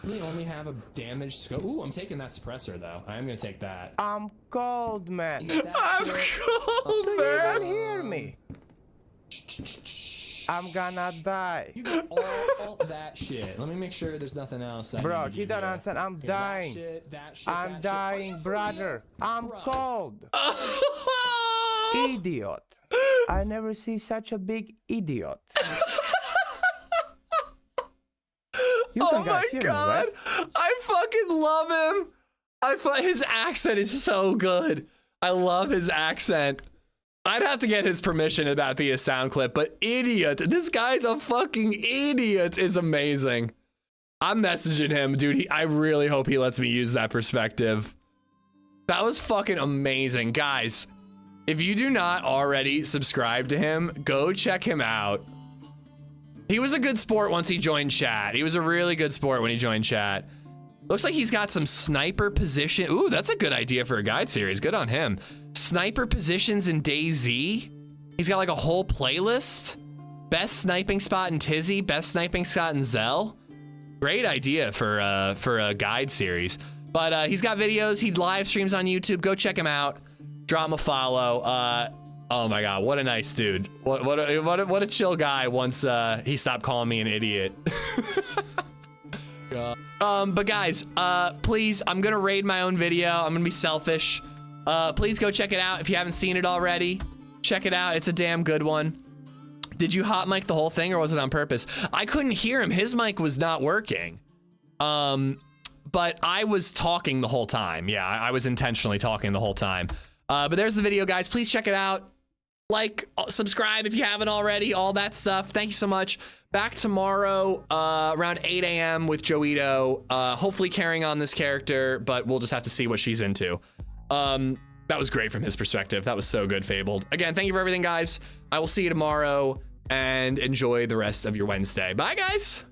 really only have a damaged scope. Ooh, I'm taking that suppressor though. I am gonna take that. I'm cold, man. You get that I'm shit? cold, Do you even man. hear me? I'm gonna die. You get all that shit. Let me make sure there's nothing else. I Bro, need to he give don't you. understand. I'm Here, dying. That shit, I'm that shit. dying, Are you brother. for real? I'm Bro. cold. Idiot. I never see such a big idiot. You Oh can guys my hear god. me, right? I fucking love him. His accent is so good. I love his accent. I'd have to get his permission about being a sound clip, but idiot. This guy's a fucking idiot is amazing. I'm messaging him, dude. I really hope he lets me use that perspective. That was fucking amazing. Guys, if you do not already subscribe to him, go check him out. He was a good sport once he joined chat. He was a really good sport when he joined chat. Looks like he's got some sniper position. Ooh, that's a good idea for a guide series. Good on him. Sniper positions in DayZ. He's got like a whole playlist. Best sniping spot in Tizzy. Best sniping spot in Zell. Great idea for a guide series. But he's got videos. He live streams on YouTube. Go check him out. Drop him a follow. Oh my god, what a nice dude. What a chill guy once he stopped calling me an idiot. But guys, please, I'm gonna raid my own video. I'm gonna be selfish. Please go check it out if you haven't seen it already. Check it out. It's a damn good one. Did you hot mic the whole thing or was it on purpose? I couldn't hear him. His mic was not working. But I was talking the whole time. Yeah, I was intentionally talking the whole time. But there's the video, guys. Please check it out. Like, subscribe if you haven't already, all that stuff. Thank you so much. Back tomorrow around 8 a.m. with Joito. Hopefully carrying on this character, but we'll just have to see what she's into. That was great from his perspective. That was so good, Fabled. Again, thank you for everything, guys. I will see you tomorrow and enjoy the rest of your Wednesday. Bye, guys.